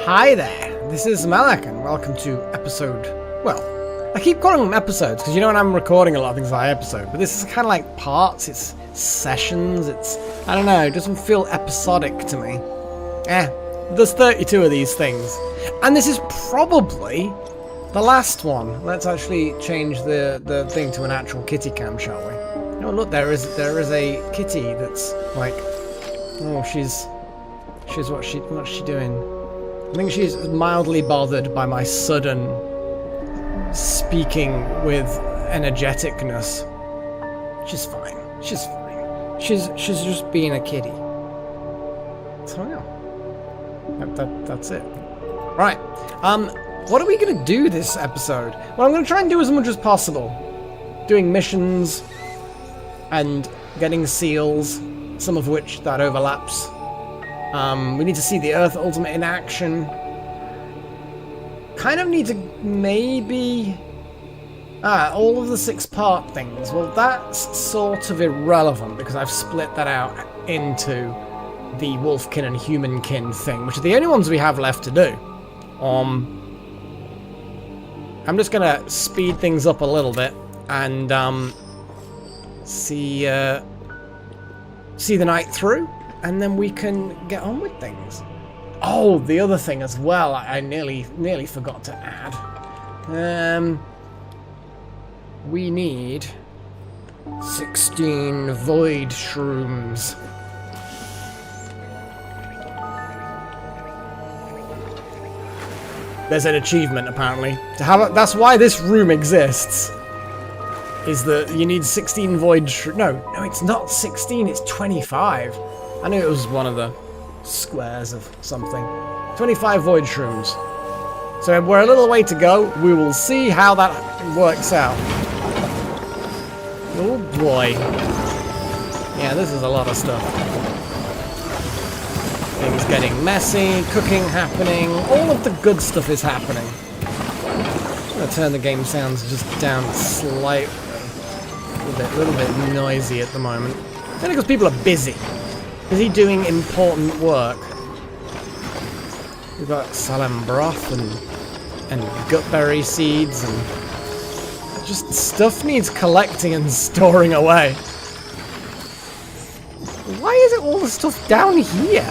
Hi there, this is Malak and welcome to episode, well, I keep calling them episodes because you know when I'm recording a lot of things by episode, but this is kind of like parts, it's sessions, I don't know, it doesn't feel episodic to me. There's 32 of these things, and this is probably the last one. Let's actually change the thing to an actual kitty cam, shall we? Oh look, there is a kitty that's like, oh she's what's she doing? I think she's mildly bothered by my sudden speaking with energeticness. She's fine. She's fine. She's just being a kitty. So yeah, that's it. Right. What are we gonna do this episode? Well, I'm gonna try and do as much as possible. Doing missions and getting seals, some of which that overlaps. We need to see the Earth Ultimate in action. Kind of need to maybe... all of the 6-part things. Well, that's sort of irrelevant because I've split that out into the Wolfkin and Humankin thing, which are the only ones we have left to do. I'm just gonna speed things up a little bit and see the night through. And then we can get on with things. Oh, the other thing as well, I nearly forgot to add. We need 16 void shrooms. There's an achievement apparently. That's why this room exists. Is that you need 16 void shrooms. No, it's not 16, it's 25. I knew it was one of the squares of something. 25 void shrooms. So we're a little way to go. We will see how that works out. Oh boy. Yeah, this is a lot of stuff. Things getting messy, cooking happening, all of the good stuff is happening. I'm gonna turn the game sounds just down slightly. A little bit noisy at the moment. Only because people are busy. Busy doing important work. We've got salam broth and gutberry seeds and just stuff needs collecting and storing away. Why is it all the stuff down here?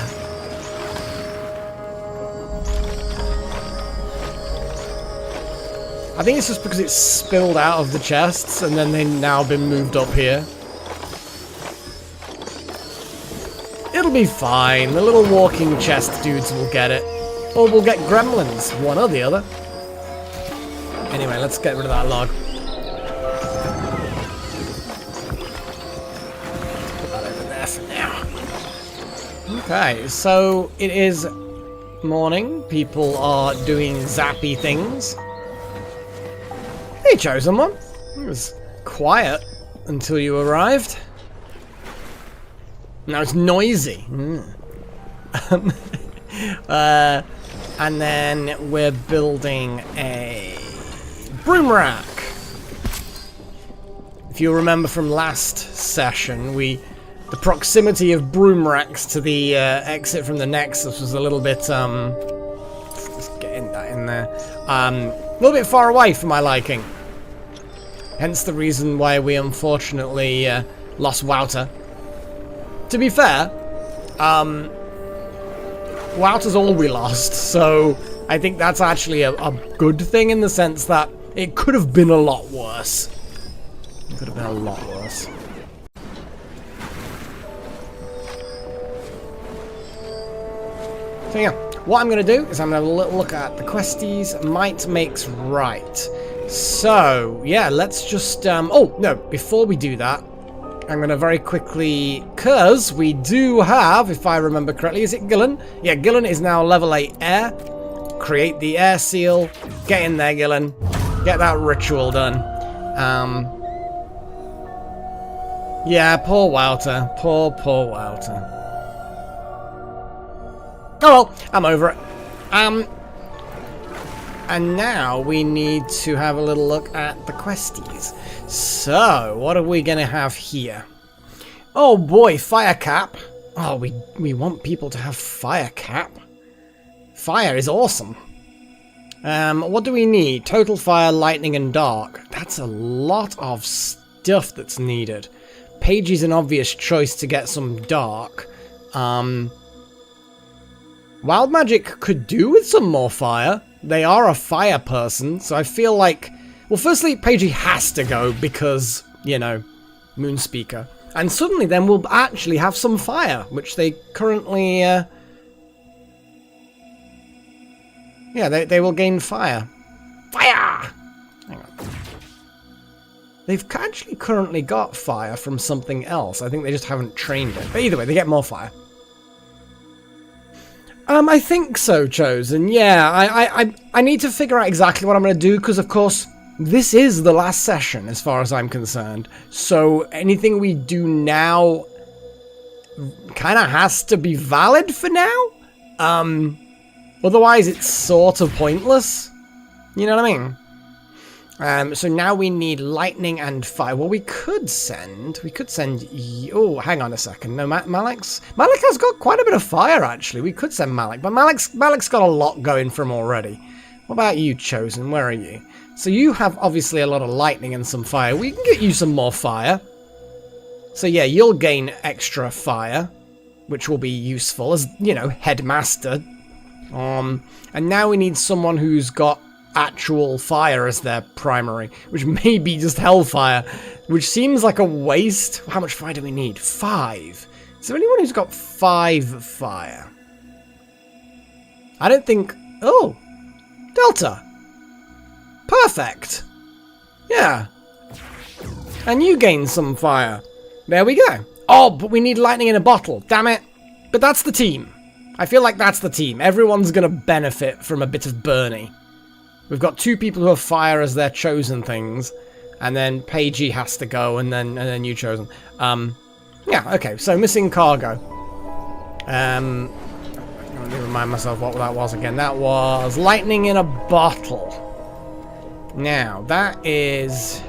I think it's just because it's spilled out of the chests and then they've now been moved up here. It'll be fine. The little walking chest dudes will get it. Or we'll get gremlins. One or the other. Anyway, let's get rid of that log. Put that over there for now. Okay, so it is morning. People are doing zappy things. Hey, Chosen One. It was quiet until you arrived. Now it's noisy. And then we're building a broom rack. If you remember from last session, the proximity of broom racks to the exit from the Nexus was a little bit just getting that in there. A little bit far away for my liking. Hence the reason why we unfortunately lost Wouter. To be fair, Wouter's all we lost, so I think that's actually a good thing in the sense that it could have been a lot worse. It could have been a lot worse. So yeah, what I'm going to do is I'm going to have a little look at the questies. Might makes right. So, yeah, let's just... oh, no, before we do that, I'm going to very quickly, because we do have, if I remember correctly, is it Gillen? Yeah, Gillen is now level 8 air. Create the air seal. Get in there, Gillen. Get that ritual done. Yeah, poor Wouter. Poor Wouter. Oh well, I'm over it. And now we need to have a little look at the questies. So, what are we going to have here? Oh boy, fire cap. Oh, we want people to have fire cap. fire is awesome. What do we need? Total fire, lightning, and dark. That's a lot of stuff that's needed. Paige is an obvious choice to get some dark. Wild Magic could do with some more fire. They are a fire person, so I feel like... Well, firstly, Paige has to go because, you know, Moonspeaker. And suddenly then we'll actually have some fire, which they currently... Yeah, they will gain fire. Fire! Hang on. They've actually currently got fire from something else. I think they just haven't trained it. But either way, they get more fire. I think so, Chosen. Yeah, I need to figure out exactly what I'm going to do, because, of course, this is the last session, as far as I'm concerned. So anything we do now kind of has to be valid for now. Otherwise, it's sort of pointless. You know what I mean? So now we need lightning and fire. Well, we could send... Oh, hang on a second. No, Malek's has got quite a bit of fire, actually. We could send Malek, but Malek's got a lot going for him already. What about you, Chosen? Where are you? So you have, obviously, a lot of lightning and some fire. We can get you some more fire. So, yeah, you'll gain extra fire, which will be useful as, you know, headmaster. And now we need someone who's got actual fire as their primary, which may be just hellfire, which seems like a waste. How much fire do we need? 5. Is there anyone who's got 5 fire? I don't think... Oh! Delta! Perfect! Yeah. And you gain some fire. There we go. Oh, but we need lightning in a bottle. Damn it. But that's the team. I feel like that's the team. Everyone's going to benefit from a bit of Bernie. We've got 2 people who have fire as their chosen things, and then Paigey has to go, and then you Chosen. Yeah, okay, so missing cargo. Let me remind myself what that was again. That was lightning in a bottle. Now, that is...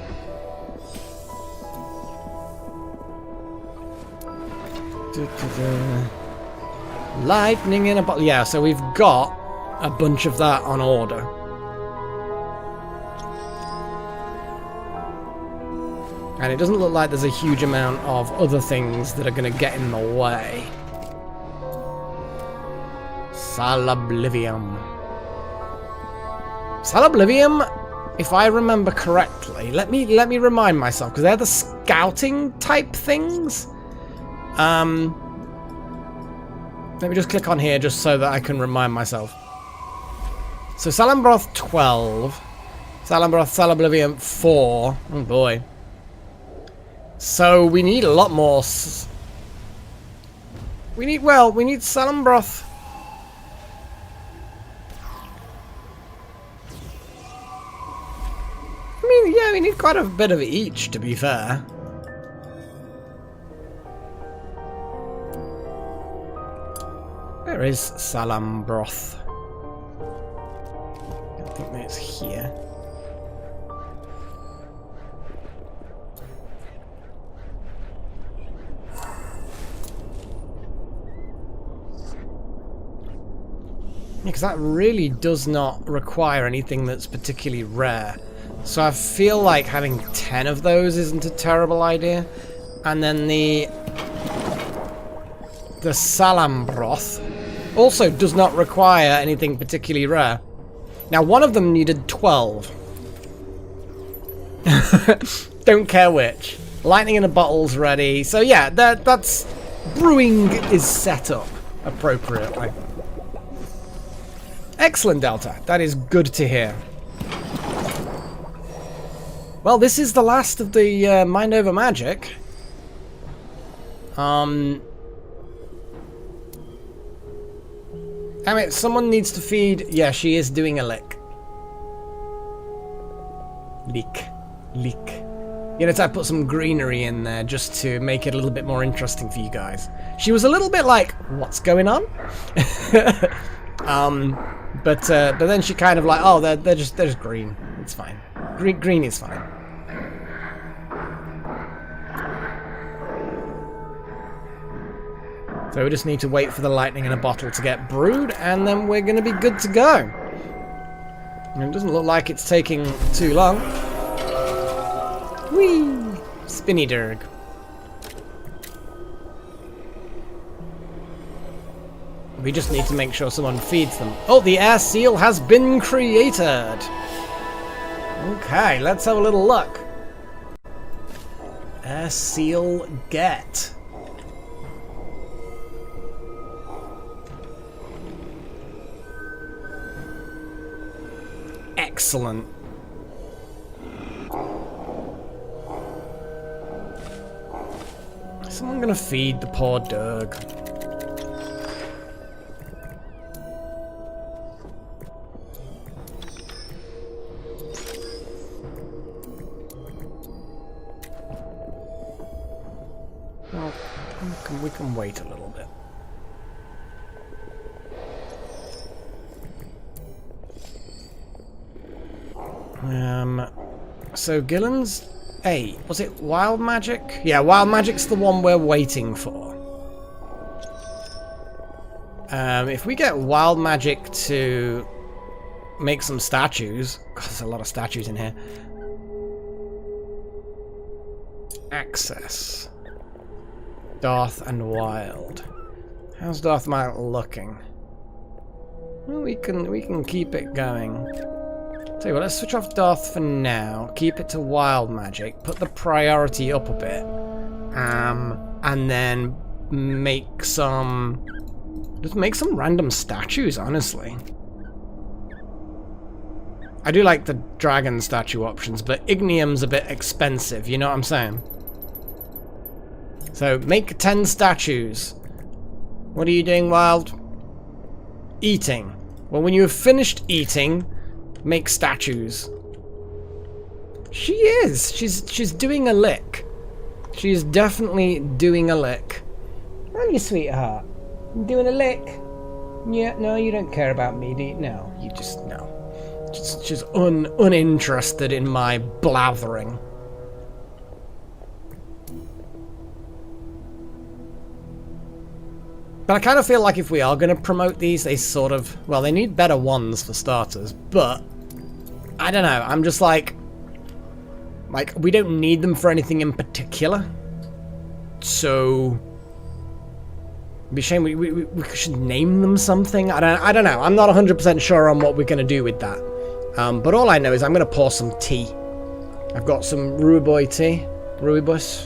Lightning in a bottle. Yeah, so we've got a bunch of that on order. And it doesn't look like there's a huge amount of other things that are going to get in the way. Salablivium. Salablivium, if I remember correctly, let me remind myself, because they're the scouting type things. Let me just click on here just so that I can remind myself. So Salambroth 12, Salablivium 4. Oh boy. So we need a lot more. We need Salambroth. I mean, yeah, we need quite a bit of each, to be fair. Where is Salambroth? I think that's here. Because that really does not require anything that's particularly rare. So I feel like having 10 of those isn't a terrible idea. And then the Salambroth also does not require anything particularly rare. Now, one of them needed 12. Don't care which. Lightning in a bottle's ready. So yeah, that's... Brewing is set up appropriately. Excellent, Delta. That is good to hear. Well, this is the last of the Mind Over Magic. I mean, someone needs to feed... Yeah, she is doing a lick. Leak. You know, I put some greenery in there just to make it a little bit more interesting for you guys. She was a little bit like, what's going on? But then she kind of like, oh, they're just green. It's fine. Green is fine. So So we just need to wait for the lightning in a bottle to get brewed, and then we're going to be good to go. And it doesn't look like it's taking too long. Whee! Spinny Durg. We just need to make sure someone feeds them. Oh, the air seal has been created! Okay, let's have a little look. Air seal get. Excellent. Is someone gonna feed the poor Durg? Well, we can wait a little bit. So Gillen's 8. Was it Wild Magic? Yeah, Wild Magic's the one we're waiting for. If we get Wild Magic to make some statues... God, there's a lot of statues in here. Access. Darth and Wild. How's Darth Mild looking? Well, we can keep it going. Tell you what, let's switch off Darth for now. Keep it to Wild Magic. Put the priority up a bit. And then make some... Just make some random statues, honestly. I do like the dragon statue options, but Ignium's a bit expensive, you know what I'm saying? So, make 10 statues. What are you doing, Wild? Eating. Well, when you have finished eating... Make statues. She is. She's doing a lick. She's definitely doing a lick. Aren't you, sweetheart? I'm doing a lick. Yeah, no, you don't care about me, do you? No, you just no. She's uninterested in my blathering. But I kind of feel like if we are going to promote these, they sort of... Well, they need better ones for starters, but... I don't know, I'm just like... Like, we don't need them for anything in particular. So... It'd be a shame we should name them something. I don't know, I'm not 100% sure on what we're going to do with that. But all I know is I'm going to pour some tea. I've got some Ruiboy tea. Ruibus?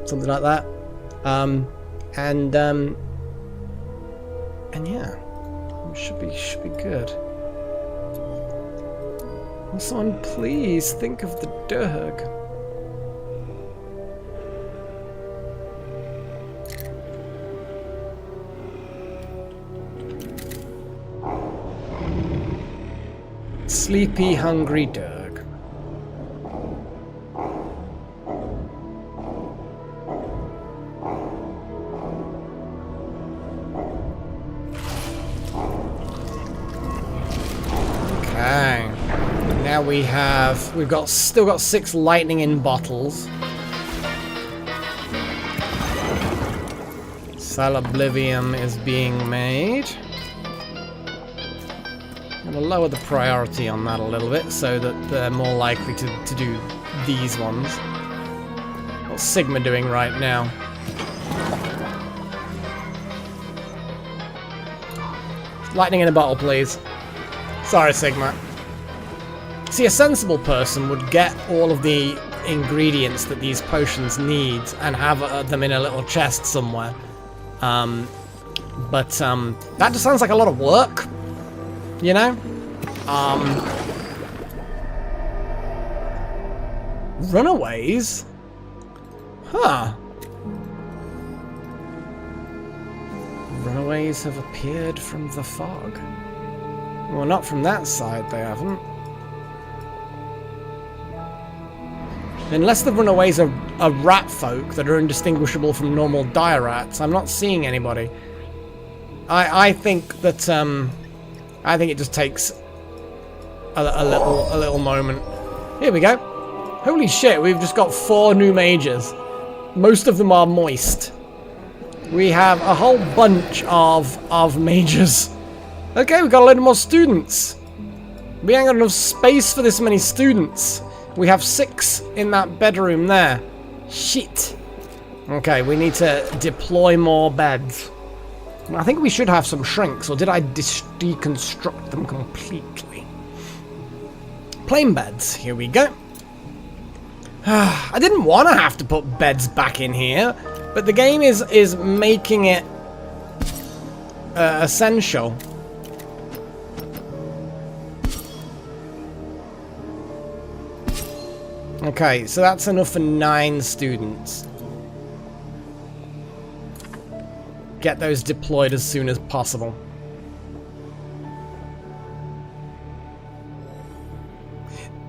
Something like that. And yeah, it should be good. Will someone please think of the Durg? Sleepy, hungry Durg. Okay. Now we've still got 6 lightning in bottles. Saloblivium is being made. I'm going to lower the priority on that a little bit so that they're more likely to do these ones. What's Sigma doing right now? Lightning in a bottle, please. Sorry, Sigma. See, a sensible person would get all of the ingredients that these potions need and have them in a little chest somewhere. But that just sounds like a lot of work, you know? Runaways? Huh. Runaways have appeared from the fog. Well, not from that side, they haven't. Unless the runaways are rat folk that are indistinguishable from normal dire rats, I'm not seeing anybody. I think that I think it just takes a little moment. Here we go. Holy shit, we've just got 4 new mages. Most of them are moist. We have a whole bunch of majors. Okay, we got a load more students. We ain't got enough space for this many students. We have 6 in that bedroom there. Shit. Okay, we need to deploy more beds. I think we should have some shrinks, or did I deconstruct them completely? Plain beds, here we go. I didn't want to have to put beds back in here, but the game is making it essential. Okay, so that's enough for 9 students. Get those deployed as soon as possible.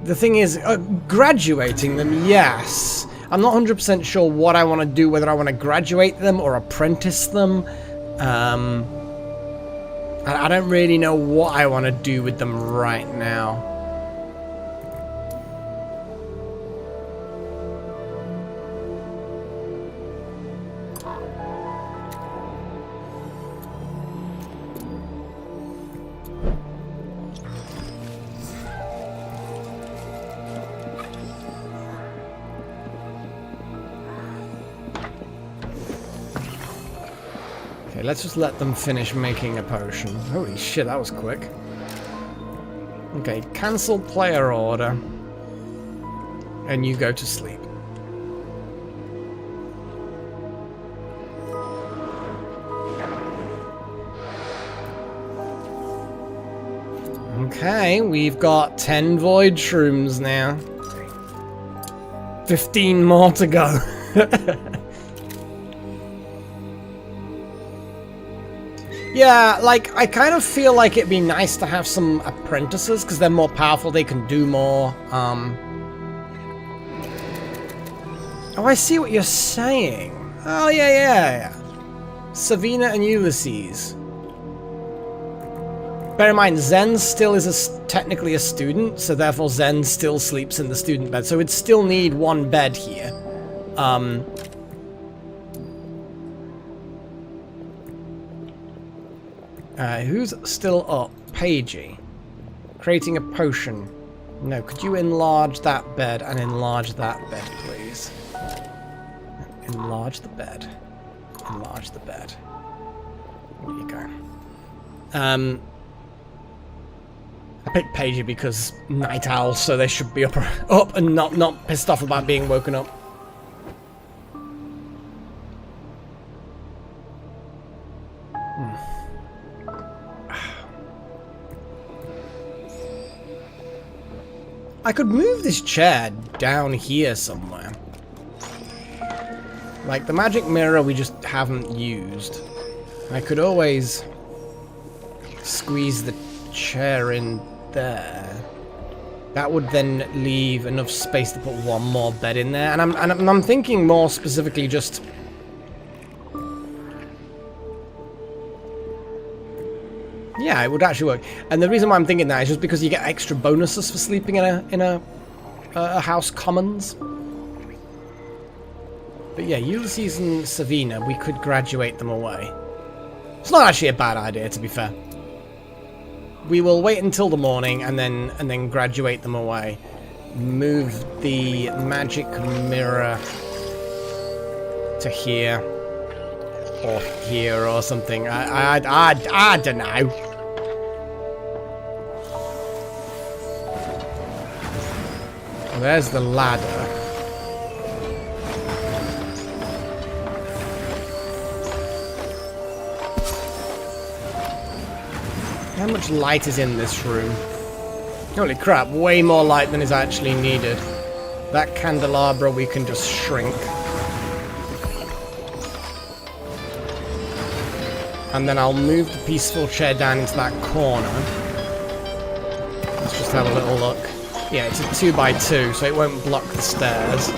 The thing is, graduating them, yes. I'm not 100% sure what I want to do, whether I want to graduate them or apprentice them. I don't really know what I want to do with them right now. Okay, let's just let them finish making a potion. Holy shit, that was quick. Okay, cancel player order. And you go to sleep. Okay, we've got 10 void shrooms now. 15 more to go. Yeah, like, I kind of feel like it'd be nice to have some apprentices, because they're more powerful, they can do more. Oh, I see what you're saying. Oh, yeah. Savina and Ulysses. Bear in mind, Zen still is technically a student, so therefore Zen still sleeps in the student bed, so we'd still need 1 bed here. Who's still up? Pagey. Creating a potion. No, could you enlarge that bed and enlarge that bed, please? Enlarge the bed. Enlarge the bed. There you go. I picked Pagey because night owls, so they should be up and not pissed off about being woken up. I could move this chair down here somewhere. Like, the magic mirror we just haven't used. I could always squeeze the chair in there. That would then leave enough space to put 1 more bed in there. And I'm thinking more specifically just... Yeah, it would actually work. And the reason why I'm thinking that is just because you get extra bonuses for sleeping in a house commons. But yeah, Ulysses and Savina, we could graduate them away. It's not actually a bad idea, to be fair. We will wait until the morning and then graduate them away. Move the magic mirror to here or here or something. I don't know. There's the ladder. How much light is in this room? Holy crap, way more light than is actually needed. That candelabra we can just shrink. And then I'll move the peaceful chair down into that corner. Let's just have a little look. Yeah, it's a 2x2, so it won't block the stairs.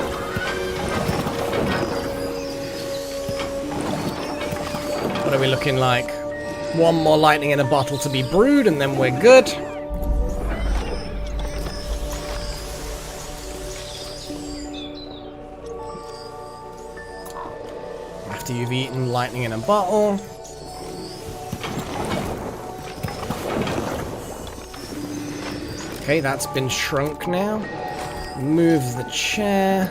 What are we looking like? 1 more lightning in a bottle to be brewed, and then we're good. I have to after you've eaten lightning in a bottle. Okay, that's been shrunk now. Move the chair.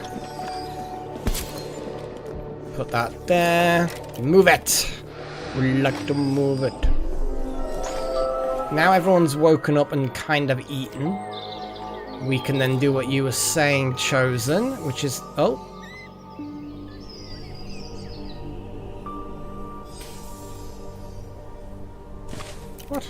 Put that there. Move it. We like to move it. Now everyone's woken up and kind of eaten. We can then do what you were saying, Chosen, which is... Oh. What?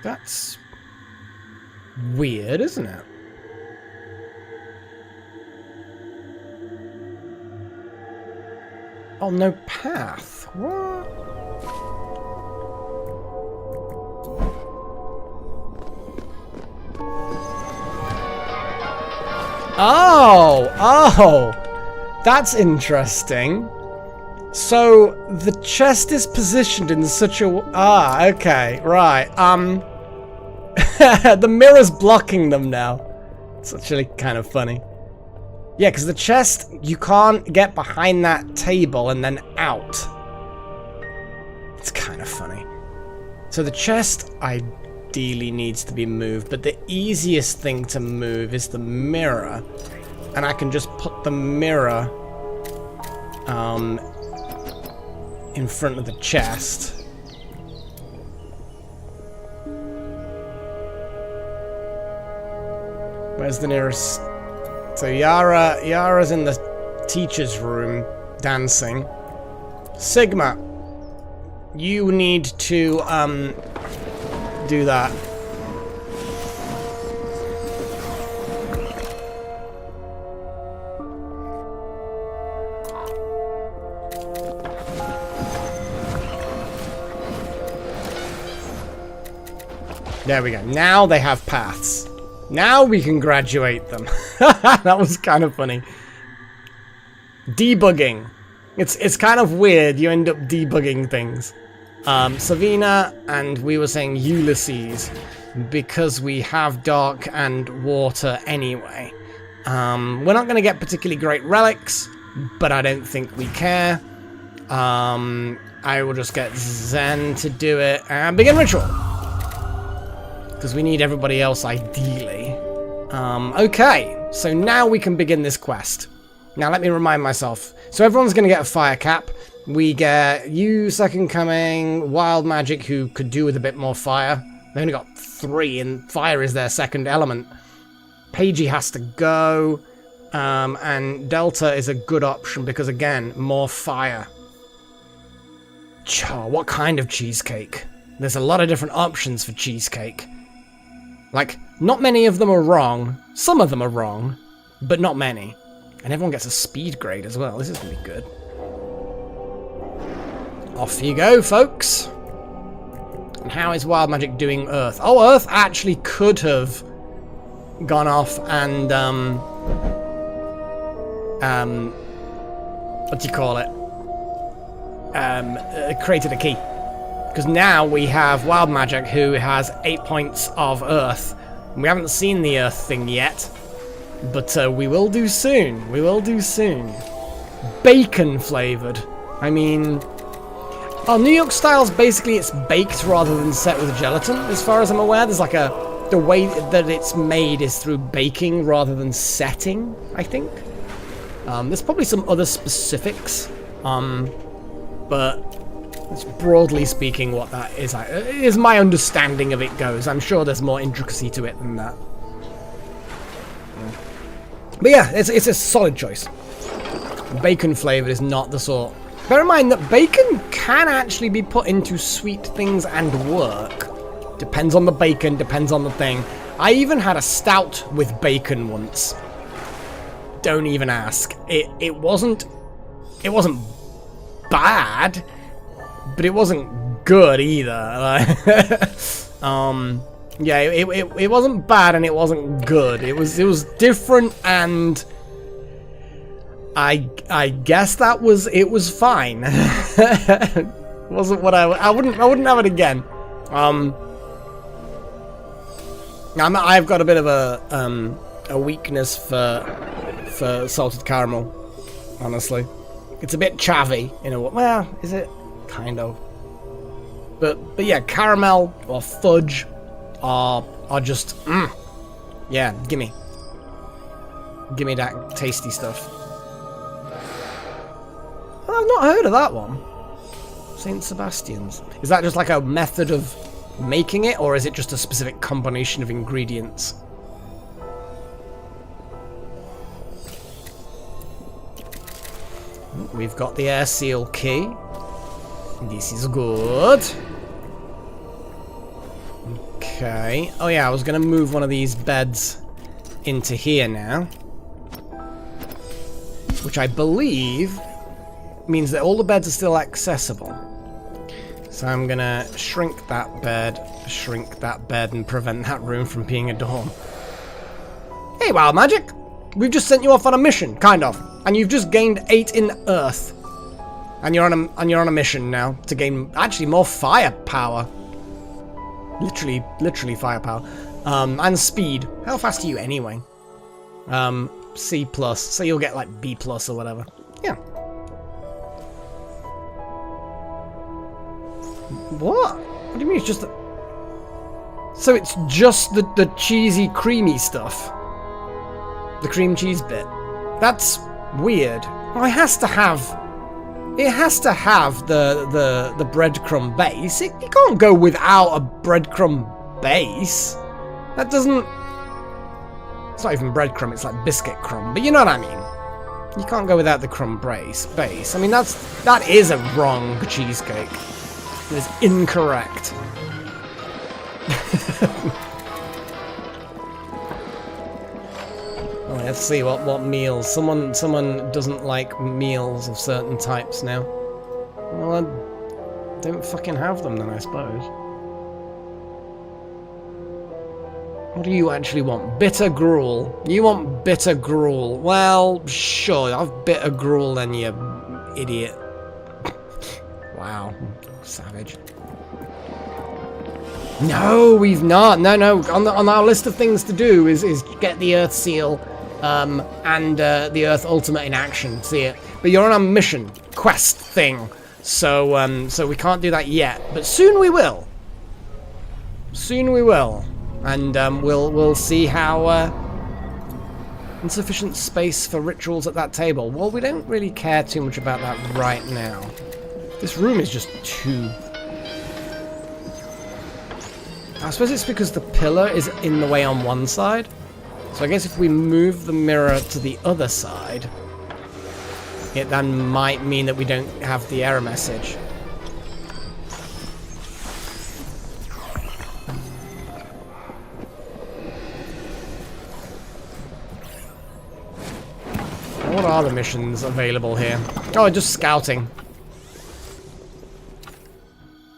That's weird, isn't it? Oh, no path. What? Oh! That's interesting. So, the chest is positioned in such a... Ah, okay, right. The mirror's blocking them now. It's actually kind of funny. Yeah, because the chest, you can't get behind that table and then out. It's kind of funny. So the chest ideally needs to be moved, but the easiest thing to move is the mirror. And I can just put the mirror in front of the chest. Where's the nearest? So Yara's in the teacher's room dancing. Sigma, you need to do that. There we go. Now they have paths. Now we can graduate them. That was kind of funny. Debugging. It's kind of weird. You end up debugging things. Savina, and we were saying Ulysses, because we have dark and water anyway. We're not going to get particularly great relics, but I don't think we care. I will just get Zen to do it and begin ritual. Because we need everybody else, ideally. Okay, so now we can begin this quest. Now, let me remind myself. So everyone's going to get a fire cap. We get you, Second Coming, Wild Magic, who could do with a bit more fire. They only got 3, and fire is their second element. Pagey has to go. And Delta is a good option because, again, more fire. What kind of cheesecake? There's a lot of different options for cheesecake. Like, not many of them are wrong. Some of them are wrong, but not many. And everyone gets a speed grade as well. This is going to be good. Off you go, folks. And how is Wild Magic doing Earth? Oh, Earth actually could have gone off and, what do you call it? Created a key. Because now we have Wild Magic, who has 8 points of Earth. We haven't seen the Earth thing yet, but we will do soon. We will do soon. Bacon flavored. I mean, oh, New York style's basically it's baked rather than set with gelatin. As far as I'm aware, there's like the way that it's made is through baking rather than setting, I think. There's probably some other specifics, but it's broadly speaking what that is my understanding of it goes. I'm sure there's more intricacy to it than that. But yeah, it's a solid choice. Bacon flavored is not the sort. Bear in mind that bacon can actually be put into sweet things and work. Depends on the bacon, depends on the thing. I even had a stout with bacon once. Don't even ask. It wasn't bad, but it wasn't good either. Yeah, it wasn't bad and it wasn't good. It was different, and I guess it was fine. Wasn't what I wouldn't have it again. I've got a bit of a weakness for salted caramel, honestly. It's a bit chavvy in a way. Well, is it? Kind of. But yeah, caramel or fudge are just yeah, gimme that tasty stuff. Oh, I've not heard of that one. St. Sebastian's. Is that just like a method of making it, or is it just a specific combination of ingredients? We've got the air seal key. This is good. Okay. Oh yeah, I was gonna move one of these beds into here now, which I believe means that all the beds are still accessible. So I'm gonna shrink that bed, and prevent that room from being a dorm. Hey, Wild Magic! We've just sent you off on a mission, kind of, and you've just gained 8 in Earth, and you're on a mission now to gain actually more firepower. Literally firepower, and speed. How fast are you anyway? C+, so you'll get like B+ or whatever. Yeah. What? What do you mean it's just So it's just the cheesy, creamy stuff. The cream cheese bit. That's weird. Well, it has to have the breadcrumb base. You can't go without a breadcrumb base. That doesn't... It's not even breadcrumb, it's like biscuit crumb, but you know what I mean. You can't go without the crumb base. I mean, that is a wrong cheesecake. It is incorrect. Oh, let's see what meals. Someone doesn't like meals of certain types now. Well, I don't fucking have them then, I suppose. What do you actually want? Bitter gruel. You want bitter gruel. Well, sure, I've bitter gruel then, you idiot. Wow, savage. No, we've not. No. On our list of things to do is get the Earth Seal and the Earth Ultimate in action. See it. But you're on a mission quest thing, so we can't do that yet. But soon we will. Soon we will, and we'll see how insufficient space for rituals at that table. Well, we don't really care too much about that right now. This room is just too... I suppose it's because the pillar is in the way on one side. So I guess if we move the mirror to the other side, it then might mean that we don't have the error message. What are the missions available here? Oh, just scouting.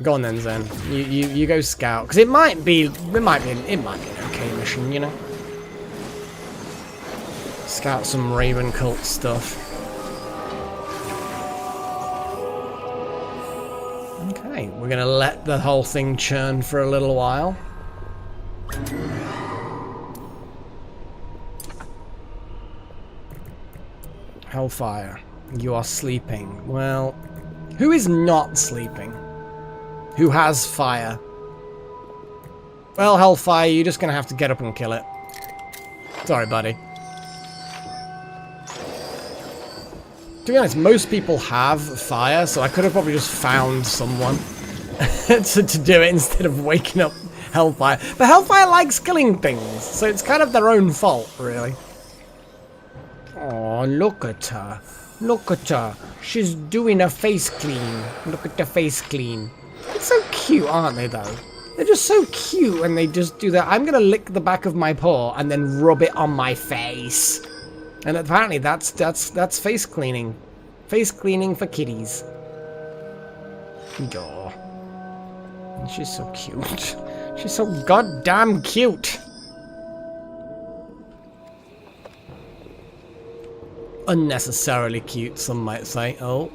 Go on then, Zen. You go scout, because it might be an okay mission, you know. Scout some Raven cult stuff. Okay, we're gonna let the whole thing churn for a little while. Hellfire, you are sleeping. Well, who is not sleeping? Who has fire? Well, Hellfire, you're just gonna have to get up and kill it. Sorry, buddy. To be honest, most people have fire, so I could have probably just found someone to do it instead of waking up Hellfire. But Hellfire likes killing things, so it's kind of their own fault, really. Oh, look at her. Look at her. She's doing a face clean. Look at the face clean. It's so cute, aren't they, though? They're just so cute when they just do that. I'm going to lick the back of my paw and then rub it on my face. And apparently that's face cleaning. Face cleaning for kitties. Aw. She's so cute. She's so goddamn cute. unnecessarily cute, some might say. Oh,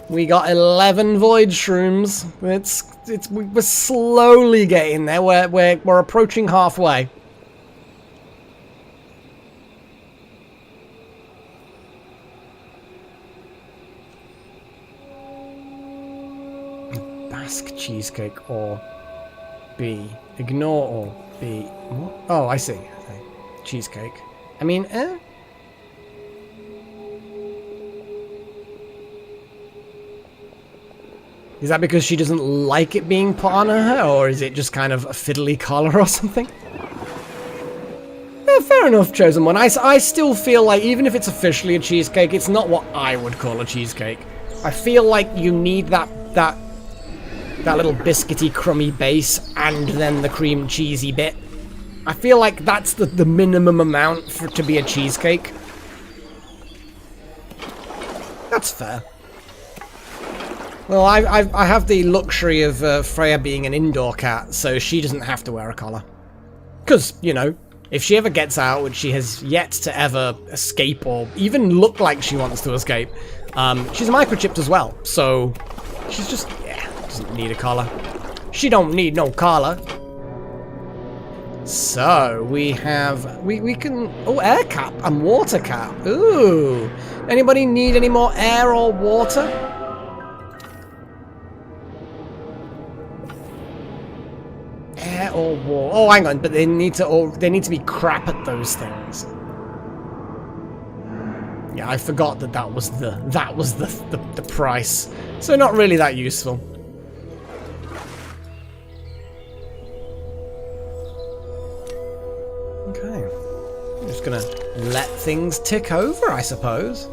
we got 11 void shrooms. We're slowly getting there. We're approaching halfway. Basque cheesecake or B. Ignore or B. What? Oh, I see. Okay. Cheesecake. I mean, Is that because she doesn't like it being put on her, or is it just kind of a fiddly collar or something? Yeah, fair enough, Chosen One. I still feel like, even if it's officially a cheesecake, it's not what I would call a cheesecake. I feel like you need that little biscuity, crummy base, and then the cream cheesy bit. I feel like that's the minimum amount for it to be a cheesecake. That's fair. Well, I have the luxury of Freya being an indoor cat, so she doesn't have to wear a collar. Because, you know, if she ever gets out, which she has yet to ever escape or even look like she wants to escape, she's microchipped as well, so she's just, yeah, doesn't need a collar. She don't need no collar. So, we have, we can, oh, air cap and water cap. Ooh. Anybody need any more air or water? Air or war? Oh, hang on, but they need to be crap at those things. Yeah, I forgot that was the price. So not really that useful. Okay. I'm just gonna let things tick over, I suppose.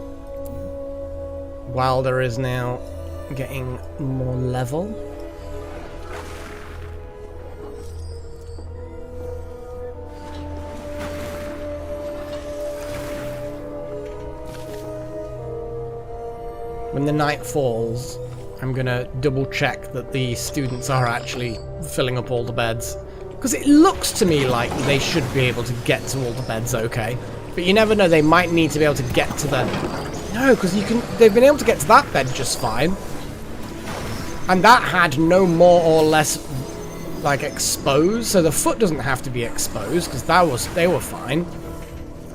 Wilder is now getting more level. When the night falls, I'm gonna double check that the students are actually filling up all the beds. Because it looks to me like they should be able to get to all the beds okay. But you never know, they might need to be able to get to the... No, because they've been able to get to that bed just fine. And that had no more or less, like, exposed. So the foot doesn't have to be exposed, because they were fine.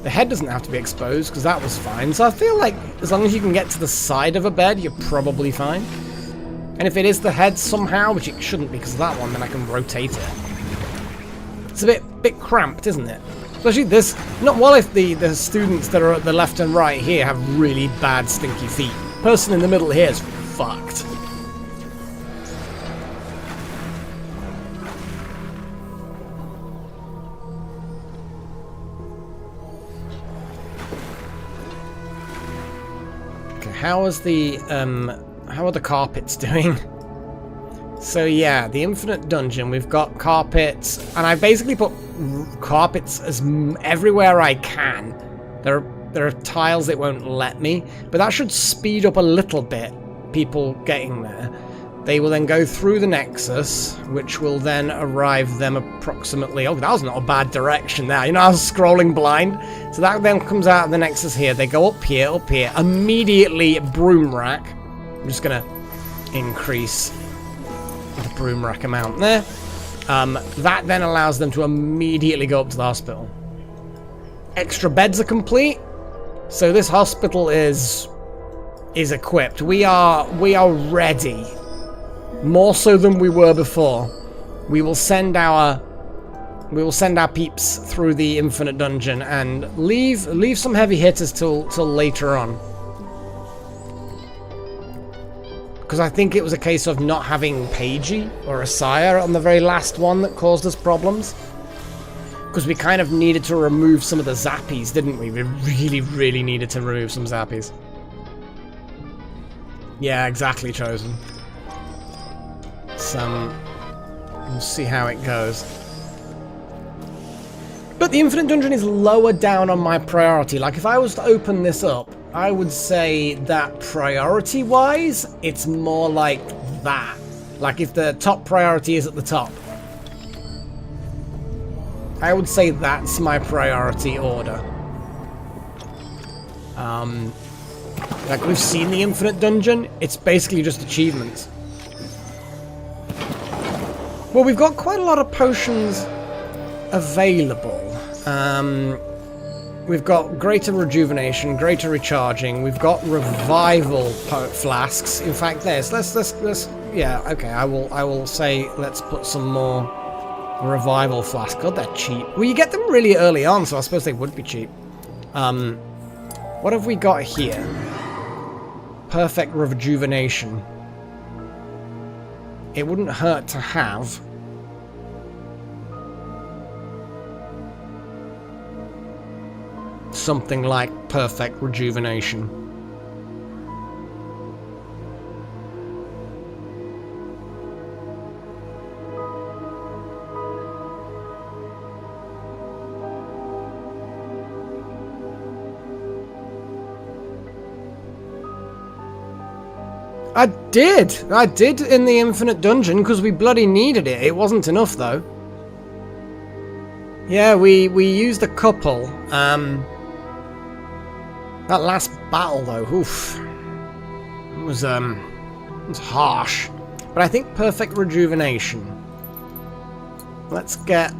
The head doesn't have to be exposed, because that was fine. So I feel like as long as you can get to the side of a bed, you're probably fine. And if it is the head somehow, which it shouldn't be because of that one, then I can rotate it. It's a bit cramped, isn't it? Especially this, not well if the students that are at the left and right here have really bad stinky feet. Person in the middle here is fucked. How are the carpets doing? So yeah, the infinite dungeon, we've got carpets, and I basically put carpets as everywhere I can. There are tiles that won't let me, but that should speed up a little bit people getting there. They will then go through the Nexus, which will then arrive them approximately... Oh, that was not a bad direction there. You know, I was scrolling blind. So that then comes out of the Nexus here. They go up here, immediately broom rack. I'm just going to increase the broom rack amount there. That then allows them to immediately go up to the hospital. Extra beds are complete. So this hospital is equipped. We are ready. More so than we were before. We will send our peeps through the infinite dungeon and leave some heavy hitters till later on. Because I think it was a case of not having Pagey or Asaya on the very last one that caused us problems. Because we kind of needed to remove some of the zappies, didn't we? We really, really needed to remove some zappies. Yeah, exactly, Chosen. We'll see how it goes. But the infinite dungeon is lower down on my priority. Like, if I was to open this up, I would say that priority-wise, it's more like that. Like, if the top priority is at the top. I would say that's my priority order. Like, we've seen the Infinite Dungeon. It's basically just achievements. Well, we've got quite a lot of potions available. We've got greater rejuvenation, greater recharging. We've got revival flasks. In fact, let's yeah, okay. I will say let's put some more revival flasks. God, they're cheap. Well, you get them really early on, so I suppose they would be cheap. What have we got here? Perfect rejuvenation. It wouldn't hurt to have. Something like perfect rejuvenation. I did in the Infinite Dungeon because we bloody needed it. It wasn't enough though. Yeah, we used a couple. That last battle though, oof. It was harsh. But I think perfect rejuvenation. Let's get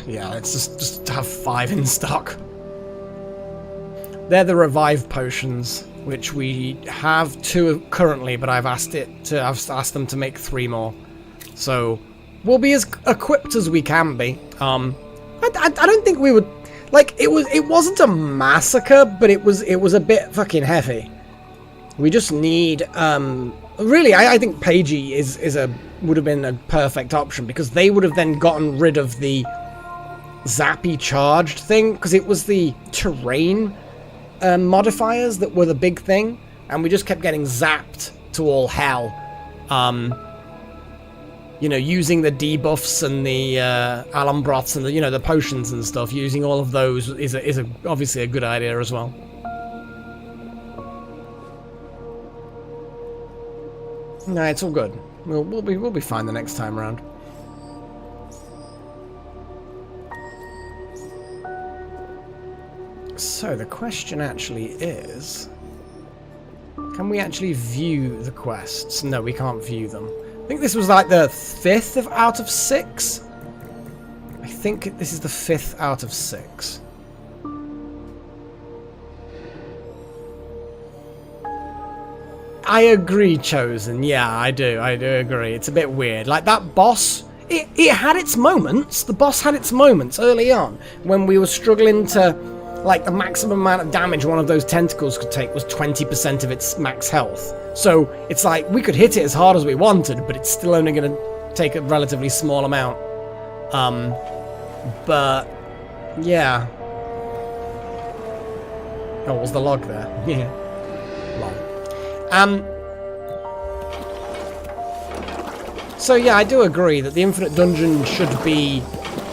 yeah, let's just have 5 in stock. They're the revive potions, which we have 2 currently, but I've asked them to make 3 more. So we'll be as equipped as we can be. I don't think we would like it wasn't a massacre, but it was a bit fucking heavy. We just need really I think Pagey would have been a perfect option because they would have then gotten rid of the zappy charged thing because it was the terrain modifiers that were the big thing, and we just kept getting zapped to all hell. You know, using the debuffs and the Alambrots and the the potions and stuff. Using all of those is obviously a good idea as well. No, it's all good. We'll be fine the next time around. So the question actually is, can we actually view the quests? No, we can't view them. I think this was like the 5th out of 6. I think this is the 5th out of 6. I agree, Chosen. Yeah, I do agree. It's a bit weird. Like that boss, it had its moments. The boss had its moments early on when we were struggling to, like, the maximum amount of damage one of those tentacles could take was 20% of its max health. So it's like we could hit it as hard as we wanted, but it's still only going to take a relatively small amount. But yeah. Oh, was the log there? Yeah. Lol. So yeah, I do agree that the Infinite Dungeon should be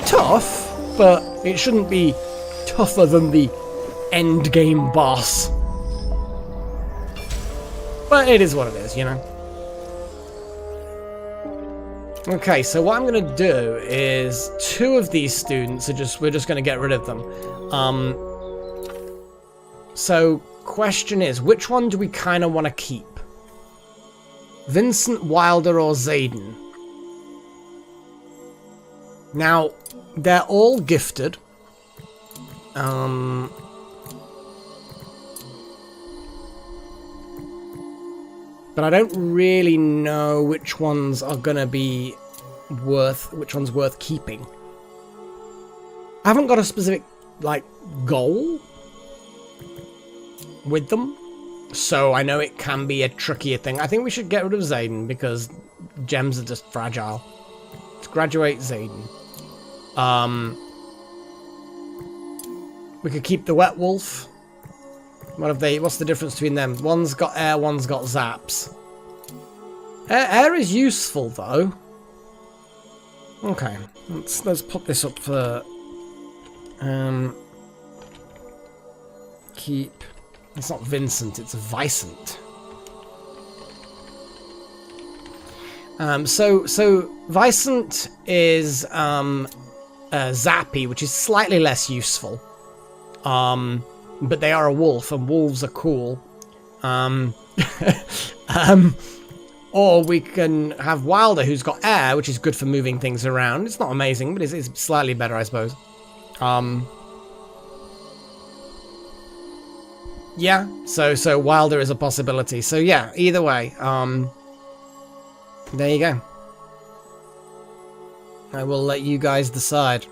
tough, but it shouldn't be tougher than the end game boss. But it is what it is, you know. Okay, so what I'm going to do is 2 of these students we're just going to get rid of them. So question is, which one do we kind of want to keep? Vincent, Wilder, or Zayden? Now, they're all gifted. But I don't really know which ones are gonna be which one's worth keeping. I haven't got a specific, like, goal with them, so I know it can be a trickier thing. I think we should get rid of Zayden because gems are just fragile. Let's graduate Zayden. We could keep the Wet Wolf. What's the difference between them? One's got air, one's got zaps. Air is useful though. Okay, let's put this up for keep. It's not Vincent, it's Vicent. So Vicent is Zappy, which is slightly less useful. But they are a wolf, and wolves are cool. Or we can have Wilder, who's got air, which is good for moving things around. It's not amazing, but it's slightly better, I suppose. Yeah, so Wilder is a possibility. So yeah, either way, there you go. I will let you guys decide.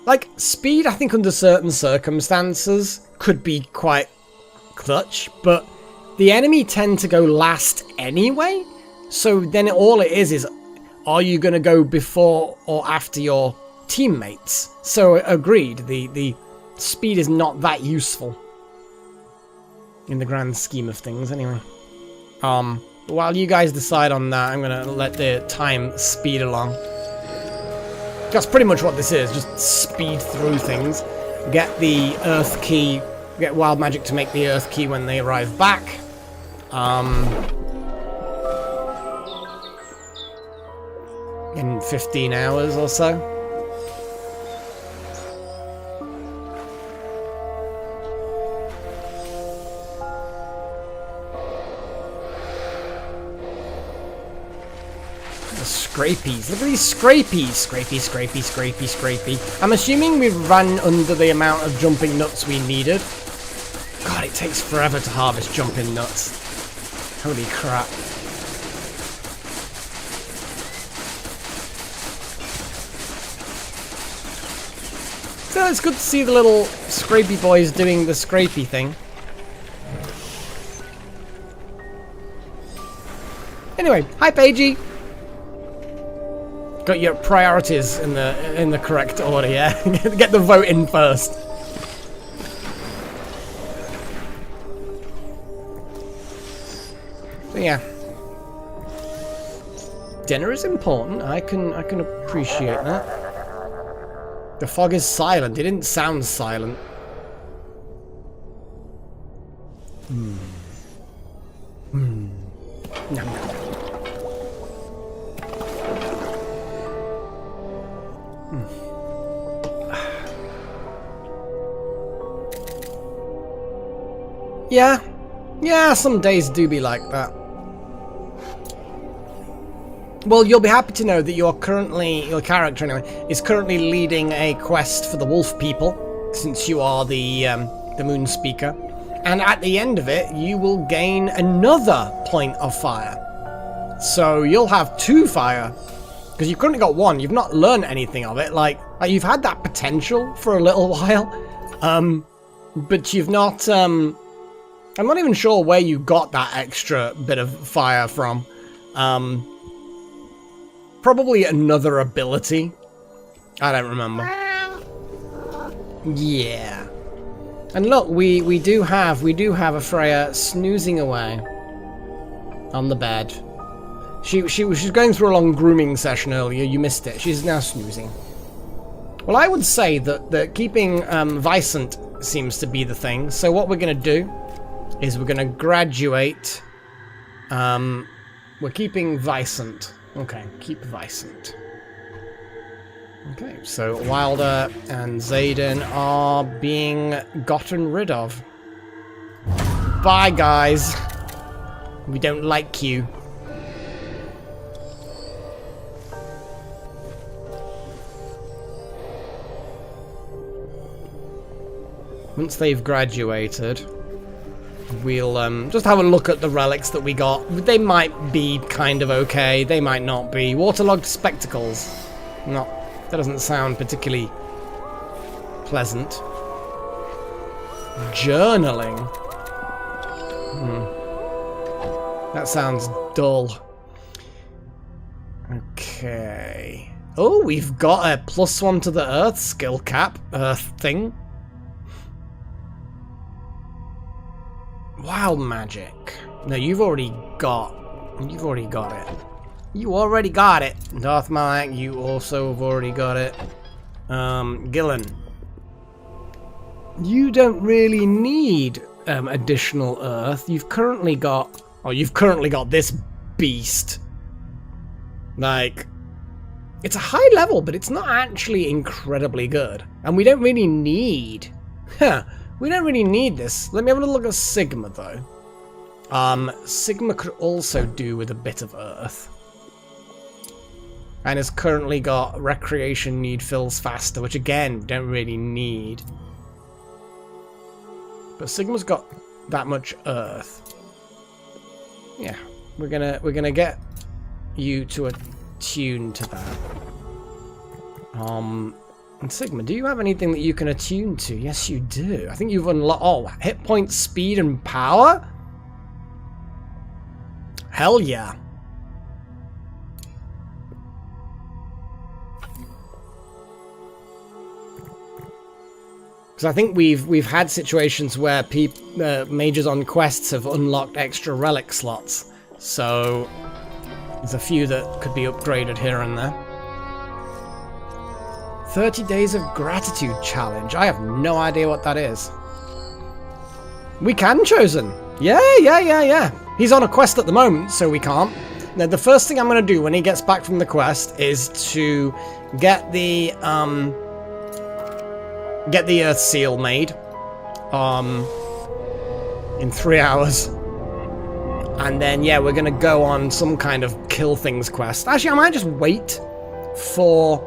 Like, speed, I think under certain circumstances could be quite clutch, but the enemy tend to go last anyway, so then all it is are you going to go before or after your teammates? So agreed, the speed is not that useful in the grand scheme of things anyway. While you guys decide on that, I'm going to let the time speed along. That's pretty much what this is, just speed through things. Get the Earth Key, get Wild Magic to make the Earth Key when they arrive back. In 15 hours or so. Scrapies. Look at these scrapies. Scrapey. I'm assuming we've run under the amount of jumping nuts we needed. God, it takes forever to harvest jumping nuts. Holy crap. So it's good to see the little scrapey boys doing the scrapey thing. Anyway, hi Paigey. Got your priorities in the correct order, yeah? Get the vote in first. So yeah. Dinner is important. I can appreciate that. The fog is silent. It didn't sound silent. Nom, nom. Yeah, some days do be like that. Well, you'll be happy to know that your character anyway, is currently leading a quest for the wolf people, since you are the moon speaker. And at the end of it, you will gain another point of fire. So you'll have 2 fire, because you've currently got 1. You've not learned anything of it. Like you've had that potential for a little while, but you've not. I'm not even sure where you got that extra bit of fire from. Probably another ability. I don't remember. Yeah. And look, we do have a Freya snoozing away on the bed. She was going through a long grooming session earlier. You missed it. She's now snoozing. Well, I would say that keeping Vicent seems to be the thing. So what we're going to do is we're going to graduate. We're keeping Vicent. Okay, keep Vicent. Okay, so Wilder and Xaden are being gotten rid of. Bye, guys. We don't like you. Once they've graduated, we'll just have a look at the relics that we got. They might be kind of okay. They might not be. Waterlogged spectacles. That doesn't sound particularly pleasant. Journaling. That sounds dull. Okay. Oh, we've got a +1 to the Earth skill cap thing. Wild magic. No, you've already got it. You already got it. Darth Malak, you also have already got it. Gillen. You don't really need additional Earth. You've currently got this beast. Like, it's a high level, but it's not actually incredibly good. And we don't really need... we don't really need this. Let me have a look at Sigma, though. Sigma could also do with a bit of Earth. And has currently got recreation need fills faster, which again, we don't really need. But Sigma's got that much Earth. Yeah, we're gonna get you to attune to that. And Sigma, do you have anything that you can attune to? Yes, you do. I think you've unlocked hit point, speed, and power. Hell yeah. Because I think we've had situations where mages on quests have unlocked extra relic slots, so there's a few that could be upgraded here and there. 30 Days of Gratitude Challenge. I have no idea what that is. We can, Chosen. Yeah. He's on a quest at the moment, so we can't. Now, the first thing I'm going to do when he gets back from the quest is to get the Earth Seal made in 3 hours. And then, yeah, we're going to go on some kind of kill things quest. Actually, I might just wait for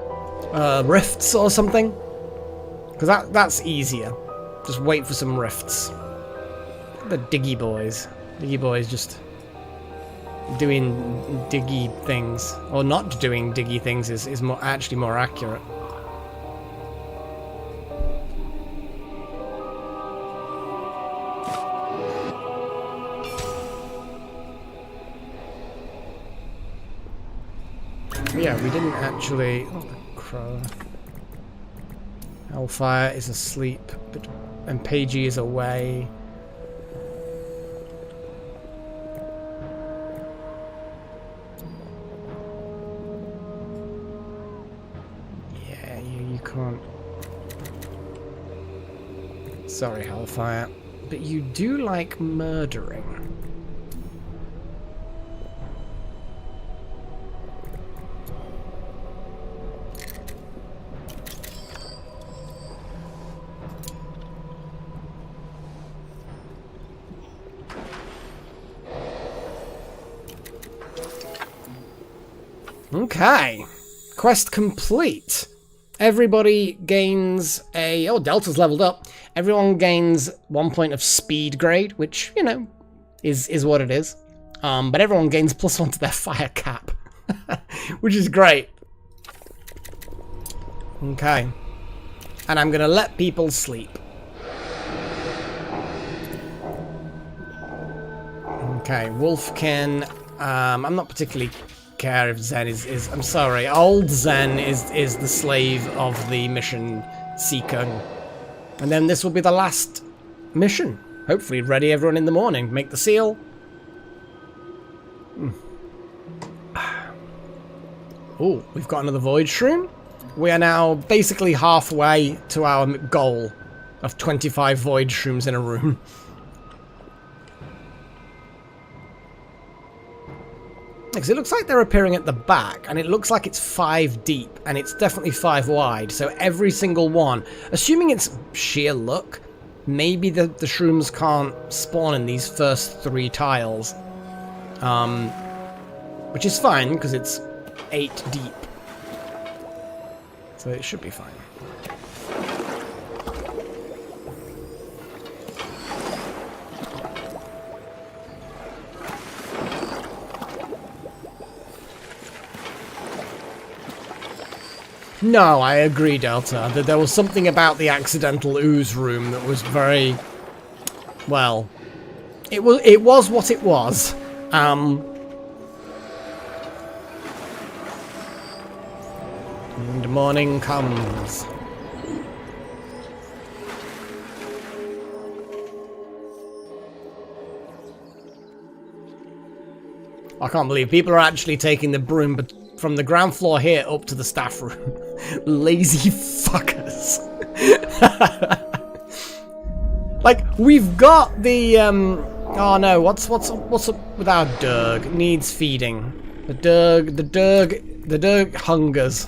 rifts or something. Because that's easier. Just wait for some rifts. The Diggy Boys. Diggy Boys just doing diggy things. Or not doing diggy things is actually more accurate. Yeah, we didn't actually... Oh, the crow. Hellfire is asleep, and Pagey is away. Yeah, you can't... Sorry, Hellfire. But you do like murdering. Okay, quest complete. Everybody gains a... Oh, Delta's leveled up. Everyone gains 1 point of speed grade, which, you know, is what it is. But everyone gains +1 to their fire cap, which is great. Okay. And I'm going to let people sleep. Okay, Wolfkin. I'm not particularly... care if Zen is I'm sorry, old Zen is the slave of the mission seeker. And then this will be the last mission. Hopefully ready everyone in the morning. Make the seal. Oh, we've got another Void Shroom. We are now basically halfway to our goal of 25 Void Shrooms in a room. Because it looks like they're appearing at the back, and it looks like it's 5 deep, and it's definitely 5 wide, so every single one, assuming it's sheer luck, maybe the shrooms can't spawn in these first 3 tiles. Which is fine, because it's 8 deep. So it should be fine. No, I agree, Delta. That there was something about the accidental ooze room that was very... Well... It was what it was. And morning comes. I can't believe people are actually taking the broom from the ground floor here up to the staff room. Lazy fuckers. Like, we've got the, oh no, what's up with our Durg? Needs feeding. The Durg hungers.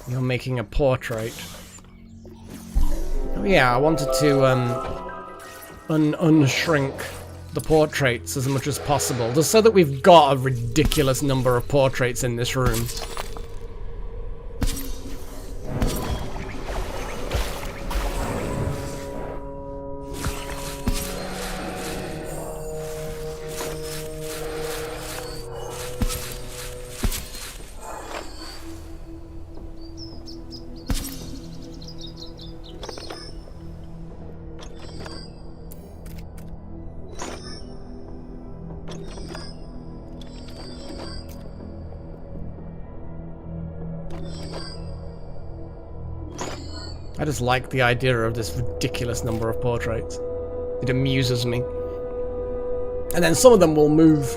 You're making a portrait. Oh yeah, I wanted to unshrink the portraits as much as possible, just so that we've got a ridiculous number of portraits in this room. I just like the idea of this ridiculous number of portraits. It amuses me. And then some of them will move.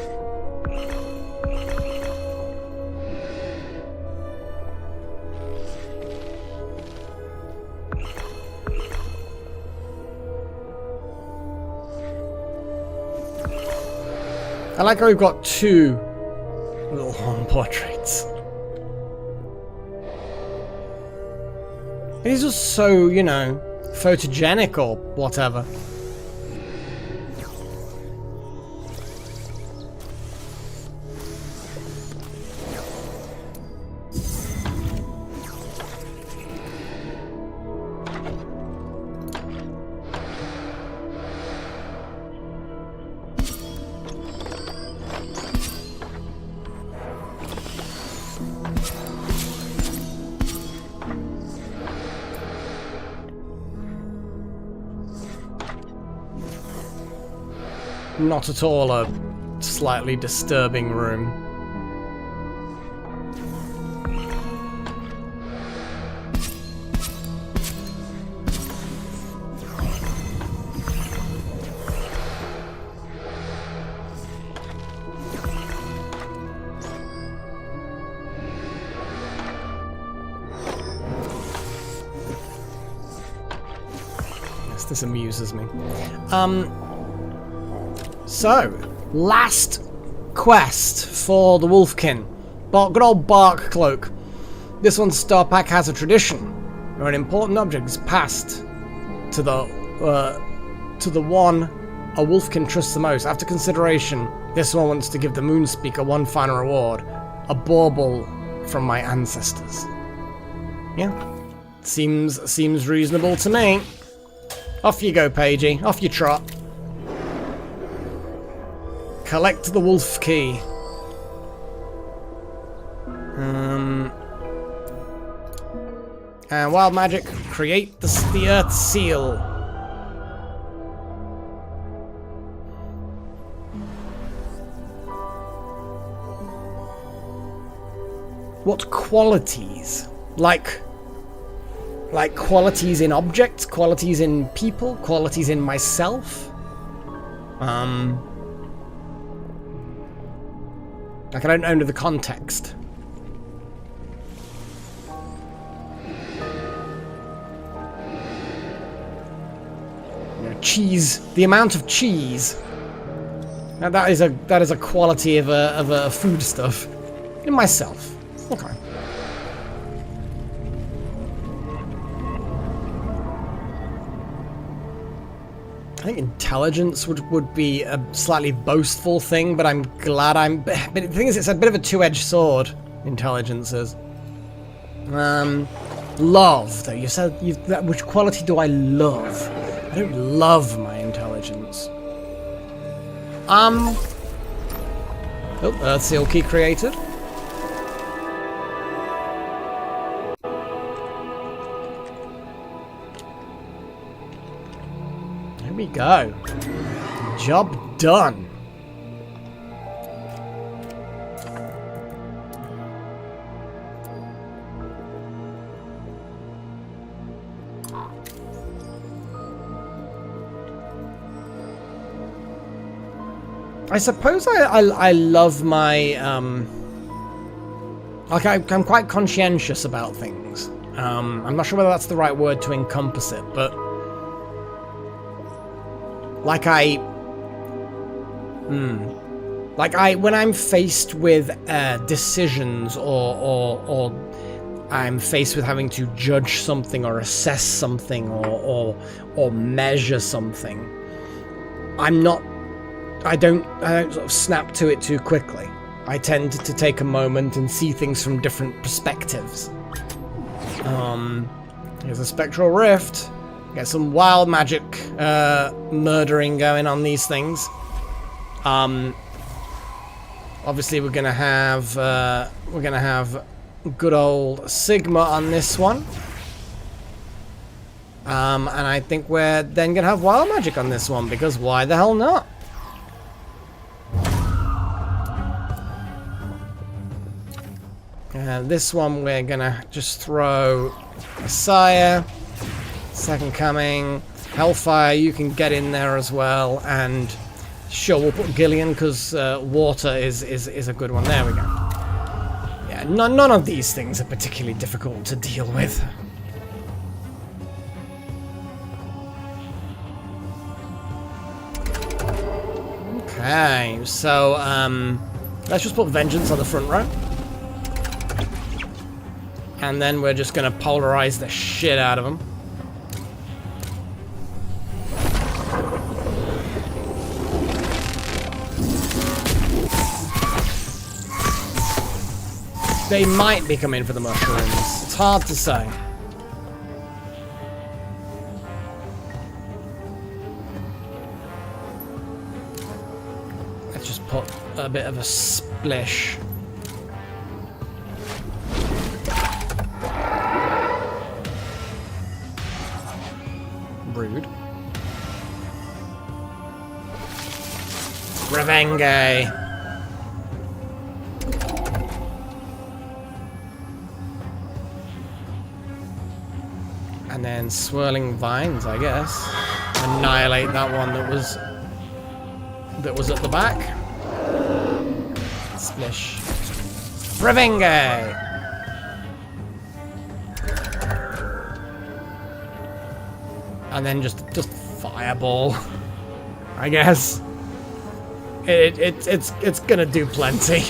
I like how we've got two little horn portraits. He's just so, you know, photogenic or whatever. Not at all a slightly disturbing room. Yes, this amuses me. So, last quest for the Wolfkin. Good old Bark Cloak. This one's star pack has a tradition where an important object is passed to the one a Wolfkin trusts the most. After consideration, this one wants to give the Moonspeaker one final reward, a bauble from my ancestors. Yeah, seems reasonable to me. Off you go, Pagey. Off you trot. Collect the wolf key. And wild magic, create the earth seal. What qualities? Like qualities in objects, qualities in people, qualities in myself? Like, I don't know the context. You know, cheese. The amount of cheese. Now that is a quality of a foodstuff. In myself. Okay. I think intelligence would be a slightly boastful thing, but I'm glad I'm... But the thing is, it's a bit of a two-edged sword, intelligence is. Love, though. You said... which quality do I love? I don't love my intelligence. Oh, Earth Seal key created. There we go. Job done. I suppose I love my like I'm quite conscientious about things. I'm not sure whether that's the right word to encompass it, but like when I'm faced with decisions or I'm faced with having to judge something or assess something or measure something, I don't sort of snap to it too quickly. I tend to take a moment and see things from different perspectives. Here's a spectral rift. Get some wild magic murdering going on these things. Obviously we're gonna have good old Sigma on this one. And I think we're then gonna have wild magic on this one, because why the hell not? This one we're gonna just throw Messiah, Second Coming, Hellfire, you can get in there as well, and sure, we'll put Gillian because water is a good one. There we go. Yeah, none of these things are particularly difficult to deal with. Okay, so let's just put Vengeance on the front row. And then we're just gonna polarize the shit out of them. They might be coming for the mushrooms. It's hard to say. Let's just put a bit of a splish. Rude. Revenge. And then Swirling Vines, I guess. Annihilate that one that was at the back. Splish. Revenge. And then just fireball, I guess. It's gonna do plenty.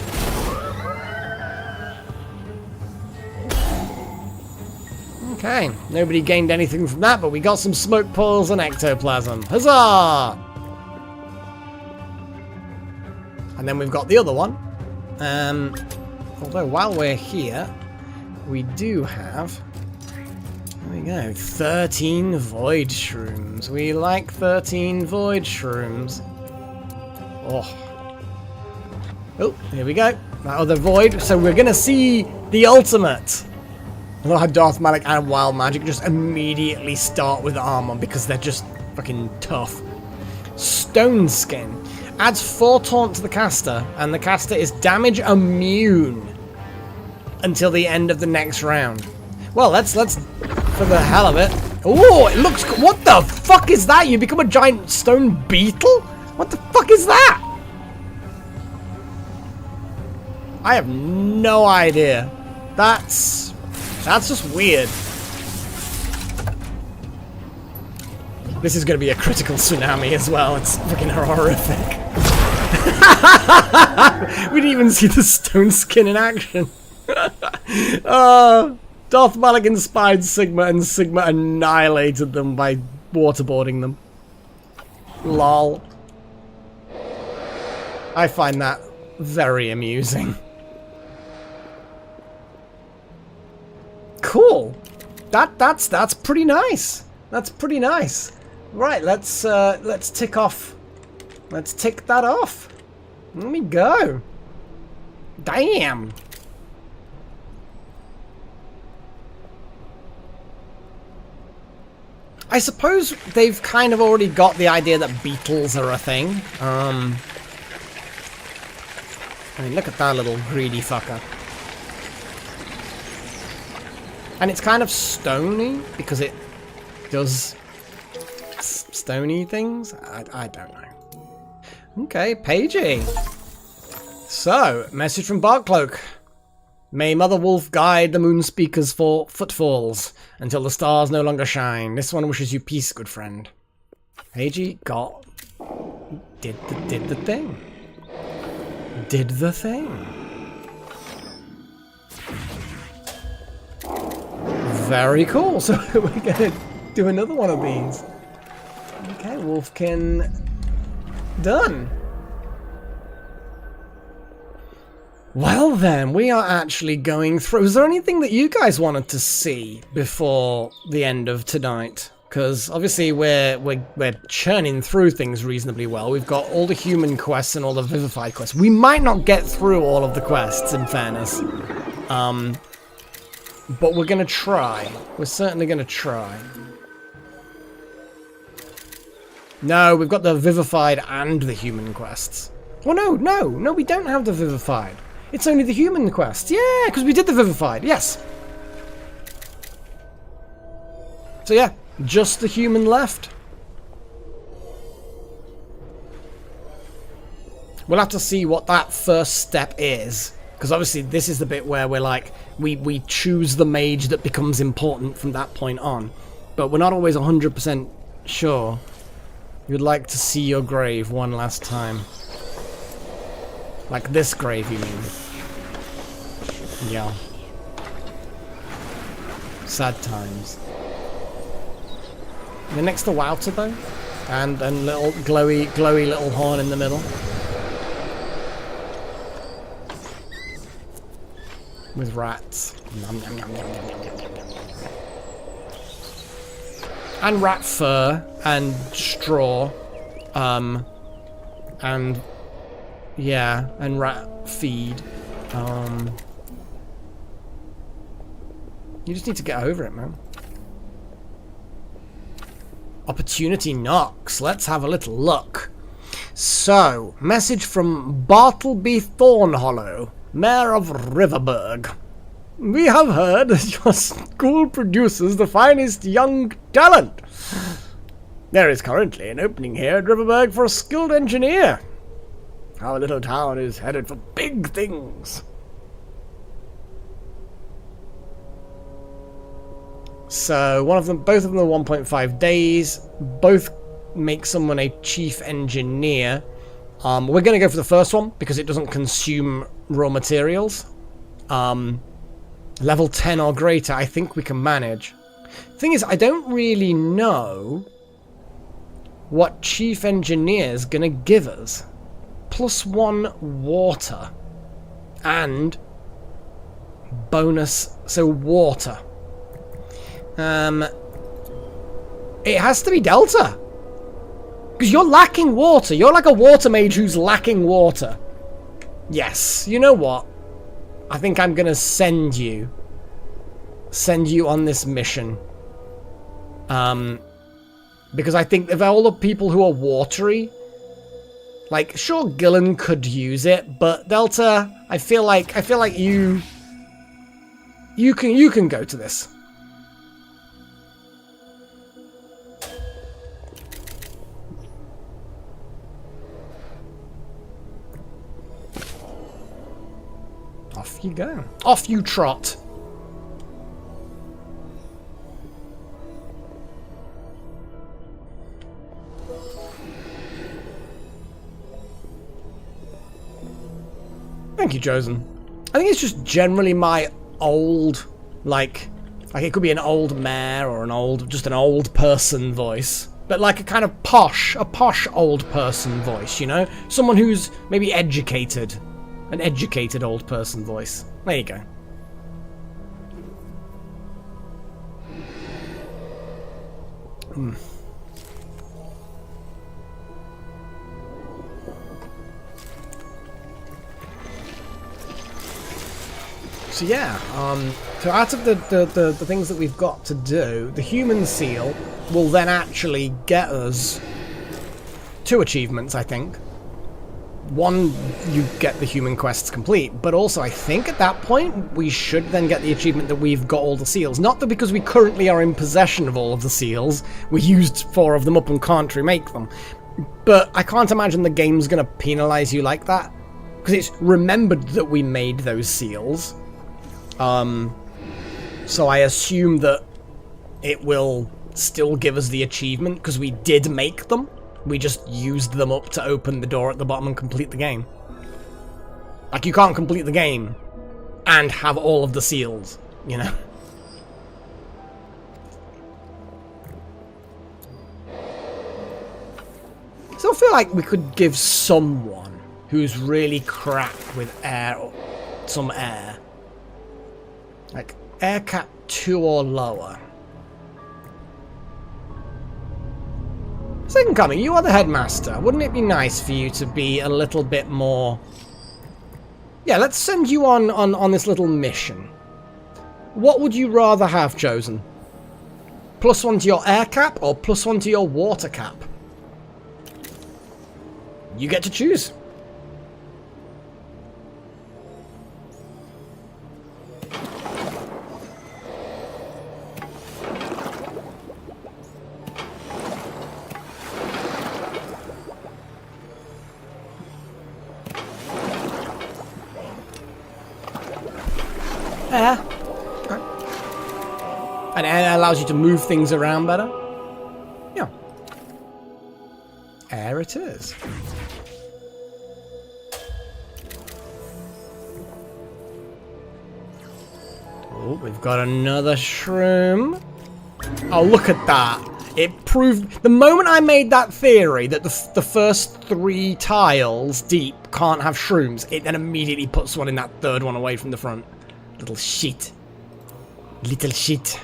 Okay, nobody gained anything from that, but we got some smoke pulls and ectoplasm. Huzzah! And then we've got the other one. Although while we're here, we do have. There we go, 13 void shrooms. We like 13 void shrooms. Oh, here we go. That other void. So we're gonna see the ultimate. I love how Darth Malak and Wild Magic just immediately start with armor because they're just fucking tough. Stone Skin adds 4 taunt to the caster, and the caster is damage immune until the end of the next round. Well, let's for the hell of it. Oh, it looks. What the fuck is that? You become a giant stone beetle? What the fuck is that? I have no idea. That's just weird. This is going to be a critical tsunami as well. It's freaking horrific. We didn't even see the stone skin in action. Darth Malak inspired Sigma, and Sigma annihilated them by waterboarding them. Lol. I find that very amusing. Cool. That's pretty nice. That's pretty nice. Right, let's tick off. Let's tick that off. Let me go. Damn. I suppose they've kind of already got the idea that beetles are a thing. I mean, look at that little greedy fucker. And it's kind of stony because it does stony things. I don't know. Okay, Pagey. So, message from Barkcloak. May Mother Wolf guide the moon speaker's footfalls until the stars no longer shine. This one wishes you peace, good friend. Eiji did the thing. Did the thing. Very cool. So we're gonna do another one of these. Okay, Wolfkin done. Well then, we are actually going through. Is there anything that you guys wanted to see before the end of tonight? Because obviously we're churning through things reasonably well. We've got all the human quests and all the vivified quests. We might not get through all of the quests, in fairness. But we're gonna try. We're certainly gonna try. No, we've got the vivified and the human quests. Oh no, we don't have the vivified. It's only the human quests. Yeah, because we did the vivified. Yes. So yeah, just the human left. We'll have to see what that first step is. Because obviously this is the bit where we're like, we choose the mage that becomes important from that point on. But we're not always 100% sure. You'd like to see your grave one last time. Like this grave, you mean? Yeah. Sad times. You're next to Wouter though, and little glowy little horn in the middle. With rats. Nom, nom, nom, nom, nom, nom, nom, nom. And rat fur and straw. And yeah, and rat feed. You just need to get over it, man. Opportunity knocks. Let's have a little look. So, message from Bartleby Thornhollow, Mayor of Riverburg. We have heard that your school produces the finest young talent. There is currently an opening here at Riverburg for a skilled engineer. Our little town is headed for big things. So both of them are 1.5 days. Both make someone a chief engineer. We're going to go for the first one because it doesn't consume raw materials. Level 10 or greater, I think we can manage. Thing is, I don't really know what chief engineer is going to give us. +1 water and bonus, so water. It has to be Delta. Because you're lacking water. You're like a water mage who's lacking water. Yes. You know what? I think I'm going to send you on this mission. Because I think of all the people who are watery, like, sure, Gillen could use it, but Delta, I feel like you can go to this. Off you go. Off you trot. Thank you, Chosen. I think it's just generally my old, like it could be an old mare or just an old person voice. But like a kind of posh old person voice, you know? Someone who's maybe educated. An educated old person voice. There you go. So yeah, so out of the things that we've got to do, the human seal will then actually get us 2 achievements, I think. One, you get the human quests complete, but also I think at that point we should then get the achievement that we've got all the seals. Not that because we currently are in possession of all of the seals, we used 4 of them up and can't remake them. But I can't imagine the game's going to penalize you like that, because it's remembered that we made those seals. So I assume that it will still give us the achievement, because we did make them. We just used them up to open the door at the bottom and complete the game. Like, you can't complete the game and have all of the seals, you know? I still feel like we could give someone who's really crap with air, some air. Like, air cap 2 or lower. Second Coming, you are the headmaster. Wouldn't it be nice for you to be a little bit more... Yeah, let's send you on this little mission. What would you rather have chosen? +1 to your air cap or +1 to your water cap? You get to choose. Air. Okay. And air allows you to move things around better. Yeah. Air it is. Oh, we've got another shroom. Oh, look at that. It proved... The moment I made that theory that the first 3 tiles deep can't have shrooms, it then immediately puts one in that third one away from the front. Little shit. Little shit.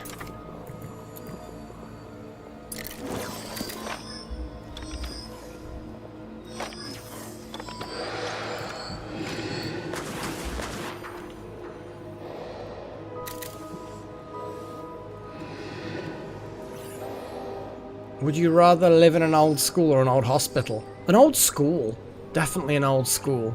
Would you rather live in an old school or an old hospital? An old school. Definitely an old school.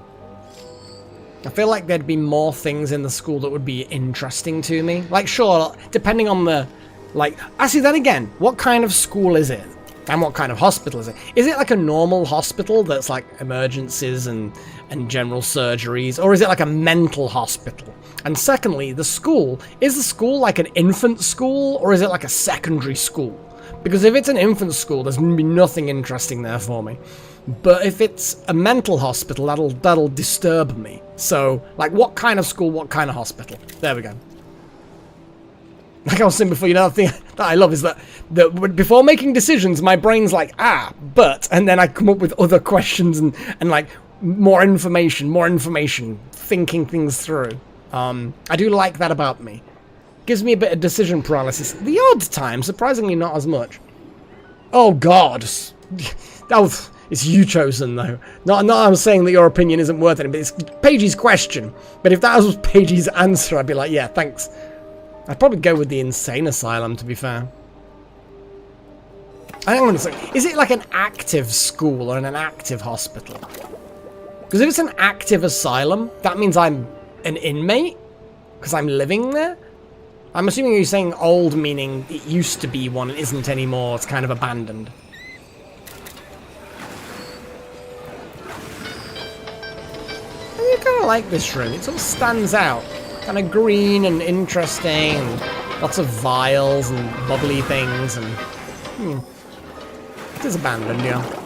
I feel like there'd be more things in the school that would be interesting to me. Like, sure, depending on the... Like, actually, then again, what kind of school is it? And what kind of hospital is it? Is it like a normal hospital that's like emergencies and general surgeries? Or is it like a mental hospital? And secondly, the school, is the school like an infant school? Or is it like a secondary school? Because if it's an infant school, there's going to be nothing interesting there for me. But if it's a mental hospital, that'll disturb me. So, like, what kind of school, what kind of hospital? There we go. Like I was saying before, you know, the thing that I love is that before making decisions, my brain's like, but, and then I come up with other questions and like, more information, thinking things through. I do like that about me. Gives me a bit of decision paralysis. The odd time, surprisingly not as much. Oh god. It's you chosen though. Not I'm saying that your opinion isn't worth it, but it's Paige's question. But if that was Paige's answer, I'd be like, yeah, thanks. I'd probably go with the insane asylum, to be fair. I think I'm gonna say, is it like an active school or an active hospital? Because if it's an active asylum, that means I'm an inmate? Because I'm living there? I'm assuming you're saying old, meaning it used to be one and isn't anymore, it's kind of abandoned. I kind of like this room, it sort of stands out. Kind of green and interesting, and lots of vials and bubbly things, and... It is abandoned, yeah.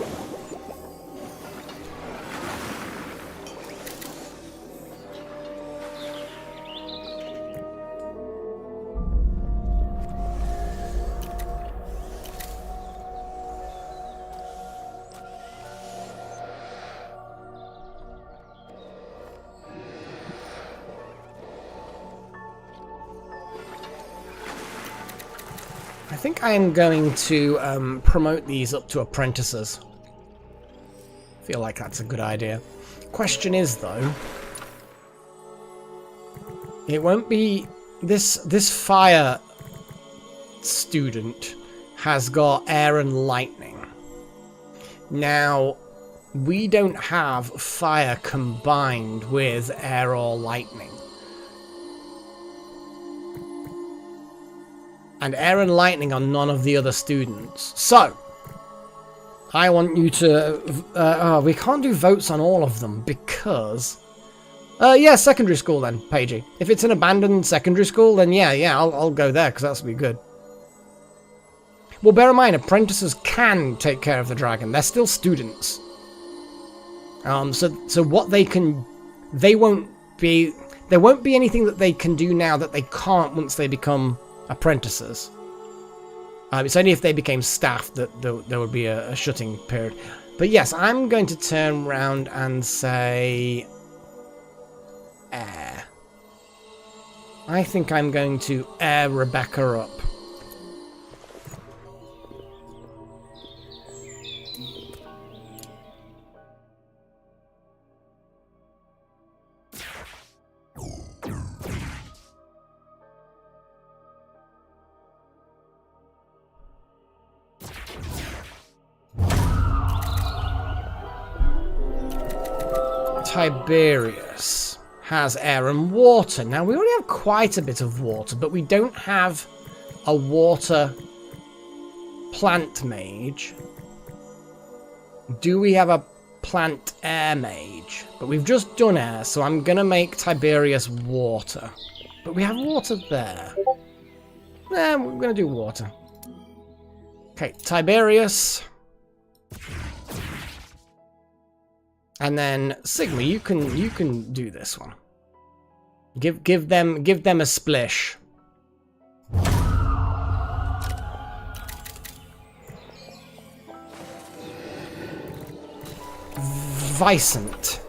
I think I am going to promote these up to apprentices. Feel like that's a good idea. Question is, though, it won't be this fire student has got air and lightning. Now, we don't have fire combined with air or lightning. And air and lightning are none of the other students. So, I want you to... we can't do votes on all of them because Yeah, secondary school then, Paigey. If it's an abandoned secondary school, then yeah, I'll go there, because that's be good. Well, bear in mind, apprentices can take care of the dragon. They're still students. So what they can... There won't be anything that they can do now that they can't once they become apprentices. It's only if they became staff that there would be a shutting period. But yes, I'm going to turn around and say... air. I think I'm going to air Rebecca up. Tiberius has air and water. Now, we already have quite a bit of water, but we don't have a water plant mage. Do we have a plant air mage? But we've just done air, so I'm going to make Tiberius water. But we have water there. We're going to do water. Okay, Tiberius. And then Sigma, you can do this one. Give them a splish. Vicent,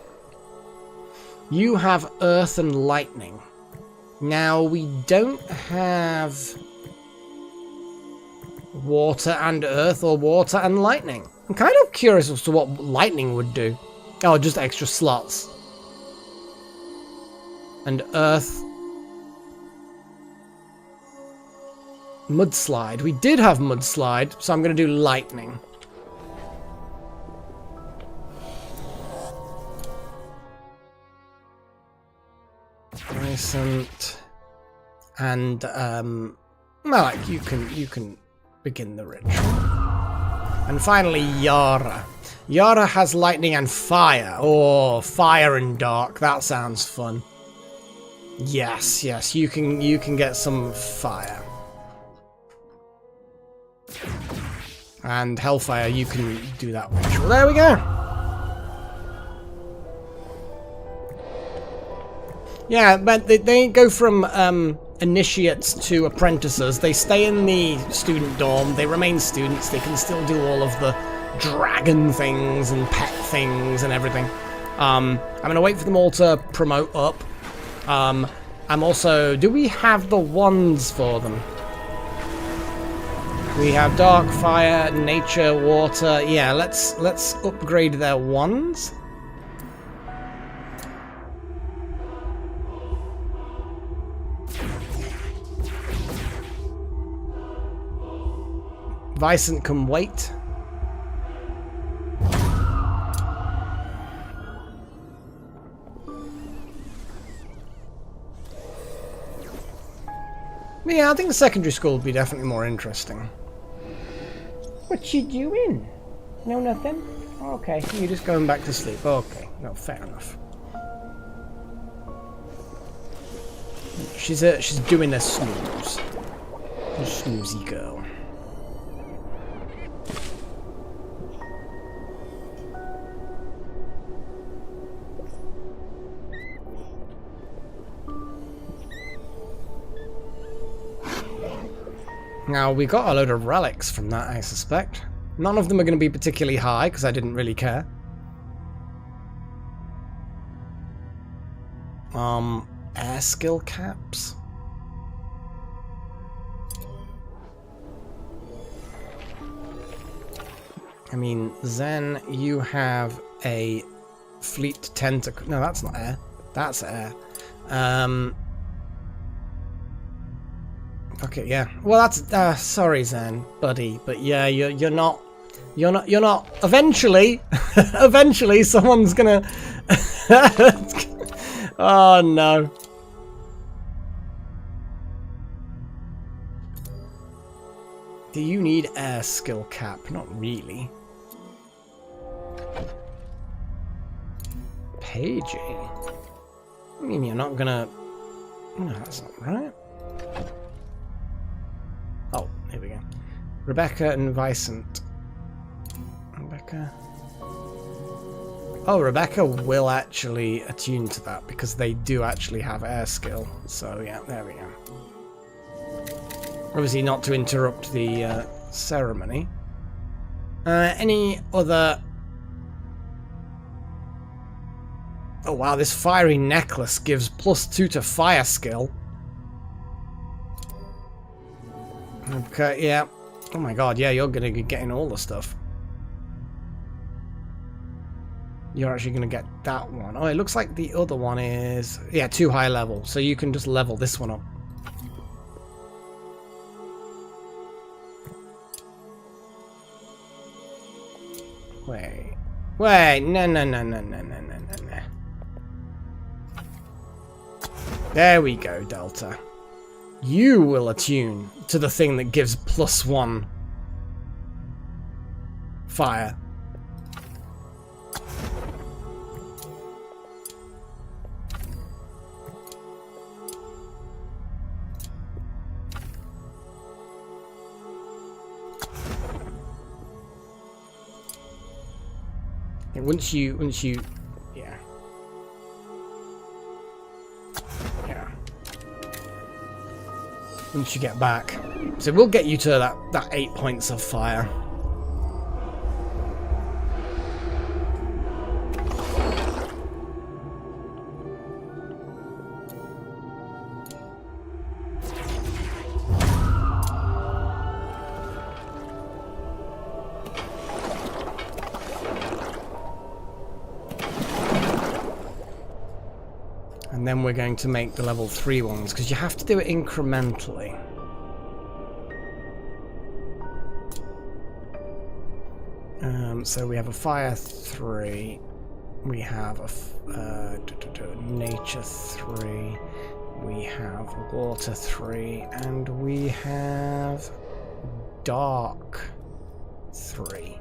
you have earth and lightning. Now we don't have water and earth or water and lightning. I'm kind of curious as to what lightning would do. Oh, just extra slots. And earth. Mudslide. We did have mudslide, so I'm going to do lightning. Recent. And Malak, you can begin the ritual. And finally, Yara. Yara has lightning and fire. Oh, fire and dark. That sounds fun. Yes, you can get some fire. And Hellfire, you can do that ritual. There we go. Yeah, but they go from initiates to apprentices. They stay in the student dorm. They remain students. They can still do all of the dragon things and pet things and everything. I'm gonna wait for them all to promote up. I'm also... Do we have the wands for them? We have dark, fire, nature, water. Yeah, let's upgrade their wands. Vicent can wait. Yeah, I think the secondary school would be definitely more interesting. What you doing? No, nothing? Okay, you're just going back to sleep. Okay, no, fair enough. She's doing a snooze. A snoozy girl. Now, we got a load of relics from that, I suspect. None of them are going to be particularly high, because I didn't really care. Air skill caps? I mean, Zen, you have a fleet tentacle. No, that's not air. That's air. Okay, yeah. Well, that's sorry, Zen, buddy, but yeah, you're not. Eventually, eventually, someone's gonna. Oh no. Do you need air skill cap? Not really. Paigey. I mean, you're not gonna... No, that's not right. Oh, here we go. Rebecca and Vicent. Rebecca... Oh, Rebecca will actually attune to that because they do actually have air skill. So yeah, there we go. Obviously not to interrupt the ceremony. Any other... Oh wow, this fiery necklace gives +2 to fire skill. Okay, yeah. Oh my god, yeah, you're gonna be getting all the stuff. You're actually going to get that one. Oh, it looks like the other one is... Yeah, too high level. So you can just level this one up. Wait. Wait. No. There we go, Delta. You will attune to the thing that gives +1 fire. Once you, yeah. Once you get back. So we'll get you to that 8 points of fire. And then we're going to make the level 3 ones, because you have to do it incrementally. So we have a fire 3, we have a nature 3, we have water 3, and we have dark 3.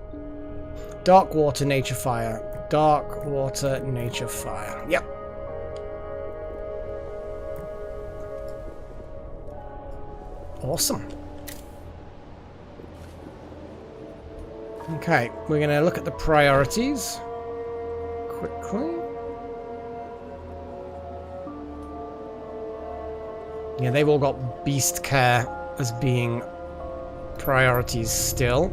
Dark water, nature, fire. Dark water, nature, fire. Yep. Awesome. Okay, we're going to look at the priorities quickly. Yeah, they've all got beast care as being priorities still.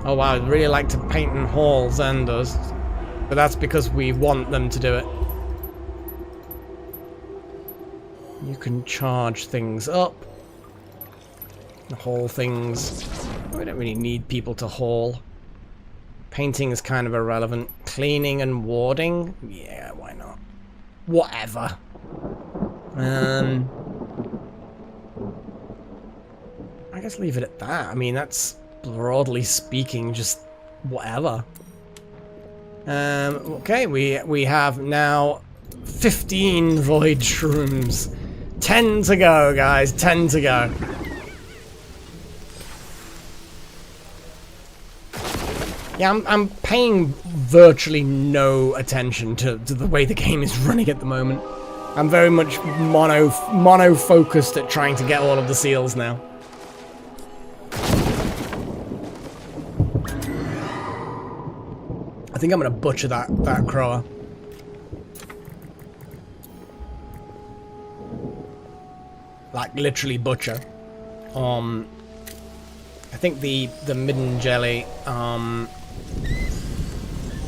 Oh wow, I'd really like to paint in halls and us, but that's because we want them to do it. You can charge things up. Haul things. We don't really need people to haul. Painting is kind of irrelevant. Cleaning and warding? Yeah, why not? Whatever. I guess leave it at that. I mean, that's broadly speaking just whatever. Okay, we have now 15 void shrooms. 10 to go, guys. 10 to go. Yeah, I'm paying virtually no attention to the way the game is running at the moment. I'm very much mono-focused at trying to get all of the seals now. I think I'm gonna butcher that Crower. Like literally butcher. I think the midden jelly.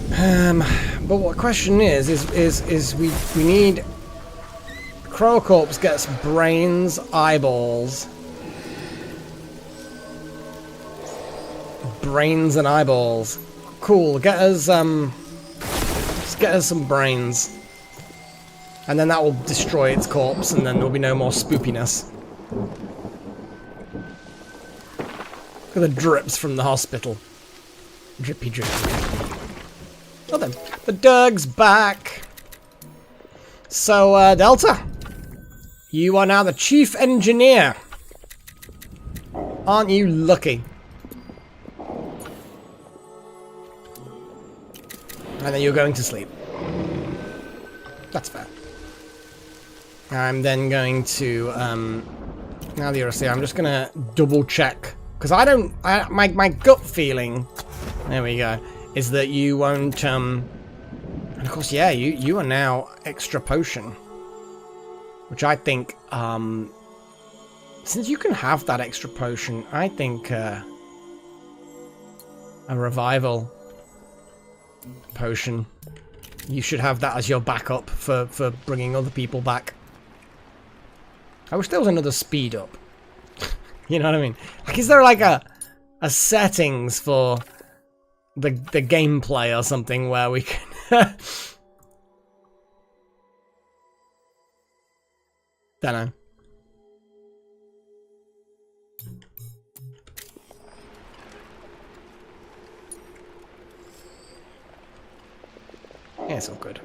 But what question is we need Crow Corpse gets brains, eyeballs. Brains and eyeballs. Cool, get us just get us some brains. And then that will destroy its corpse and then there'll be no more spoopiness. Look at the drips from the hospital. Drippy drippy. Oh then, the Durg's back. So, Delta, you are now the chief engineer. Aren't you lucky? And then you're going to sleep. That's fair. I'm then going to, now that you're asleep, I'm just going to double check. Because my gut feeling, there we go, is that you won't, and of course, yeah, you are now extra potion. Which I think, since you can have that extra potion, I think, a revival potion, you should have that as your backup for bringing other people back. I wish there was another speed up. You know what I mean? Like, is there like a settings for the gameplay or something where we can... Don't know. Yeah, it's all good.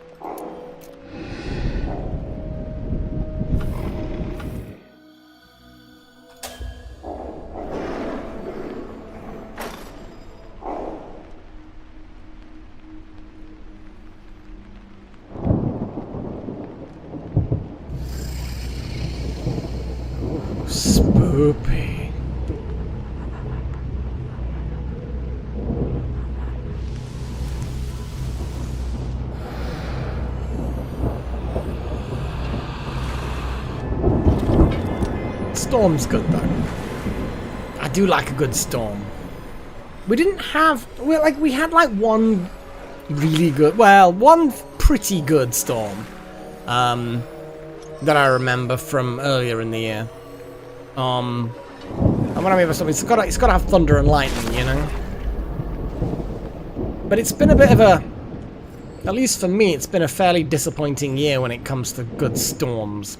Spoopy. Storm's good though. I do like a good storm. We didn't have, we had like one really good, well, one pretty good storm that I remember from earlier in the year. And when I mean by something, it's got to have thunder and lightning, you know. But it's been a bit of a, at least for me, it's been a fairly disappointing year when it comes to good storms.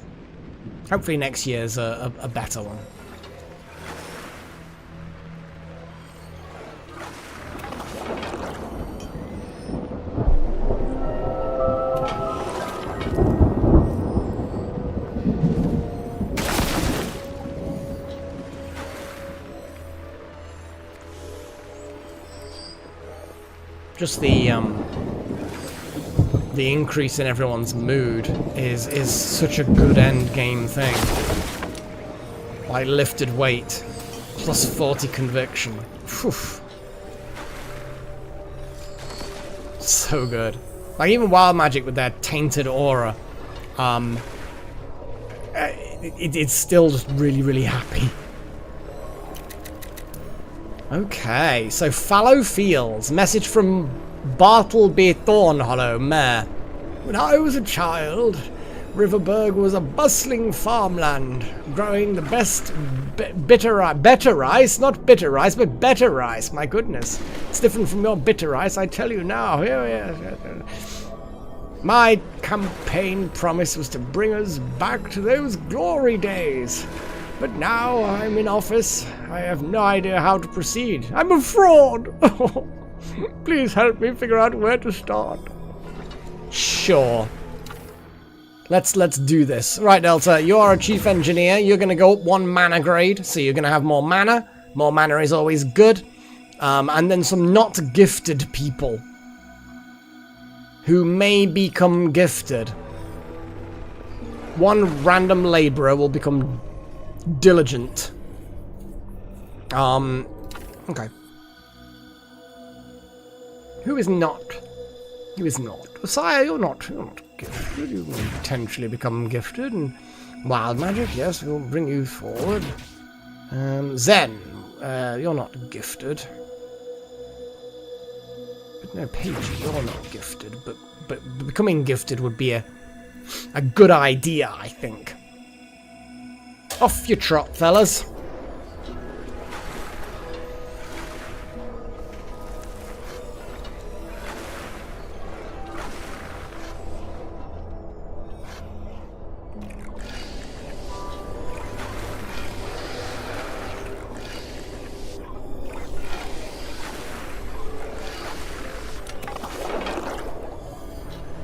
Hopefully next year's a better one. Just the increase in everyone's mood is such a good end game thing. Like lifted weight, plus 40 conviction. Whew. So good. Like even Wild Magic with their tainted aura, it's still just really, really happy. Okay, so Fallow Fields. Message from Bartleby Thornhollow, Mayor. When I was a child, Riverberg was a bustling farmland, growing the best better rice, not bitter rice, but better rice. My goodness, it's different from your bitter rice, I tell you now. My campaign promise was to bring us back to those glory days. But now I'm in office, I have no idea how to proceed. I'm a fraud! Please help me figure out where to start. Sure. Let's do this. Right, Delta, you are a chief engineer. You're going to go up 1 mana grade, so you're going to have more mana. More mana is always good. And then some not gifted people who may become gifted. 1 random laborer will become diligent. Okay. Who is not? Who is not? Sire, you're not gifted. You will potentially become gifted, and Wild Magic, yes, we'll bring you forward. Zen, you're not gifted. But no, Paige, you're not gifted, but becoming gifted would be a good idea, I think. Off you trot, fellas.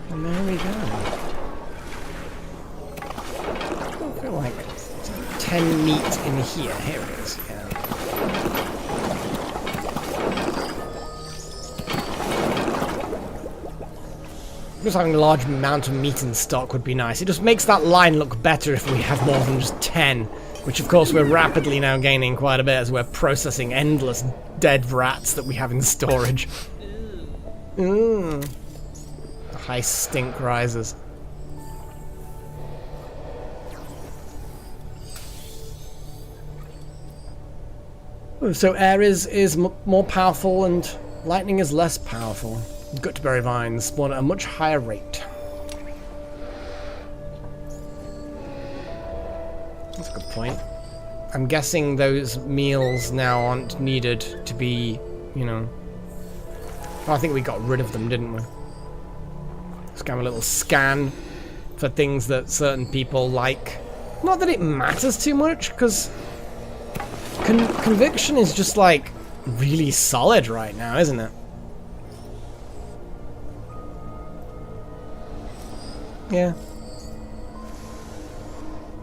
And there we go. I don't feel like 10 meat in here. Here it is. Yeah. Just having a large amount of meat in stock would be nice. It just makes that line look better if we have more than just 10. Which, of course, we're rapidly now gaining quite a bit as we're processing endless dead rats that we have in storage. The high stink rises. So air is more powerful and lightning is less powerful. Gutberry vines spawn at a much higher rate. That's a good point. I'm guessing those meals now aren't needed to be, you know... Oh, I think we got rid of them, didn't we? Let's have a little scan for things that certain people like. Not that it matters too much, because conviction is just, like, really solid right now, isn't it? Yeah.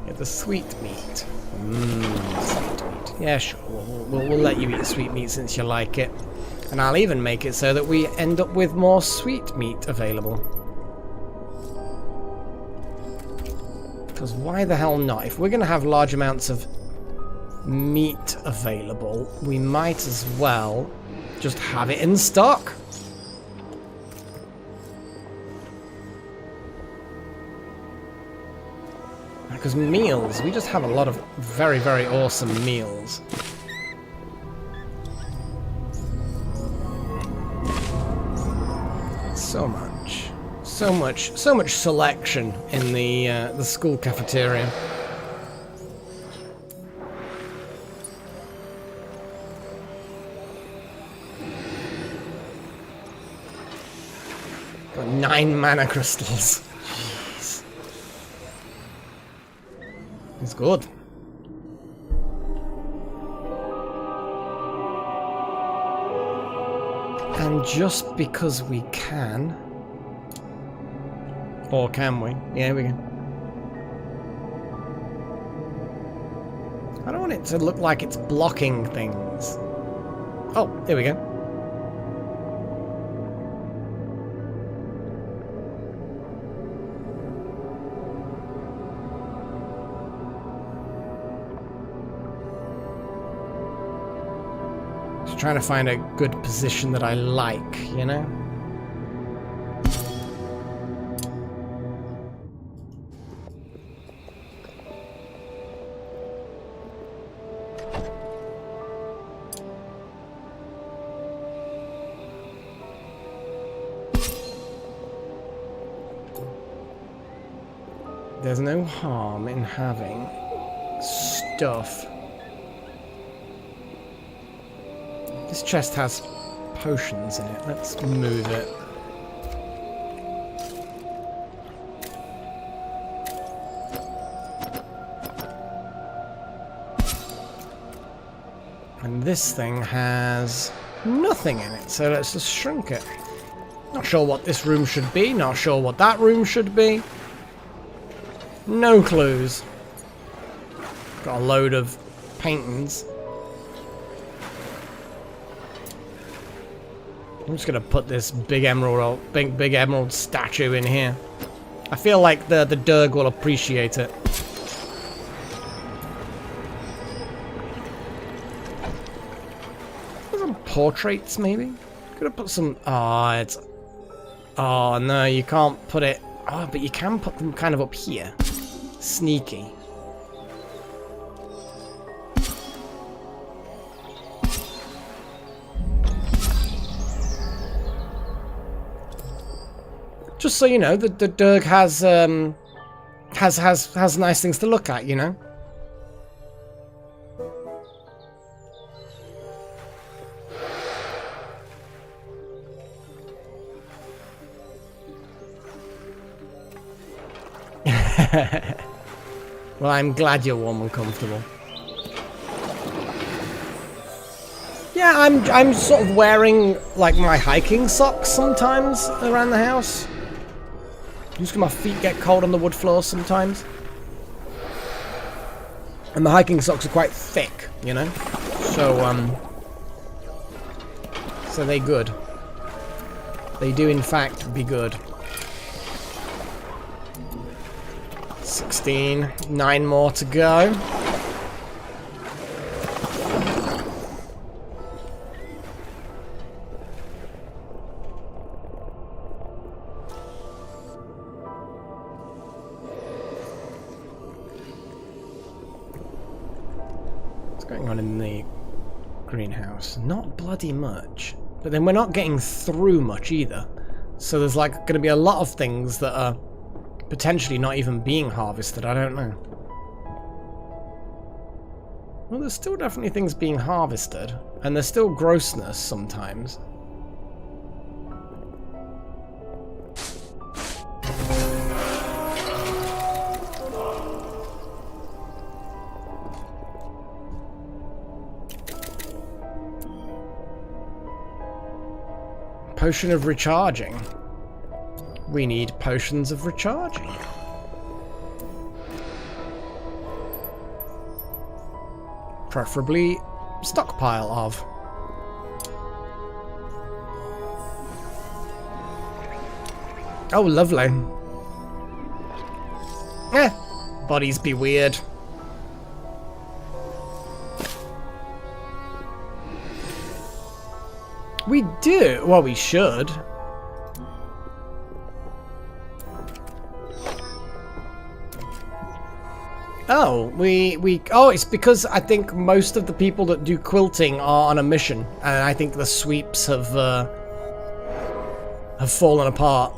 Yeah, the sweet meat. Sweet meat. Yeah, sure. We'll let you eat sweet meat since you like it. And I'll even make it so that we end up with more sweet meat available. Because why the hell not? If we're going to have large amounts of meat available, we might as well just have it in stock. Because meals, we just have a lot of very, very awesome meals. So much selection in the school cafeteria. Got 9 mana crystals. Jeez. It's good. And just because we can... Or can we? Yeah, we can. I don't want it to look like it's blocking things. Oh, here we go. Just trying to find a good position that I like, you know? There's no harm in having stuff. This chest has potions in it. Let's move it. And this thing has nothing in it, so let's just shrink it. Not sure what this room should be, not sure what that room should be. No clues. Got a load of paintings. I'm just gonna put this big emerald statue in here. I feel like the Durg will appreciate it. Put some portraits, maybe. Could have put some. Oh no, you can't put it. Oh, but you can put them kind of up here. Sneaky. Just so you know, the Durg has nice things to look at, you know. Well, I'm glad you're warm and comfortable. Yeah, I'm sort of wearing like my hiking socks sometimes around the house. Just 'cause my feet get cold on the wood floor sometimes. And the hiking socks are quite thick, you know? So they're good. They do in fact be good. 16. 9 more to go. What's going on in the greenhouse? Not bloody much. But then we're not getting through much either. So there's like going to be a lot of things that are potentially not even being harvested. I don't know. Well, there's still definitely things being harvested. And there's still grossness sometimes. Potion of recharging. We need potions of recharging. Preferably stockpile of. Oh, lovely. Bodies be weird. We do. Well, we should. Oh, oh, it's because I think most of the people that do quilting are on a mission, and I think the sweeps have fallen apart.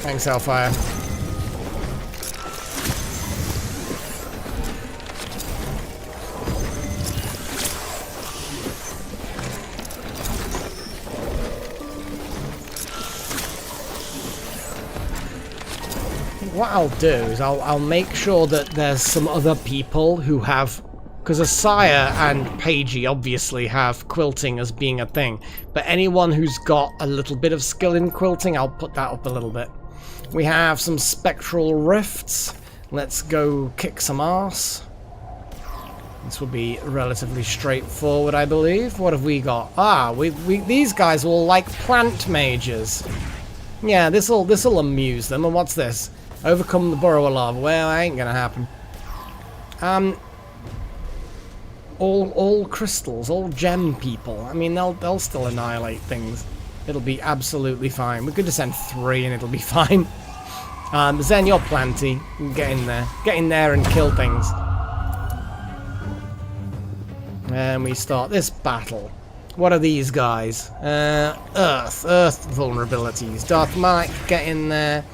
Thanks, Hellfire. What I'll do is I'll make sure that there's some other people who have, because Asaya and Paigey obviously have quilting as being a thing, but anyone who's got a little bit of skill in quilting, I'll put that up a little bit. We have some spectral rifts. Let's go kick some ass. This will be relatively straightforward, I believe. What have we got? Ah, these guys will like plant mages. Yeah, this'll amuse them. And what's this? Overcome the burrow lava. Well, that ain't gonna happen. All crystals, all gem people. I mean, they'll still annihilate things. It'll be absolutely fine. We could just send 3 and it'll be fine. Zen, you're planty. Get in there. Get in there and kill things. And we start this battle. What are these guys? Earth vulnerabilities. Darth Mike, get in there.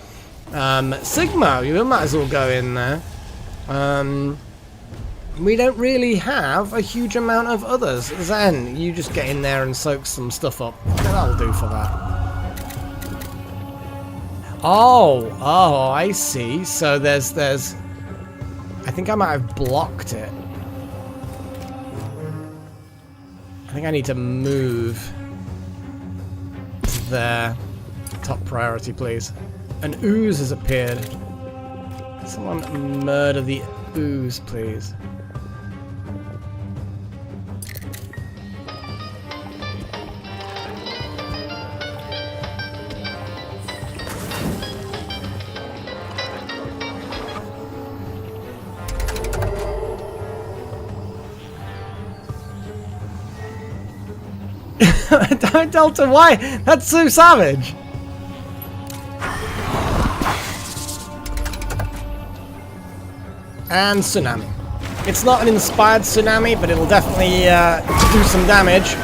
Sigma, you might as well go in there. We don't really have a huge amount of others. Zen, you just get in there and soak some stuff up. That'll do for that. Oh, I see. So there's... I think I might have blocked it. I think I need to move to there. Top priority, please. An ooze has appeared. Someone murder the ooze, please. Don't Delta, why? That's so savage. And tsunami. It's not an inspired tsunami, but it'll definitely do some damage.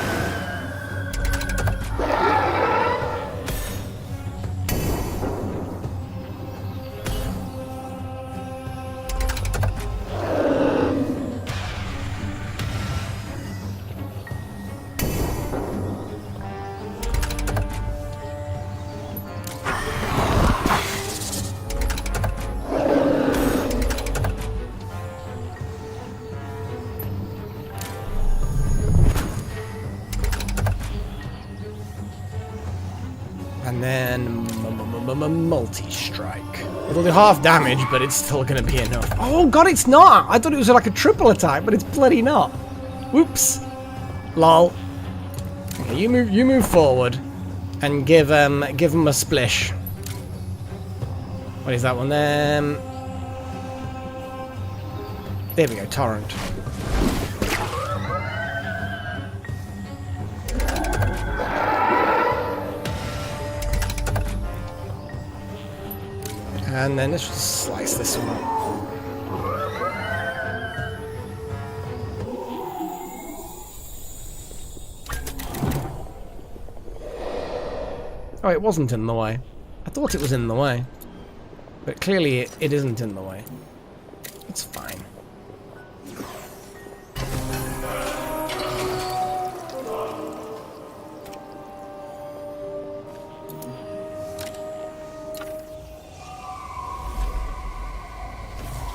And then multi-strike. It'll do half damage, but it's still going to be enough. Oh god, it's not! I thought it was like a triple attack, but it's bloody not. Whoops. Lol. Okay, you move forward and give them a splish. What is that one then? There we go, torrent. And then let's just slice this one up. Oh, it wasn't in the way. I thought it was in the way. But clearly it isn't in the way. It's fine.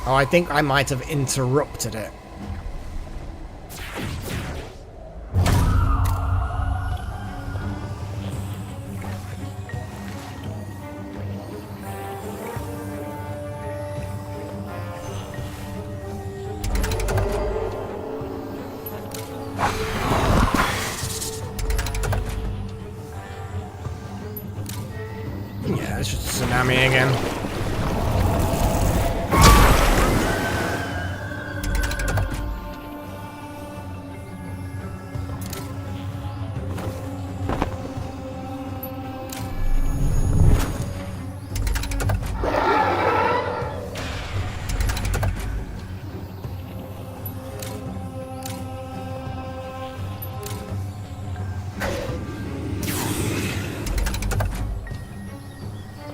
Oh, I think I might have interrupted it. Yeah, it's just a tsunami again.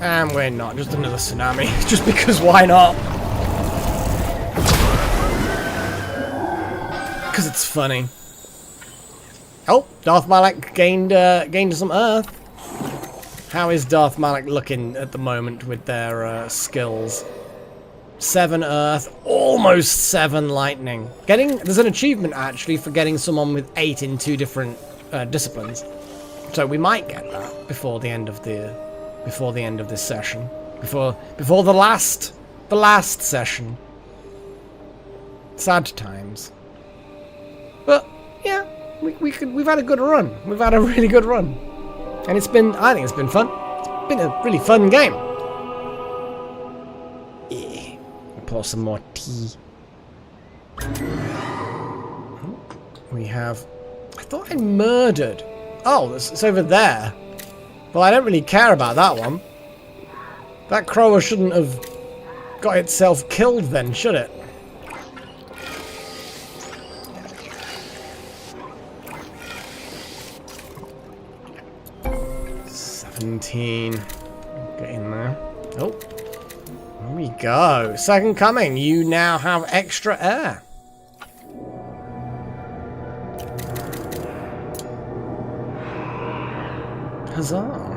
And we're not, just another tsunami. Just because why not? Because it's funny. Oh, Darth Malak gained some Earth. How is Darth Malak looking at the moment with their skills? 7 Earth, almost 7 Lightning. There's an achievement actually for getting someone with 8 in 2 different disciplines. So we might get that before the end of this session. Before the last session. Sad times. But yeah, we've had a good run. We've had a really good run. And I think it's been fun. It's been a really fun game. Yeah. I'll pour some more tea. We have, I thought I murdered. Oh, it's over there. Well, I don't really care about that one. That crow shouldn't have got itself killed then, should it? $17. Get in there. Oh. There we go. Second coming. You now have extra air. Huzzah.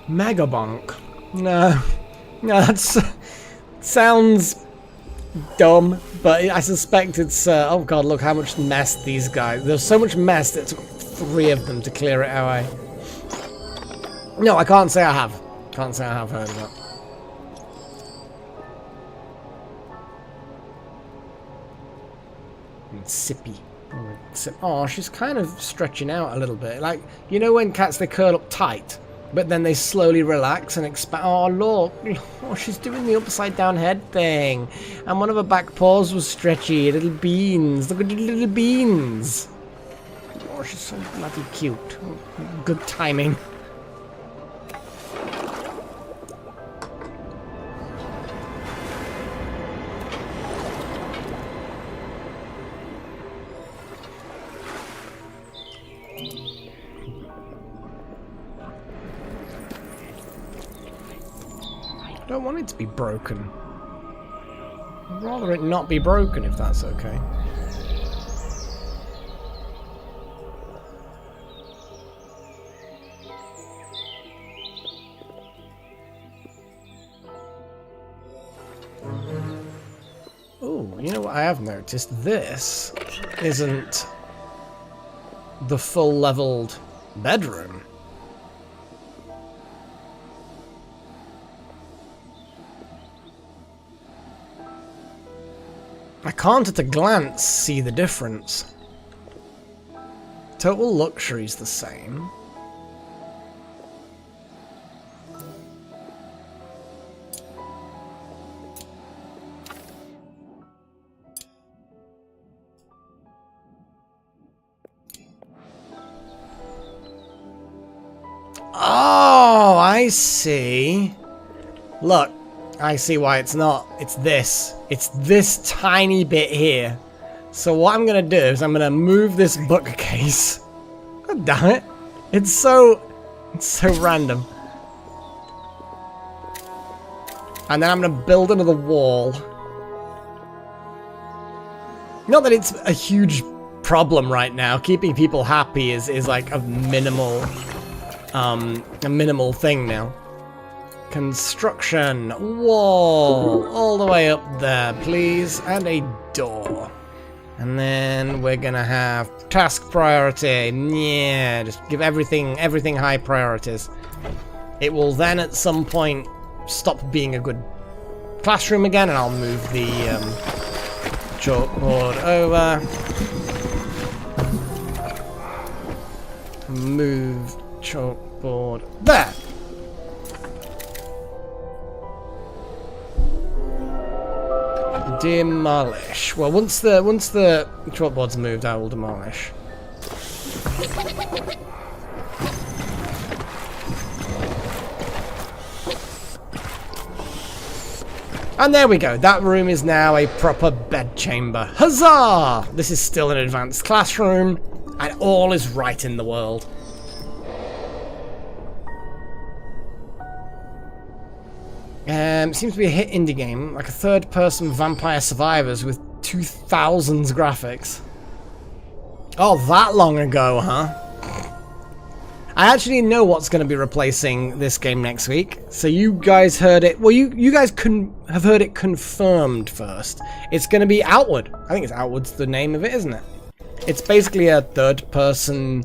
Megabonk. No. No, that sounds dumb, but I suspect it's... oh god, look how much mess these guys... There's so much mess that it took 3 of them to clear it away. No, I can't say I have. Can't say I have heard of that. And Sippy. Oh, she's kind of stretching out a little bit. Like, you know when cats, they curl up tight? But then they slowly relax and expand. Oh, look. Oh, she's doing the upside down head thing. And one of her back paws was stretchy. Little beans. Look at the little beans. Oh, she's so bloody cute. Oh, good timing. don't want it to be broken. I'd rather it not be broken, if that's okay. Oh, you know what I have noticed? This isn't the full-leveled bedroom. I can't at a glance see the difference. Total luxury's the same. Oh, I see. Look, I see why it's not. It's this. It's this tiny bit here. So what I'm going to do is I'm going to move this bookcase. God damn it. It's so random. And then I'm going to build another wall. Not that it's a huge problem right now. Keeping people happy is like a minimal thing now. Construction wall all the way up there, please, and a door. And then we're gonna have task priority. Yeah, just give everything high priorities. It will then at some point stop being a good classroom again, and I'll move the chalkboard over. Move chalkboard there. Demolish. Well, once the chalkboard's moved, I will demolish. And there we go. That room is now a proper bedchamber. Huzzah! This is still an advanced classroom, and all is right in the world. Seems to be a hit indie game, like a third-person Vampire Survivors with 2000s graphics. Oh, that long ago, huh? I actually know what's going to be replacing this game next week. So you guys heard it. Well, you guys have heard it confirmed first. It's going to be Outward. I think it's Outward's the name of it, isn't it? It's basically a third-person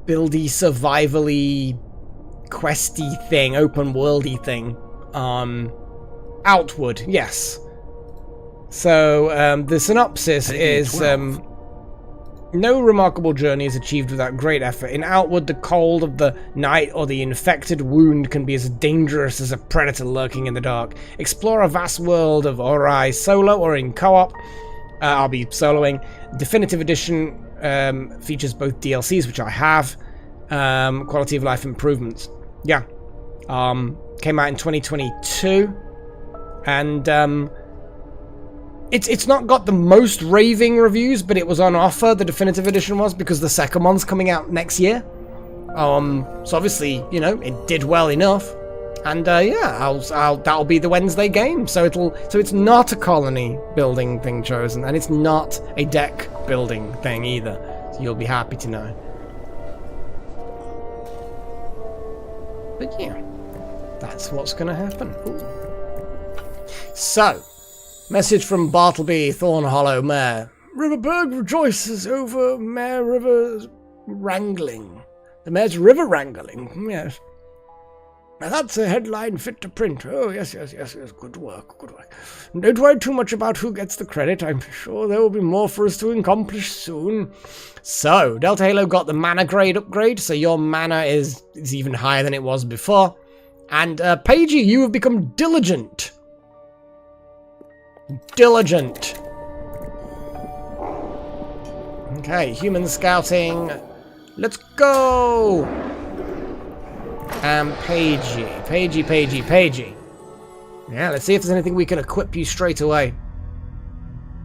buildy, survival-y, questy thing, open worldy thing. Outward, yes. So the synopsis is no remarkable journey is achieved without great effort. In Outward, the cold of the night or the infected wound can be as dangerous as a predator lurking in the dark. Explore a vast world of Ori solo or in co-op. I'll be soloing. Definitive Edition features both DLCs, which I have. Quality of life improvements. Yeah. Came out in 2022. And it's not got the most raving reviews, but it was on offer, the Definitive Edition was, because the second one's coming out next year. So obviously, you know, it did well enough. And yeah, that'll be the Wednesday game. So it's not a colony building thing chosen, and it's not a deck building thing either. So you'll be happy to know. But yeah, that's what's going to happen. Ooh. So, message from Bartleby Thornhollow Mare. Riverberg rejoices over Mare River's wrangling. The mare's river wrangling, yes. Now that's a headline fit to print. Oh, yes. Good work. Don't worry too much about who gets the credit. I'm sure there will be more for us to accomplish soon. So, Delta Halo got the mana grade upgrade, so your mana is even higher than it was before. And, Paigey, you have become diligent. Okay, human scouting. Let's go! And Paigey. Yeah, let's see if there's anything we can equip you straight away.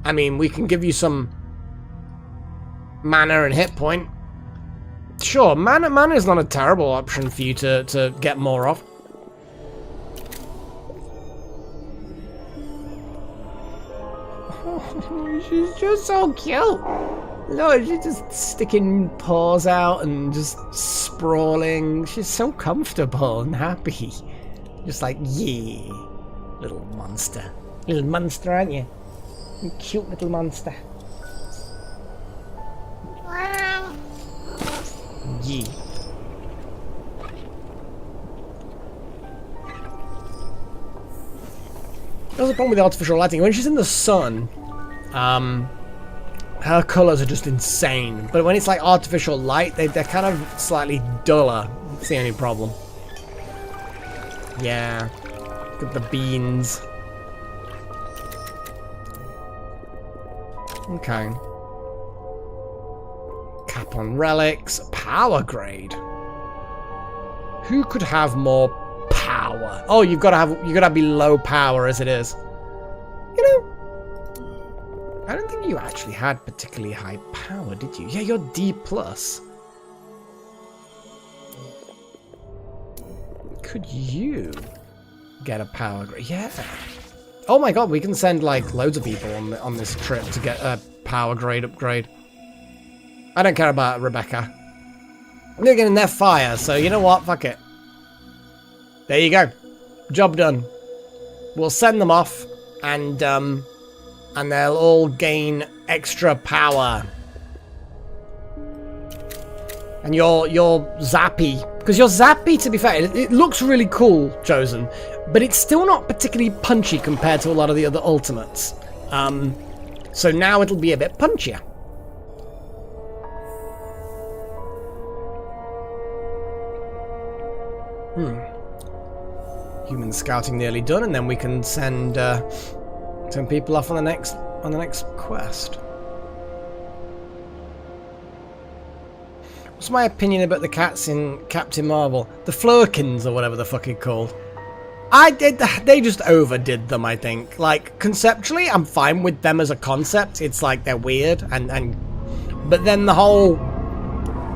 I mean, we can give you some mana and hit point. Sure, mana is not a terrible option for you to get more of. Oh, she's just so cute. Look, she's just sticking paws out and just sprawling. She's so comfortable and happy. Just like, yeah, little monster. Little monster, aren't you? You cute little monster. Yeah. There's a problem with the artificial lighting. When she's in the sun, her colours are just insane. But when it's like artificial light, they're kind of slightly duller. That's the only problem. Yeah. Look at the beans. Okay. Cap on relics. Power grade. Who could have more power? Oh, you gotta be low power as it is. You know, I don't think you actually had particularly high power, did you? Yeah, you're D+. Could you get a power grade? Yeah. Oh my god, we can send like loads of people on this trip to get a power grade upgrade. I don't care about Rebecca. They're getting their fire, so you know what? Fuck it. There you go. Job done. We'll send them off, and they'll all gain extra power. And you're zappy. Because you're zappy, to be fair. It looks really cool, Chosen. But it's still not particularly punchy compared to a lot of the other ultimates. So now it'll be a bit punchier. Human scouting nearly done, and then we can send people off on the next quest. What's my opinion about the cats in Captain Marvel? The Flurkins, or whatever the fuck it's called. They just overdid them, I think. Like, conceptually, I'm fine with them as a concept. It's like they're weird, but then the whole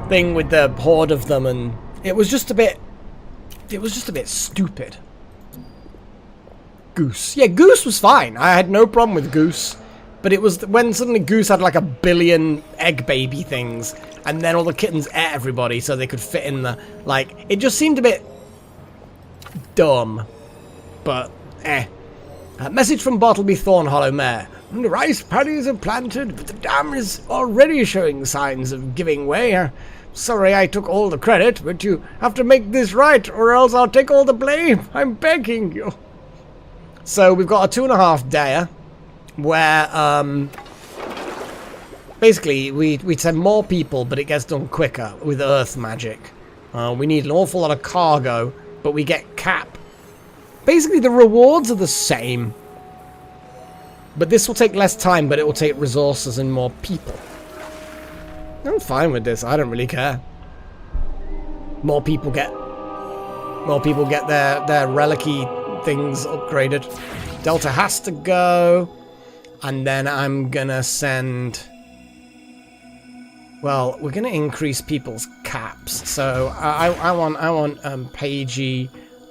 thing with the horde of them, and it was just a bit stupid. Goose. Yeah, Goose was fine. I had no problem with Goose. But it was when suddenly Goose had like 1 billion egg baby things, and then all the kittens ate everybody so they could fit in the... Like, it just seemed a bit dumb. But, message from Bartleby Thornhollow Mare. The rice paddies are planted, but the dam is already showing signs of giving way. Sorry I took all the credit, but you have to make this right, or else I'll take all the blame. I'm begging you. So we've got a 2.5-dayer, where basically we send more people, but it gets done quicker with earth magic. We need an awful lot of cargo, but we get cap. Basically the rewards are the same, but this will take less time, but it will take resources and more people. I'm fine with this. I don't really care. More people get their relic-y things upgraded. Delta has to go, and then I'm gonna send... Well, we're gonna increase people's caps. So I want Pagey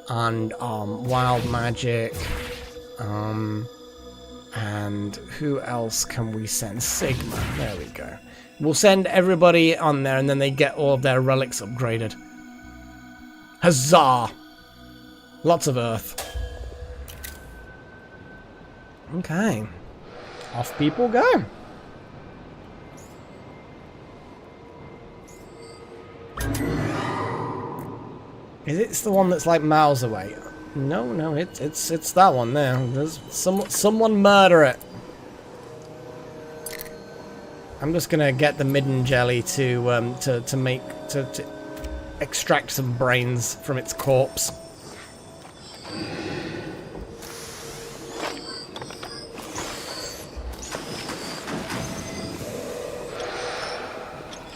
and Wild Magic. And who else can we send? Sigma. There we go. We'll send everybody on there, and then they get all of their relics upgraded. Huzzah! Lots of earth. Okay. Off people go. Is it the one that's like miles away? No, it's that one there. There's someone murder it. I'm just gonna get the midden jelly to extract some brains from its corpse.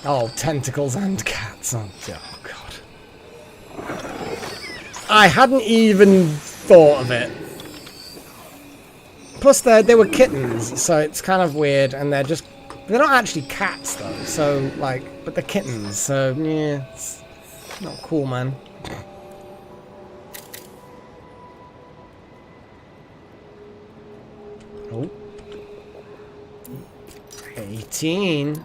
Oh, tentacles and cats. Oh god. I hadn't even thought of it. Plus they were kittens, so it's kind of weird, and they're not actually cats though, so like, but they're kittens, so yeah, it's not cool, man. Oh. 18.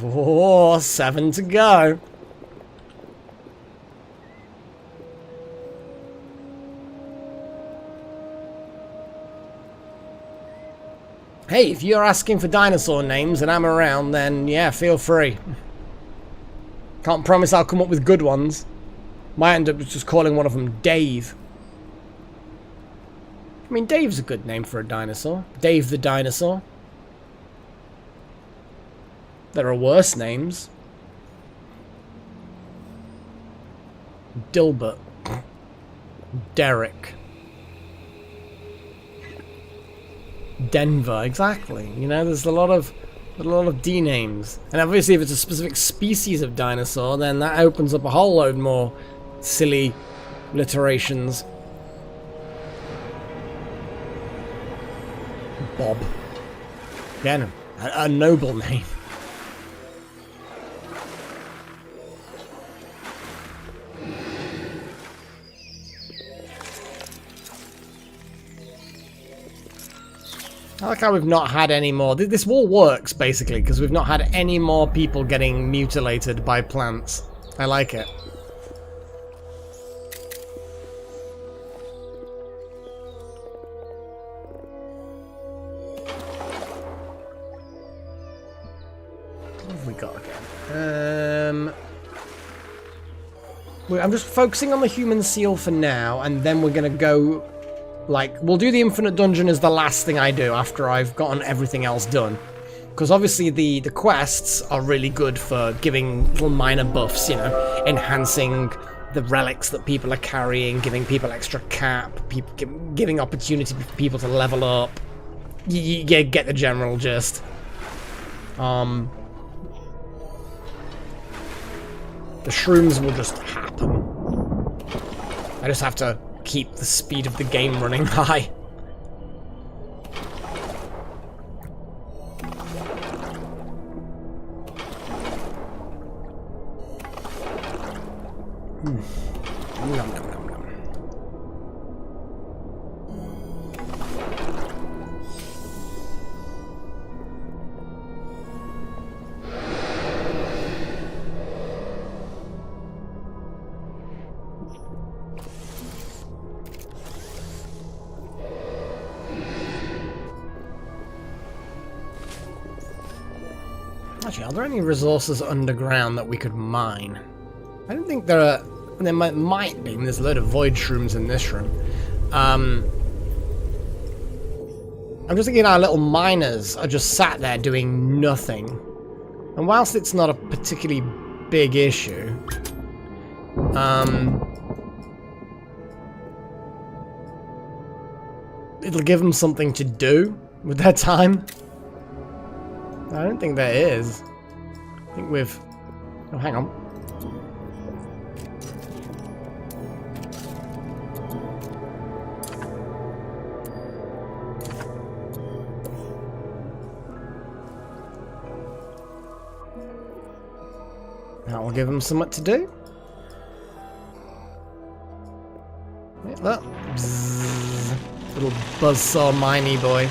Oh, 7 to go. Hey, if you're asking for dinosaur names and I'm around, then yeah, feel free. Can't promise I'll come up with good ones. Might end up just calling one of them Dave. I mean, Dave's a good name for a dinosaur. Dave the dinosaur. There are worse names. Dilbert. Derek. Denver, exactly. You know, there's a lot of D names. And obviously if it's a specific species of dinosaur, then that opens up a whole load more silly alliterations. Bob. Again, a noble name. I like how we've not had any more. This wall works, basically, because we've not had any more people getting mutilated by plants. I like it. What have we got again? I'm just focusing on the human seal for now, and then we're going to go... Like, we'll do the Infinite Dungeon as the last thing I do after I've gotten everything else done. Because obviously the quests are really good for giving little minor buffs, you know, enhancing the relics that people are carrying, giving people extra cap, giving opportunity for people to level up. You get the general gist. The shrooms will just happen. I just have to keep the speed of the game running high. Nom, nom, nom, nom. Actually, are there any resources underground that we could mine? I don't think there are. There might be. There's a load of void shrooms in this room. I'm just thinking our little miners are just sat there doing nothing. And whilst it's not a particularly big issue, it'll give them something to do with their time. I don't think there is. I think we've... Oh, hang on. That will give them something to do. Yeah, look. Bzzz. Little buzzsaw miney boy.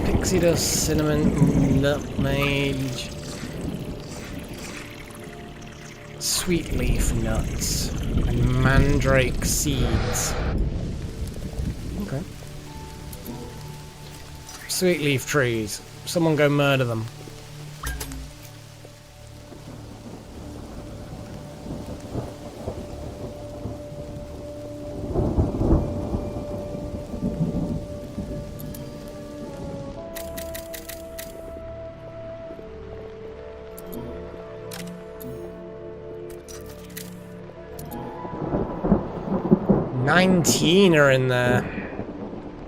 Pixie dust, cinnamon, nutmeg, sweet leaf nuts, and mandrake seeds. Okay. Sweet leaf trees. Someone go murder them. $19 are in there.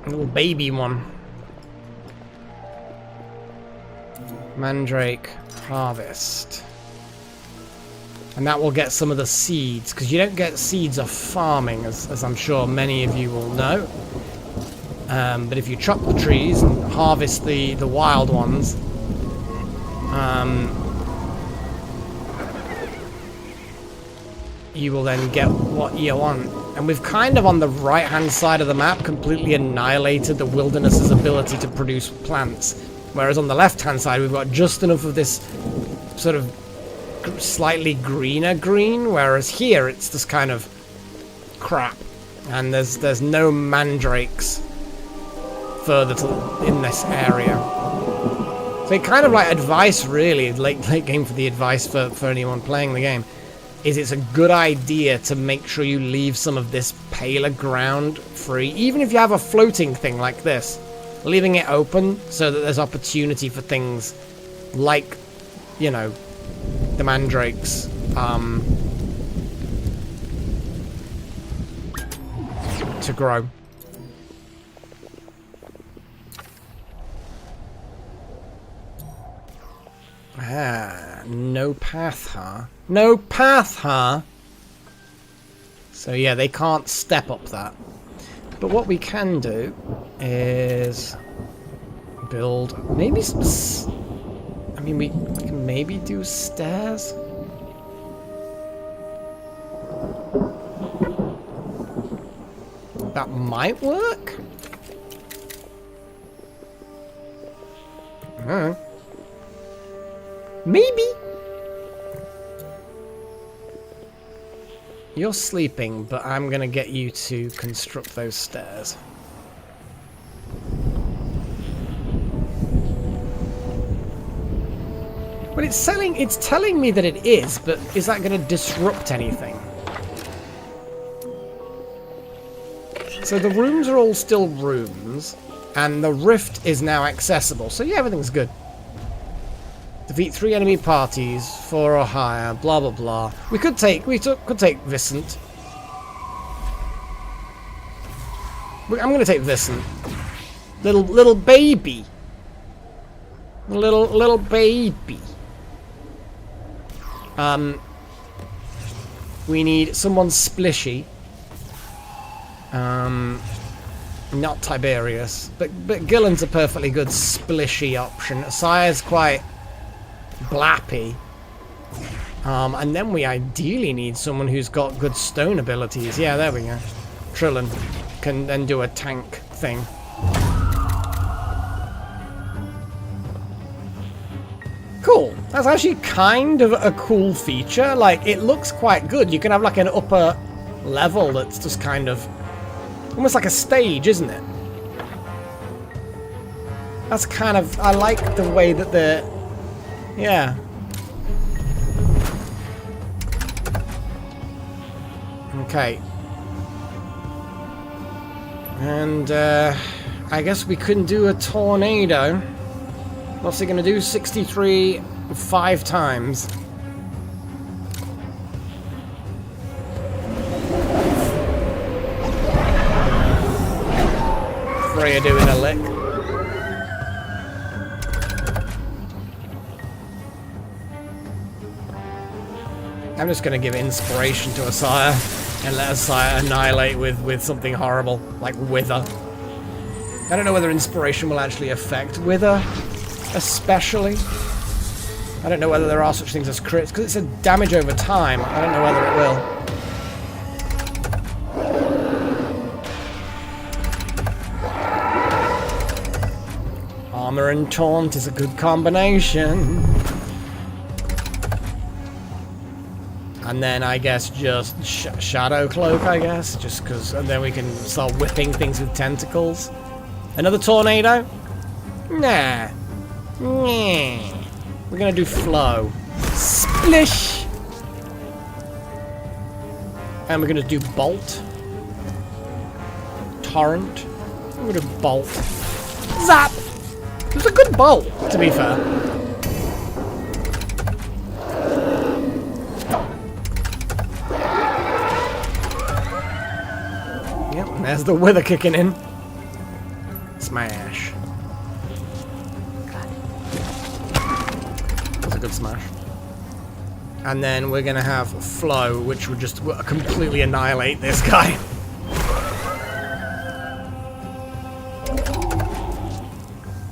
A little baby one. Mandrake harvest. And that will get some of the seeds, because you don't get seeds off farming, as I'm sure many of you will know. But if you chop the trees and harvest the wild ones, you will then get what you want. And we've kind of, on the right-hand side of the map, completely annihilated the wilderness's ability to produce plants. Whereas on the left-hand side, we've got just enough of this sort of slightly greener green, whereas here it's this kind of crap. And there's no mandrakes further in this area. So kind of like advice, really, late game for the advice for anyone playing the game, is it's a good idea to make sure you leave some of this paler ground free. Even if you have a floating thing like this, leaving it open so that there's opportunity for things like, you know, the mandrakes, to grow. Ah, no path, huh? No path, huh? So yeah, they can't step up that. But what we can do is build maybe some... I mean, we can maybe do stairs. That might work. I don't know. Maybe. You're sleeping, but I'm gonna get you to construct those stairs. Well, it's telling me that it is, but is that gonna disrupt anything? So the rooms are all still rooms, and the rift is now accessible. So yeah, everything's good. Defeat 3 enemy parties, 4 or higher, blah blah blah. We could take Vicent. I'm gonna take Vicent. Little baby. Little baby. We need someone splishy. Not Tiberius, but Gillen's a perfectly good splishy option. Sire's quite blappy. And then we ideally need someone who's got good stone abilities. Yeah, there we go. Trillin can then do a tank thing. Cool. That's actually kind of a cool feature. Like, it looks quite good. You can have like an upper level that's just kind of almost like a stage, isn't it? That's kind of... I like the way that they're... Yeah. Okay. And, I guess we couldn't do a tornado. What's it gonna do? 63 5 times. Freya doing a lick. I'm just gonna give inspiration to Asaya and let Asaya annihilate with something horrible, like Wither. I don't know whether inspiration will actually affect Wither, especially. I don't know whether there are such things as crits, because it's a damage over time. I don't know whether it will. Armor and taunt is a good combination. And then I guess just Shadow Cloak, I guess, just because, and then we can start whipping things with tentacles. Another tornado? Nah. Nah. We're gonna do Flow. Splish! And we're gonna do Bolt. Torrent. We're gonna do Bolt. Zap! It was a good bolt, to be fair. Yep, and there's the Wither kicking in. Smash. That's a good smash. And then we're gonna have Flow, which would just completely annihilate this guy.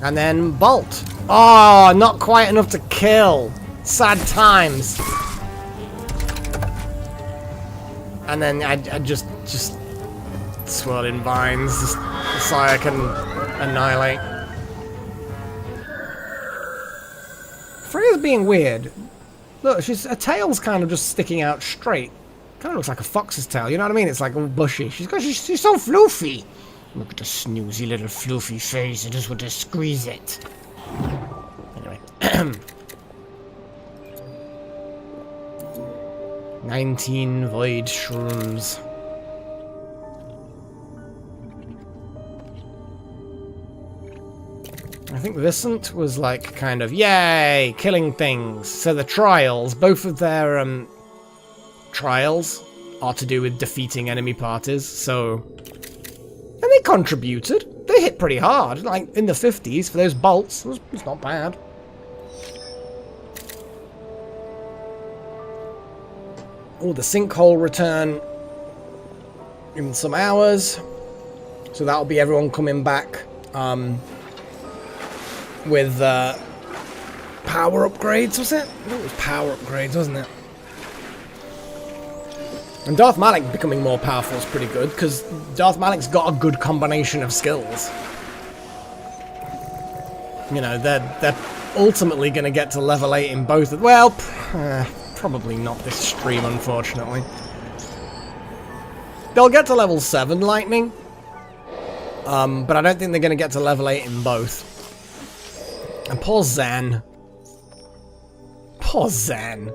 And then Bolt. Oh, not quite enough to kill. Sad times. And then I just Swirling Vines, just so I can annihilate. Freya's being weird. Look, her tail's kind of just sticking out straight. Kind of looks like a fox's tail, you know what I mean? It's like all bushy. She's so floofy. Look at the snoozy little floofy face. I just want to squeeze it. Anyway. 19 void shrooms. I think Vicent was like kind of, yay, killing things. So the trials, both of their trials are to do with defeating enemy parties, so... And they contributed. They hit pretty hard, like in the 50s for those bolts. It's not bad. Oh, the sinkhole return in some hours. So that'll be everyone coming back with power upgrades, was it? I think it was power upgrades, wasn't it? And Darth Malik becoming more powerful is pretty good, because Darth Malik's got a good combination of skills. You know, they're ultimately going to get to level 8 in both of... Well, probably not this stream, unfortunately. They'll get to level 7 Lightning, but I don't think they're going to get to level 8 in both. And poor Zen. Poor Zen.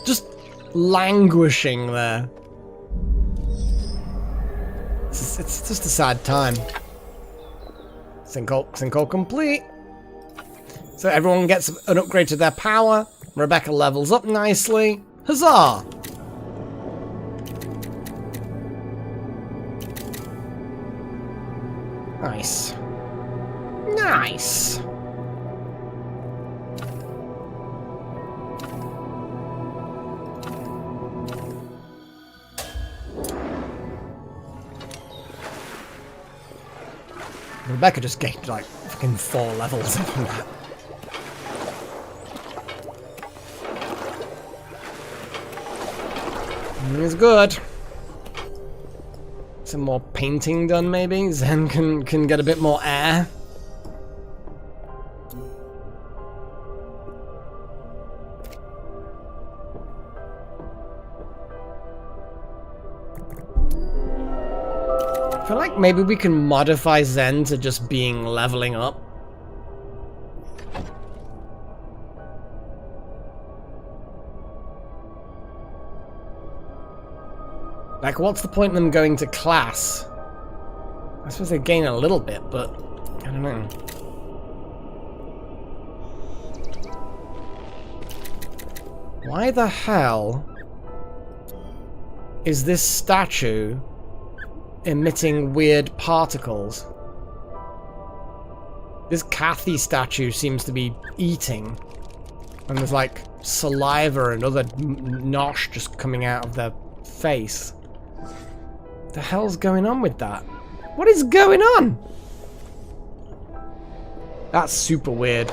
Just languishing there. It's just a sad time. Sinkhole complete. So everyone gets an upgrade to their power. Rebecca levels up nicely. Huzzah! Nice. Nice. Rebecca just gained like fucking 4 levels on that. It's good. Some more painting done, maybe? Zen can get a bit more air. I feel like maybe we can modify Zen to just being leveling up. Like, what's the point in them going to class? I suppose they gain a little bit, but I don't know. Why the hell is this statue emitting weird particles? This Kathy statue seems to be eating, and there's like saliva and other nosh just coming out of their face. What the hell's going on with that? What is going on? That's super weird.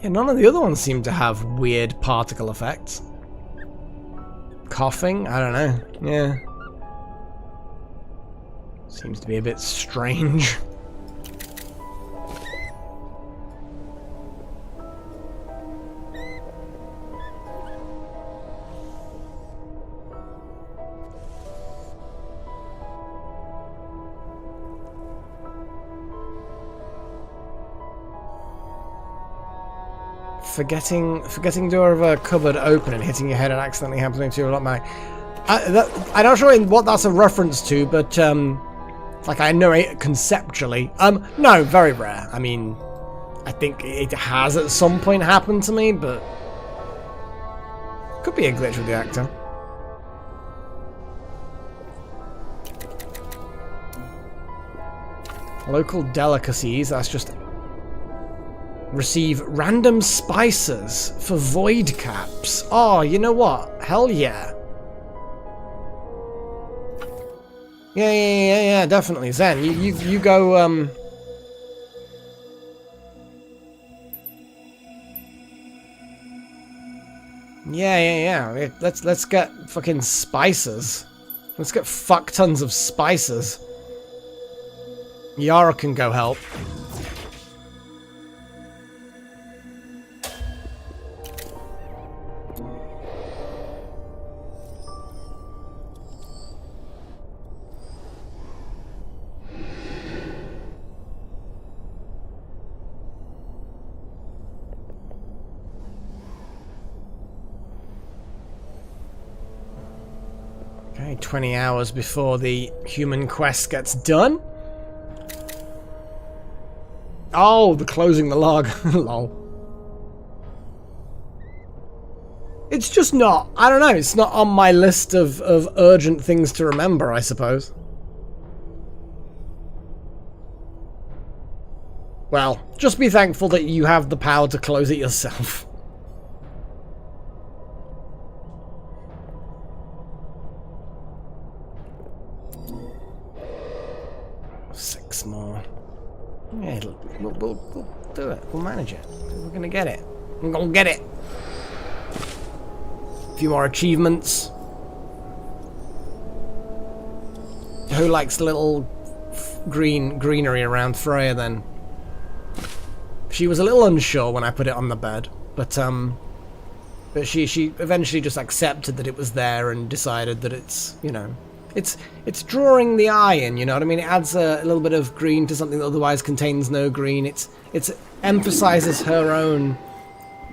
Yeah, none of the other ones seem to have weird particle effects. Coughing? I don't know. Yeah. Seems to be a bit strange. Forgetting door of a cupboard open and hitting your head and accidentally happening to you a lot, man. I'm not sure what that's a reference to, but like I know it conceptually. No, very rare. I mean, I think it has at some point happened to me, but could be a glitch with the actor. Local delicacies. That's just Receive random spices for void caps. Oh, you know what? Hell yeah. Yeah, definitely. Zen, you go, Yeah. Let's get fucking spices. Let's get fuck tons of spices. Yara can go help. Okay, 20 hours before the human quest gets done. Oh, the closing the log. Lol. It's just not, I don't know, it's not on my list of urgent things to remember, I suppose. Well, just be thankful that you have the power to close it yourself. Six more. Yeah, we'll do it. We'll manage it. We're gonna get it. We're gonna get it. A few more achievements. Who likes the little greenery around Freya then? She was a little unsure when I put it on the bed, but she eventually just accepted that it was there and decided that it's, you know, it's drawing the eye in, you know what I mean? It adds a little bit of green to something that otherwise contains no green. It emphasizes her own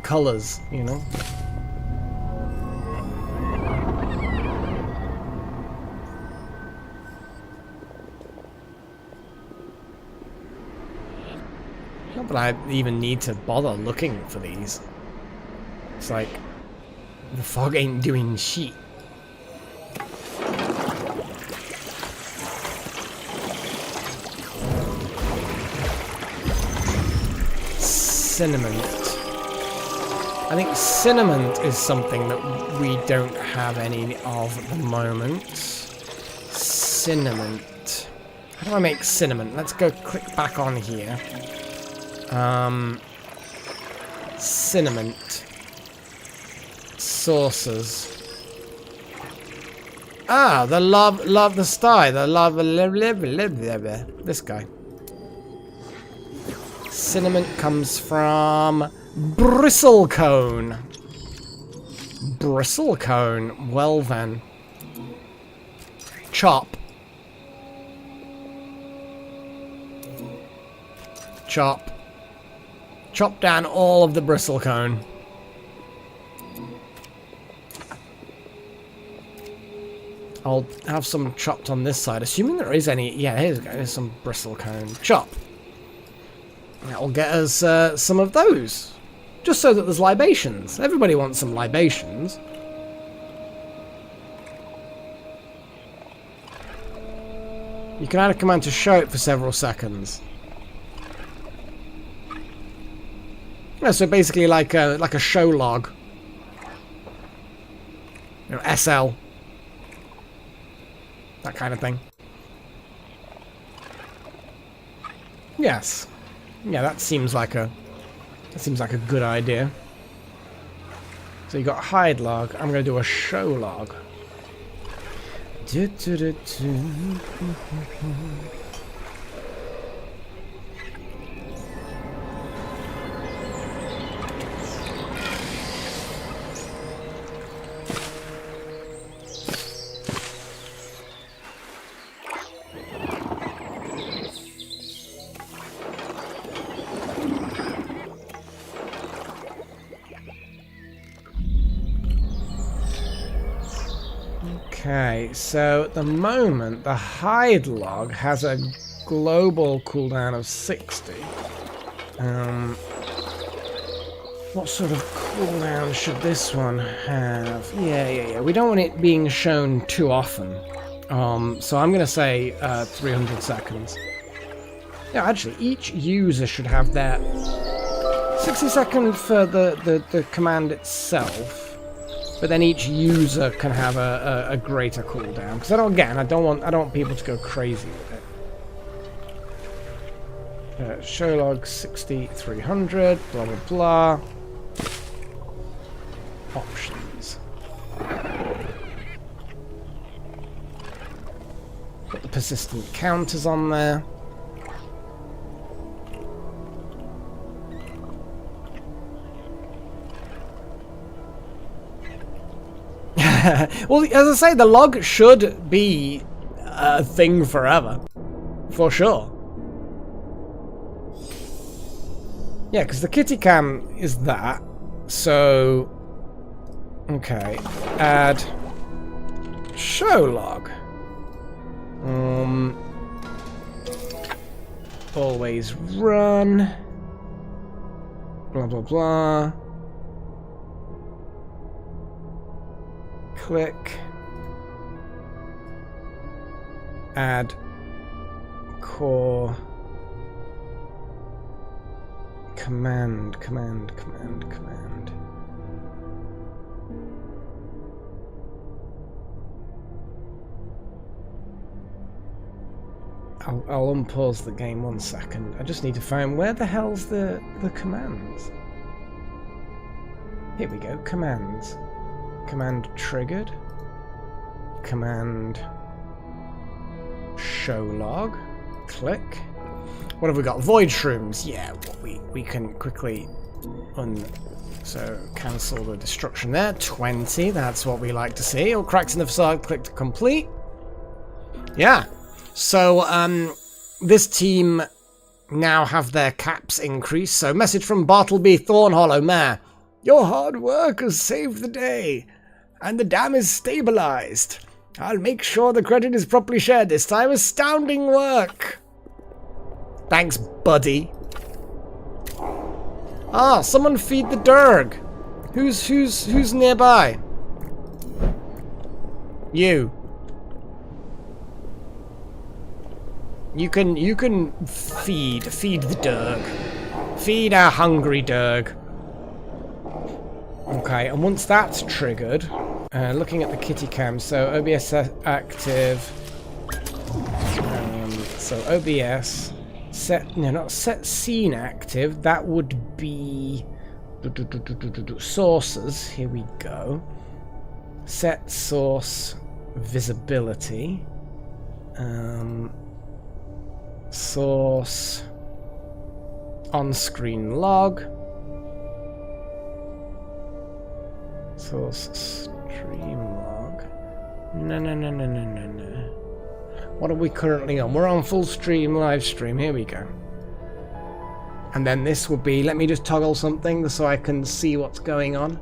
colors, you know? Not that I even need to bother looking for these. It's like, the fog ain't doing shit. Cinnamon. I think cinnamon is something that we don't have any of at the moment. Cinnamon. How do I make cinnamon? Let's go click back on here. Cinnamon. Sauces. Ah, the love the sty. The love this guy. Cinnamon comes from bristlecone. Bristlecone. Well then. Chop. Chop. Chop down all of the bristlecone. I'll have some chopped on this side, assuming there is any. Yeah, here's some bristlecone. Chop. That'll get us some of those. Just so that there's libations. Everybody wants some libations. You can add a command to show it for several seconds. Yeah, so basically like a show log. You know, SL. That kind of thing. Yes. Yeah, that seems like a good idea. So you got hide log. I'm gonna do a show log. Okay, so at the moment, the hide log has a global cooldown of 60. What sort of cooldown should this one have? Yeah. We don't want it being shown too often. So I'm going to say 300 seconds. Yeah, actually, each user should have their 60 seconds for the command itself, but then each user can have a greater cooldown. Because I don't want people to go crazy with it. Show log 6300, blah blah blah. Options. Put the persistent counters on there. Well, as I say, the log should be a thing forever. For sure. Yeah, because the kitty cam is that. So... okay. Add... show log. Always run. Blah, blah, blah. Click. Add core. Command. I'll unpause the game 1 second. I just need to find where the hell's the commands. Here we go, commands. Command triggered. Command show log. Click. What have we got? Void shrooms. Yeah, we can quickly so cancel the destruction there. 20. That's what we like to see. All cracks in the facade. Click to complete. Yeah. So this team now have their caps increased. So message from Bartleby Thornhollow, Mayor. Your hard work has saved the day, and the dam is stabilized. I'll make sure the credit is properly shared this time. Astounding work. Thanks, buddy. Ah, someone feed the Durg. Who's nearby? You. You can feed the Durg. Feed our hungry Durg. Okay, and once that's triggered, looking at the kitty cam, so OBS active. So OBS set scene active. That would be sources. Here we go. Set source visibility. Source on-screen log. Source stream log. No. What are we currently on? We're on full stream, live stream. Here we go. And then this would be, let me just toggle something so I can see what's going on.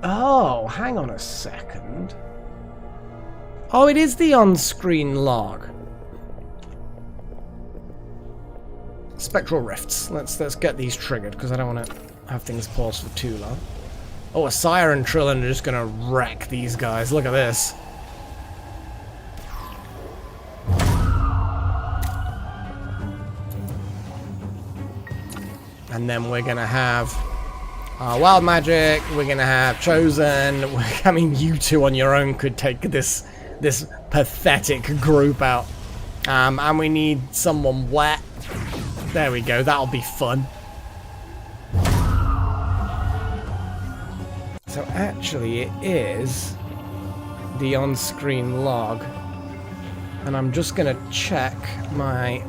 Oh, hang on a second. Oh, it is the on-screen log. Spectral rifts. Let's get these triggered because I don't want to have things pause for too long. Oh, a siren Trillin are just gonna wreck these guys. Look at this. And then we're gonna have wild magic. We're gonna have chosen. I mean, you two on your own could take this pathetic group out. And we need someone wet. There we go. That'll be fun. So actually it is the on-screen log. And I'm just going to check my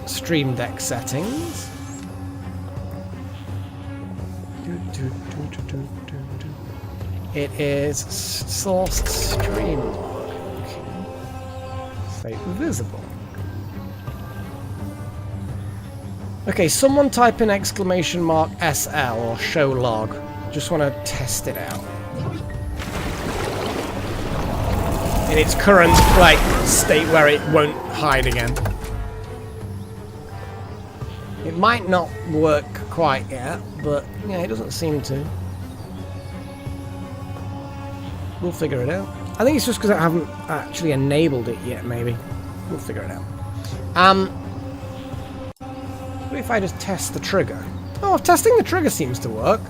Stream Deck settings. It is source stream log. State visible. Okay, someone type in exclamation mark SL or show log. Just want to test it out. In its current, state where it won't hide again. It might not work quite yet, but yeah, it doesn't seem to. We'll figure it out. I think it's just because I haven't actually enabled it yet, maybe. We'll figure it out. What if I just test the trigger? Oh, testing the trigger seems to work.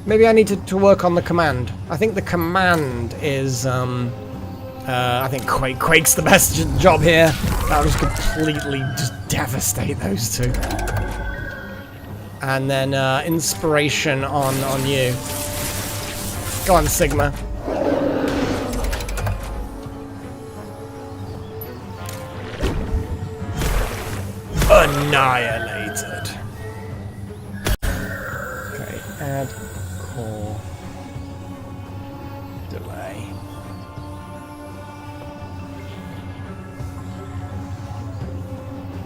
Maybe I need to work on the command. I think the command is, I think Quake's the best job here. That'll just completely just devastate those two. And then inspiration on you. Go on, Sigma. Annihilated. Okay, add core delay.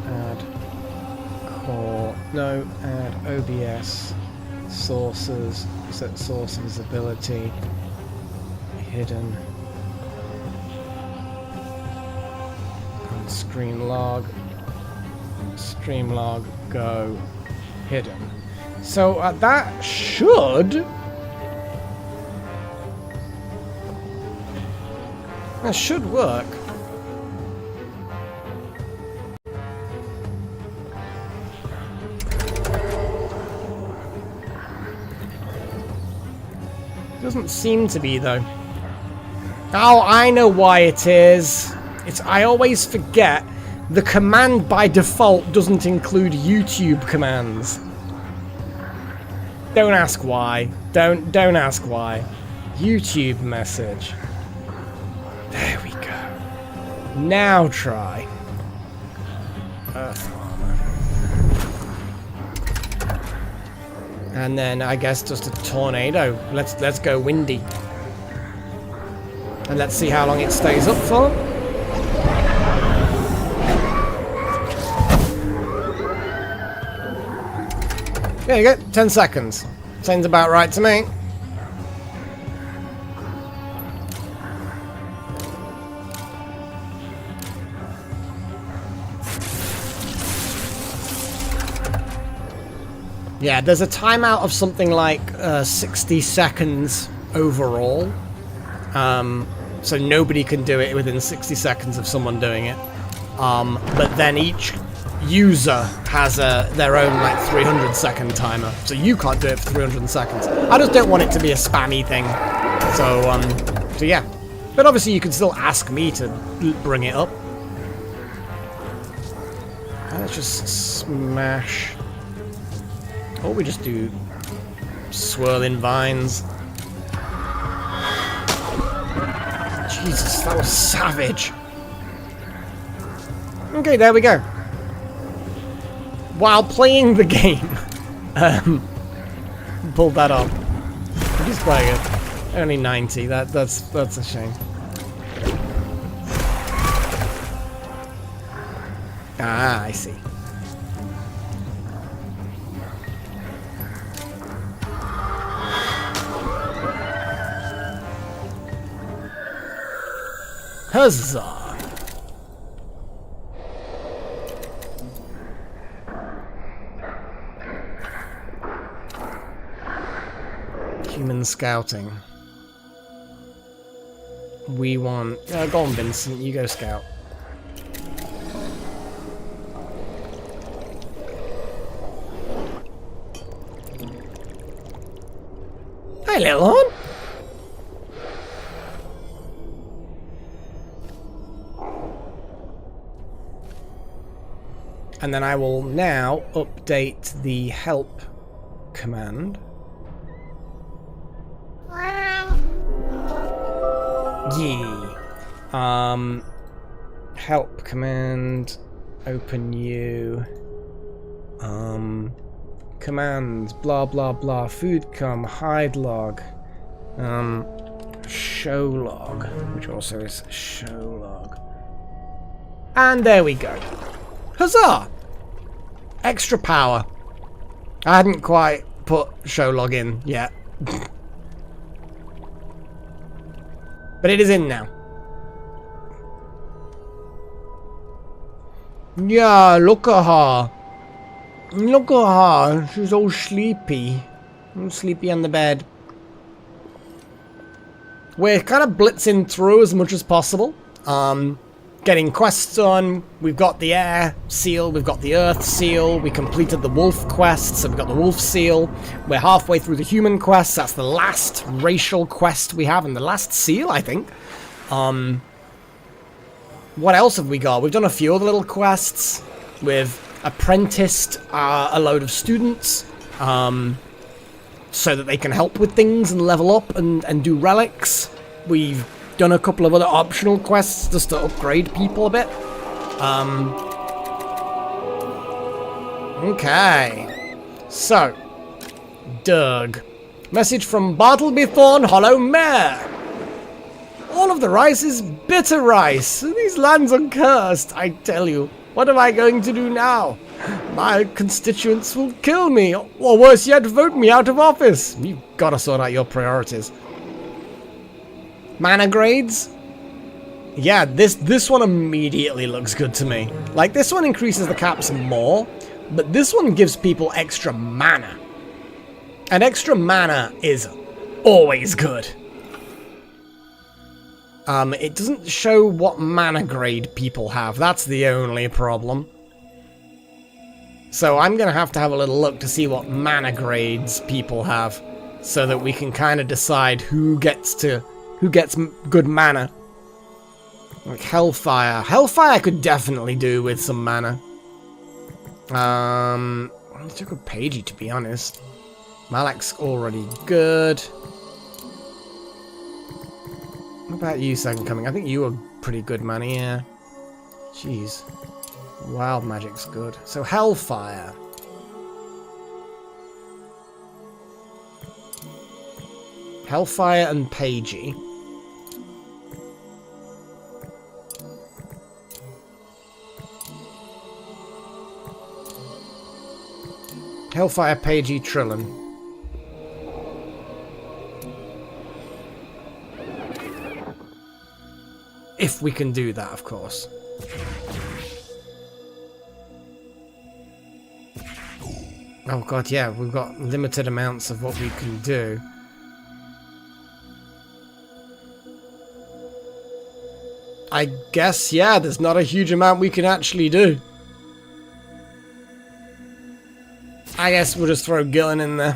Add core. No, add OBS sources. Set source visibility. Hidden. And screen log. Streamlog go hidden. So that should work. Doesn't seem to be though. Oh, I know why it is. I always forget. The command by default doesn't include YouTube commands. Don't ask why. Don't ask why. YouTube message. There we go. Now try. Earth armor. And then I guess just a tornado. Let's go windy. And let's see how long it stays up for. There you go, 10 seconds. Sounds about right to me. Yeah, there's a timeout of something like 60 seconds overall. So nobody can do it within 60 seconds of someone doing it. But then each user has their own like 300-second timer, so you can't do it for 300 seconds. I just don't want it to be a spammy thing. So yeah. But obviously you can still ask me to bring it up. Let's just smash. Or we just do swirling vines. Jesus, that was savage. Okay, there we go. While playing the game, pulled that off. He's quite good. Only 90. That's a shame. Ah, I see. Huzzah! Human scouting. We want... go on, Vincent. You go scout. Hi, little one. And then I will now update the help command. Yeah. Help command. Open you. Commands. Blah blah blah. Food come. Hide log. Show log, which also is show log. And there we go. Huzzah! Extra power. I hadn't quite put show log in yet. But it is in now. Yeah, look at her. Look at her. She's all sleepy. Sleepy on the bed. We're kind of blitzing through as much as possible. getting quests done. We've got the air seal, we've got the earth seal, we completed the wolf quest, so we've got the wolf seal. We're halfway through the human quest. That's the last racial quest we have, and the last seal, I think. What else have we got? We've done a few other little quests. We've apprenticed a load of students, so that they can help with things and level up and do relics. We've done a couple of other optional quests just to upgrade people a bit. Okay. So, Doug. Message from Bartleby Thorn Hollow Mare. All of the rice is bitter rice. These lands are cursed, I tell you. What am I going to do now? My constituents will kill me, or worse yet, vote me out of office. You've got to sort out your priorities. Mana grades? Yeah, this one immediately looks good to me. Like, this one increases the caps more, but this one gives people extra mana. And extra mana is always good. It doesn't show what mana grade people have. That's the only problem. So I'm going to have a little look to see what mana grades people have, so that we can kind of decide who gets good mana. Like Hellfire. Hellfire could definitely do with some mana. Let's look at Pagey, to be honest. Malak's already good. What about you, Second Coming? I think you are pretty good mana, yeah. Jeez. Wild Magic's good. So Hellfire. Hellfire and Pagey. Hellfire, Pagey, Trillin. If we can do that, of course. Oh god, yeah, we've got limited amounts of what we can do. I guess, yeah, there's not a huge amount we can actually do. I guess we'll just throw Gillen in there.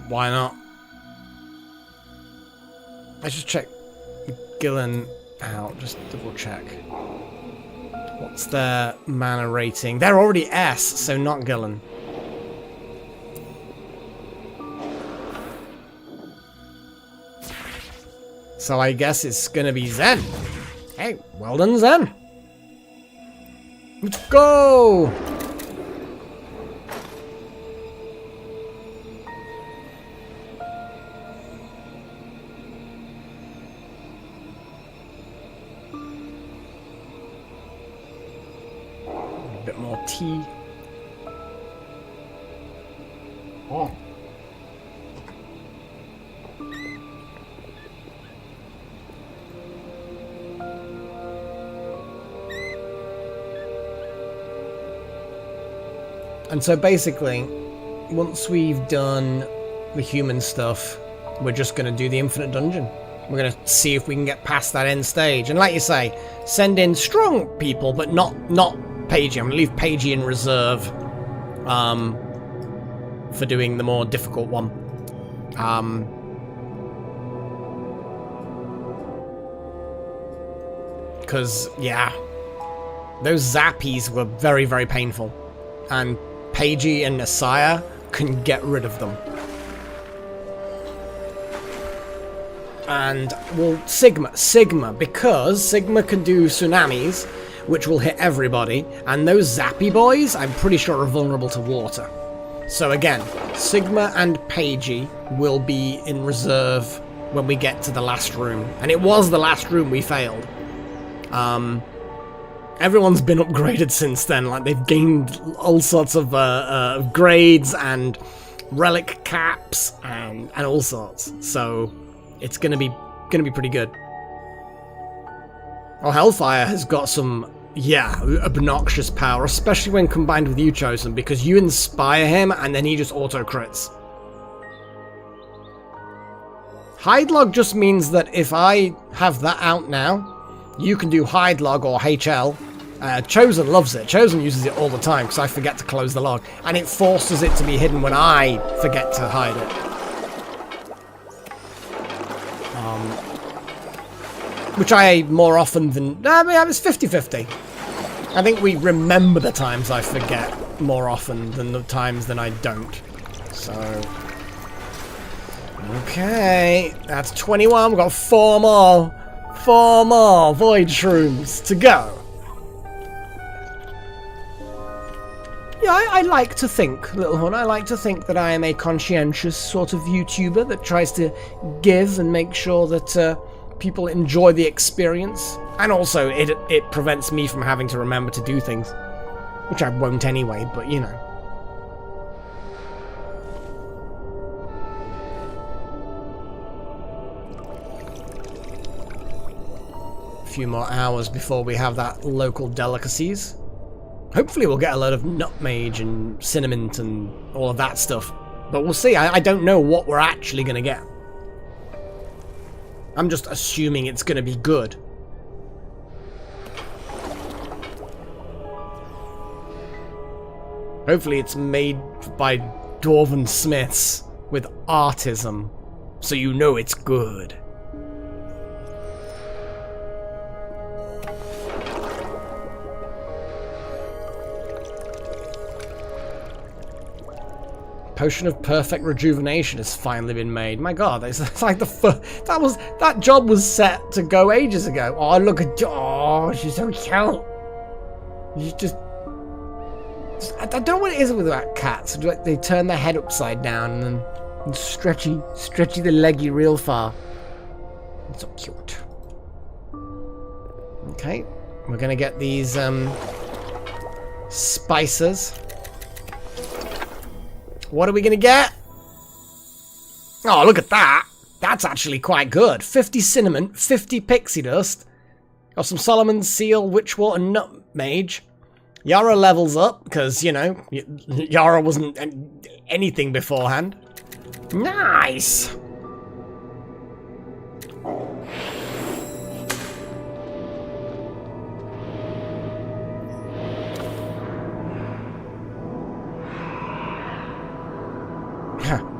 Why not? Let's just check Gillen out, just double check. What's their mana rating? They're already S, so not Gillen. So I guess it's gonna be Zen. Hey, well done, Zen. Let's go! A bit more tea. Oh. And so basically, once we've done the human stuff, we're just going to do the infinite dungeon. We're going to see if we can get past that end stage. And like you say, send in strong people, but not Pagey. I'm going to leave Pagey in reserve for doing the more difficult one. Because, yeah, those zappies were very, very painful. And Pagey and Nasiah can get rid of them. And, well, Sigma, because Sigma can do tsunamis, which will hit everybody, and those zappy boys, I'm pretty sure, are vulnerable to water. So again, Sigma and Pagey will be in reserve when we get to the last room. And it was the last room we failed. Everyone's been upgraded since then. Like, they've gained all sorts of grades and relic caps and all sorts. So it's gonna be pretty good. Well, Hellfire has got some, yeah, obnoxious power, especially when combined with you, Chosen, because you inspire him and then he just auto crits. Hide log just means that if I have that out now, you can do hide log or HL. Chosen loves it. Chosen uses it all the time because I forget to close the log. And it forces it to be hidden when I forget to hide it. Which I more often than... I mean, it's 50-50. I think we remember the times I forget more often than the times I don't. So... Okay, that's 21. We've got 4 more. 4 more void shrooms to go. Yeah, I like to think, Little Horn, I like to think that I am a conscientious sort of YouTuber that tries to give and make sure that people enjoy the experience. And also, it prevents me from having to remember to do things. Which I won't anyway, but you know. A few more hours before we have that local delicacies. Hopefully we'll get a load of nutmeg and cinnamon and all of that stuff. But we'll see. I don't know what we're actually going to get. I'm just assuming it's going to be good. Hopefully it's made by Dwarven Smiths with artism, so you know it's good. Potion of Perfect Rejuvenation has finally been made. My God, it's like that job was set to go ages ago. Oh, look at she's so cute. You just I don't know what it is with that cats. They turn their head upside down and stretchy the leggy real far. It's so cute. Okay, we're gonna get these spices. What are we going to get? Oh, look at that. That's actually quite good. 50 cinnamon, 50 pixie dust. Got some Solomon's Seal, Witchwort, and Nutmeg. Yara levels up, because, you know, Yara wasn't anything beforehand. Nice!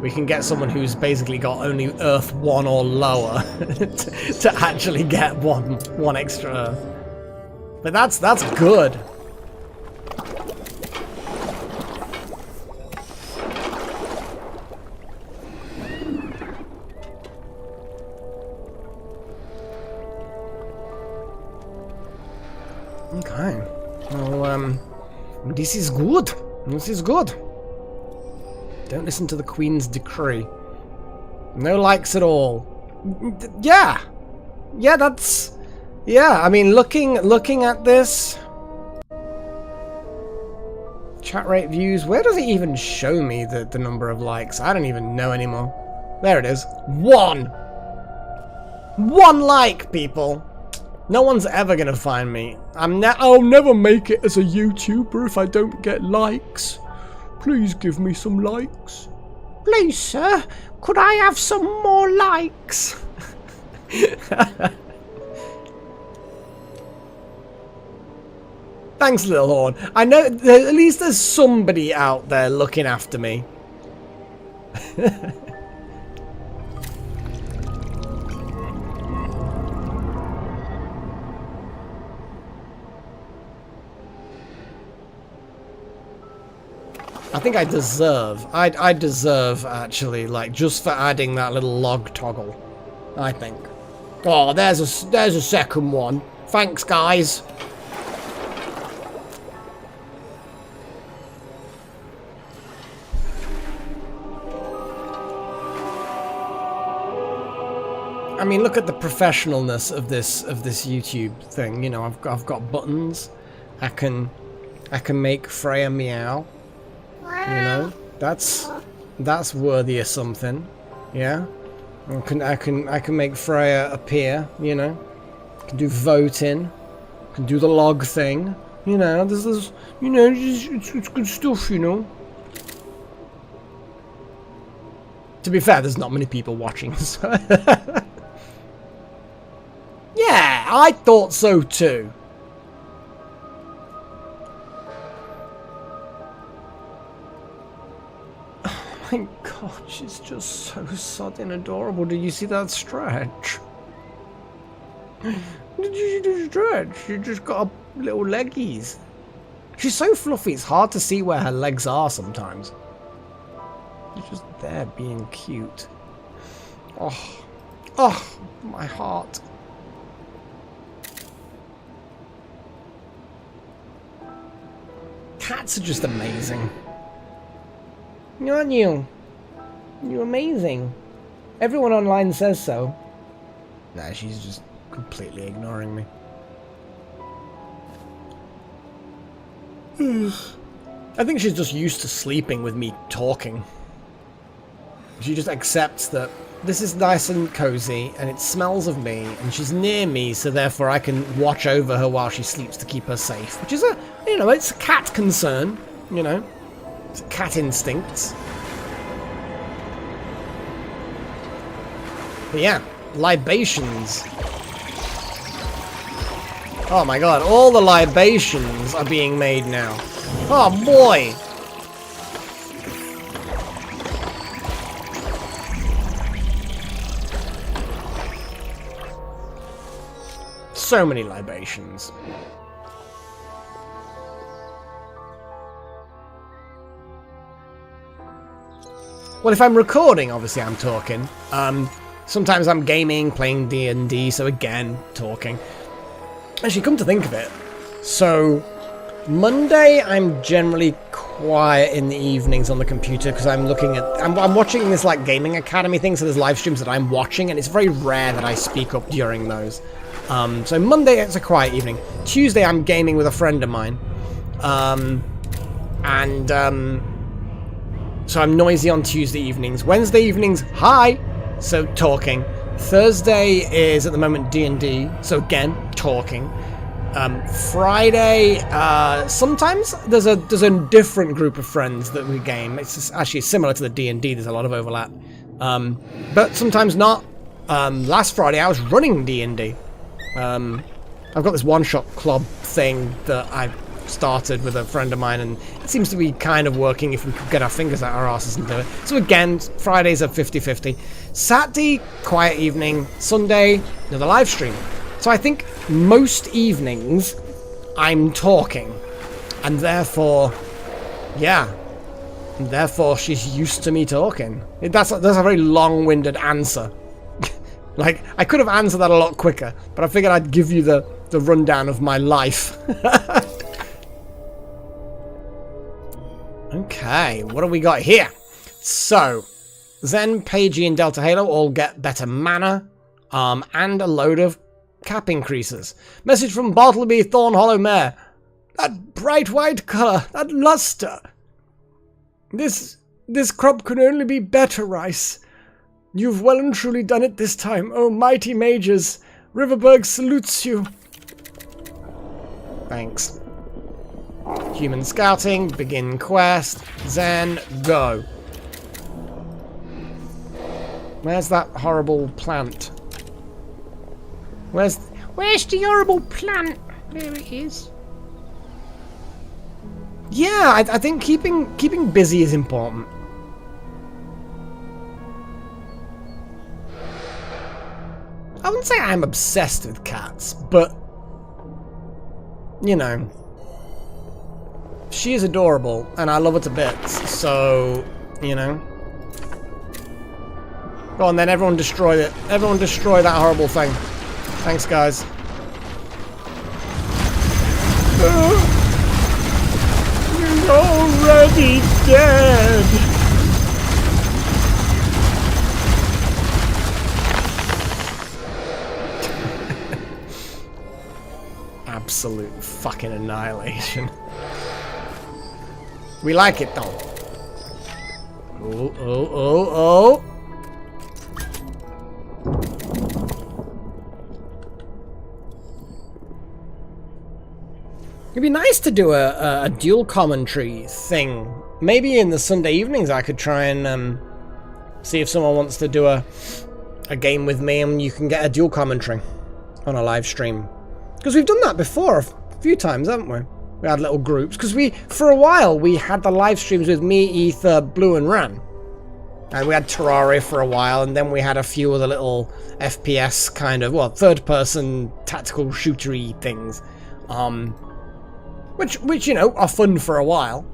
We can get someone who's basically got only Earth 1 or lower to actually get one extra Earth. But that's good. Okay. Well, this is good. This is good. Don't listen to the Queen's decree. No likes at all. Yeah. Yeah, that's... Yeah, I mean, looking at this... Chat rate views. Where does it even show me the number of likes? I don't even know anymore. There it is. 1! 1 like, people! No one's ever gonna find me. I'll never make it as a YouTuber if I don't get likes. Please give me some likes. Please, sir, could I have some more likes? Thanks, Little Horn. I know at least there's somebody out there looking after me. I think I deserve, I deserve actually, like, just for adding that little log toggle, I think. Oh, there's a second one. Thanks, guys. I mean, look at the professionalness of this YouTube thing. You know, I've got buttons. I can make Freya meow. You know, that's worthy of something. Yeah, I can make Freya appear. You know, I can do voting. I can do the log thing. You know, there's you know, it's good stuff. You know. To be fair, there's not many people watching, so... Yeah, I thought so too. Oh my god, she's just so sodding adorable. Did you see that stretch? Did you just stretch? She just got a little leggies. She's so fluffy, it's hard to see where her legs are sometimes. She's just there being cute. Oh, oh, my heart. Cats are just amazing. Aren't you? You're amazing. Everyone online says so. Nah, she's just completely ignoring me. I think she's just used to sleeping with me talking. She just accepts that this is nice and cozy and it smells of me and she's near me, so therefore I can watch over her while she sleeps to keep her safe. Which is a, you know, it's a cat concern, you know. It's cat instincts. But yeah, libations. Oh my god, all the libations are being made now. Oh boy! So many libations. Well, if I'm recording, obviously I'm talking. Sometimes I'm gaming, playing D&D, so again, talking. Actually, come to think of it, so Monday I'm generally quiet in the evenings on the computer because I'm looking at, I'm watching this like gaming academy thing, so there's live streams that I'm watching and it's very rare that I speak up during those. So Monday it's a quiet evening. Tuesday I'm gaming with a friend of mine. So I'm noisy on Tuesday evenings. Wednesday evenings, hi! So talking. Thursday is at the moment D&D, so again, talking. Friday, sometimes there's a different group of friends that we game. It's actually similar to the D&D, there's a lot of overlap. But sometimes not. Last Friday I was running D&D. I've got this one-shot club thing that I've started with a friend of mine, and it seems to be kind of working if we could get our fingers out our asses and do it. So again, Fridays are 50-50. Saturday, quiet evening. Sunday, another live stream. So I think most evenings I'm talking, and therefore, yeah, and therefore she's used to me talking. That's a very long-winded answer. Like, I could have answered that a lot quicker, but I figured I'd give you the rundown of my life. Okay, what do we got here? So, Zen, Pagey, and Delta Halo all get better mana, and a load of cap increases. Message from Bartleby Thornhollow Mare. That bright white colour, that luster. This crop could only be better, Rice. You've well and truly done it this time, oh mighty mages. Riverberg salutes you. Thanks. Human scouting, begin quest, Zen, go. Where's that horrible plant? Where's the horrible plant? There it is. Yeah, I think keeping busy is important. I wouldn't say I'm obsessed with cats, but you know, she is adorable and I love her to bits, so you know. Go on then, everyone destroy it. Everyone destroy that horrible thing. Thanks, guys. You're already dead. Absolute fucking annihilation. We like it though. Oh, oh, oh, oh. It'd be nice to do a dual commentary thing. Maybe in the Sunday evenings I could try and See if someone wants to do a game with me and you can get a dual commentary on a live stream. Because we've done that before a few times, haven't we? We had little groups. Because for a while, we had the live streams with me, Ether, Blue, and Ran. And we had Terraria for a while, and then we had a few other little FPS kind of, well, third-person tactical shootery things. Which, you know, are fun for a while.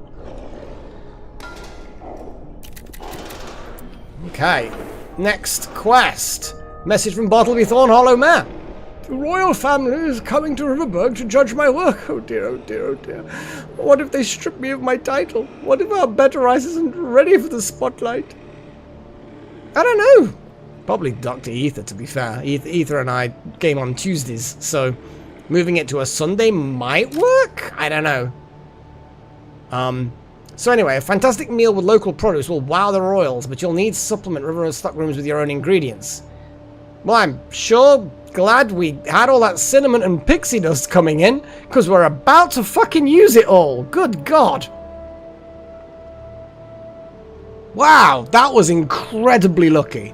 Okay. Next quest. Message from Bartleby Thorn Hollow Mare. The royal family is coming to Riverberg to judge my work. Oh dear, oh dear, oh dear. What if they strip me of my title? What if our better eyes isn't ready for the spotlight? I don't know. Probably Dr. Ether, to be fair. Ether and I game on Tuesdays, so moving it to a Sunday might work? I don't know. So anyway, a fantastic meal with local produce will wow the royals, but you'll need to supplement River stock rooms with your own ingredients. Well, I'm sure glad we had all that cinnamon and pixie dust coming in, because we're about to fucking use it all. Good God. Wow, that was incredibly lucky.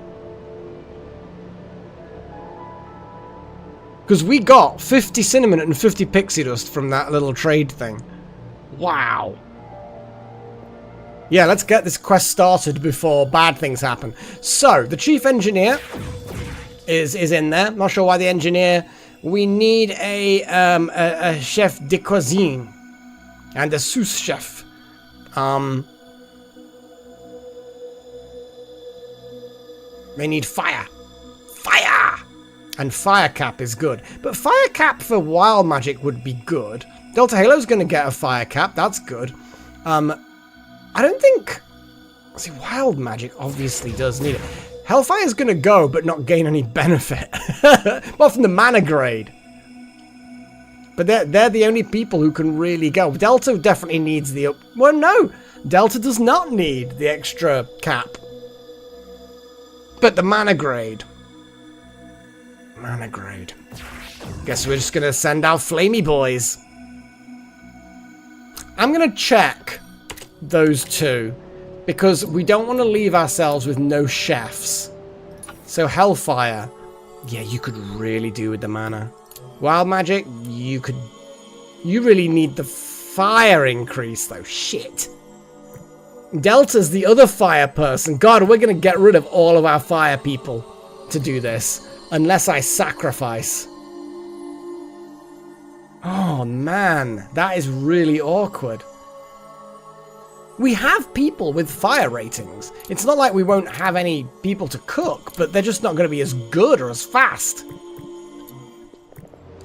Because we got 50 cinnamon and 50 pixie dust from that little trade thing. Wow. Yeah, let's get this quest started before bad things happen. So, the chief engineer is in there. Not sure why the engineer. We need a chef de cuisine and a sous chef. They need fire. Fire! And fire cap is good. But fire cap for wild magic would be good. Delta Halo's going to get a fire cap. That's good. I don't think... See, wild magic obviously does need it. Hellfire's going to go, but not gain any benefit. Apart from the mana grade. But they're the only people who can really go. Delta definitely needs the... Well, no. Delta does not need the extra cap. But the mana grade. Mana grade. Guess we're just going to send out Flamey Boys. I'm going to check those two, because we don't want to leave ourselves with no chefs. So Hellfire, yeah, you could really do with the mana. Wild Magic, you really need the fire increase though. Shit. Delta's the other fire person. God, we're going to get rid of all of our fire people to do this, unless I sacrifice. Oh man, that is really awkward. We have people with fire ratings. It's not like we won't have any people to cook, but they're just not going to be as good or as fast.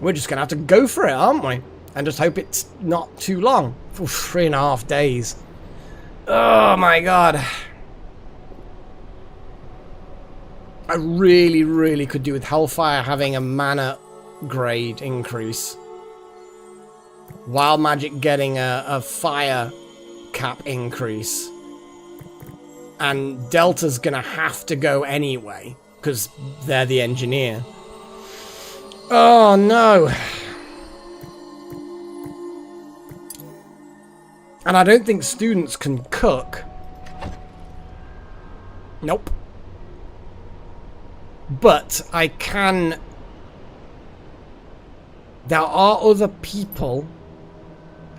We're just going to have to go for it, aren't we? And just hope it's not too long. For 3.5 days. Oh my god. I really, really could do with Hellfire having a mana grade increase. Wild Magic getting a fire cap increase, and Delta's gonna have to go anyway because they're the engineer. Oh no. And I don't think students can cook. Nope. But I can... There are other people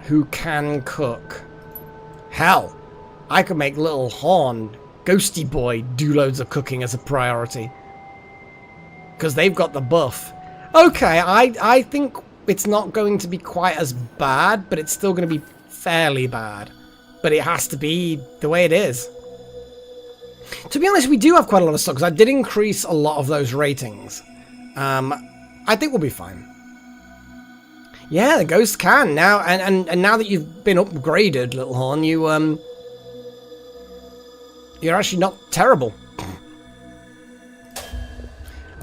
who can cook. Hell, I could make Little Horn, Ghosty Boy, do loads of cooking as a priority. Because they've got the buff. Okay, I think it's not going to be quite as bad, but it's still going to be fairly bad. But it has to be the way it is. To be honest, we do have quite a lot of stuff, because I did increase a lot of those ratings. I think we'll be fine. Yeah, the Ghost can now, and now that you've been upgraded, Little Horn, you're actually not terrible.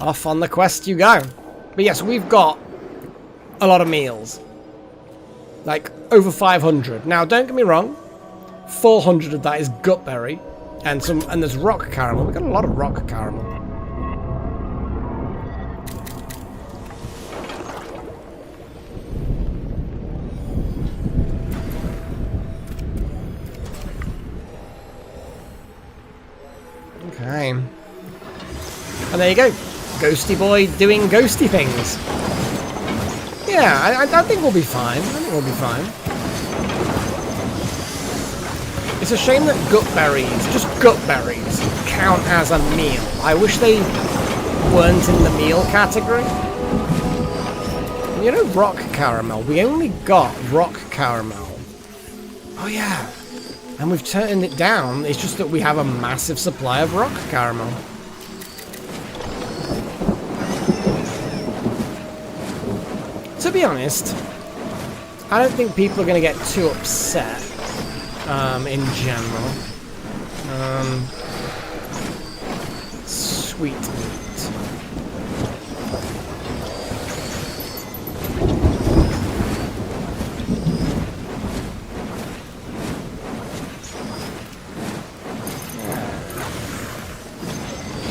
Off on the quest you go. But yes, we've got a lot of meals, like over 500. Now, don't get me wrong, 400 of that is Gutberry, and there's Rock Caramel. We've got a lot of Rock Caramel. Okay. And there you go. Ghosty boy doing ghosty things. Yeah, I think we'll be fine. I think we'll be fine. It's a shame that gut berries, just gut berries, count as a meal. I wish they weren't in the meal category. You know, rock caramel. We only got rock caramel. Oh yeah. And we've turned it down. It's just that we have a massive supply of rock caramel. To be honest, I don't think people are going to get too upset in general. Sweet meat.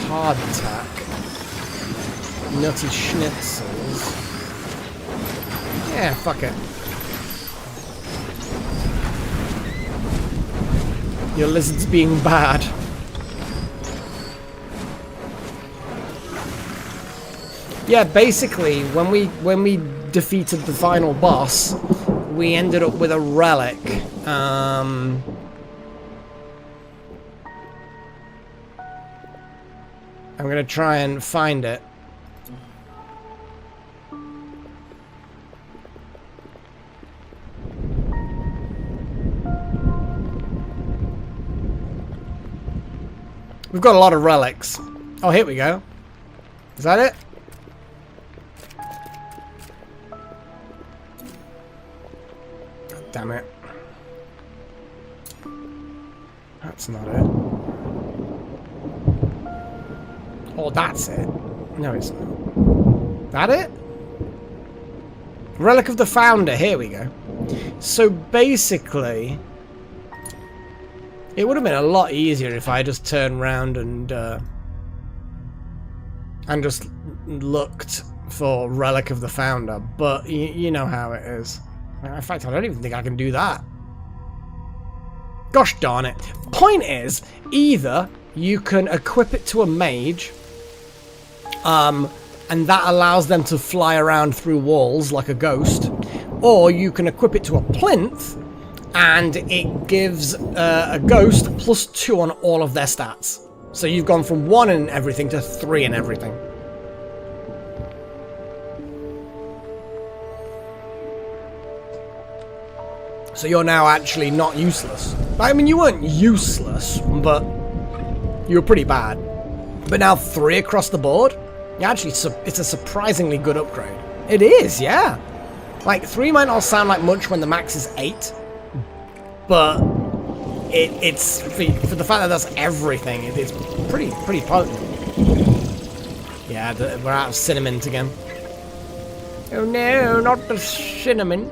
Hardtack. Nutty schnitzels. Yeah, fuck it. Your lizard's being bad. Yeah, basically, when we defeated the final boss, we ended up with a relic. I'm gonna try and find it. We've got a lot of relics. Oh, here we go. Is that it? God damn it. That's not it. Oh, that's it. No, it's not. That it? Relic of the Founder. Here we go. So basically, it would have been a lot easier if I just turned around and just looked for Relic of the Founder, but you know how it is. In fact, I don't even think I can do that. Gosh darn it. Point is, either you can equip it to a mage, and that allows them to fly around through walls like a ghost, or you can equip it to a plinth, and it gives a ghost +2 on all of their stats. So you've gone from 1 in everything to 3 in everything. So you're now actually not useless. I mean, you weren't useless, but you were pretty bad. But now 3 across the board? Yeah, actually, it's a surprisingly good upgrade. It is, yeah. Like, 3 might not sound like much when the max is 8, but it's for the fact that that's everything, it's pretty potent. Yeah, we're out of cinnamon again. Oh no, not the cinnamon.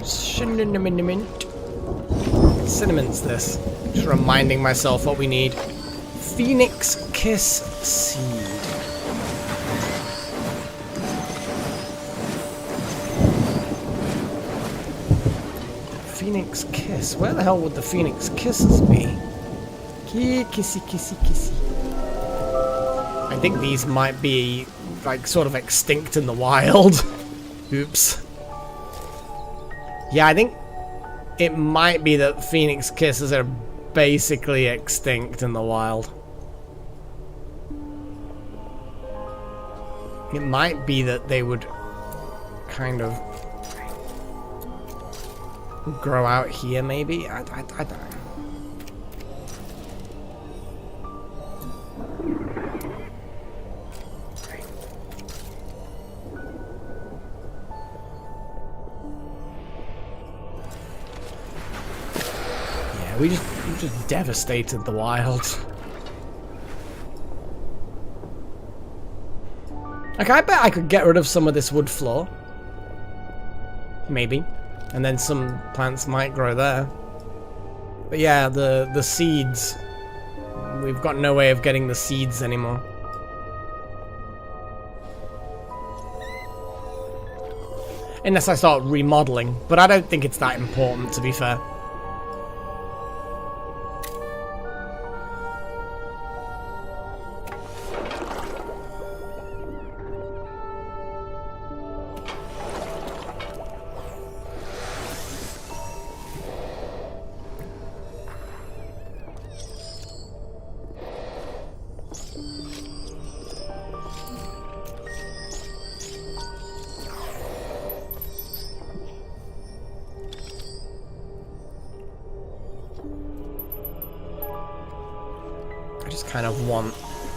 Cinnamon. Cinnamon's this. Just reminding myself what we need. Phoenix Kiss Seed. Phoenix Kiss. Where the hell would the Phoenix Kisses be? Kissy, kissy, kissy. I think these might be, like, sort of extinct in the wild. Oops. Yeah, I think it might be that Phoenix Kisses are basically extinct in the wild. It might be that they would kind of grow out here, maybe? I don't know. Yeah, we just devastated the wild. Like, I bet I could get rid of some of this wood floor. Maybe. And then some plants might grow there. But yeah, the seeds. We've got no way of getting the seeds anymore. Unless I start remodeling. But I don't think it's that important, to be fair. kind of want...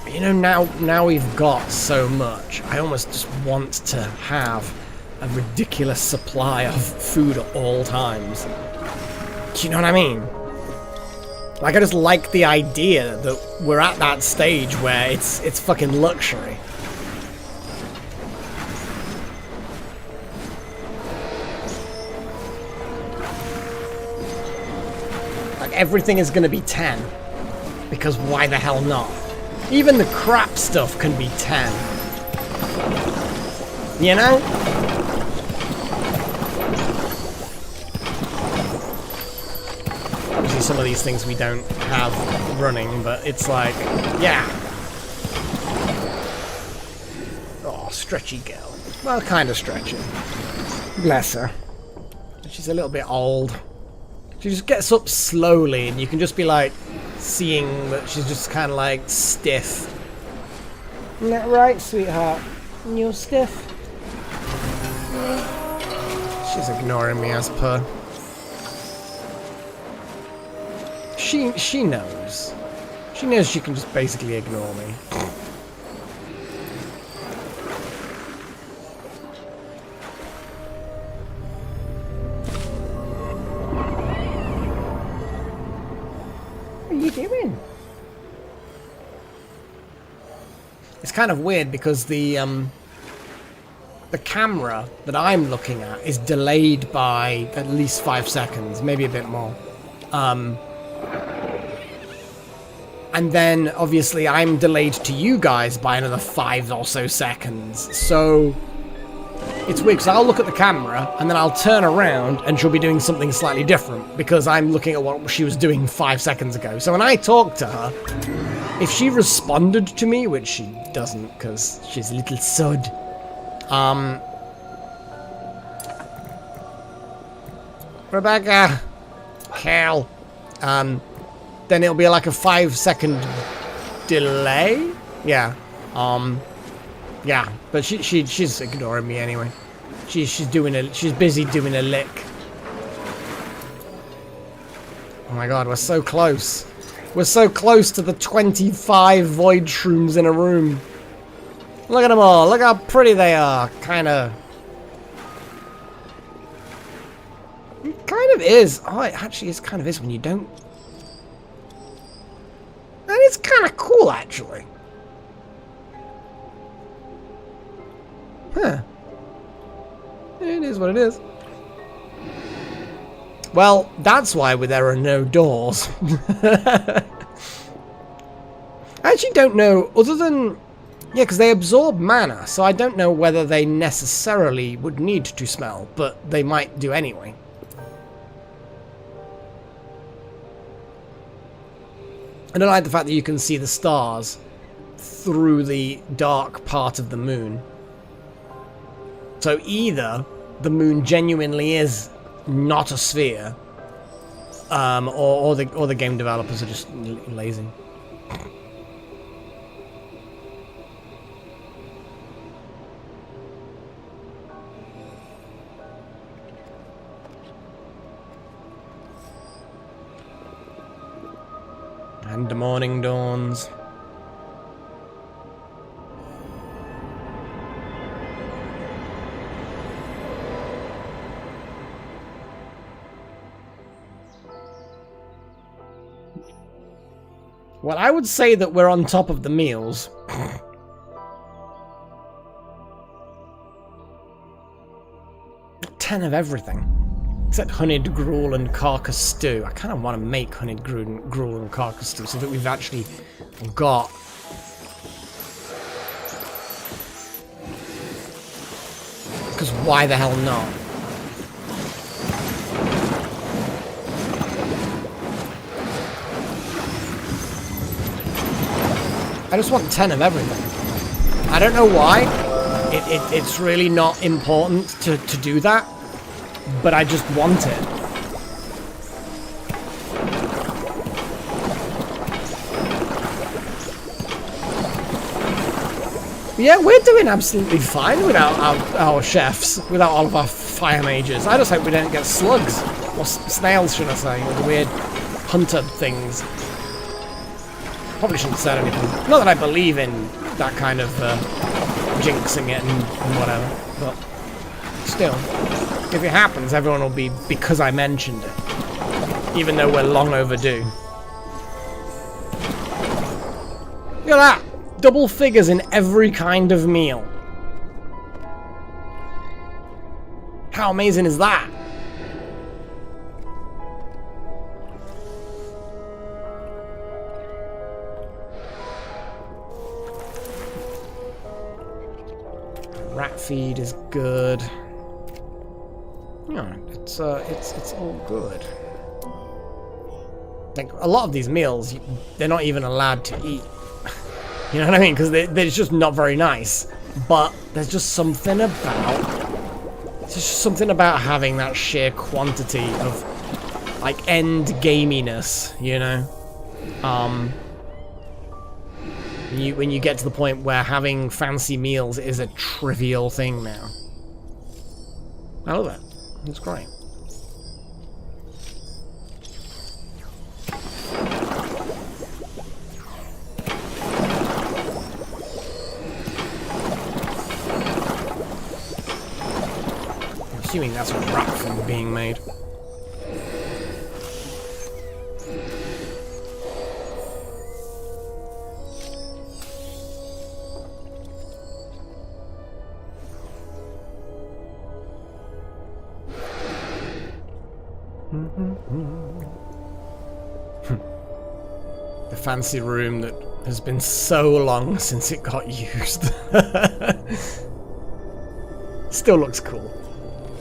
You know, now we've got so much, I almost just want to have a ridiculous supply of food at all times. Do you know what I mean? Like, I just like the idea that we're at that stage where it's fucking luxury. Like, everything is gonna be 10. Because why the hell not? Even the crap stuff can be 10. You know? Obviously some of these things we don't have running, but it's like, yeah. Oh, stretchy girl. Well, kind of stretchy. Bless her. She's a little bit old. She just gets up slowly and you can just be like, seeing that she's just kind of like stiff. Isn't that right, sweetheart? You're stiff. She's ignoring me as per. She knows. She knows she can just basically ignore me. What are you doing? It's kind of weird because the camera that I'm looking at is delayed by at least 5 seconds, maybe a bit more. And then obviously I'm delayed to you guys by another 5 or so seconds. So it's weird because I'll look at the camera and then I'll turn around and she'll be doing something slightly different because I'm looking at what she was doing 5 seconds ago. So when I talk to her, if she responded to me, which she doesn't because she's a little sod, Rebecca, Cal, then it'll be like a 5-second delay. Yeah, yeah, but she's ignoring me anyway. She's busy doing a lick. Oh my god, we're so close. We're so close to the 25 void shrooms in a room. Look at them all. Look how pretty they are. Kinda. It kind of is. Oh, it actually is kind of is when you don't. And it's kind of cool, actually. Huh. It is what it is. Well, that's why there are no doors. I actually don't know, other than... Yeah, because they absorb mana, so I don't know whether they necessarily would need to smell, but they might do anyway. I don't like the fact that you can see the stars through the dark part of the moon. So either the moon genuinely is not a sphere, or the game developers are just lazy. And the morning dawns. Well, I would say that we're on top of the meals. 10 of everything. Except honeyed gruel and carcass stew. I kind of want to make honeyed gruel and carcass stew so that we've actually got... Because why the hell not? I just want 10 of everything. I don't know why. It's really not important to do that. But I just want it. Yeah, we're doing absolutely fine without our chefs, without all of our fire mages. I just hope we don't get slugs. Or snails, should I say, or the weird hunter things. Probably shouldn't have said anything. Not that I believe in that kind of jinxing it and whatever, but still, if it happens, everyone will be because I mentioned it, even though we're long overdue. Look at that! Double figures in every kind of meal. How amazing is that? Rat feed is good. Yeah, it's all good. Like a lot of these meals, they're not even allowed to eat. You know what I mean? Because they're just not very nice. But there's just something about having that sheer quantity of like end gaminess, you know. When you get to the point where having fancy meals is a trivial thing now. I love it. It's great. I'm assuming that's a rat food being made. The fancy room that has been so long since it got used. Still looks cool.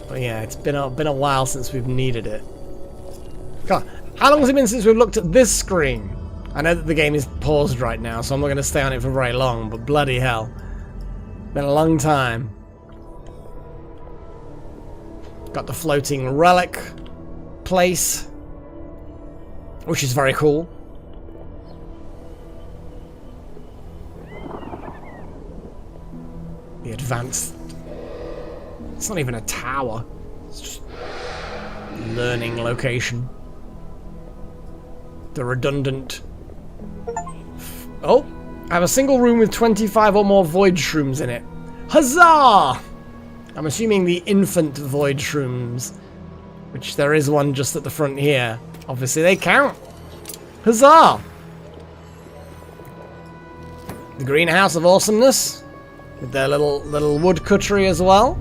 But yeah, it's been a while since we've needed it. God, how long has it been since we've looked at this screen? I know that the game is paused right now, so I'm not going to stay on it for very long, but bloody hell. Been a long time. Got the floating relic place, which is very cool. The advanced... It's not even a tower. It's just learning location. The redundant... Oh! I have a single room with 25 or more void shrooms in it. Huzzah! I'm assuming the infant void shrooms, which there is one just at the front here. Obviously they count. Huzzah! The greenhouse of awesomeness. With their little wood cuttery as well.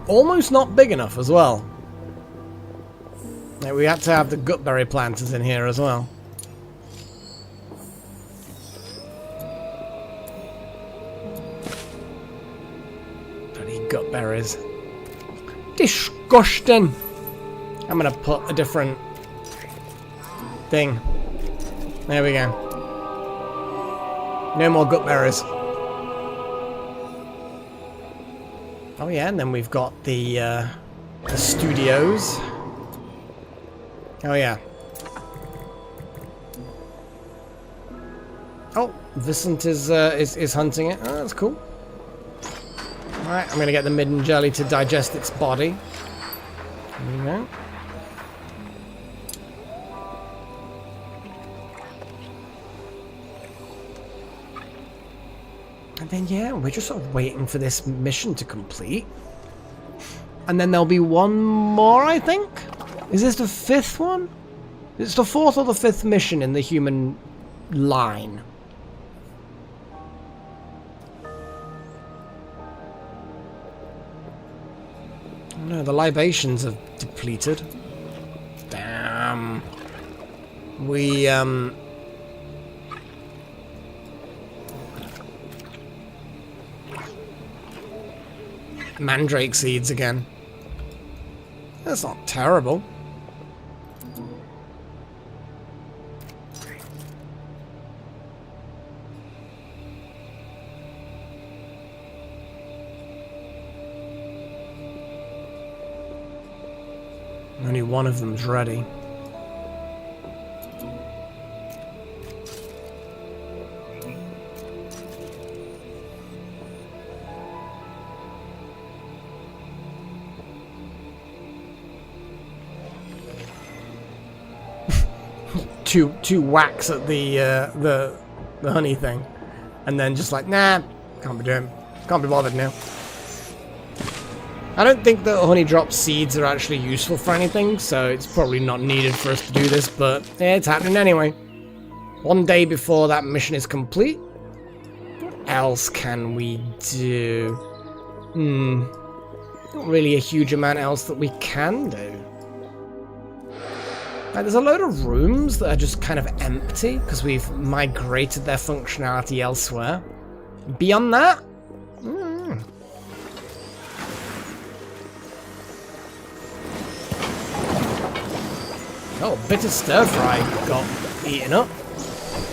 Almost not big enough as well. Like we had to have the gutberry planters in here as well. Bloody gutberries. Disgusting! I'm gonna put a different thing. There we go. No more gutberries. Oh yeah, and then we've got the studios. Oh yeah. Oh, Vicent is hunting it. Oh, that's cool. All right, I'm gonna get the midden jelly to digest its body. There we go. And then, yeah, we're just sort of waiting for this mission to complete. And then there'll be one more, I think? Is this the 5th one? It's the 4th or the 5th mission in the human line. Oh no, the libations have depleted. Damn. We, Mandrake seeds again. That's not terrible. Only one of them's ready. two whacks at the honey thing, and then just like, nah, can't be bothered now. I don't think that honey drop seeds are actually useful for anything, so it's probably not needed for us to do this, but yeah, it's happening anyway. One day before that mission is complete. What else can we do? Not really a huge amount else that we can do. Like, there's a load of rooms that are just kind of empty because we've migrated their functionality elsewhere. Beyond that, oh, bitter stir fry got eaten up.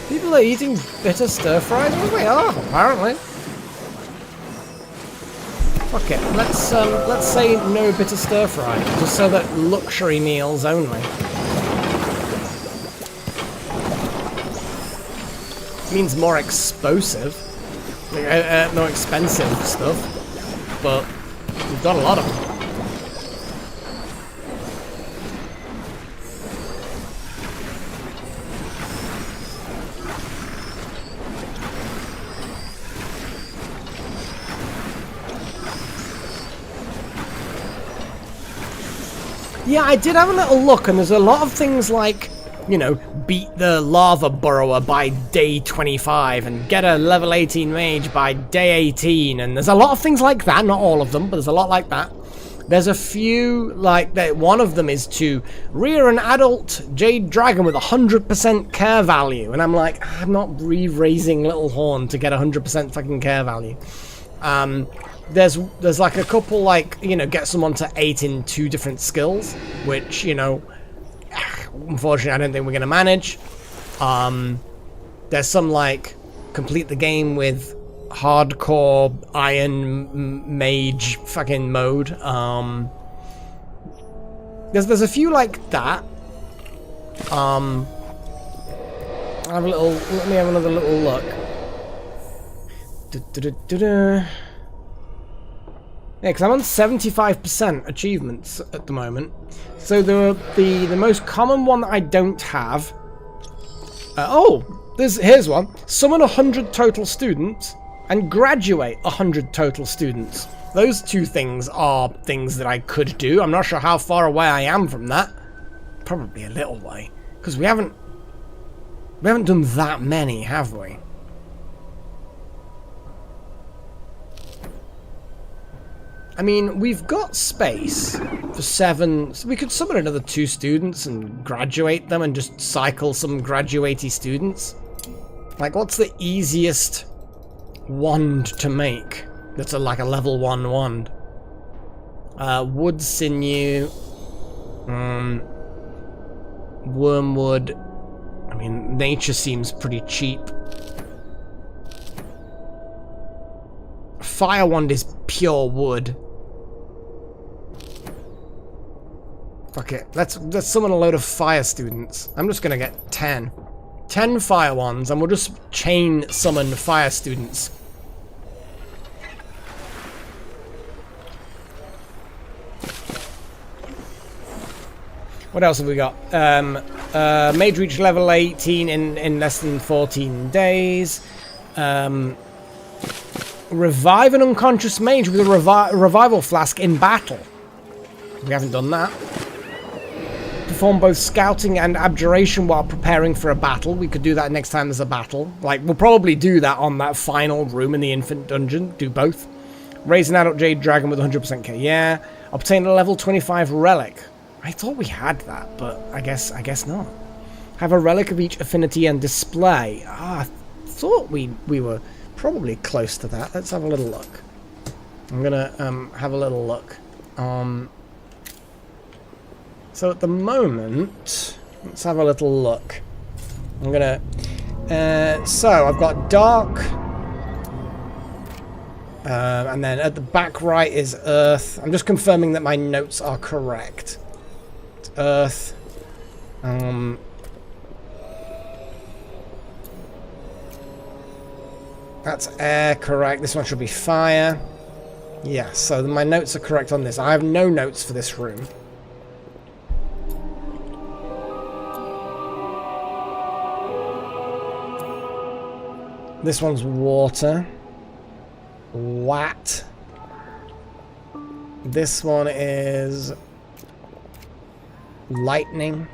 People are eating bitter stir fries? Well, we are, apparently. Fuck it. Let's say no bitter stir fry, just so that luxury meals only. Means more explosive, more expensive stuff, but we've got a lot of them. Yeah, I did have a little look, and there's a lot of things like, you know, beat the lava burrower by day 25 and get a level 18 mage by day 18, and there's a lot of things like that, not all of them, but there's a lot like that. There's a few, like, one of them is to rear an adult jade dragon with 100% care value, and I'm like, I'm not re-raising Little Horn to get 100% fucking care value. There's like a couple, like, you know, get someone to 8 in 2 different skills, which, you know, unfortunately I don't think we're gonna manage. There's some, like, complete the game with hardcore iron mage fucking mode. There's a few like that. Let me have another little look. Yeah, because I'm on 75% achievements at the moment. So the most common one that I don't have. Here's one. Summon 100 total students and graduate 100 total students. Those two things are things that I could do. I'm not sure how far away I am from that. Probably a little way, because we haven't done that many, have we? I mean, we've got space for 7, so we could summon another 2 students and graduate them and just cycle some graduatey students. Like, what's the easiest wand to make that's like a level 1 wand? Wood sinew, wormwood. I mean, nature seems pretty cheap. Fire wand is pure wood. Fuck it. Let's summon a load of fire students. I'm just gonna get 10. 10 fire wands, and we'll just chain summon fire students. What else have we got? Mage reach level 18 in less than 14 days. Revive an unconscious mage with a revival flask in battle. We haven't done that. Perform both scouting and abjuration while preparing for a battle. We could do that next time there's a battle. Like, we'll probably do that on that final room in the Infinite Dungeon. Do both. Raise an adult jade dragon with 100% K. Yeah. Obtain a level 25 relic. I thought we had that, but I guess not. Have a relic of each affinity and display. I thought we were probably close to that. Let's have a little look. I'm gonna have a little look. So at the moment, let's have a little look. I'm gonna. So I've got dark, and then at the back right is earth. I'm just confirming that my notes are correct. It's earth. That's air, correct. This one should be fire. Yeah, so my notes are correct on this. I have no notes for this room. This one's water. Wat. This one is lightning.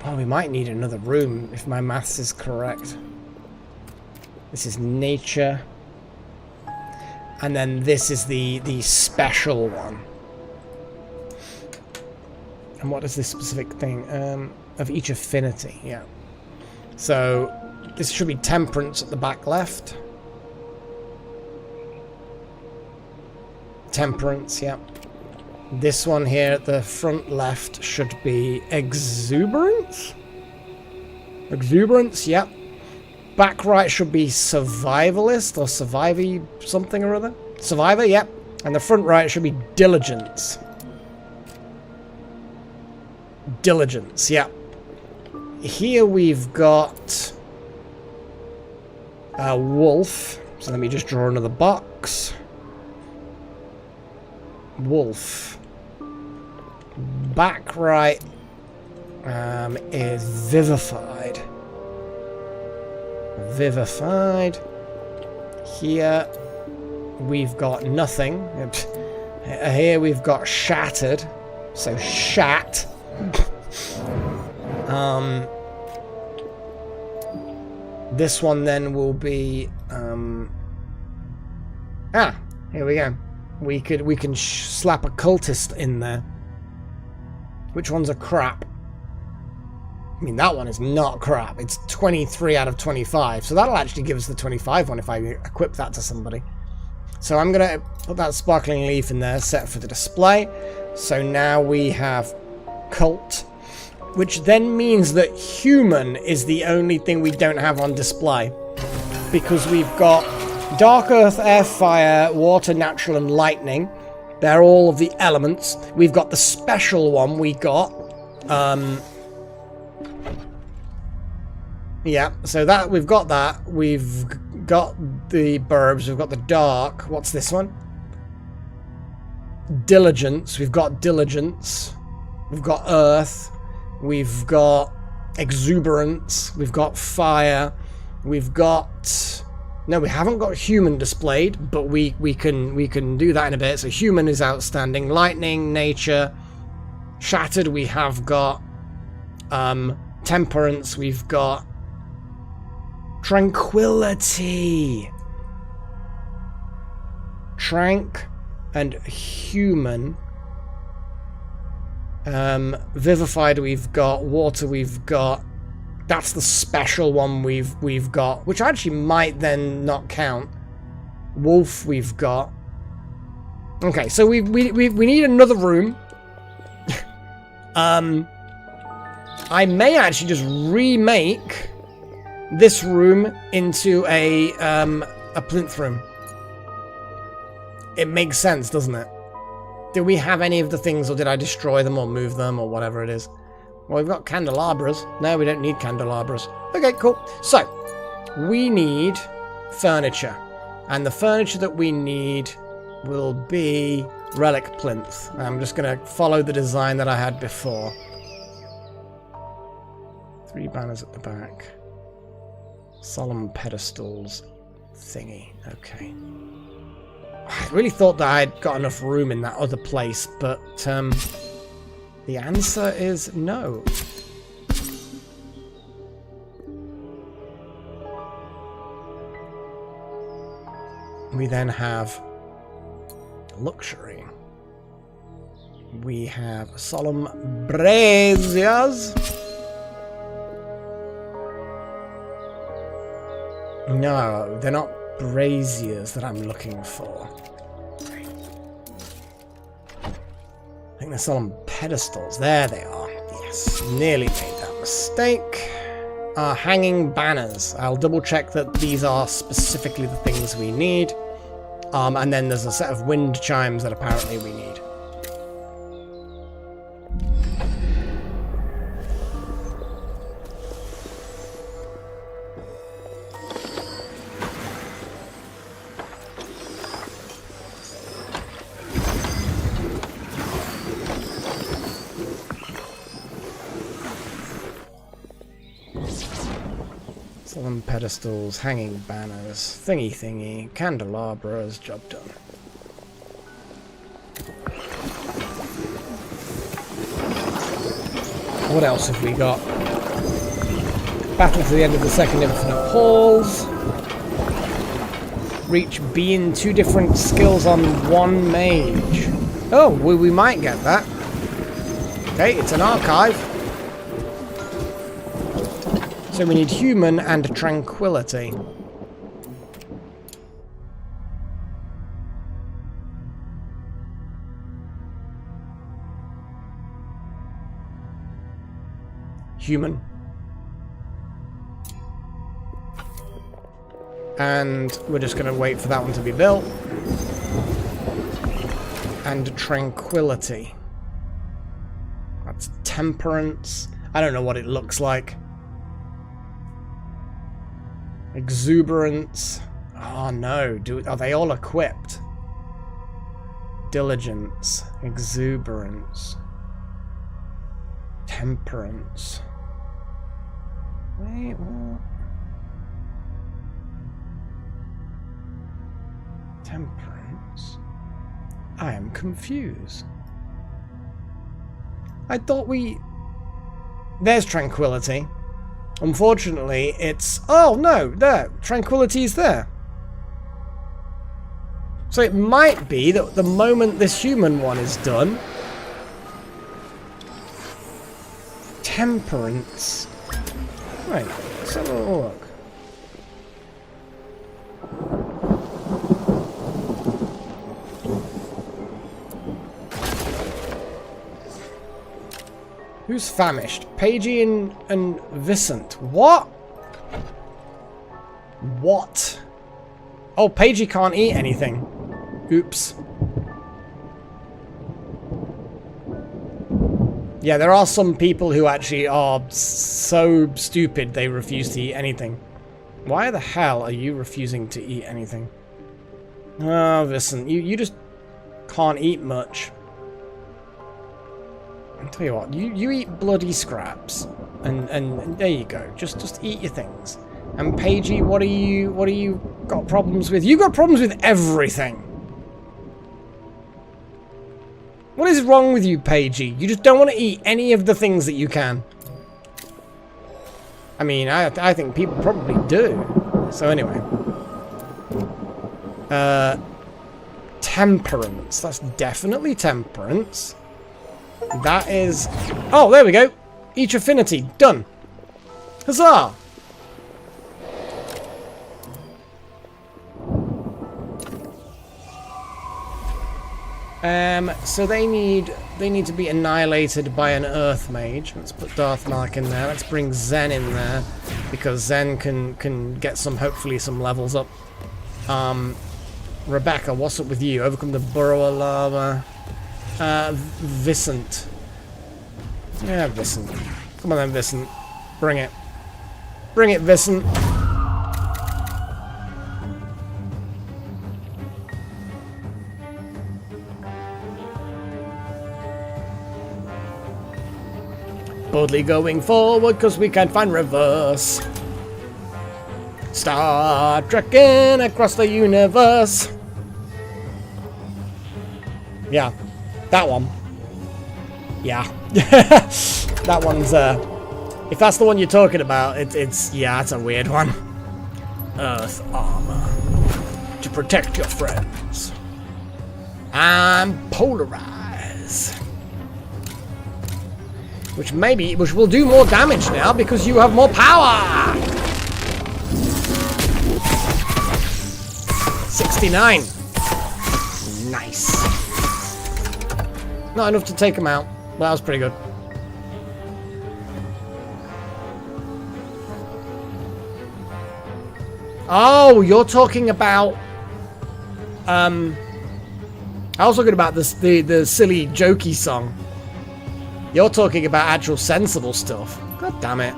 Oh, we might need another room if my maths is correct. This is nature. And then this is the special one. And what is this specific thing? Of each affinity, yeah. So this should be temperance at the back left. Temperance, yeah. This one here at the front left should be exuberance. Exuberance, yeah. Back right should be survivalist or survivy something or other. Survivor, yep. And the front right should be diligence. Diligence, yep. Here we've got a wolf. So let me just draw another box. Wolf. Back right is vivified. Vivified. Here we've got nothing. Here we've got shattered. So shat. This one then will be here we go. We can slap a cultist in there. Which one's a crap? I mean, that one is not crap. It's 23 out of 25. So that'll actually give us the 25 one if I equip that to somebody. So I'm going to put that sparkling leaf in there, set for the display. So now we have cult, which then means that human is the only thing we don't have on display. Because we've got dark earth, air, fire, water, natural, and lightning. They're all of the elements. We've got the special one we got. Yeah, so that we've got that. We've got the burbs. We've got the dark. What's this one? Diligence. We've got diligence. We've got earth. We've got exuberance. We've got fire. We've got... No, we haven't got human displayed, but we can do that in a bit. So human is outstanding. Lightning, nature, shattered. We have got temperance. We've got tranquility. Trank and human. Vivified. We've got water. We've got. That's the special one we've got, which actually might then not count. Wolf we've got. Okay, so we need another room. I may actually just remake this room into a plinth room. It makes sense, doesn't it? Do we have any of the things, or did I destroy them or move them or whatever it is? Well, we've got candelabras. No, we don't need candelabras. Okay, cool. So, we need furniture. And the furniture that we need will be relic plinth. I'm just going to follow the design that I had before. 3 banners at the back. Solemn pedestals thingy. Okay. I really thought that I'd got enough room in that other place, but... the answer is no. We then have luxury. We have solemn braziers. No, they're not braziers that I'm looking for. I think they're solemn pedestals. There they are. Yes, nearly made that mistake. Hanging banners. I'll double check that these are specifically the things we need. And then there's a set of wind chimes that apparently we need. Porcelain pedestals, hanging banners, thingy, candelabras, job done. What else have we got? Battle to the end of the second infinite halls. Reach B in 2 different skills on 1 mage. Oh, we might get that. Okay, it's an archive. So we need human and tranquility. Human. And we're just going to wait for that one to be built. And tranquility. That's temperance. I don't know what it looks like. Exuberance. Oh no, are they all equipped? Diligence. Exuberance. Temperance. Wait, what? Temperance? I am confused. I thought we... There's tranquility. Unfortunately, it's... Oh, no, there. Tranquility is there. So it might be that the moment this human one is done... Temperance. Right, let's have a look. Who's famished? Pagey and Vicent. What? What? Oh, Pagey can't eat anything. Oops. Yeah, there are some people who actually are so stupid they refuse to eat anything. Why the hell are you refusing to eat anything? Oh, Vicent, you just can't eat much. I'll tell you what, you eat bloody scraps, and there you go. Just eat your things. And Pagey, what are you got problems with? You got problems with everything. What is wrong with you, Pagey? You just don't want to eat any of the things that you can. I mean, I think people probably do. So anyway. Temperance. That's definitely temperance. That is... Oh, there we go. Each affinity. Done. Huzzah! So they need to be annihilated by an Earth Mage. Let's put Darth Malak in there. Let's bring Zen in there, because Zen can get hopefully some levels up. Rebecca, what's up with you? Overcome the Burrow Lava. Vicent. Yeah, Vicent. Come on then, Vicent. Bring it. Bring it, Vicent. Boldly going forward, because we can't find reverse. Star trekking across the universe. Yeah, that one. Yeah. That one's, if that's the one you're talking about, it's, yeah, it's a weird one. Earth armor. To protect your friends. And polarize. Which will do more damage now because you have more power! 69. Nice. Not enough to take him out, but that was pretty good. Oh, you're talking about... I was talking about the silly, jokey song. You're talking about actual sensible stuff. God damn it.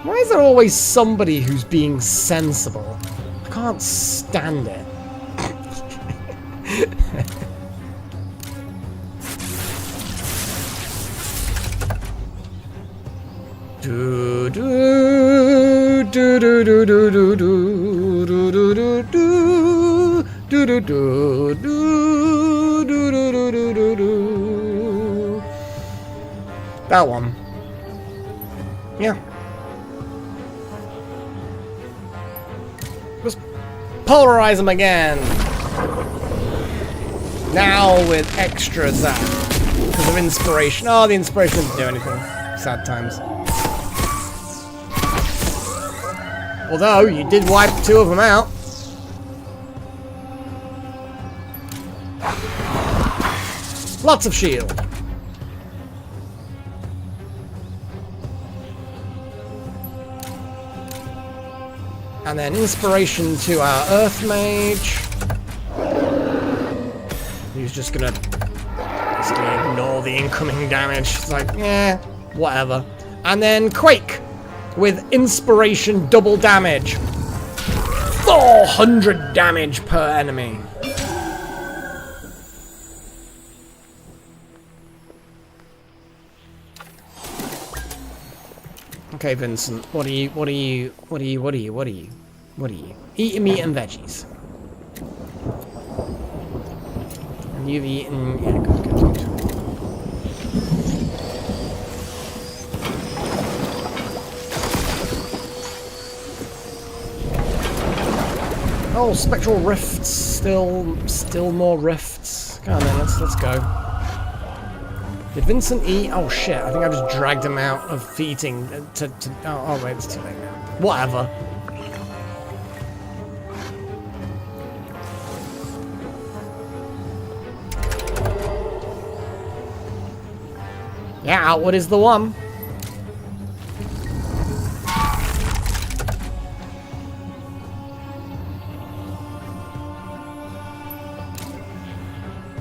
Why is there always somebody who's being sensible? I can't stand it. do do do do do do do do do do do do do do do do do do do do do. That one. Yeah. Just polarize them again. Now with extra zap. Because of inspiration. Oh, the inspiration didn't do anything. Sad times. Although, you did wipe 2 of them out. Lots of shield. And then inspiration to our Earth Mage. He's just gonna basically ignore the incoming damage. It's like, yeah, whatever. And then Quake with inspiration double damage. 400 damage per enemy. Okay, Vincent, what are you? Eating meat and veggies. And you've eaten, yeah, good. Oh, spectral rifts, still more rifts. Come on then, let's go. Did Vincent eat? Oh shit, I think I just dragged him out of feeding oh wait, it's too late now. Whatever. Yeah, Outward is the one.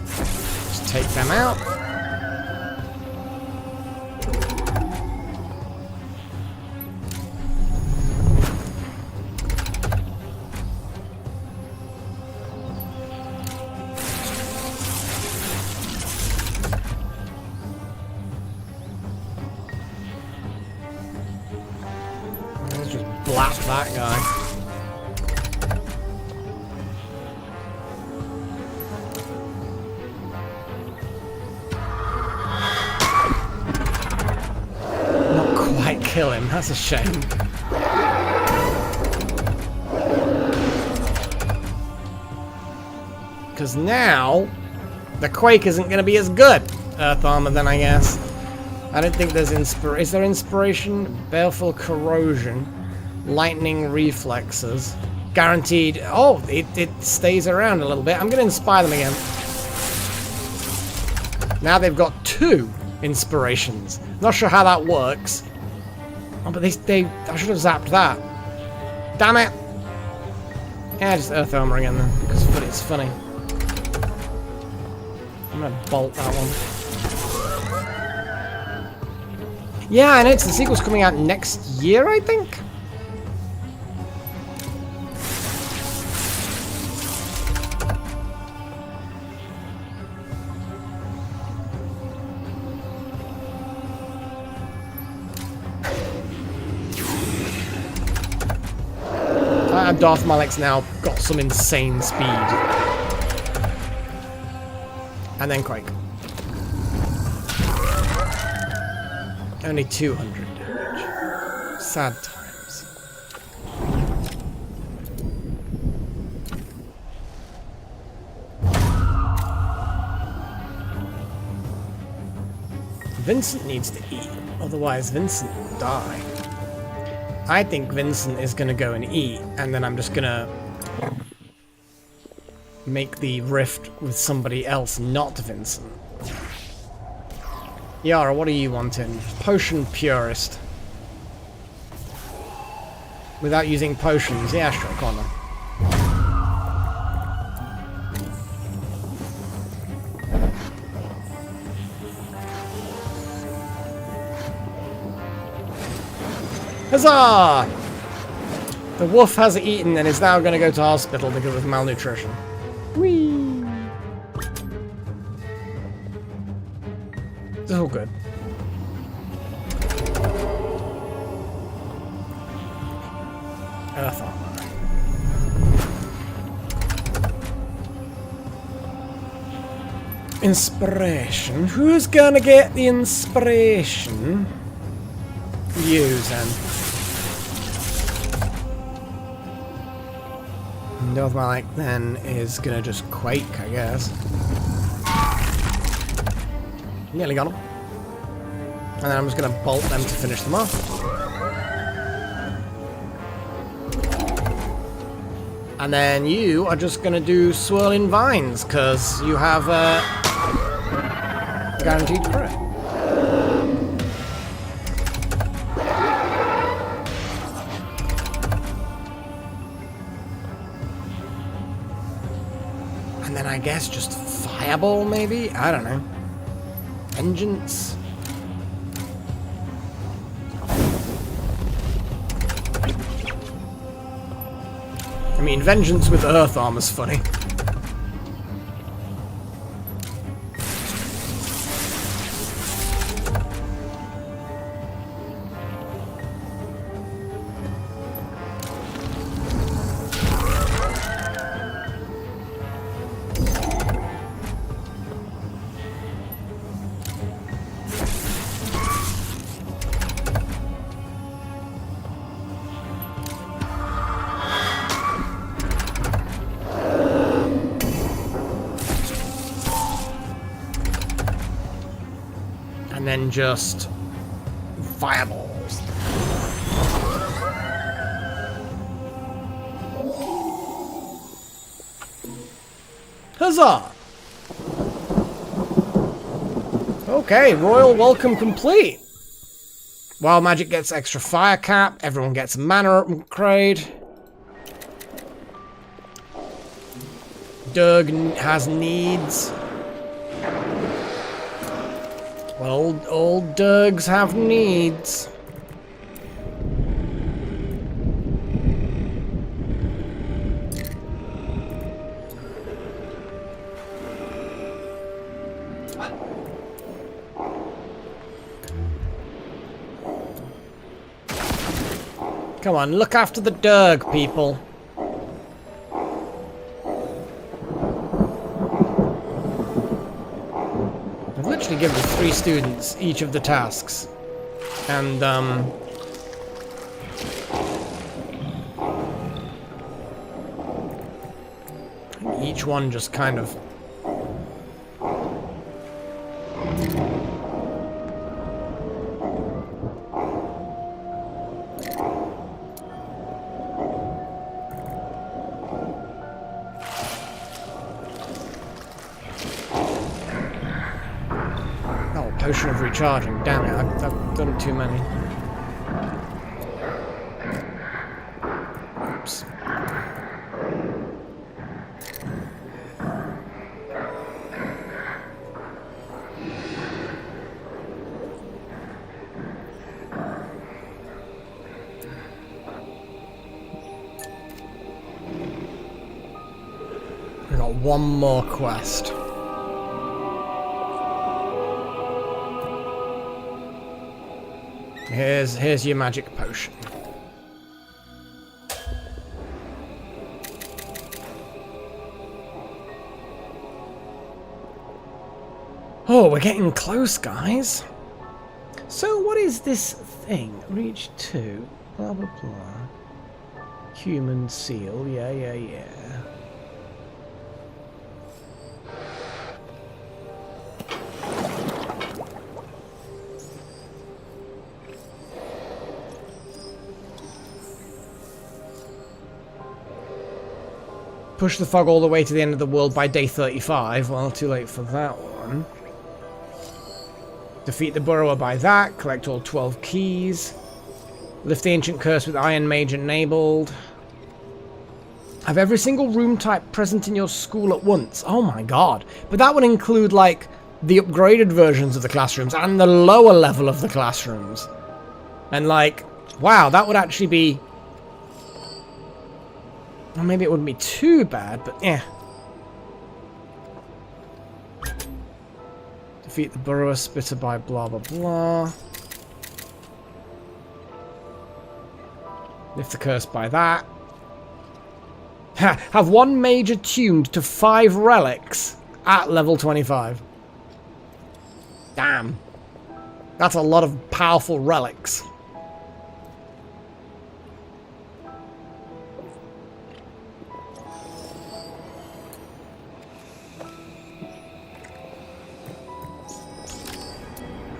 Just take them out. Blast that guy. Not quite kill him, that's a shame. Because now, the Quake isn't going to be as good, Earth Armor, then I guess. I don't think there's is there inspiration? Baleful Corrosion. Lightning reflexes. Guaranteed. Oh, it stays around a little bit. I'm going to inspire them again. Now they've got 2 inspirations. Not sure how that works. Oh, but they I should have zapped that. Damn it. Yeah, just Earth Armor again then, because it's funny. I'm going to bolt that one. Yeah, I know the sequel's coming out next year, I think. Darth Malik's now got some insane speed. And then Quake. Only 200 damage. Sad times. Vincent needs to eat, otherwise Vincent will die. I think Vincent is going to go and eat, and then I'm just going to make the rift with somebody else, not Vincent. Yara, what are you wanting? Potion Purist. Without using potions. Yeah, sure, go on then. Huzzah! The wolf has eaten and is now going to go to hospital because of malnutrition. Whee! It's all good. Earth armor. Inspiration. Who's gonna get the inspiration? You, then. North Malik then is gonna just quake, I guess. Nearly got him. And then I'm just gonna bolt them to finish them off. And then you are just gonna do swirling vines, because you have guaranteed crit. And then I guess just fireball, maybe? I don't know. Vengeance? I mean, vengeance with earth armor's funny. And then just fireballs. Huzzah! Okay, royal welcome complete. Wild magic gets extra fire cap. Everyone gets a mana upgrade. Doug has needs. Well, old Dougs have needs. Come on, look after the Doug, people. I've literally given 3 students each of the tasks. And, each one just kind of... Potion of recharging. Damn it, I've done too many. Oops. We got one more quest. Here's your magic potion. Oh, we're getting close, guys. So what is this thing? Reach 2, blah blah blah. Human seal, yeah. Push the fog all the way to the end of the world by day 35. Well, too late for that one. Defeat the Burrower by that. Collect all 12 keys. Lift the Ancient Curse with Iron Mage enabled. Have every single room type present in your school at once. Oh my god. But that would include, like, the upgraded versions of the classrooms and the lower level of the classrooms. And, like, wow, that would actually be... Well, maybe it wouldn't be too bad, but yeah. Defeat the Burrower Spitter by blah blah blah. Lift the curse by that. Have one major tuned to 5 relics at level 25. Damn. That's a lot of powerful relics.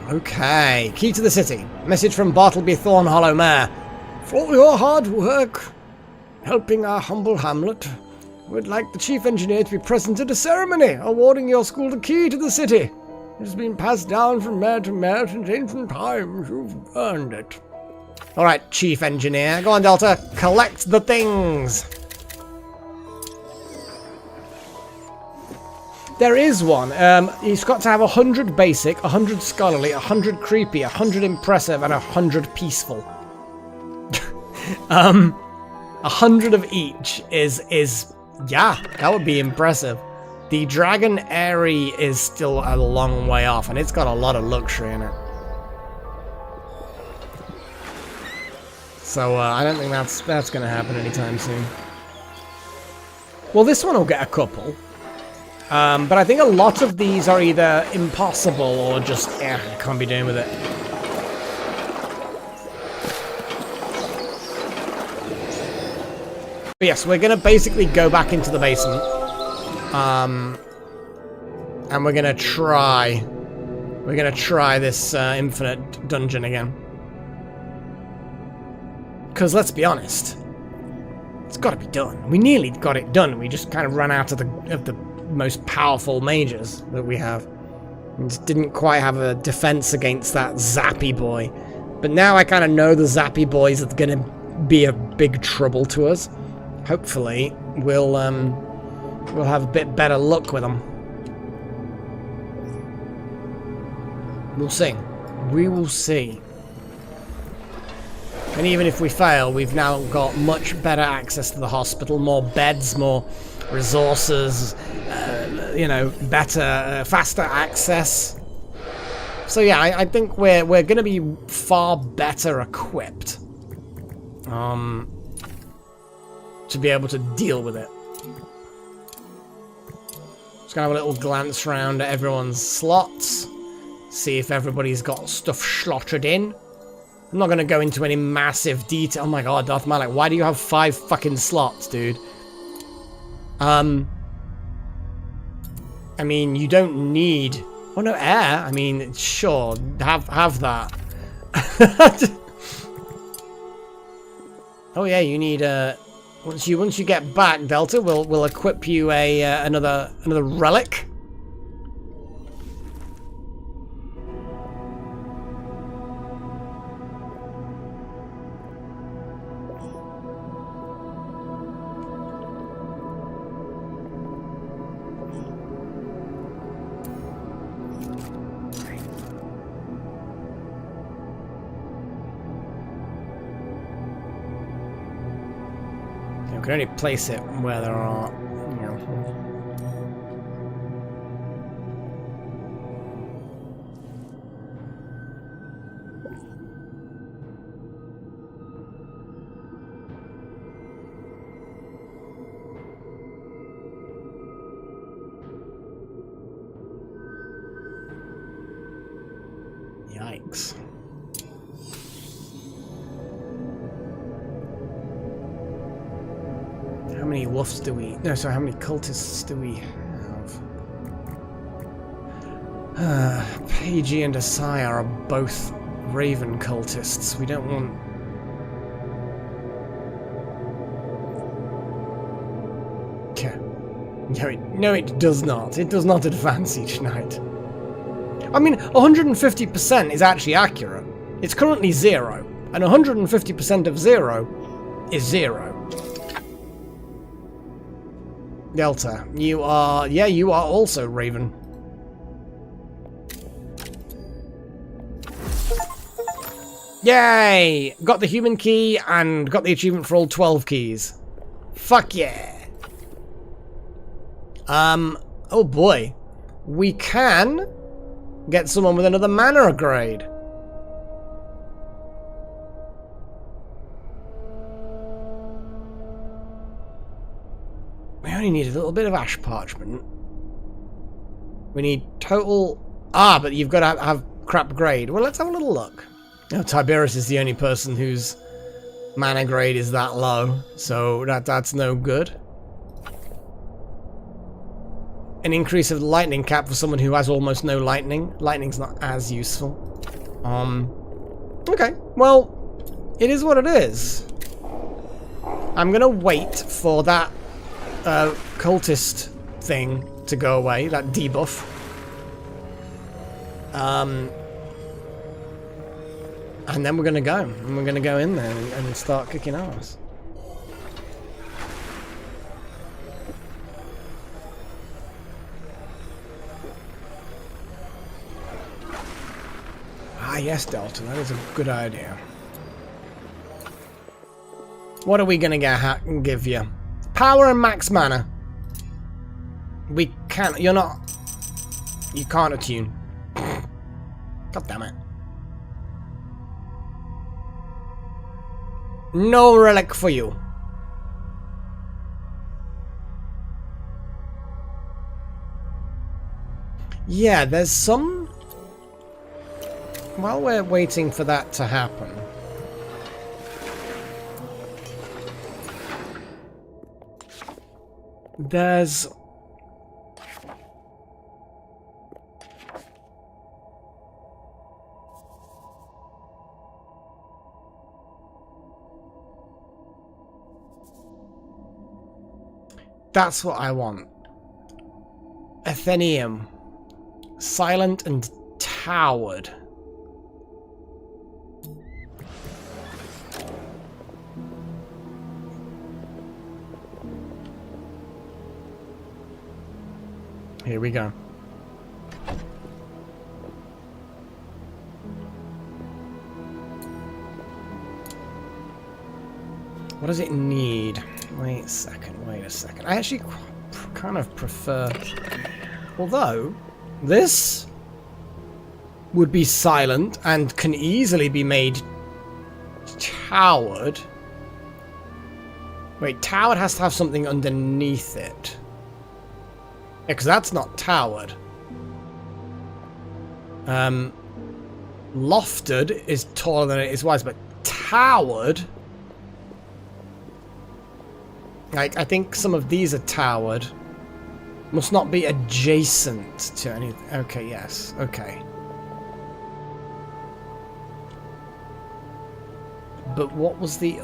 Okay, key to the city. Message from Bartleby Thornhollow Mayor. For all your hard work helping our humble hamlet, we'd like the chief engineer to be present at a ceremony awarding your school the key to the city. It has been passed down from mayor to mayor since ancient times. You've earned it. Alright, chief engineer. Go on, Delta. Collect the things. There is one. He's got to have 100 basic, 100 scholarly, 100 creepy, 100 impressive, and 100 peaceful. 100 of each is yeah, that would be impressive. The Dragon Airy is still a long way off, and it's got a lot of luxury in it. So I don't think that's going to happen anytime soon. Well, this one will get a couple. But I think a lot of these are either impossible or just, can't be doing with it. But yes, we're going to basically go back into the basement. And we're going to try this infinite dungeon again. Because let's be honest, it's got to be done. We nearly got it done. We just kind of ran out of the most powerful mages that we have. We just didn't quite have a defense against that Zappy boy. But now I kind of know the Zappy boys are going to be a big trouble to us. Hopefully, we'll have a bit better luck with them. We'll see. We will see. And even if we fail, we've now got much better access to the hospital, more beds, more resources, better, faster access. So yeah, I think we're going to be far better equipped to be able to deal with it. Just gonna have a little glance around at everyone's slots, see if everybody's got stuff slotted in. I'm not gonna go into any massive detail. Oh my god, Darth Malak, why do you have 5 fucking slots, dude? I mean, you don't need... Oh no, air. I mean, sure, have that. Oh yeah, you need once you get back, Delta, we'll equip you another relic. We can only place it where there are, Yikes. How many wolves do we... No, sorry, how many cultists do we have? Pagey and Asai are both Raven cultists. We don't want... Okay. No, it does not. It does not advance each night. I mean, 150% is actually accurate. It's currently 0. And 150% of 0 is 0. Delta, you are... Yeah, you are also Raven. Yay! Got the human key and got the achievement for all 12 keys. Fuck yeah! Oh boy. We can get someone with another mana upgrade. We only need a little bit of ash parchment. We need total... Ah, but you've got to have crap grade. Well, let's have a little look. Oh, Tiberius is the only person whose mana grade is that low, so that's no good. An increase of lightning cap for someone who has almost no lightning. Lightning's not as useful. Okay, well, it is what it is. I'm gonna wait for that cultist thing to go away, that debuff. And then we're gonna go. And we're gonna go in there and start kicking ass. Ah, yes, Delta. That is a good idea. What are we gonna give you? Power and max mana. We can't. You're not. You can't attune. God damn it. No relic for you. Yeah, there's some... While we're waiting for that to happen... There's... That's what I want. Athenium. Silent and towered. Here we go. What does it need? Wait a second. I actually kind of prefer... Although, this would be silent and can easily be made towered. Wait, towered has to have something underneath it. Yeah, because that's not towered. Lofted is taller than it is wide, but towered... Like, I think some of these are towered. Must not be adjacent to anything. Okay, yes. Okay. But what were the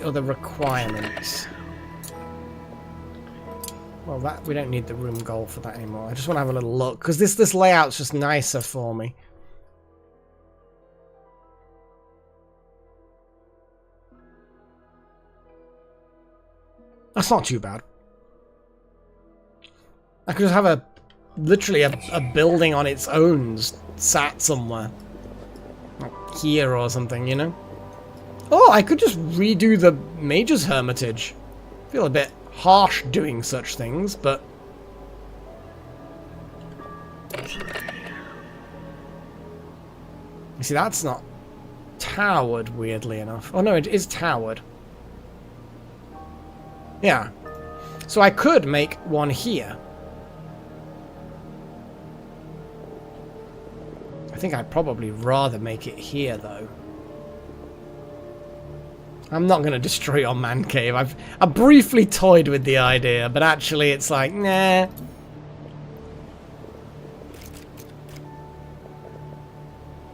other requirements? Well, that we don't need the room goal for that anymore. I just want to have a little look because this layout's just nicer for me. That's not too bad. I could just have literally a building on its own sat somewhere. Like here or something, you know? Oh, I could just redo the Mage's Hermitage. Feel a bit harsh doing such things, but... You see, that's not towered, weirdly enough. Oh no, it is towered. Yeah. So I could make one here. I think I'd probably rather make it here, though. I'm not going to destroy your man cave. I briefly toyed with the idea, but actually it's like, nah.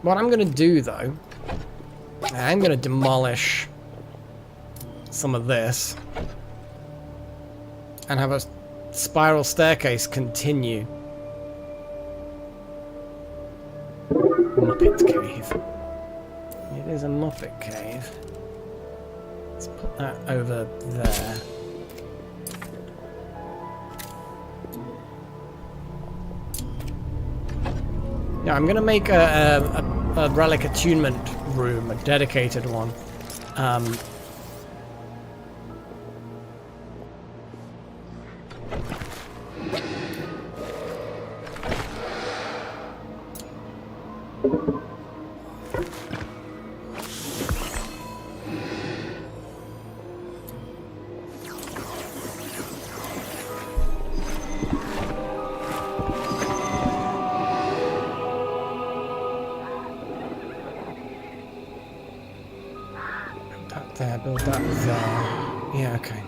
What I'm going to do, though, I'm going to demolish some of this. And have a spiral staircase continue. Muppet cave. It is a Muppet cave. Let's put that over there. Yeah, I'm gonna make a relic attunement room, a dedicated one. that was yeah, okay.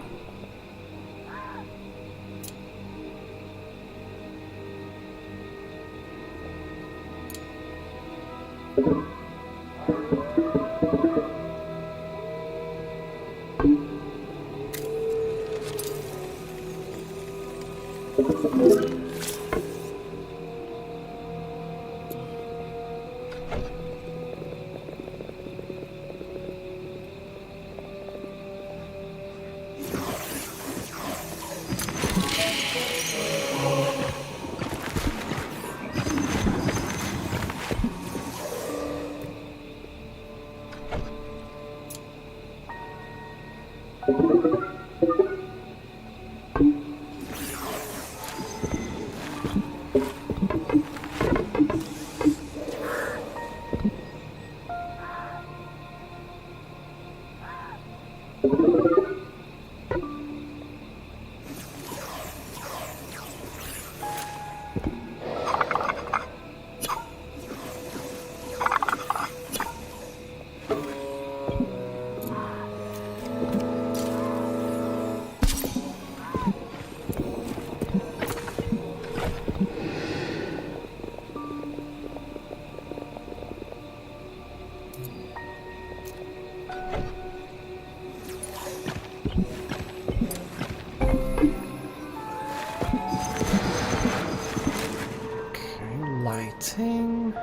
Lighting,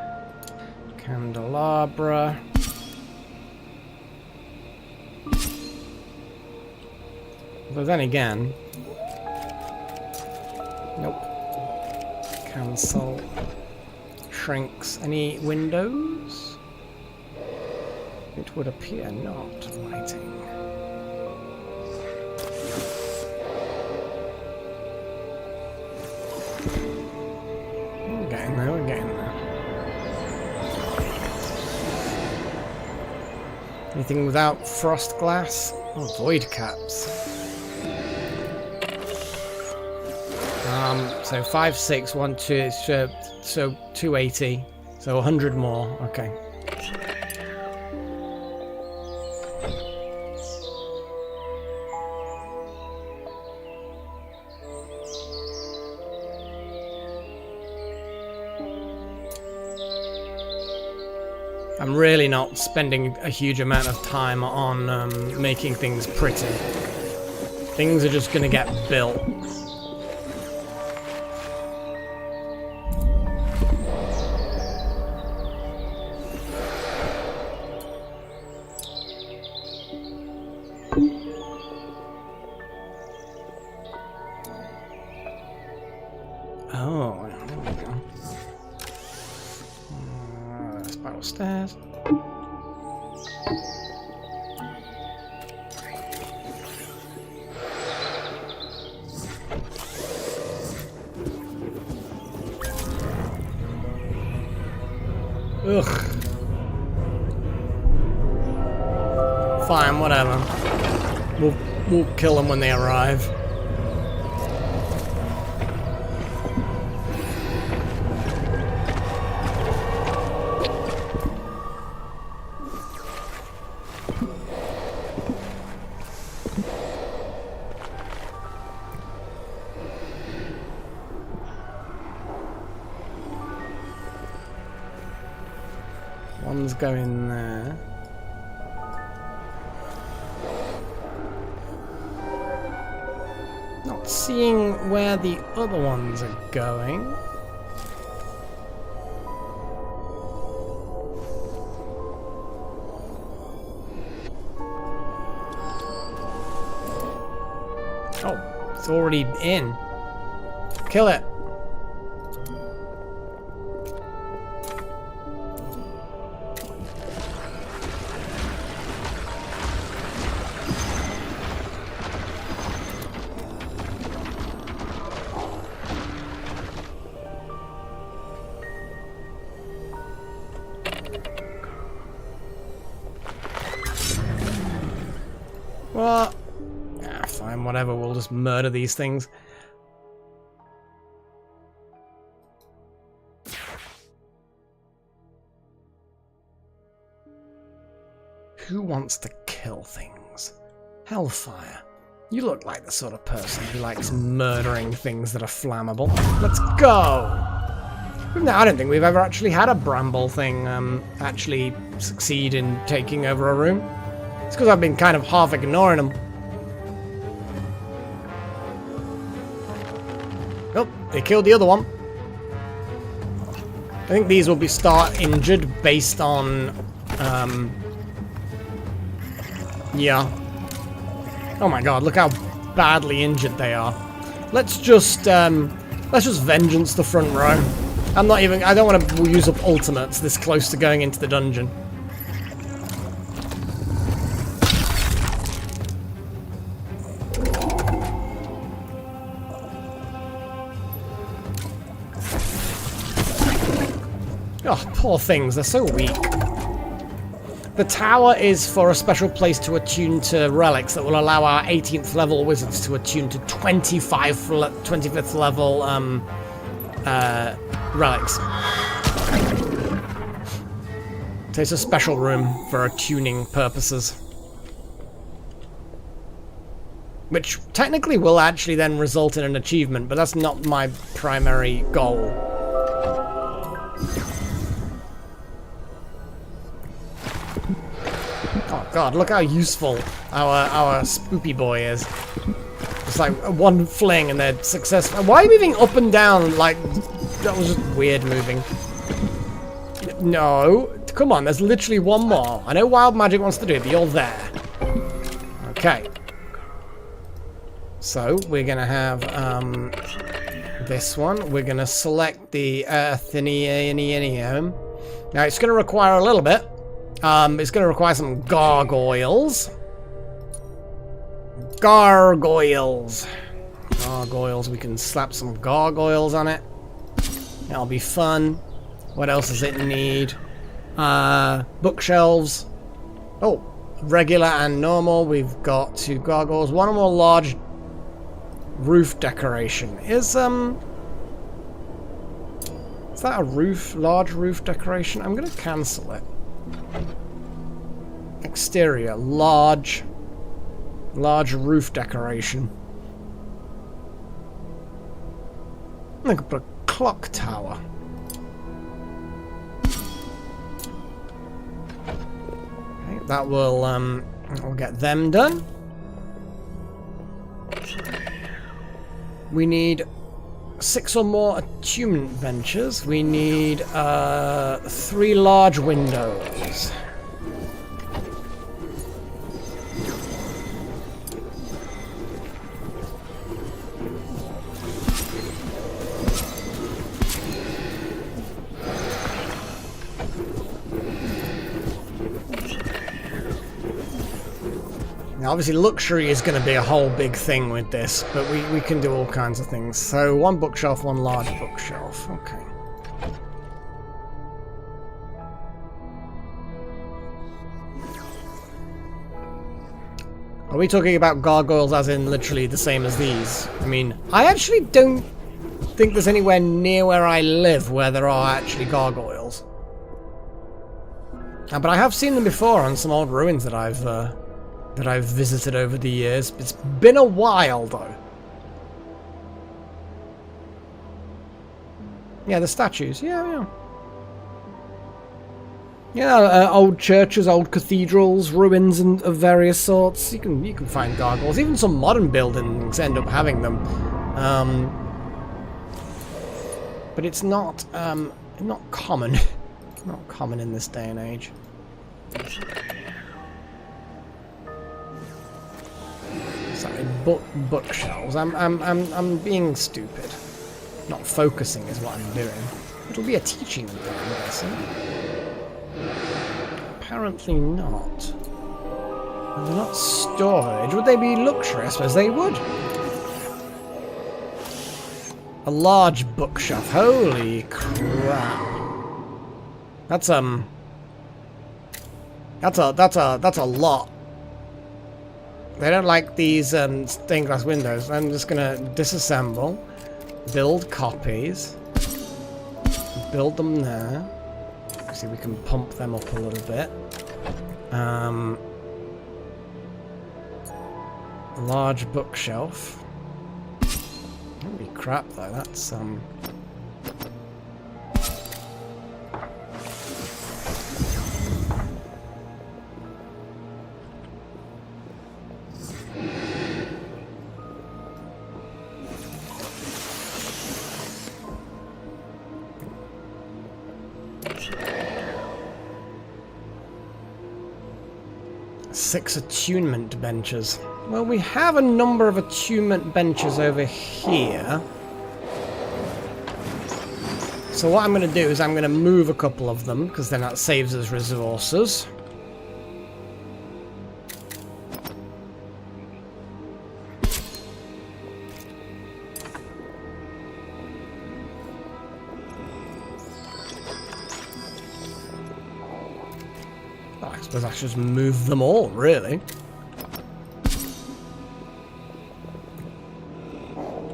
candelabra. But then again, nope. Cancel. Shrinks. Any windows? It would appear not. Lighting. We're getting there, we're getting there. Anything without frost glass? Oh, void caps. So 5, 6, 1, 2, so 280. So 100 more, okay. I'm really not spending a huge amount of time on making things pretty. Things are just gonna get built. Oh, there we go. Spiral stairs. Ugh. Fine, whatever. We'll kill them when they arrive. One's going there. Not seeing where the other ones are going. Oh, it's already in. Kill it. What? Ah, fine, whatever. We'll just murder these things. Who wants to kill things? Hellfire. You look like the sort of person who likes murdering things that are flammable. Let's go! No, I don't think we've ever actually had a bramble thing actually succeed in taking over a room. It's because I've been kind of half ignoring them. Oh, they killed the other one. I think these will be start injured based on, yeah. Oh my god, look how badly injured they are. Let's just vengeance the front row. I don't want to use up ultimates this close to going into the dungeon. Oh, poor things, they're so weak. The tower is for a special place to attune to relics that will allow our 18th level wizards to attune to 25th level relics. So it's a special room for attuning purposes. Which technically will actually then result in an achievement, but that's not my primary goal. Oh god, look how useful our spoopy boy is. It's like one fling and they're successful. Why are you moving up and down? Like, that was just weird moving. No, come on, there's literally one more. I know Wild Magic wants to do it, but you're there. Okay. So, we're gonna have this one. We're gonna select the Athenium. Now, it's gonna require a little bit. It's going to require some gargoyles. Gargoyles. Gargoyles. We can slap some gargoyles on it. That'll be fun. What else does it need? Bookshelves. Oh, regular and normal. We've got 2 gargoyles. One more large roof decoration. Is that a large roof decoration? I'm going to cancel it. Exterior, large roof decoration. I could put a clock tower. Okay, that will we'll get them done. We need 6 or more attunement ventures. We need 3 large windows. Now, obviously, luxury is going to be a whole big thing with this, but we can do all kinds of things. So, 1 bookshelf, 1 large bookshelf. Okay. Are we talking about gargoyles as in literally the same as these? I mean, I actually don't think there's anywhere near where I live where there are actually gargoyles. But I have seen them before on some old ruins that I've visited over the years. It's been a while, though. Yeah, the statues. Yeah. Yeah, old churches, old cathedrals, ruins of various sorts. You can find gargoyles. Even some modern buildings end up having them. But it's not common. Not common in this day and age. Sorry, bookshelves. I'm being stupid. Not focusing is what I'm doing. It'll be a teaching thing, I'm guessing. Apparently not. They're not storage. Would they be luxury? I suppose they would. A large bookshelf. Holy crap. That's a lot. They don't like these stained glass windows. I'm just gonna disassemble, build copies, build them there. See, we can pump them up a little bit. Large bookshelf. Holy crap though, that's six attunement benches. Well, we have a number of attunement benches over here. So what I'm going to do is I'm going to move a couple of them, because then that saves us resources. Oh, I suppose I should just move them all, really.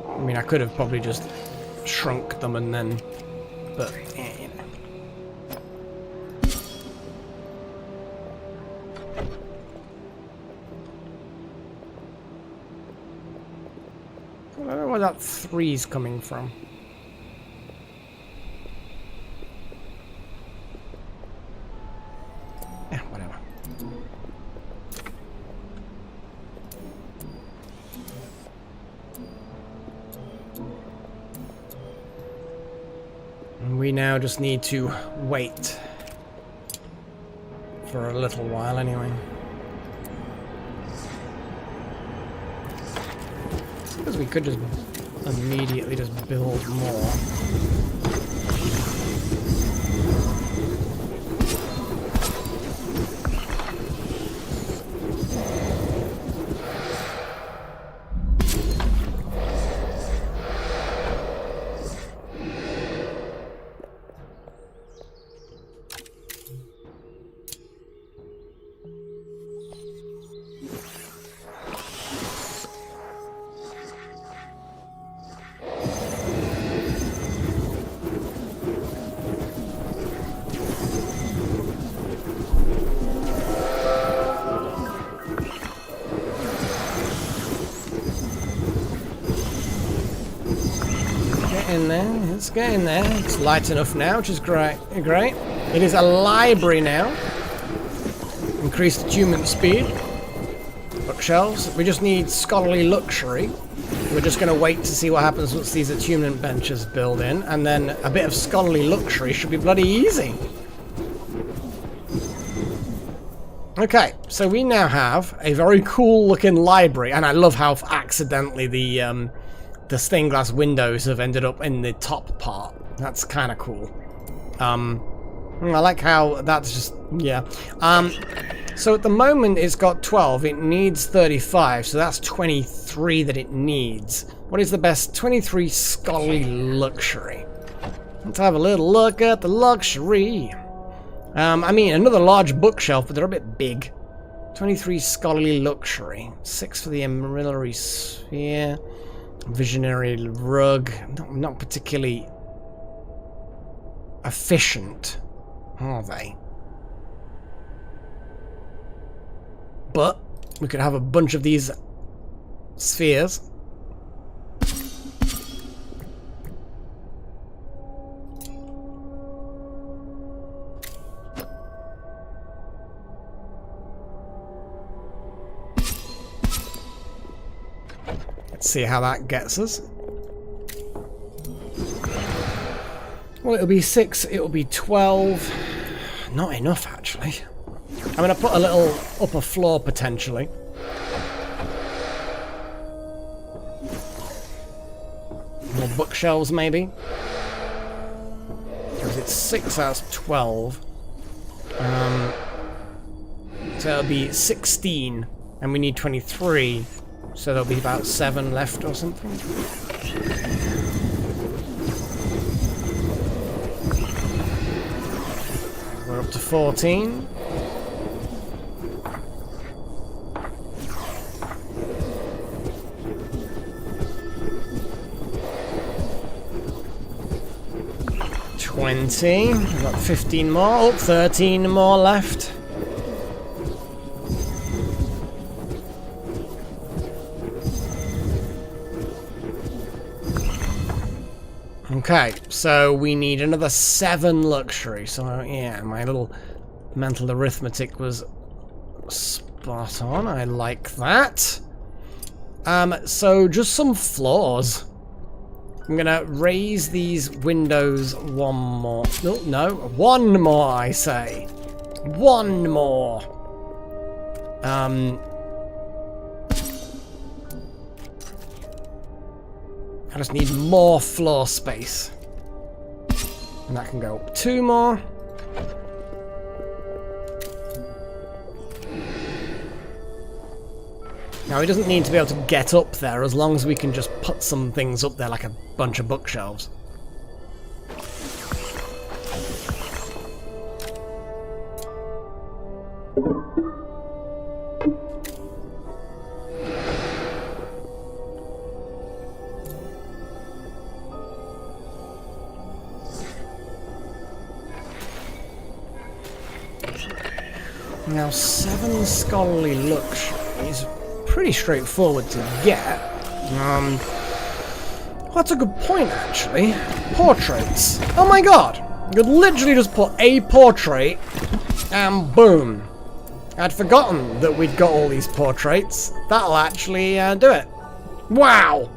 I mean, I could have probably just shrunk them and then... But, yeah, you know. I don't know where that 3's coming from. Yeah, whatever. We now just need to wait for a little while anyway. Because we could just immediately just build more. In there, it's getting there. It's light enough now, which is great. Great. It is a library now. Increased attunement speed. Bookshelves. We just need scholarly luxury. We're just going to wait to see what happens once these attunement benches build in, and then a bit of scholarly luxury should be bloody easy. Okay, so we now have a very cool looking library, and I love how accidentally the stained glass windows have ended up in the top part. That's kind of cool. I like how that's just, yeah. So at the moment it's got 12. It needs 35, so that's 23 that it needs. What is the best? 23 scholarly luxury. Let's have a little look at the luxury. I mean, another large bookshelf, but they're a bit big. 23 scholarly luxury. 6 for the Emerillary Sphere. Visionary rug. Not particularly efficient, are they? But we could have a bunch of these spheres. See how that gets us. Well, it'll be 6, it'll be 12. Not enough, actually. I'm going to put a little upper floor, potentially. More bookshelves, maybe. Because it's 6 out of 12. So it'll be 16. And we need 23. So there'll be about 7 left or something. We're up to 14. We've got 15 more. Oh, 13 more left. Okay, so we need another 7 luxury. So yeah, my little mental arithmetic was spot on. I like that. So just some floors. I'm gonna raise these windows one more. No, one more, I say. One more. I just need more floor space. And that can go up 2 more. Now, he doesn't need to be able to get up there as long as we can just put some things up there like a bunch of bookshelves. Now, 7 scholarly luxuries. Pretty straightforward to get. That's a good point, actually. Portraits. Oh my god! You could literally just put a portrait, and boom. I'd forgotten that we'd got all these portraits. That'll actually do it. Wow!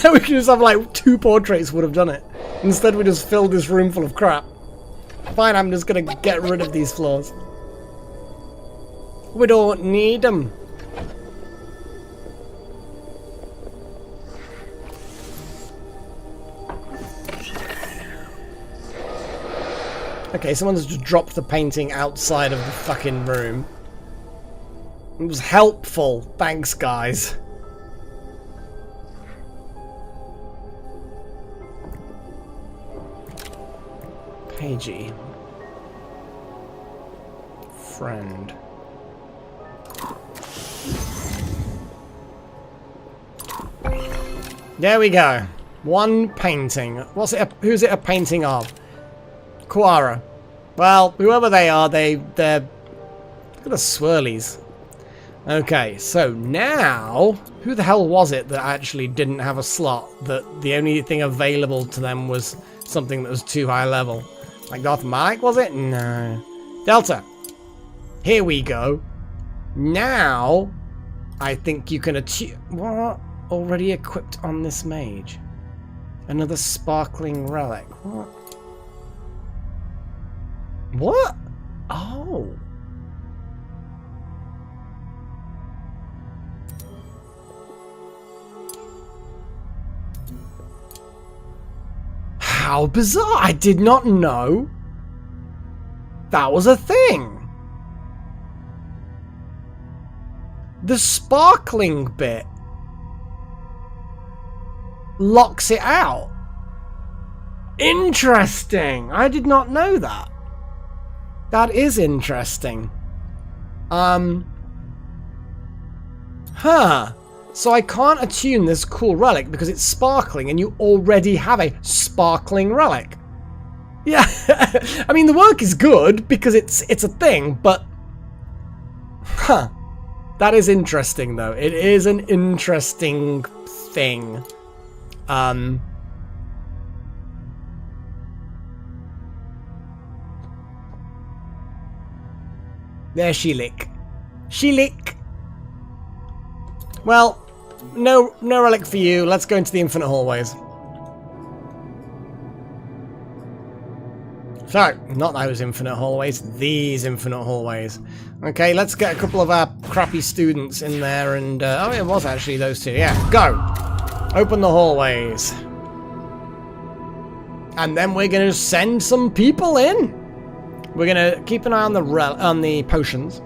We could just have like 2 portraits would have done it. Instead we just filled this room full of crap. Fine, I'm just gonna get rid of these floors. We don't need them. Okay, someone's just dropped the painting outside of the fucking room. It was helpful. Thanks, guys. Pagey. Friend. There we go. 1 painting. What's it? Who's it a painting of? Quara. Well, whoever they are, they're look at the swirlies. Okay, so now who the hell was it that actually didn't have a slot? That the only thing available to them was something that was too high level. Like Darth Malik, was it? No. Delta. Here we go. Now I think you can achieve what? Already equipped on this mage. Another sparkling relic. What? What? Oh. How bizarre. I did not know that was a thing. The sparkling bit locks it out. Interesting. I did not know that. That is interesting. Huh. So I can't attune this cool relic because it's sparkling and you already have a sparkling relic. Yeah. I mean, the work is good because it's a thing, but... Huh. That is interesting, though. It is an interesting thing. There she lick. She lick. Well, no relic for you. Let's go into the infinite hallways. So, not those infinite hallways, these infinite hallways. Okay, let's get a couple of our crappy students in there and... oh, it was actually those 2. Yeah, go! Open the hallways. And then we're going to send some people in. We're going to keep an eye on the potions.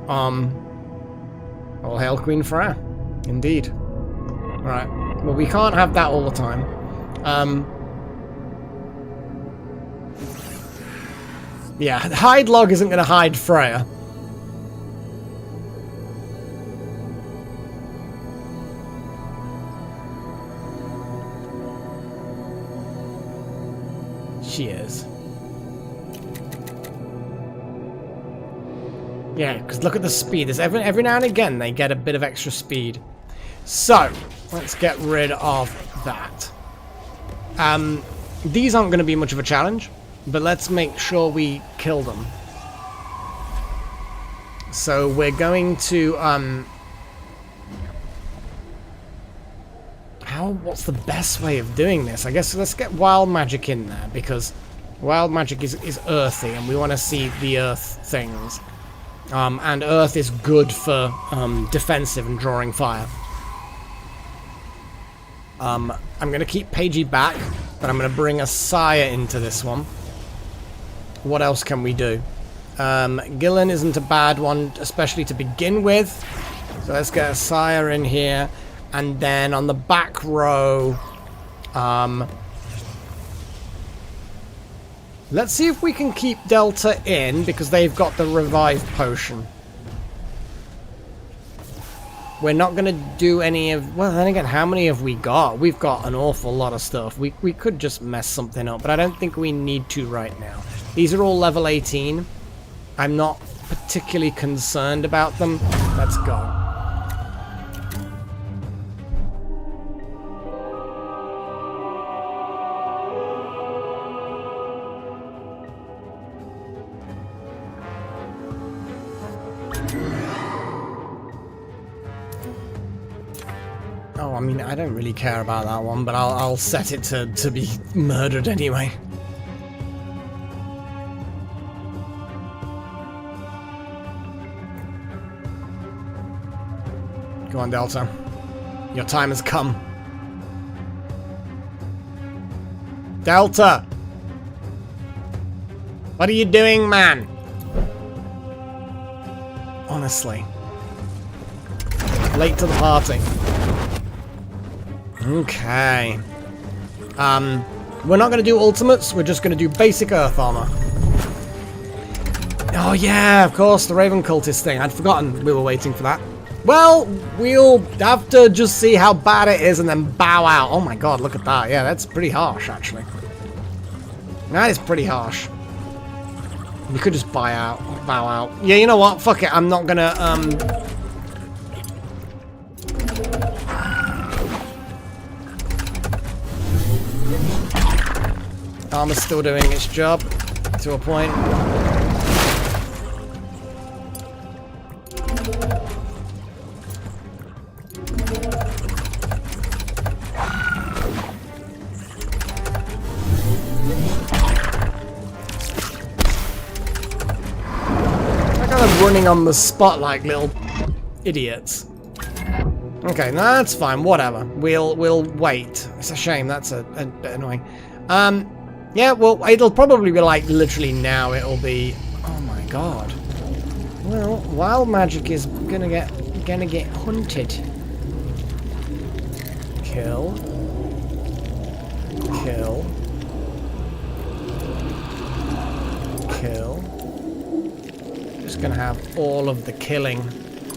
All hail Queen Freya. Indeed. Right. Well, we can't have that all the time. Yeah, hide log isn't going to hide Freya. She is. Yeah, because look at the speed. There's every now and again they get a bit of extra speed. So, let's get rid of that. These aren't going to be much of a challenge, but let's make sure we kill them. So we're going to, what's the best way of doing this? I guess let's get wild magic in there, because wild magic is earthy, and we want to see the earth things. And earth is good for defensive and drawing fire. I'm going to keep Pagey back, but I'm going to bring a Sire into this one. What else can we do? Gillen isn't a bad one, especially to begin with. So let's get a Sire in here. And then on the back row, let's see if we can keep Delta in, because they've got the revive potion. We're not going to do any of... Well, then again, how many have we got? We've got an awful lot of stuff. We could just mess something up, but I don't think we need to right now. These are all level 18. I'm not particularly concerned about them. Let's go. Oh, I mean, I don't really care about that one, but I'll set it to be murdered anyway. Go on, Delta. Your time has come. Delta! What are you doing, man? Honestly. Late to the party. Okay. We're not going to do ultimates, we're just going to do basic earth armor. Oh yeah, of course, the Raven Cultist thing. I'd forgotten we were waiting for that. Well, we'll have to just see how bad it is and then bow out. Oh my god, look at that. Yeah, that's pretty harsh, actually. That is pretty harsh. We could just bow out. Yeah, you know what? Fuck it, I'm not gonna, Armor's still doing its job, to a point. They're kind of running on the spot like little idiots. Okay, no, that's fine, whatever. We'll wait. It's a shame, that's a bit annoying. Yeah, well, it'll probably be like literally now. It'll be. Oh my god. Well, wild magic is gonna get hunted. Kill. Kill. Kill. Just gonna have all of the killing.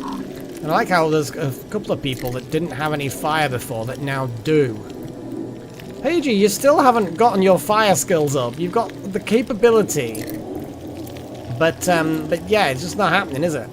And I like how there's a couple of people that didn't have any fire before that now do. Pagey, you still haven't gotten your fire skills up. You've got the capability. But yeah, it's just not happening, is it?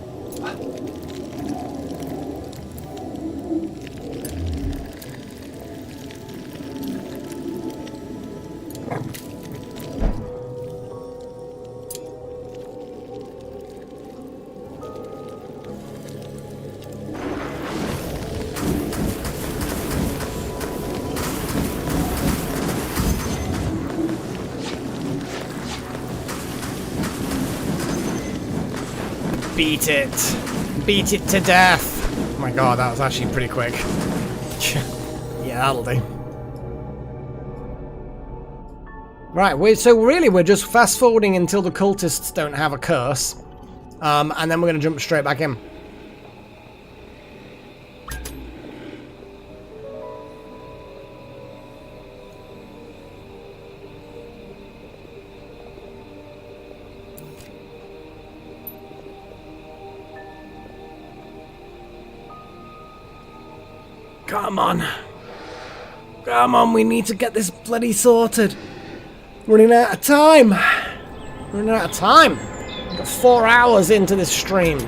Beat it. Beat it to death. Oh my god, that was actually pretty quick. Yeah, that'll do. Right, so really we're just fast forwarding until the cultists don't have a curse. And then we're going to jump straight back in. Come on. Come on, we need to get this bloody sorted. Running out of time. Running out of time. We've got 4 hours into this stream.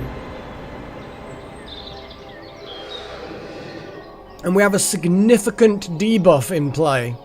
And we have a significant debuff in play.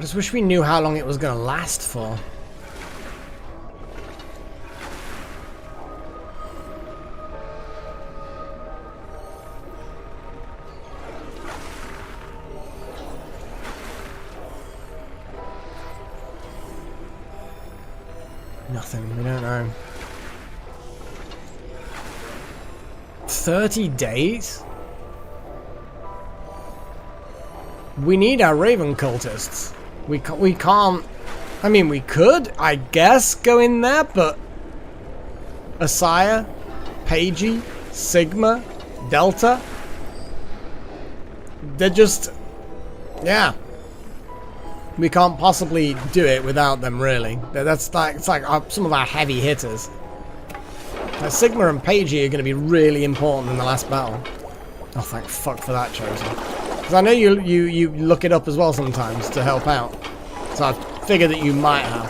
just wish we knew how long it was going to last for. Nothing, we don't know. 30 days? We need our Raven cultists. We can't... I mean, we could, I guess, go in there, but... Asaya, Pagey, Sigma, Delta... They're just... Yeah. We can't possibly do it without them, really. That's like, it's like some of our heavy hitters. Like Sigma and Pagey are going to be really important in the last battle. Oh, thank fuck for that, Chosen. Because I know you look it up as well sometimes to help out. So I figured that you might have.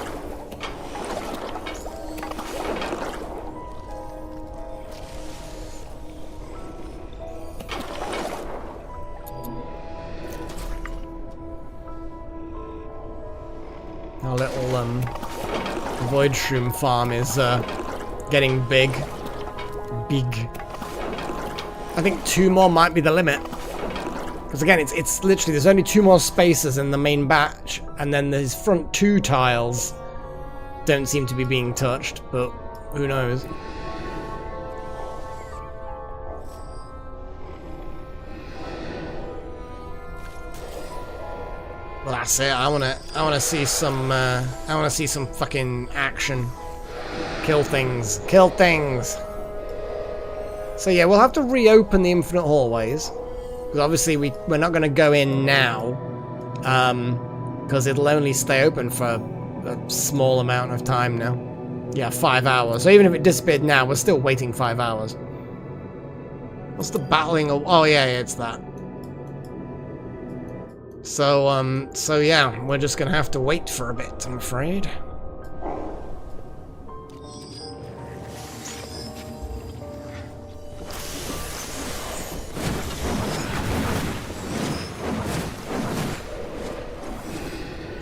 Our little Void Shroom farm is getting big. I think 2 more might be the limit. Because again, it's literally, there's only 2 more spaces in the main batch, and then these front 2 tiles don't seem to be being touched, but who knows. Well, that's it. I wanna see some fucking action. Kill things. Kill things. So yeah, we'll have to reopen the infinite hallways, because obviously we're not gonna go in now, because it'll only stay open for a small amount of time now. Yeah, 5 hours. So even if it disappeared now, we're still waiting 5 hours. What's the battling? Oh yeah, it's that. So yeah, we're just gonna have to wait for a bit, I'm afraid.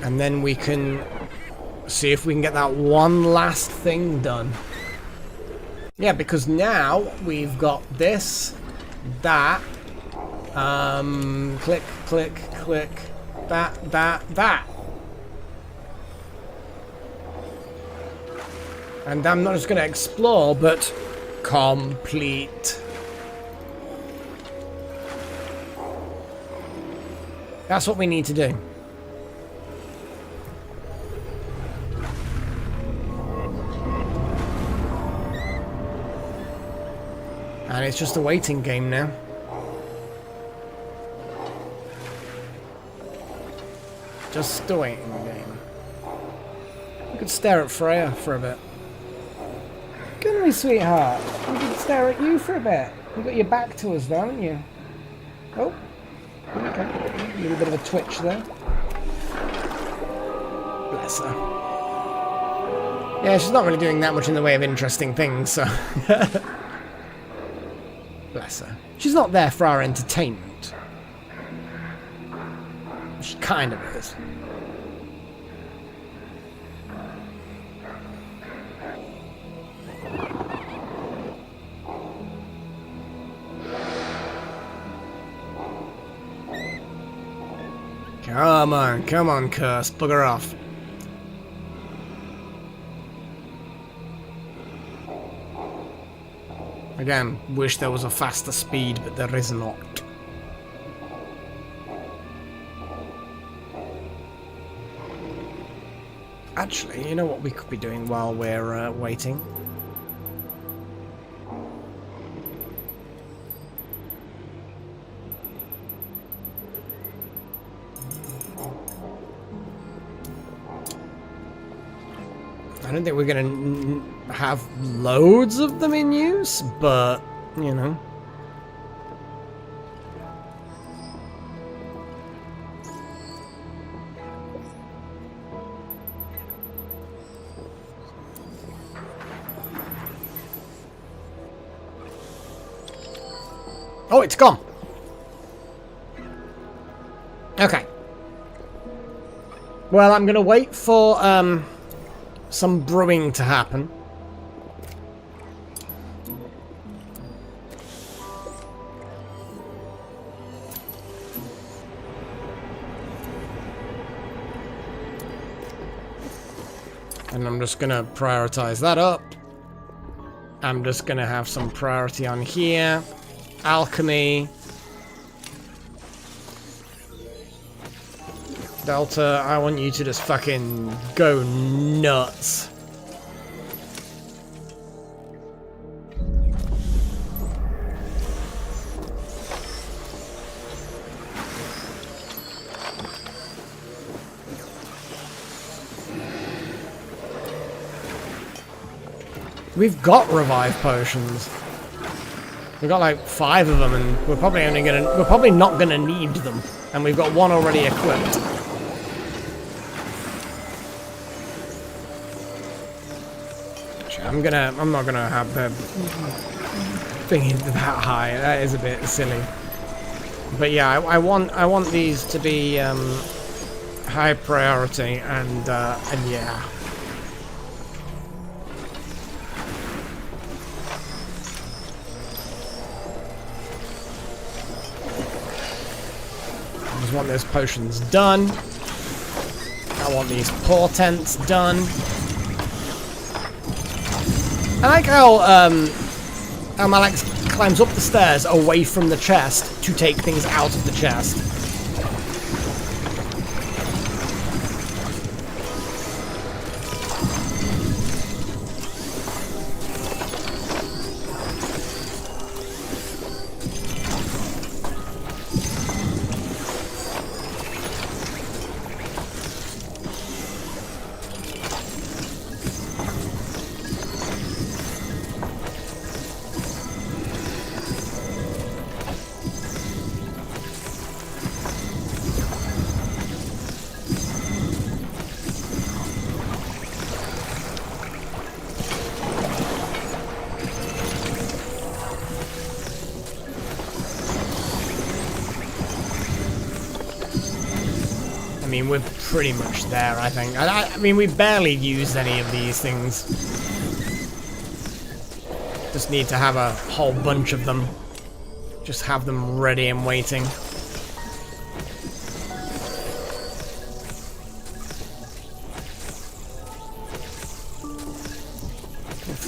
And then we can see if we can get that one last thing done. Yeah, because now we've got this, that, click, click, click, that. And I'm not just going to explore, but complete. That's what we need to do. And it's just a waiting game now. Just a waiting game. We could stare at Freya for a bit. Couldn't we, sweetheart? We could stare at you for a bit. You got your back to us, though, haven't you? Oh. Okay. A little bit of a twitch there. Bless her. Yeah, she's not really doing that much in the way of interesting things, so... Bless her. She's not there for our entertainment. She kind of is. Come on, Curse, bugger off. Again, wish there was a faster speed, but there is not. Actually, you know what we could be doing while we're waiting? I don't think we're going to have loads of them in use, but, you know. Oh, it's gone. Okay. Well, I'm going to wait for some brewing to happen. And I'm just going to prioritize that up. I'm just going to have some priority on here. Alchemy. Delta, I want you to just fucking go nuts. We've got revive potions. We've got like 5 of them, and we're probably not gonna need them. And we've got 1 already equipped. I'm not gonna have the thingy that high. That is a bit silly. But yeah, I want these to be high priority, and yeah. I just want those potions done. I want these portents done. I like how Malax climbs up the stairs away from the chest to take things out of the chest. I mean, we're pretty much there, I think. I mean, we barely used any of these things. Just need to have a whole bunch of them. Just have them ready and waiting.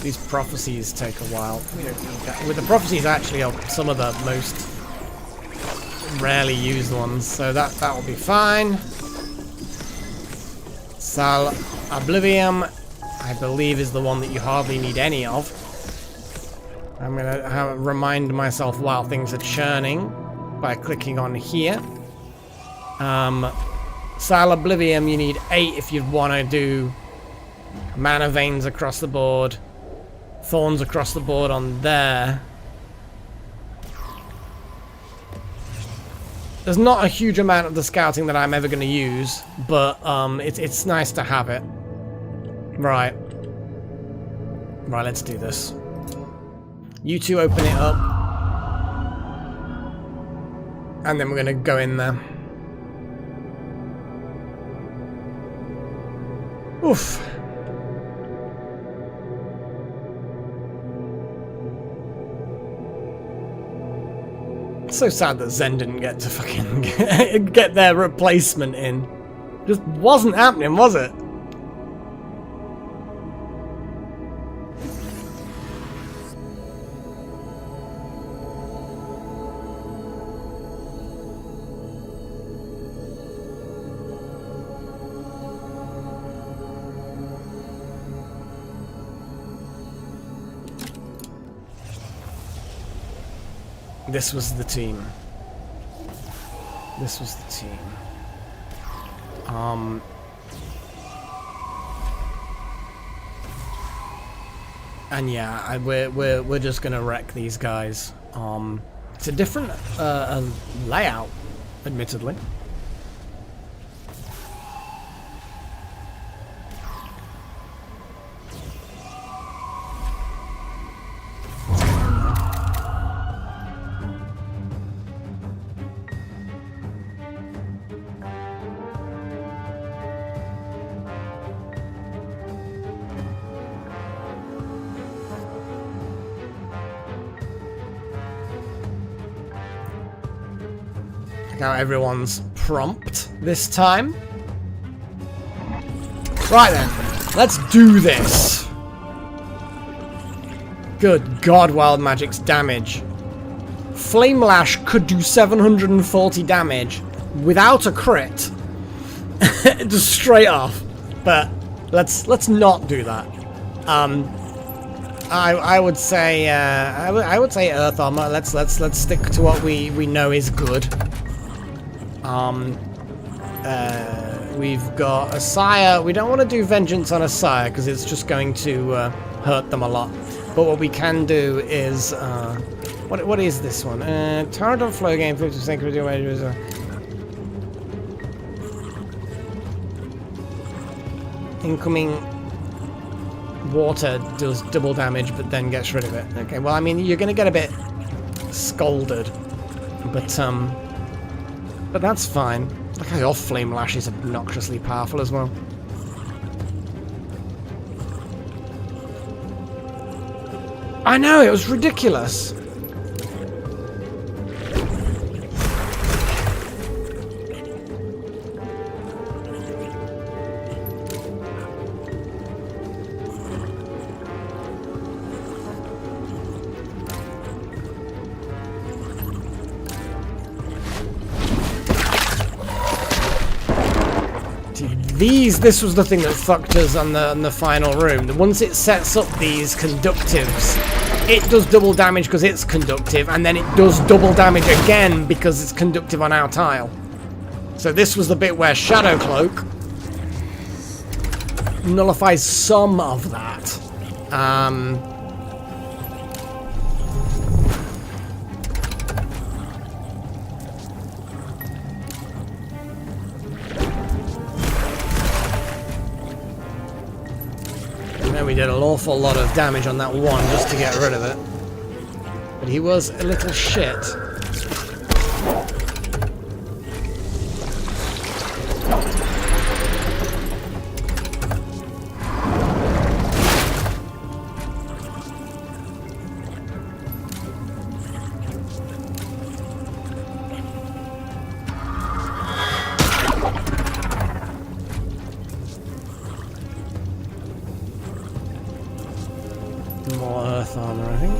These prophecies take a while. We don't need that. With the prophecies, actually, are some of the most rarely used ones, so that will be fine. Sal Oblivium, I believe, is the one that you hardly need any of. I'm gonna remind myself while things are churning by clicking on here. Sal Oblivium, you need 8 if you want to do mana veins across the board, thorns across the board on there. There's not a huge amount of the scouting that I'm ever going to use, but it's nice to have it. Right. Right, let's do this. You two open it up. And then we're going to go in there. Oof. So sad that Zen didn't get to fucking get their replacement in. Just wasn't happening, was it? This was the team. This was the team. And yeah, we're just gonna wreck these guys. It's a different layout, admittedly. Now everyone's prompt this time. Right then, let's do this. Good God, Wild Magic's damage. Flame Lash could do 740 damage without a crit. Just straight off. But let's not do that. I would say I would say Earth Armor. Let's stick to what we know is good. We've got a Sire. We don't want to do Vengeance on a Sire because it's just going to hurt them a lot. But what we can do is what is this one? Torrent on flow game 50% critical range. Incoming water does double damage, but then gets rid of it. Okay, well, I mean, you're gonna get a bit scolded, but that's fine. Look how your Flame Lash is obnoxiously powerful as well. I know, it was ridiculous. This was the thing that fucked us on the final room. Once it sets up these conductives, it does double damage because it's conductive, and then it does double damage again because it's conductive on our tile. So this was the bit where Shadow Cloak nullifies some of that. We did an awful lot of damage on that one just to get rid of it. But he was a little shit. More Earth Armor, I think.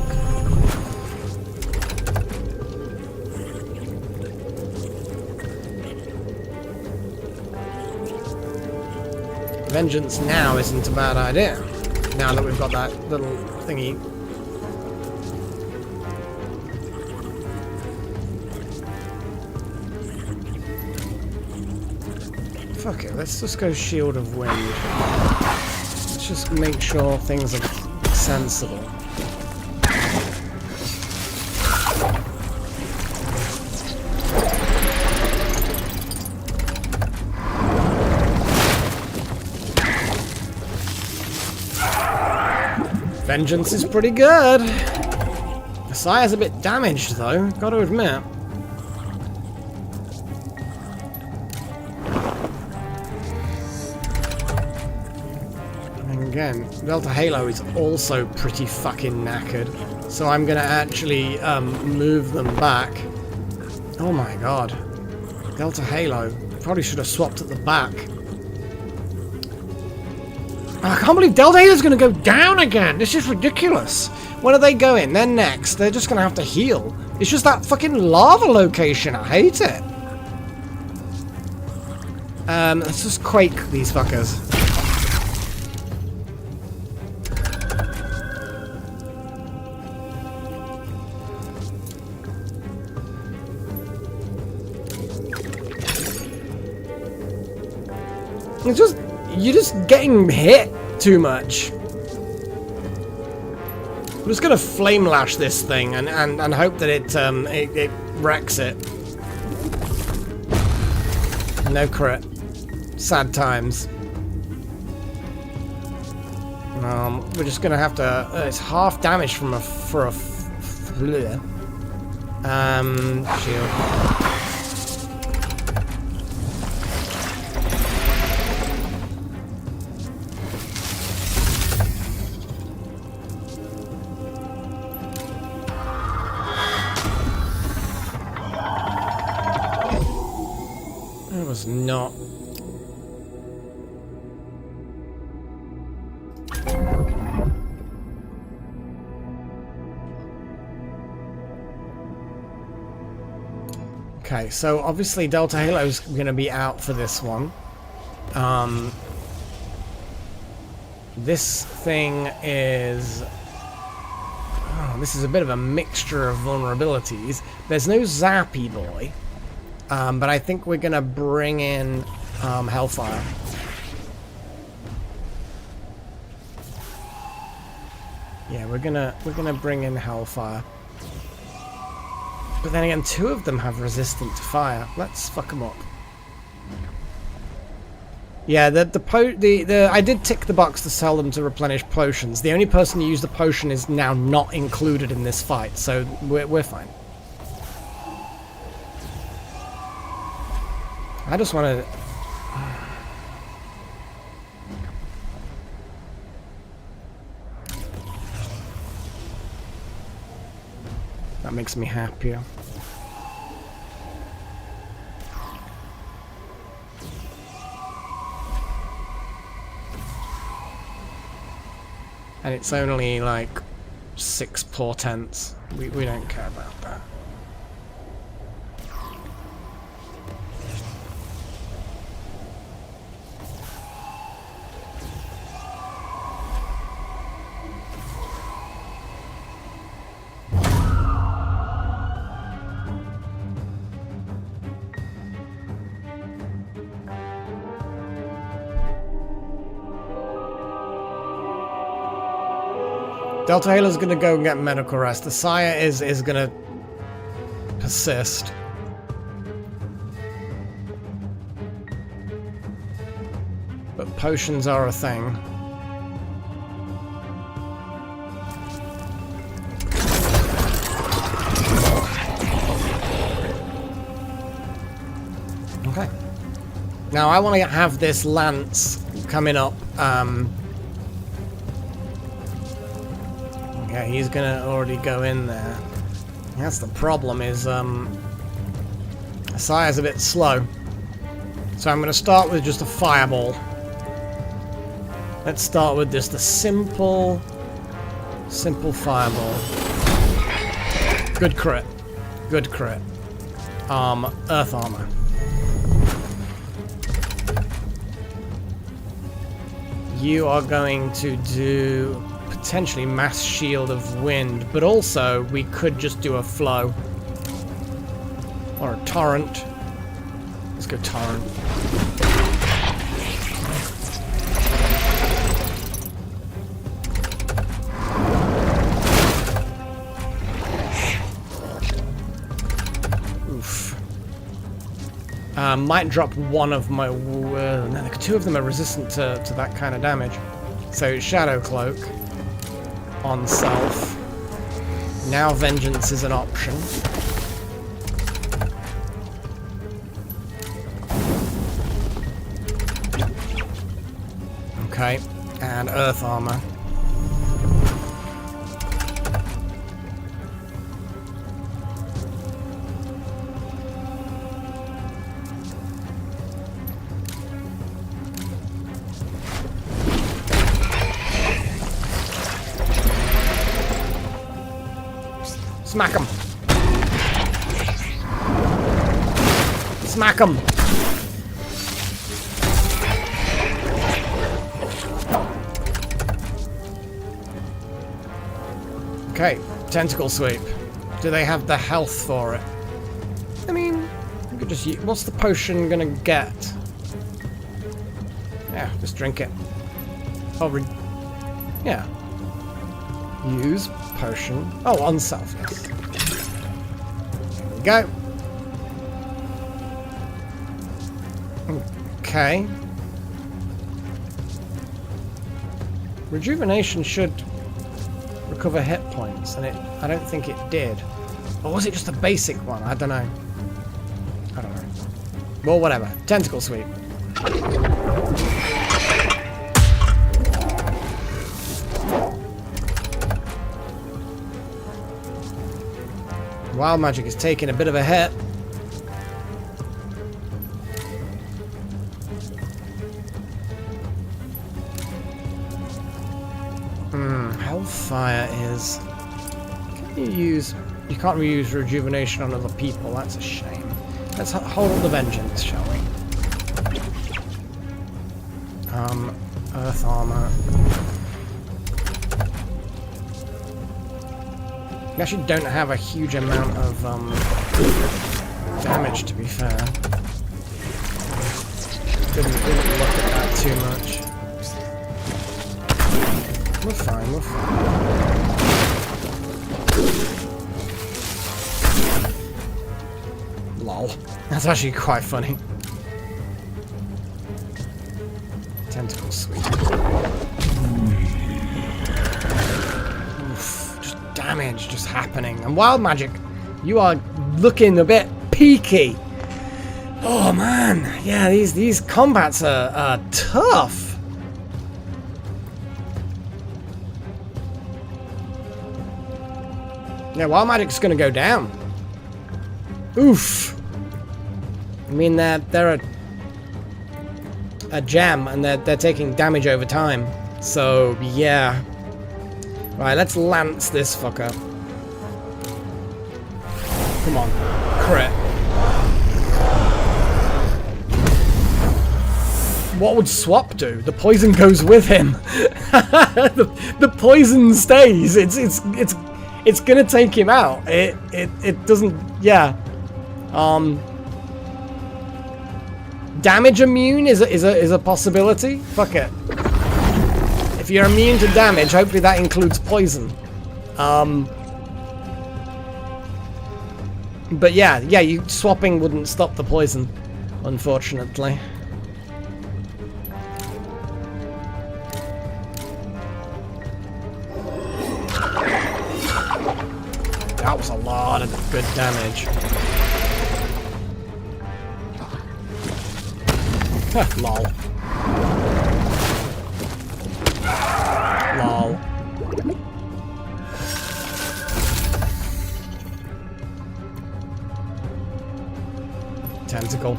Vengeance now isn't a bad idea. Now that we've got that little thingy. Fuck it, let's just go Shield of Wind. Let's just make sure things are sensible. Vengeance is pretty good. The Sire's a bit damaged though, gotta admit. Again, Delta Halo is also pretty fucking knackered, so I'm gonna actually move them back. Oh my god. Delta Halo. Probably should have swapped at the back. I can't believe Delta Halo's gonna go down again! This is ridiculous! When are they going? They're next. They're just gonna have to heal. It's just that fucking lava location. I hate it. Let's just Quake these fuckers. It's just, you're just getting hit too much. I'm just gonna Flame Lash this thing and hope that it wrecks it. No crit. Sad times. We're just gonna have to. It's half damage from shield. was not... Okay, so obviously Delta Halo's going to be out for this one. This thing is... Oh, this is a bit of a mixture of vulnerabilities. There's no Zappy Boy, but I think we're going to bring in Hellfire. Yeah, we're gonna bring in Hellfire. But then again, 2 of them have resistant to fire. Let's fuck them up. Yeah, I did tick the box to sell them to replenish potions. The only person who used the potion is now not included in this fight, so we're fine. I just want to... That makes me happier. And it's only like 6 portents. We don't care about that. Delta Halo's gonna go and get medical rest. The Sire is gonna persist. But potions are a thing. Okay. Now I want to have this Lance coming up. Yeah, he's gonna already go in there. That's the problem, is Sire's a bit slow. So I'm gonna start with just a fireball. Let's start with just a simple fireball. Good crit. Good crit. Earth armor. You are going to do potentially mass shield of wind, but also we could just do a flow or a torrent. Let's go torrent. Oof. Might drop one of my... no, 2 of them are resistant to that kind of damage. So Shadow Cloak on self. Now Vengeance is an option. Okay, and Earth Armor. Smack him! Smack him! Okay, Tentacle Sweep. Do they have the health for it? I mean, you could just use... What's the potion gonna get? Yeah, just drink it. Oh, yeah. Use potion. Oh, on self, yes. There we go. Okay. Rejuvenation should recover hit points, and I don't think it did. Or was it just a basic one? I don't know. I don't know. Well, whatever. Tentacle Sweep. Wild Magic is taking a bit of a hit. Hellfire is... You can't reuse rejuvenation on other people, that's a shame. Let's hold the vengeance, shall we? Earth armor. We actually don't have a huge amount of damage, to be fair. Didn't look at that too much. We're fine, we're fine. Lol. That's actually quite funny. Tentacle sweep. Oof, just damage just happening. And wild magic, you are looking a bit peaky. Oh man, yeah, these combats are tough. Yeah, wild magic's gonna go down. Oof. I mean, they're a gem, and they're taking damage over time. So yeah. Right, let's lance this fucker. Come on, crit. What would swap do? The poison goes with him. the poison stays. It's gonna take him out. It doesn't. Yeah. Damage immune is a possibility. Fuck it. If you're immune to damage, hopefully that includes poison. But yeah, you swapping wouldn't stop the poison, unfortunately. That was a lot of good damage. Lol. Lol. Tentacle.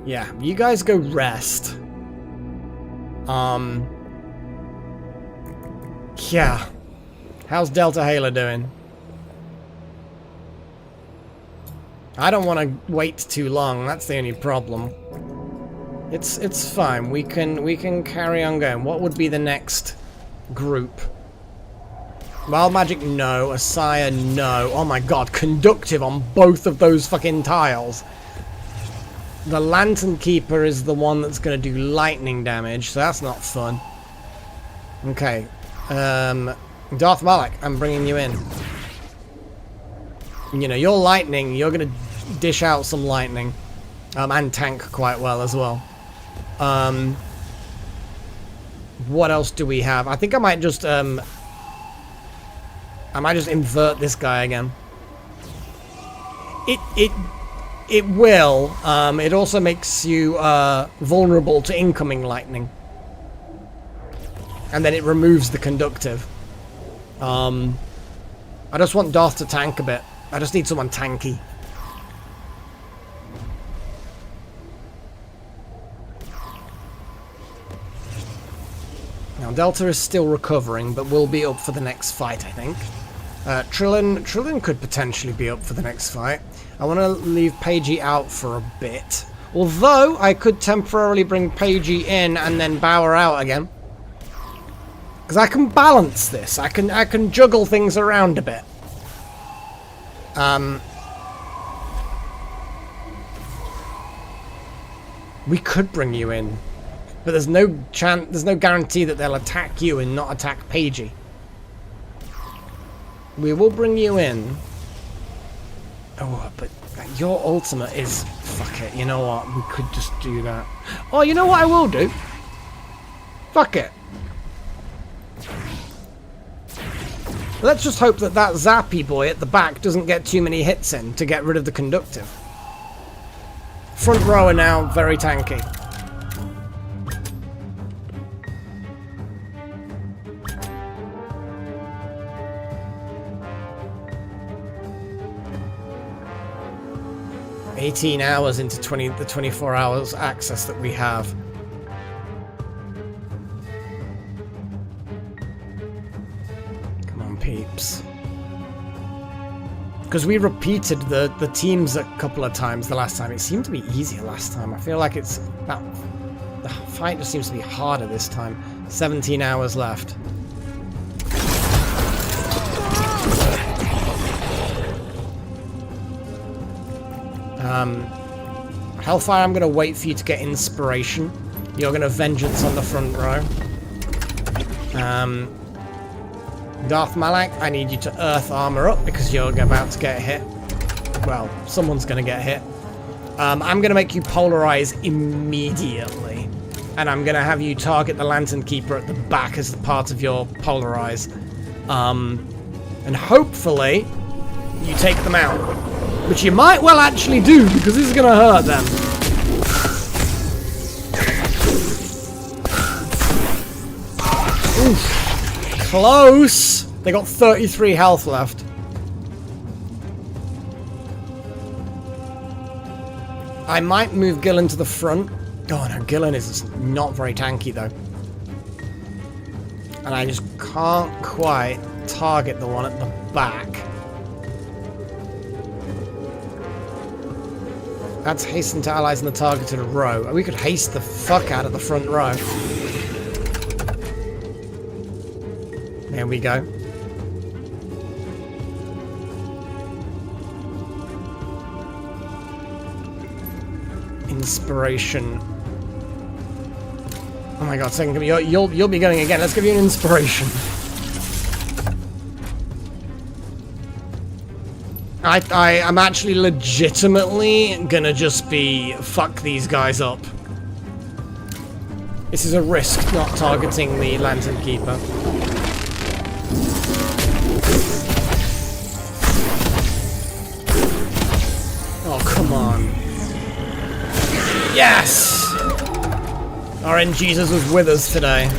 Yeah, you guys go rest. Yeah. How's Delta Halo doing? I don't want to wait too long. That's the only problem. It's fine. We can carry on going. What would be the next group? Wild magic, no. Asaya, no. Oh my god, conductive on both of those fucking tiles. The Lantern Keeper is the one that's going to do lightning damage, so that's not fun. Okay. Darth Malak, I'm bringing you in. You know, you're lightning, you're going to dish out some lightning. And tank quite well as well. What else do we have? I think I might just, invert this guy again. It will. It also makes you vulnerable to incoming lightning. And then it removes the conductive. I just want Darth to tank a bit. I just need someone tanky. Now, Delta is still recovering, but will be up for the next fight, I think. Trillin could potentially be up for the next fight. I want to leave Paigey out for a bit. Although, I could temporarily bring Paigey in and then bow her out again. Because I can balance this. I can juggle things around a bit. We could bring you in. But there's no guarantee that they'll attack you and not attack Paigey. We will bring you in. Oh, but your ultimate is... Fuck it, you know what? We could just do that. Oh, you know what I will do? Fuck it. Let's just hope that that Zappy boy at the back doesn't get too many hits in to get rid of the conductive. Front row are now very tanky. 18 hours into the 24 hours access that we have. Come on, peeps. Because we repeated the teams a couple of times the last time. It seemed to be easier last time. I feel like it's that the fight just seems to be harder this time. 17 hours left. Hellfire, I'm going to wait for you to get inspiration. You're going to vengeance on the front row. Darth Malak, I need you to earth armor up because you're about to get hit. Well, someone's going to get hit. I'm going to make you polarize immediately. And I'm going to have you target the Lantern Keeper at the back as part of your polarize. And hopefully, you take them out. Which you might well actually do, because this is going to hurt them. Oof. Close! They got 33 health left. I might move Gillen to the front. Oh no, Gillen is not very tanky though. And I just can't quite target the one at the back. That's hasten to allies in the targeted row. We could haste the fuck out of the front row. There we go. Inspiration. Oh my god, second, you'll be going again. Let's give you an inspiration. I'm actually legitimately gonna just be fuck these guys up. This is a risk not targeting the Lantern Keeper. Oh, come on. Yes! RN Jesus was with us today.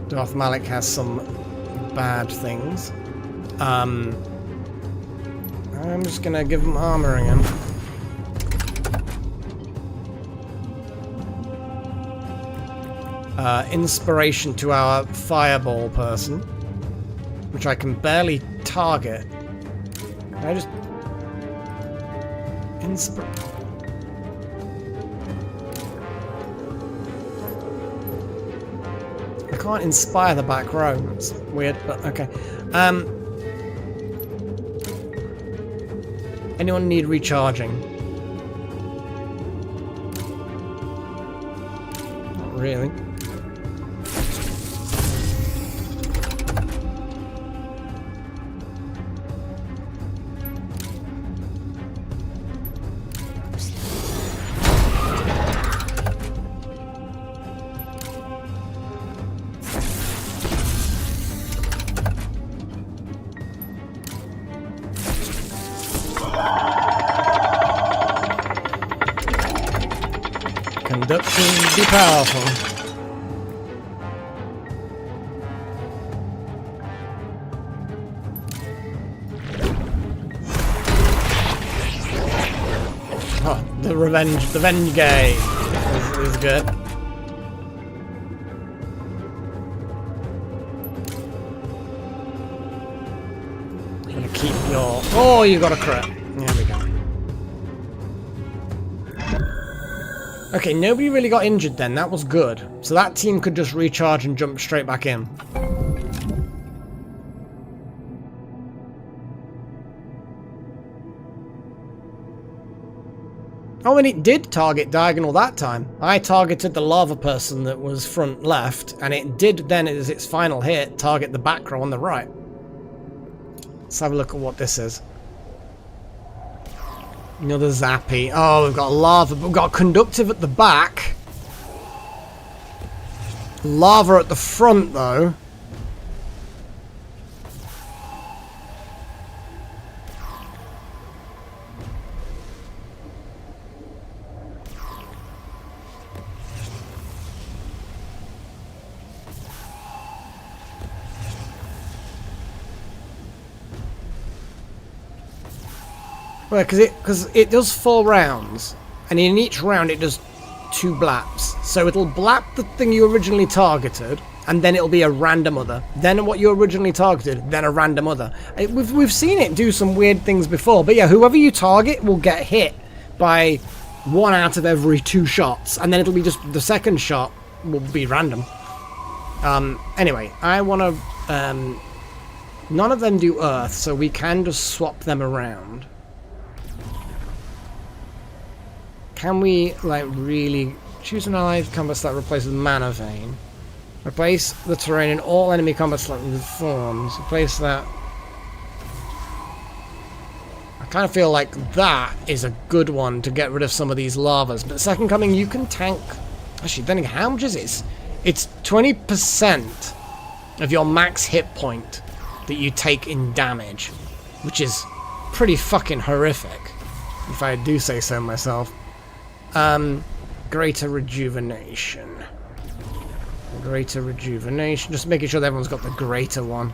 Darth Malak has some bad things. I'm just gonna give him armor again. Inspiration to our fireball person, which I can barely target. Can I just I can't inspire the back row. It's weird, but okay. Anyone need recharging? Not really. Conduction be powerful. Oh, the revenge gay is good. I'm gonna keep your. Oh, you got a crit. There we go. Okay, nobody really got injured then. That was good. So that team could just recharge and jump straight back in. Oh, and it did target diagonal that time. I targeted the lava person that was front left, and it did then, as its final hit, target the back row on the right. Let's have a look at what this is. Another Zappy. Oh, we've got lava, but we've got conductive at the back. Lava at the front, though. Well, because it does 4 rounds, and in each round it does 2 blaps. So it'll blap the thing you originally targeted, and then it'll be a random other. Then what you originally targeted, then a random other. We've seen it do some weird things before, but yeah, whoever you target will get hit by 1 out of every 2 shots, and then it'll be just the second shot will be random. Anyway, I want to... none of them do earth, so we can just swap them around. Can we, like, really... Choose an allied combat slot replaces Mana Vein. Replace the terrain in all enemy combat slot with forms. Replace that... I kind of feel like that is a good one to get rid of some of these lavas. But Second Coming, you can tank... Actually, then again, how much is it? It's 20% of your max hit point that you take in damage, which is pretty fucking horrific, if I do say so myself. Greater Rejuvenation. Greater Rejuvenation. Just making sure that everyone's got the greater one.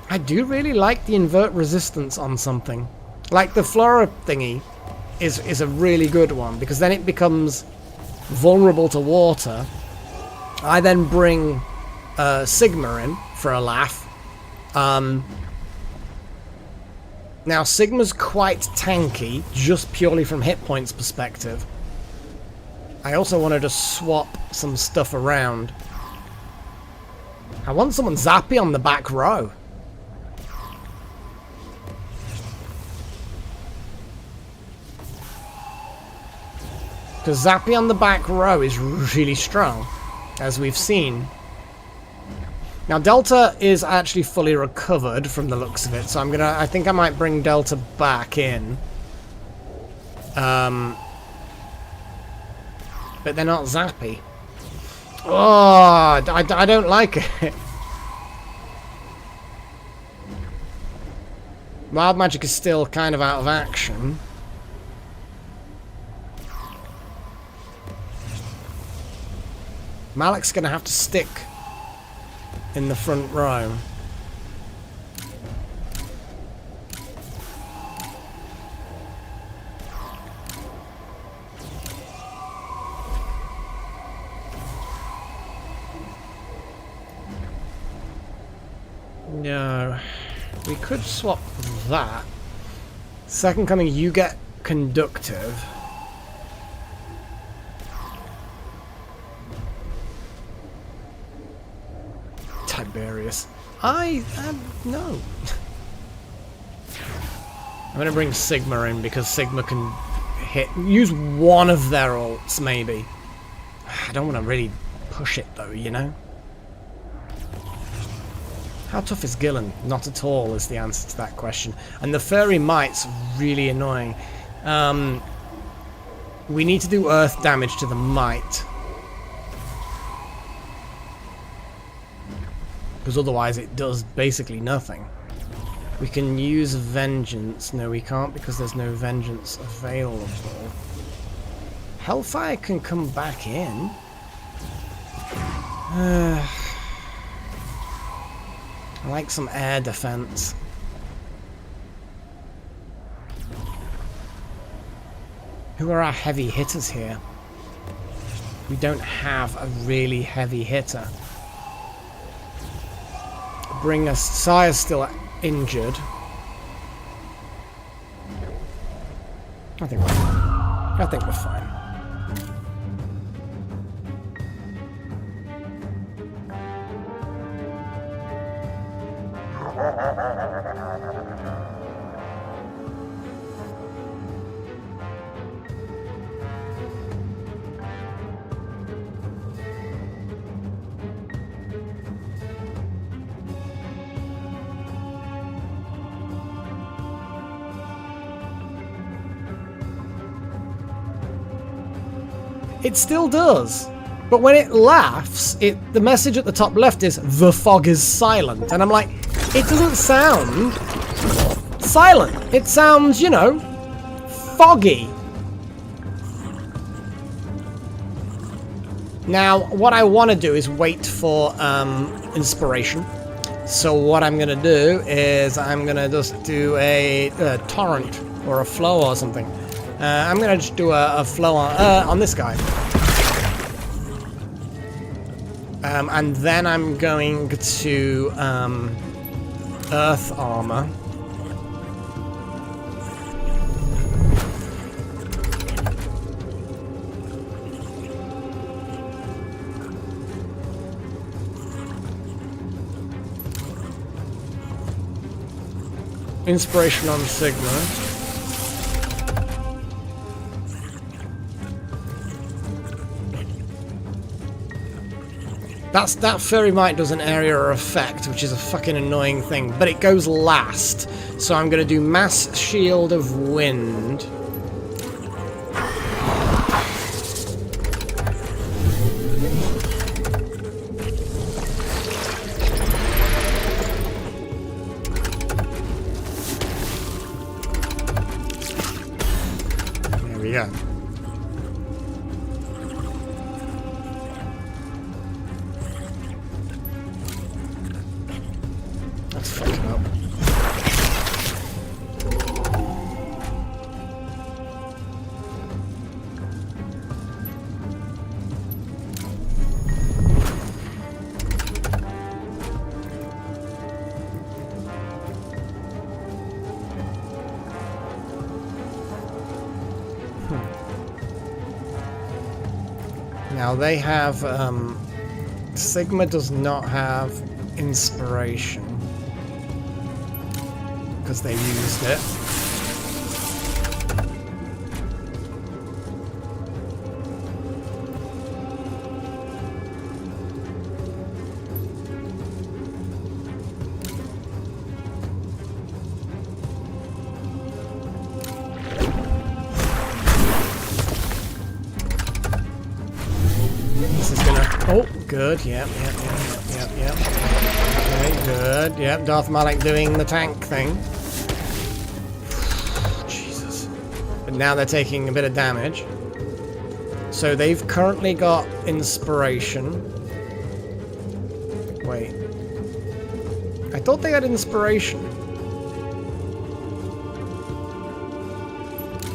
I do really like the invert resistance on something. Like the Flora thingy is a really good one, because then it becomes vulnerable to water. I then bring Sigma in for a laugh. Now Sigma's quite tanky, just purely from hit points perspective. I also wanted to swap some stuff around. I want someone zappy on the back row. Because Zappy on the back row is really strong, as we've seen. Now Delta is actually fully recovered from the looks of it, so I think I might bring Delta back in. But they're not Zappy. Oh, I don't like it. Wild Magic is still kind of out of action. Malek's gonna have to stick in the front row. No, we could swap that. Second Coming, you get Conductive. Tiberius. No. I'm gonna bring Sigma in because Sigma can use one of their ults, maybe. I don't want to really push it though, you know? How tough is Gillen? Not at all is the answer to that question. And the Fairy Might's really annoying. We need to do earth damage to the Might. Because otherwise it does basically nothing. We can use Vengeance. No, we can't because there's no Vengeance available. Hellfire can come back in. I like some air defense. Who are our heavy hitters here? We don't have a really heavy hitter. Bring us. Sire's still injured. I think we're fine. It still does. But when it laughs, the message at the top left is, "The fog is silent." And I'm like, it doesn't sound silent. It sounds, you know, foggy. Now, what I want to do is wait for inspiration. So what I'm going to do is I'm going to just do a torrent or a flow or something. I'm going to just do a flow on this guy. And then I'm going to earth armor. Inspiration on Sigma. That Fairy Might does an area effect, which is a fucking annoying thing, but it goes last. So I'm going to do Mass Shield of Wind. There we go. Let's fuck it up. Now they have, Sigma does not have inspiration because they used it. This is gonna... Oh, good. Yep. Okay, good. Yep, Darth Malak doing the tank thing. Jesus. But now they're taking a bit of damage. So they've currently got inspiration. Wait. I thought they had inspiration.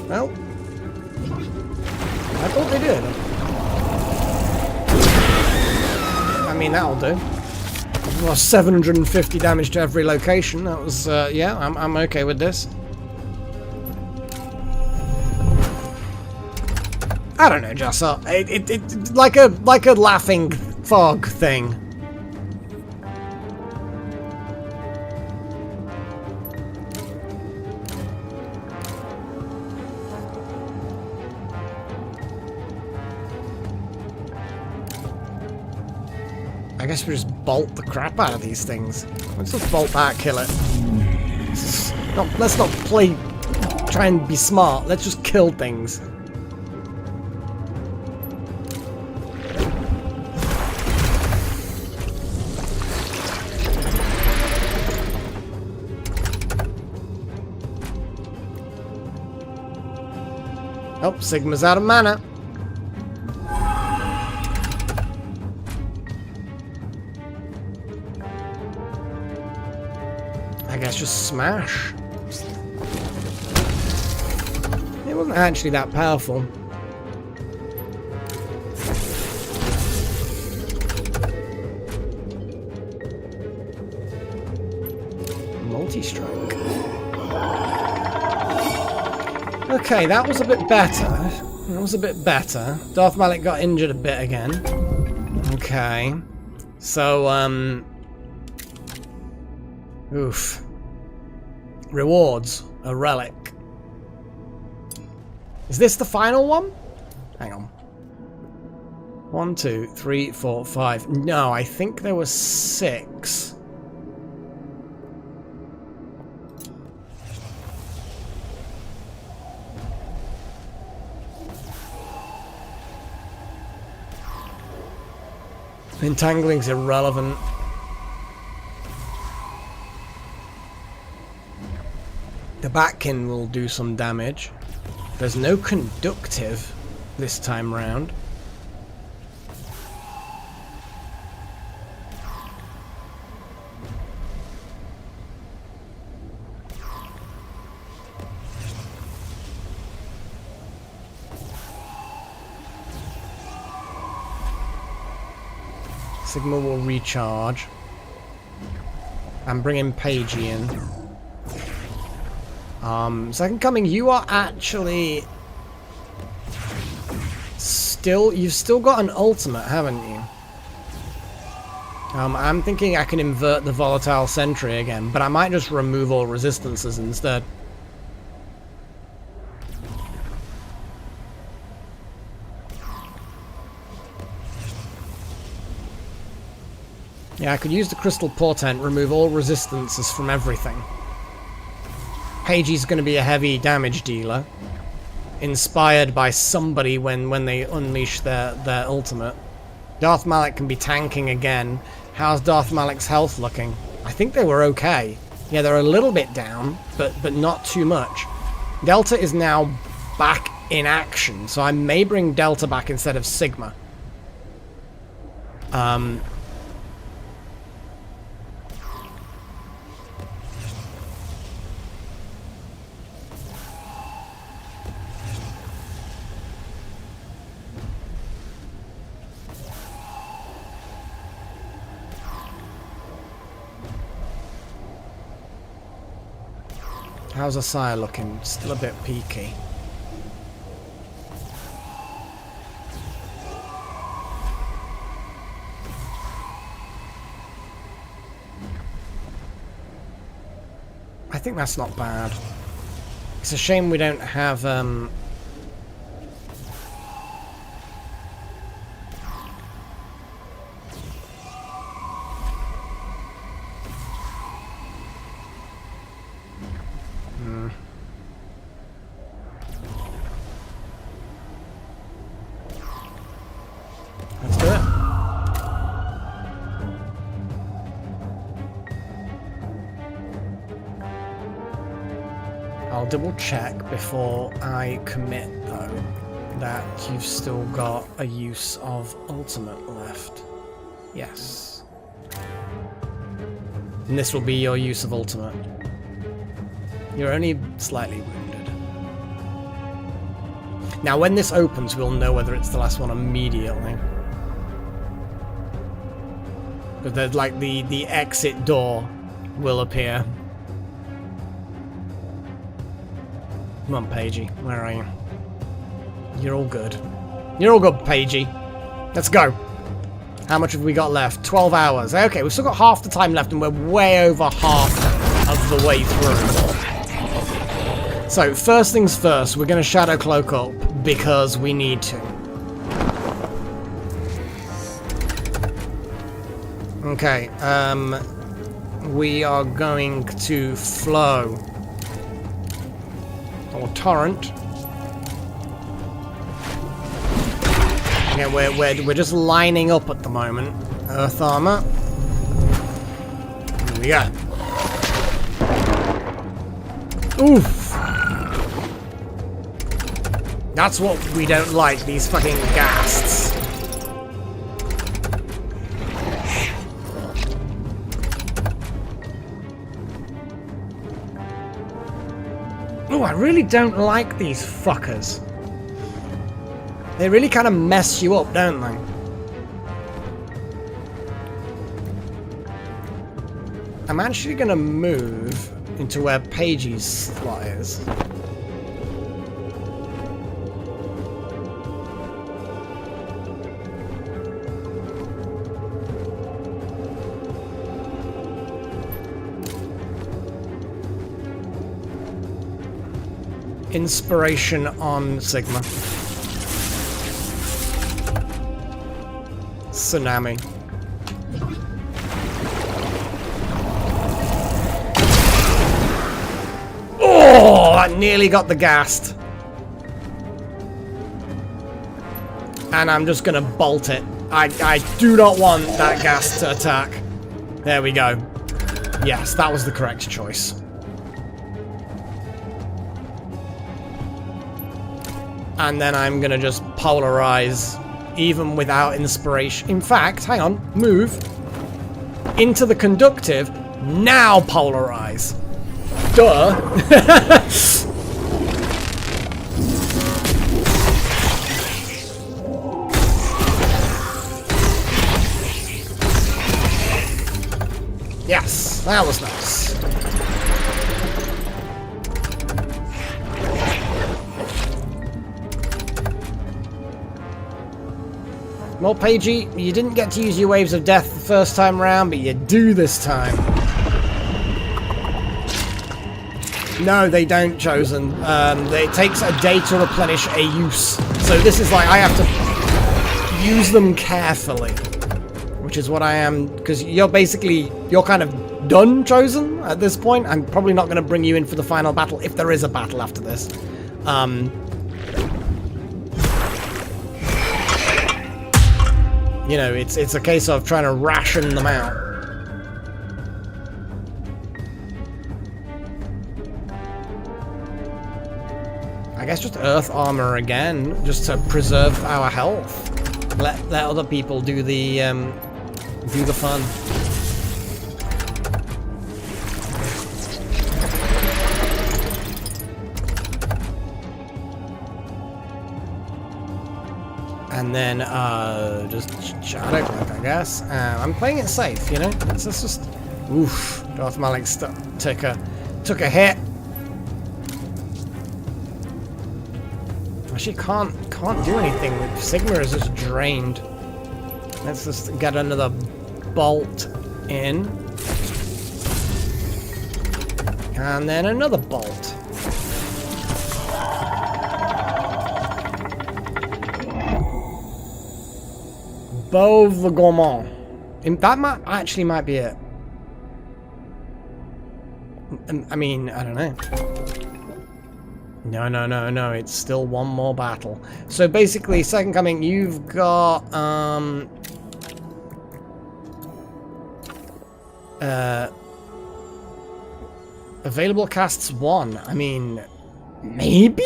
Well, I thought they did. I mean, that'll do. Well, 750 damage to every location. That was, yeah, I'm okay with this. I don't know, Jassar. It like a laughing fog thing. I guess we just bolt the crap out of these things. Let's just bolt that, kill it. Let's not try and be smart. Let's just kill things. Oh, Sigma's out of mana. I guess just smash. It wasn't actually that powerful. Multi-strike. Okay, that was a bit better. That was a bit better. Darth Malak got injured a bit again. Okay. So, oof. Rewards. A relic. Is this the final one? Hang on. 1, 2, 3, 4, 5. No, I think there were 6. Entangling's irrelevant. The Batkin will do some damage. There's no conductive this time round. Sigma will recharge. And bring in Paige in. Second Coming, you are actually... You've still got an ultimate, haven't you? I'm thinking I can invert the Volatile Sentry again, but I might just remove all resistances instead. Yeah, I could use the Crystal Portent, remove all resistances from everything. Pagey's going to be a heavy damage dealer. Inspired by somebody when they unleash their ultimate. Darth Malik can be tanking again. How's Darth Malik's health looking? I think they were okay. Yeah, they're a little bit down, but not too much. Delta is now back in action, so I may bring Delta back instead of Sigma. How's Asaya looking? Still a bit peaky. I think that's not bad. It's a shame we don't have Let's do it. I'll double check before I commit, though, that you've still got a use of ultimate left. Yes. And this will be your use of ultimate. You're only slightly wounded. Now, when this opens, we'll know whether it's the last one immediately. But there's like the exit door will appear. Come on, Pagey. Where are you? You're all good. You're all good, Pagey. Let's go. How much have we got left? 12 hours. Okay, we've still got half the time left and we're way over half of the way through. So, first things first, we're going to Shadow Cloak up because we need to. Okay, we are going to flow. Or torrent. Yeah, we're just lining up at the moment. Earth armor. Here we go. Oof. That's what we don't like, these fucking ghasts. Oh, I really don't like these fuckers. They really kind of mess you up, don't they? I'm actually going to move into where Pagey's slot is. Inspiration on Sigma. Tsunami. Oh, I nearly got the ghast. And I'm just gonna bolt it. I do not want that ghast to attack. There we go. Yes, that was the correct choice. And then I'm gonna just polarize, even without inspiration. In fact, hang on, move into the conductive, now polarize. Duh. Yes, that was nice. Well, Pagey, you didn't get to use your Waves of Death the first time round, but you do this time. No, they don't, Chosen. It takes a day to replenish a use. So this is like, I have to use them carefully. Which is what I am, because you're kind of done, Chosen, at this point. I'm probably not going to bring you in for the final battle, if there is a battle after this. You know, it's a case of trying to ration them out. I guess just Earth Armor again, just to preserve our health. Let other people do the fun. And then, just Shadow Cloak, I guess. I'm playing it safe, you know? It's just... Oof. Darth Malik took a hit. Actually, can't do anything. Sigma is just drained. Let's just get another bolt in. And then another bolt. Bow of the Gourmand. That might be it. I mean, I don't know. No, it's still one more battle. So basically, Second Coming, you've got, available casts 1. I mean, maybe?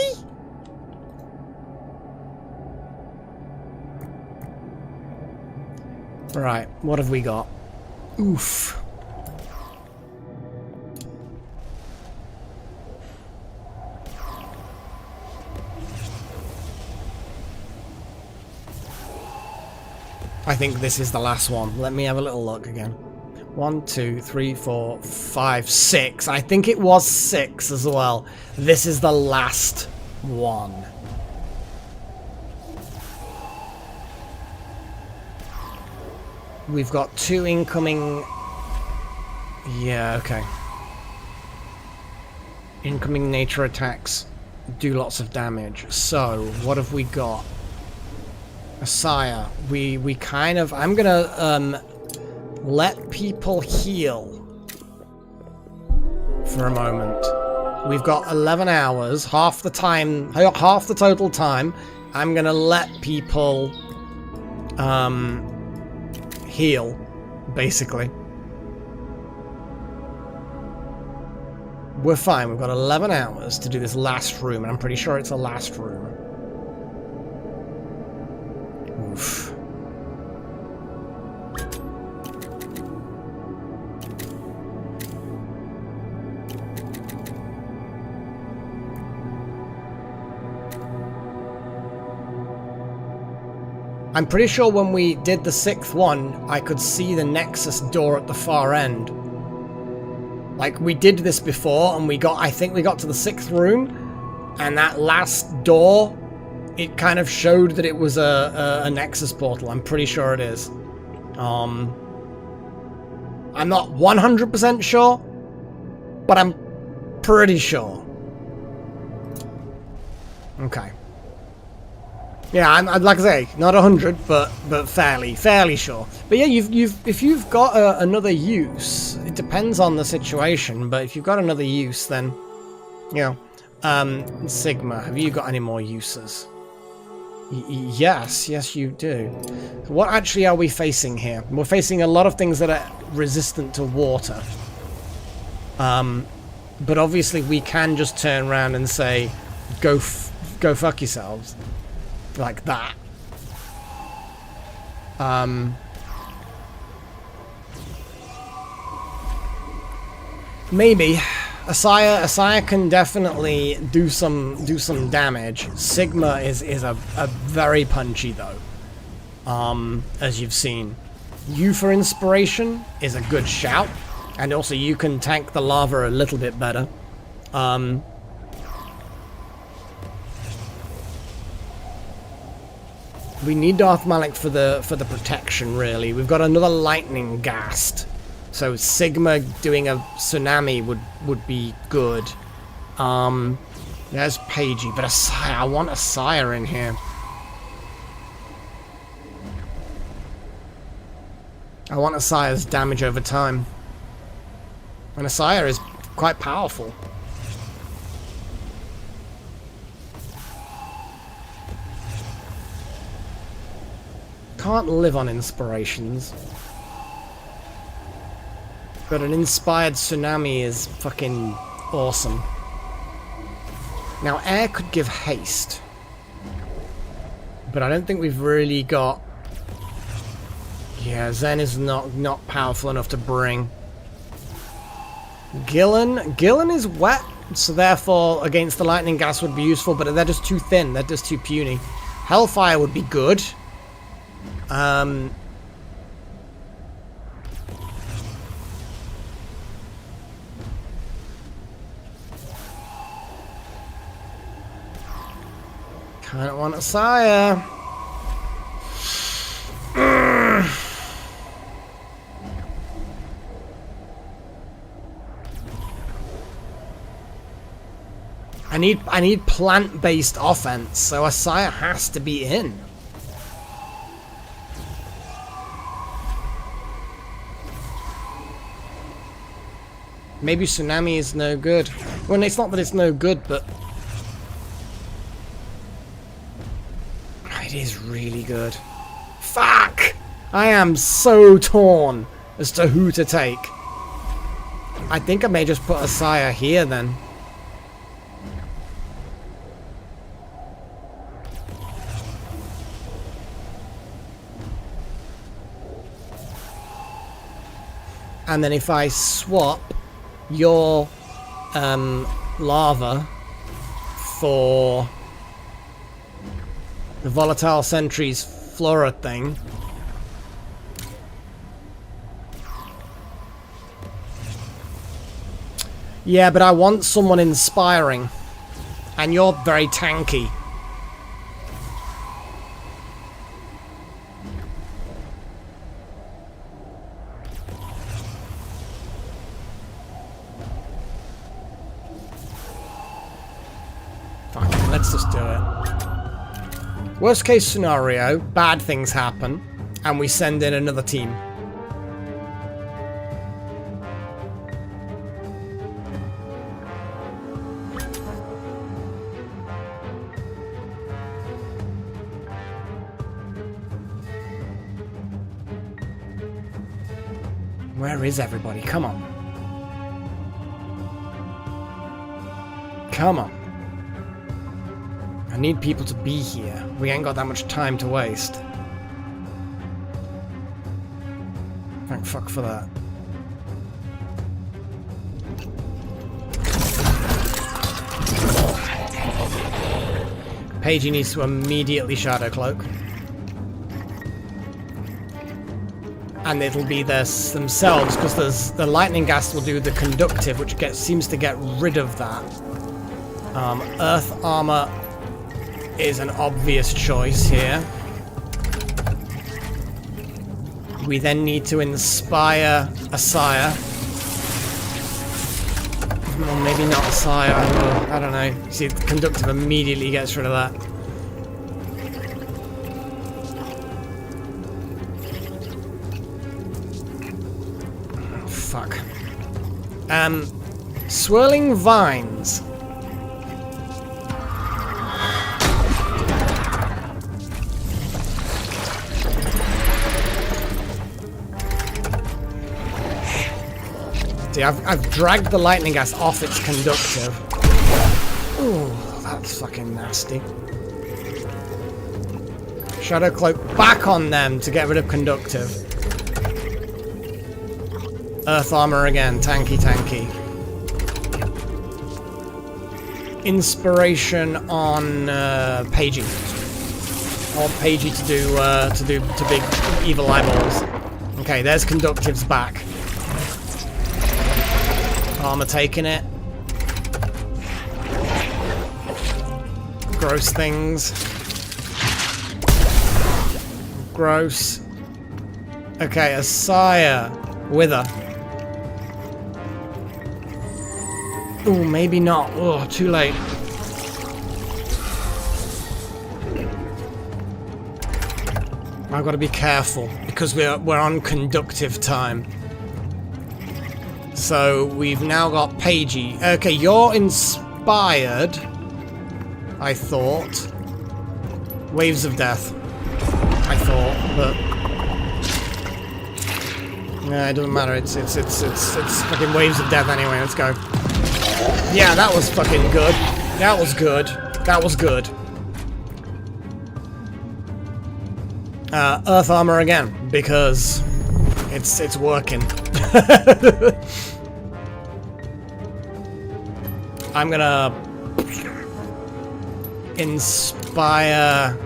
Right, what have we got? Oof. I think this is the last one. Let me have a little look again. 1, 2, 3, 4, 5, 6. I think it was 6 as well. This is the last one. We've got 2 incoming... Yeah, okay. Incoming nature attacks do lots of damage. So, what have we got? Asaya. We kind of... I'm gonna, let people heal for a moment. We've got 11 hours, half the time, half the total time. I'm gonna let people, heal, basically. We're fine. We've got 11 hours to do this last room, and I'm pretty sure it's a last room. Oof. I'm pretty sure when we did the 6th one, I could see the Nexus door at the far end. Like, we did this before, and I think we got to the 6th room, and that last door, it kind of showed that it was a Nexus portal. I'm pretty sure it is. I'm not 100% sure, but I'm pretty sure. Okay. Yeah, I'd like to say not 100, but fairly sure. But yeah, if you've got another use, it depends on the situation. But if you've got another use, then you know, Sigma, have you got any more uses? Yes, you do. What actually are we facing here? We're facing a lot of things that are resistant to water. But obviously we can just turn around and say, go fuck yourselves. Like that. Maybe. Asaya can definitely do some damage. Sigma is a very punchy though. As you've seen. You for inspiration is a good shout. And also you can tank the lava a little bit better. We need Darth Malik for the protection, really. We've got another lightning ghast. So Sigma doing a tsunami would be good. There's Pagey, but Asaya, I want Asaya in here. I want Asaya's damage over time. And Asaya is quite powerful. Can't live on inspirations. But an inspired tsunami is fucking awesome. Now air could give haste. But I don't think we've really got... Yeah, Zen is not powerful enough to bring. Gillen is wet, so therefore against the lightning gas would be useful, but they're just too thin, they're just too puny. Hellfire would be good. Can't want Asaya. I need plant-based offense, so Asaya has to be in. Maybe Tsunami is no good. Well, it's not that it's no good, but... It is really good. Fuck! I am so torn as to who to take. I think I may just put Asaya here, then. And then if I swap your lava for the Volatile Sentry's Flora thing. Yeah, but I want someone inspiring. And you're very tanky. Let's just do it. Worst case scenario, bad things happen, and we send in another team. Where is everybody? Come on. Come on. I need people to be here. We ain't got that much time to waste. Thank fuck for that. Pagey needs to immediately Shadow Cloak. And it'll be themselves, because the Lightning Gas will do the conductive, which seems to get rid of that. Earth Armor is an obvious choice here. We then need to inspire Asaya. Well, maybe not Asaya. I don't know. See, the conductive immediately gets rid of that. Fuck. Swirling Vines. See, I've dragged the lightning gas off its conductive. Ooh, that's fucking nasty. Shadow Cloak back on them to get rid of conductive. Earth Armor again, tanky. Inspiration on Pagey. I want Pagey to do big evil eyeballs. Okay, there's conductives back. Armor taking it. Gross things. Gross. Okay, Asaya. Wither. Ooh, maybe not. Oh, too late. I've got to be careful because we're on conductive time. So we've now got Pagey. Okay, you're inspired. I thought. Waves of Death. I thought, but no, it doesn't matter. It's fucking Waves of Death anyway. Let's go. Yeah, that was fucking good. That was good. That was good. Earth armor again because it's working. I'm gonna inspire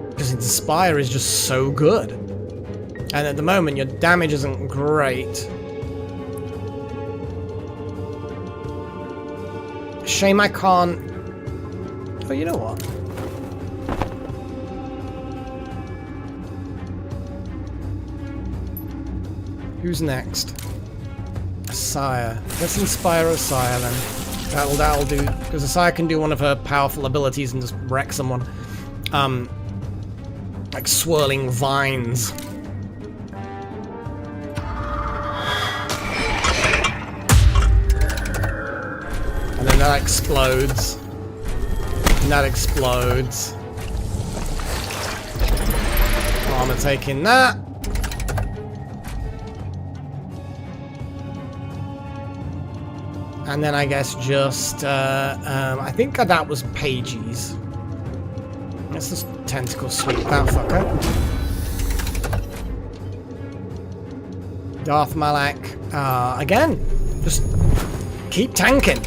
because inspire is just so good, and at the moment your damage isn't great. Shame I can't. Oh, you know what? Who's next? Asaya. Let's inspire Asaya then. That'll do, because Asaya can do one of her powerful abilities and just wreck someone. Like swirling vines. And then that explodes. And that explodes. Armor taking that. And then I guess just, I think that was Pagey's. Let's just tentacle sweep that fucker. Darth Malak, again, just keep tanking.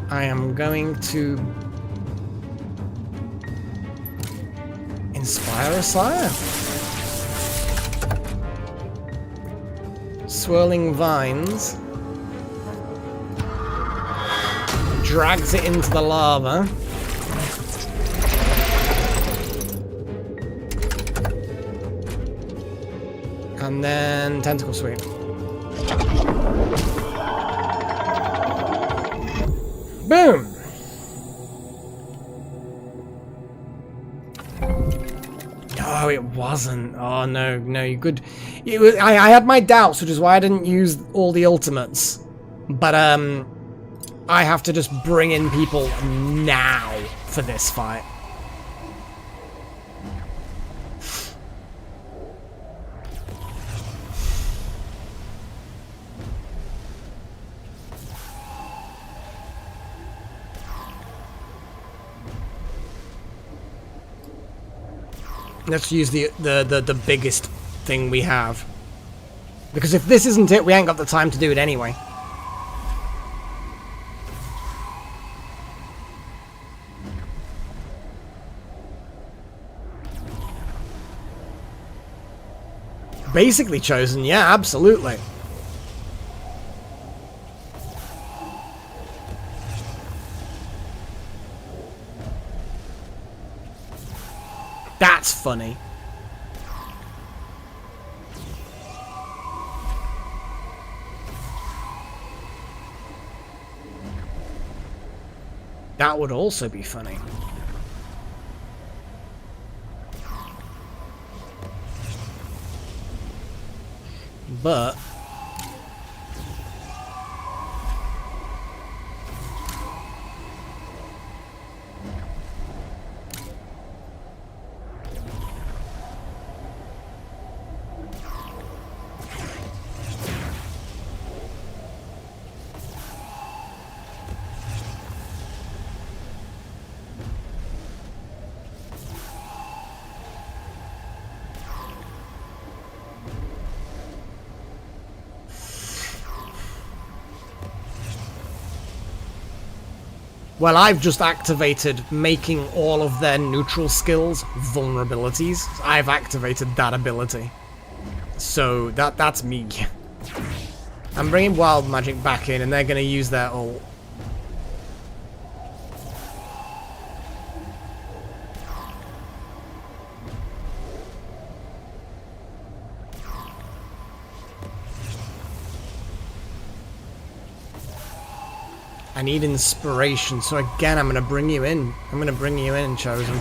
I am going to inspire Asaya. Swirling vines. Drags it into the lava. And then tentacle sweep. Boom! Oh, it wasn't. Oh, no, you could... I had my doubts, which is why I didn't use all the ultimates. But, I have to just bring in people now for this fight. Let's use the biggest thing we have. Because if this isn't it, we ain't got the time to do it anyway. Basically chosen, yeah, absolutely. That's funny. That would also be funny. But well, I've just activated making all of their neutral skills vulnerabilities. I've activated that ability. So that's me. I'm bringing Wild Magic back in, and they're going to use their ult. I need inspiration, so again, I'm going to bring you in. I'm going to bring you in, Chosen.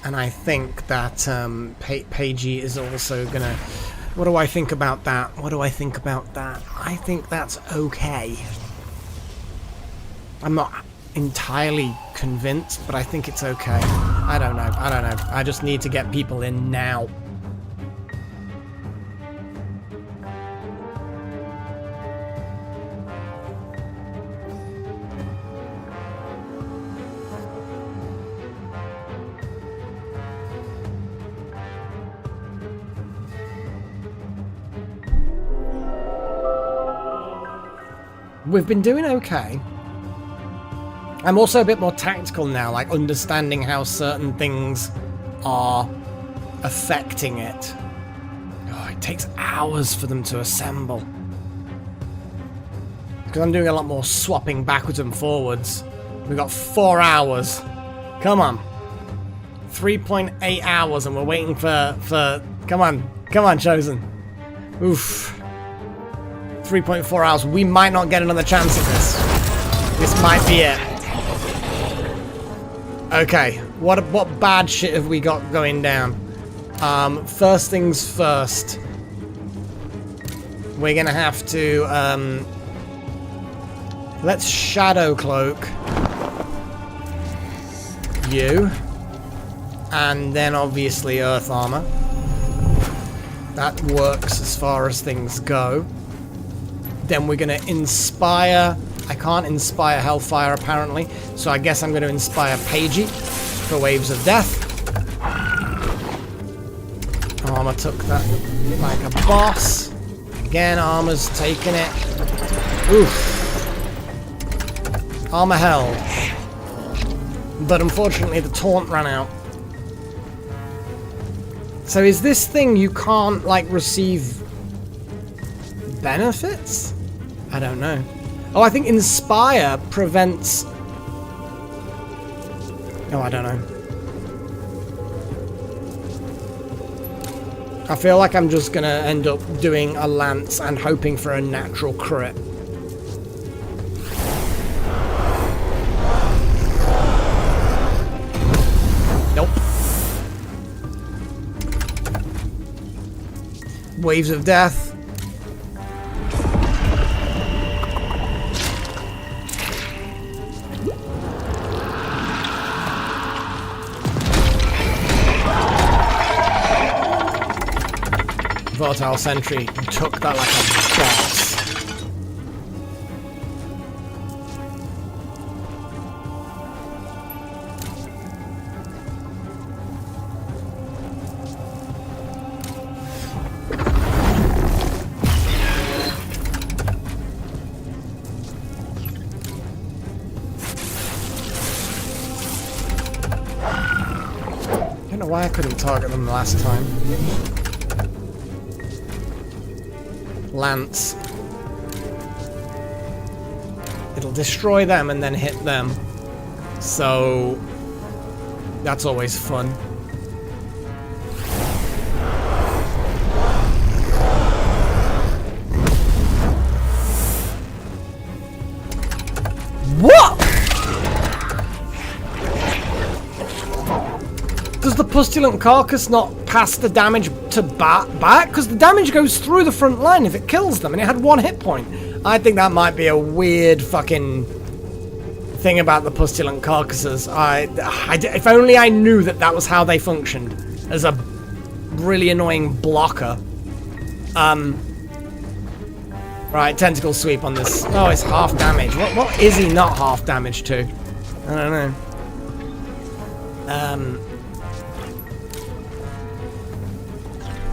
And I think that Pagey is also going to... What do I think about that? What do I think about that? I think that's okay. I'm not entirely convinced, but I think it's okay. I don't know. I don't know. I just need to get people in now. We've been doing okay. I'm also a bit more tactical now, like understanding how certain things are affecting it. Oh, it takes hours for them to assemble. Because I'm doing a lot more swapping backwards and forwards. We've got 4 hours. Come on. 3.8 hours and we're waiting for... Come on, Chosen. Oof. 3.4 hours. We might not get another chance at this. This might be it. Okay. What bad shit have we got going down? First things first. We're gonna have to let's Shadow Cloak you. And then obviously Earth Armor. That works as far as things go. Then we're going to inspire... I can't inspire Hellfire, apparently. So I guess I'm going to inspire Pagey for Waves of Death. Armor took that like a boss. Again, Armor's taking it. Oof. Armor held. But unfortunately, the taunt ran out. So is this thing you can't, like, receive benefits? I don't know. Oh, I think Inspire prevents... Oh, I don't know. I feel like I'm just gonna end up doing a Lance and hoping for a natural crit. Nope. Waves of Death. Volatile Sentry took that like a boss. I don't know why I couldn't target them last time. Lance. It'll destroy them and then hit them. So that's always fun. What? Does the Pustulant Carcass not pass the damage to back? Because the damage goes through the front line if it kills them, and it had 1 hit point. I think that might be a weird fucking thing about the Pustulant Carcasses. If only I knew that that was how they functioned, as a really annoying blocker. Right, Tentacle Sweep on this. Oh, it's half damage. What is he not half damage to? I don't know.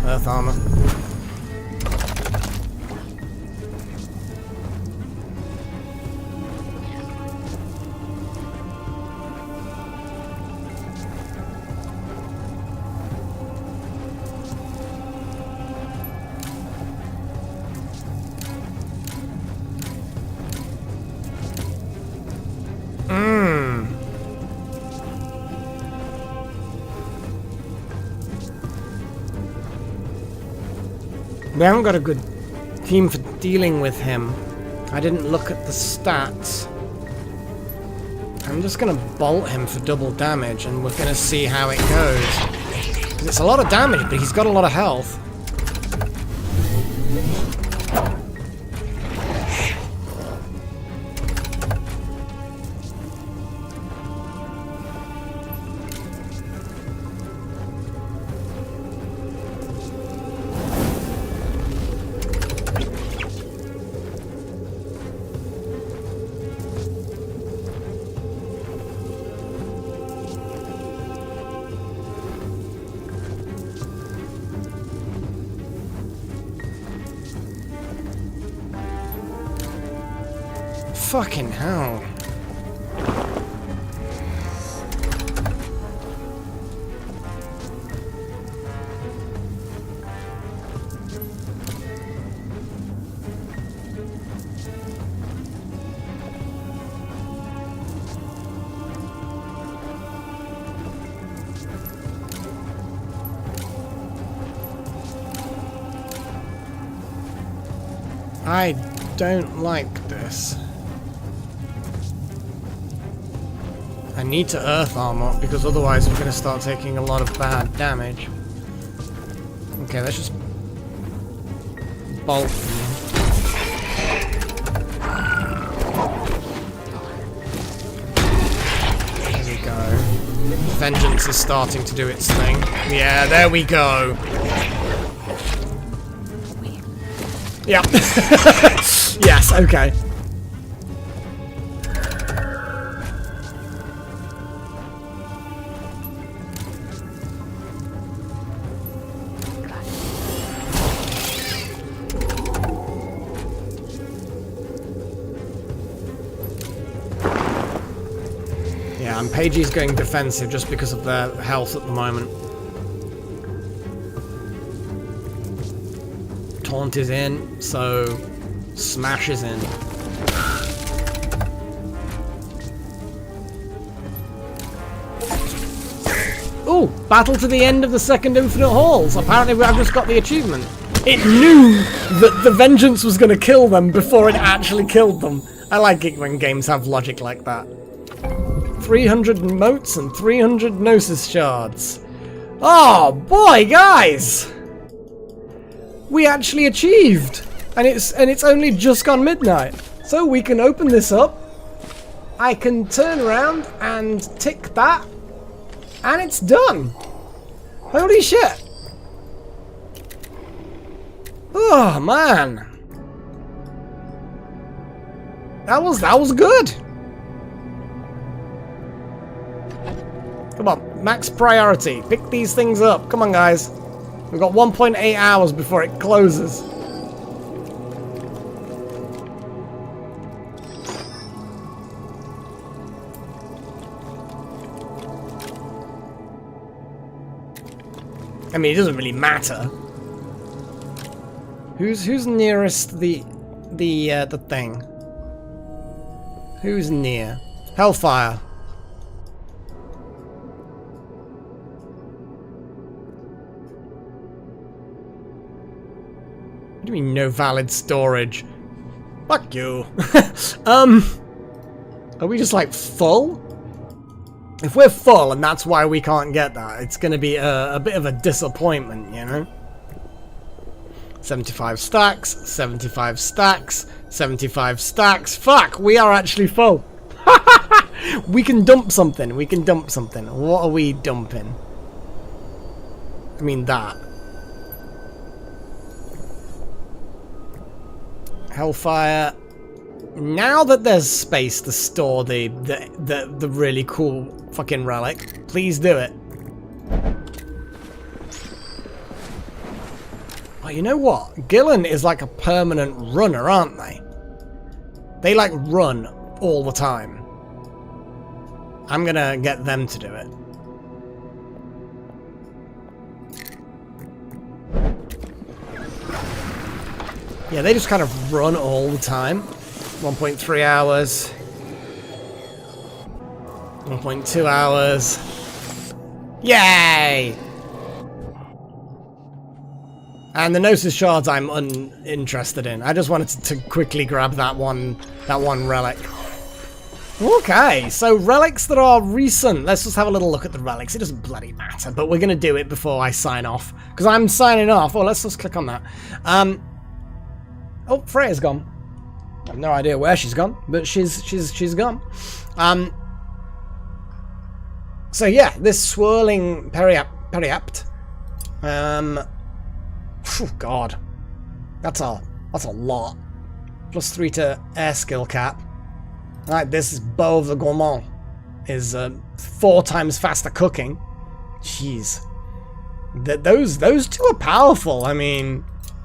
Earth Armor. We haven't got a good team for dealing with him. I didn't look at the stats. I'm just gonna bolt him for double damage and we're gonna see how it goes. 'Cause it's a lot of damage, but he's got a lot of health. Fucking hell. I don't like this. I need to earth armor because otherwise we're going to start taking a lot of bad damage. Okay, let's just bolt them. There we go. Vengeance is starting to do its thing. Yeah, there we go. Yep. Yes, okay. Yeah, and Pagey's going defensive just because of their health at the moment. Taunt is in, so Smash is in. Ooh, battle to the end of the second Infinite Halls. Apparently I've just got the achievement. It knew that the Vengeance was going to kill them before it actually killed them. I like it when games have logic like that. 300 motes and 300 Gnosis shards. Oh boy, guys! We actually achieved! And it's only just gone midnight. So we can open this up. I can turn around and tick that. And it's done! Holy shit! Oh man! That was good! Come on, max priority. Pick these things up. Come on, guys. We've got 1.8 hours before it closes. I mean, it doesn't really matter. Who's nearest the thing? Who's near? Hellfire. What do you mean no valid storage? Fuck you. Are we just like full? If we're full and that's why we can't get that, it's gonna be a bit of a disappointment, you know? 75 stacks, 75 stacks, 75 stacks. Fuck, we are actually full. We can dump something, we can dump something. What are we dumping? I mean that. Hellfire. Now that there's space to store the really cool fucking relic, please do it. Oh, you know what? Gillen is like a permanent runner, aren't they? They like run all the time. I'm gonna get them to do it. Yeah, they just kind of run all the time. 1.3 hours. 1.2 hours. Yay! And the Gnosis Shards I'm uninterested in. I just wanted to quickly grab that one relic. Okay, so relics that are recent. Let's just have a little look at the relics. It doesn't bloody matter, but we're going to do it before I sign off. Because I'm signing off. Oh, let's just click on that. Oh, Freya's gone. I have no idea where she's gone, but she's gone. So yeah, this swirling periapt. Oh god, that's a lot. +3 to air skill cap. Alright, this Bow of the Gourmand is 4 times faster cooking. Jeez, those two are powerful. I mean,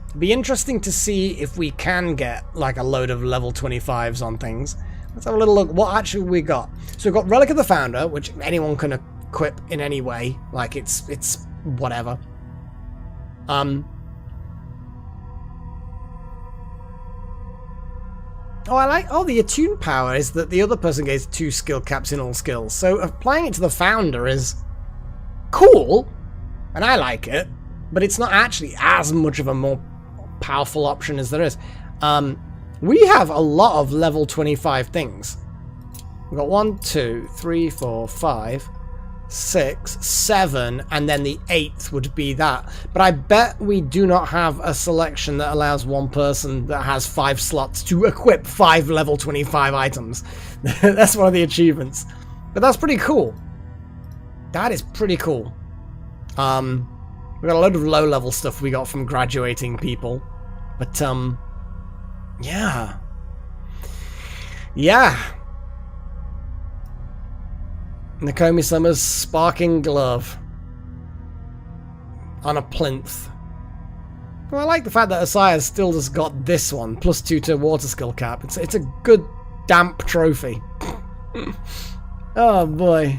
it'd be interesting to see if we can get like a load of level 25s on things. Let's have a little look. What actually we got? So we've got Relic of the Founder, which anyone can equip in any way. Like it's whatever. Oh, I like. Oh, the attune power is that the other person gets 2 skill caps in all skills. So applying it to the Founder is cool, and I like it. But it's not actually as much of a more powerful option as there is. We have a lot of level 25 things. We've got 1, 2, 3, 4, 5, 6, 7, and then the 8th would be that. But I bet we do not have a selection that allows one person that has 5 slots to equip 5 level 25 items. That's one of the achievements. But that's pretty cool. That is pretty cool. We got a load of low-level stuff we got from graduating people. But, yeah. Yeah. Nakomi Summers Sparking Glove. On a plinth. Well, I like the fact that Asaya still just got this one. +2 to water skill cap. It's a good damp trophy. Oh, boy.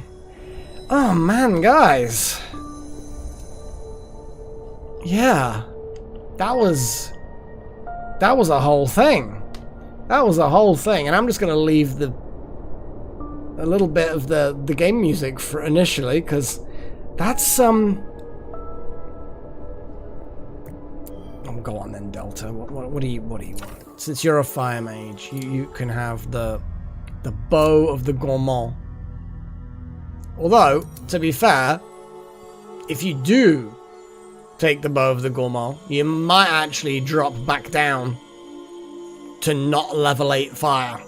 Oh, man, guys. Yeah. That was a whole thing. That was a whole thing. And I'm just going to leave a little bit of the game music for initially, because that's Oh, go on then, Delta. What do you want? Since you're a fire mage, you can have the Bow of the Gourmand. Although, to be fair, if you do take the Bow of the Gourmand, you might actually drop back down to not level 8 fire.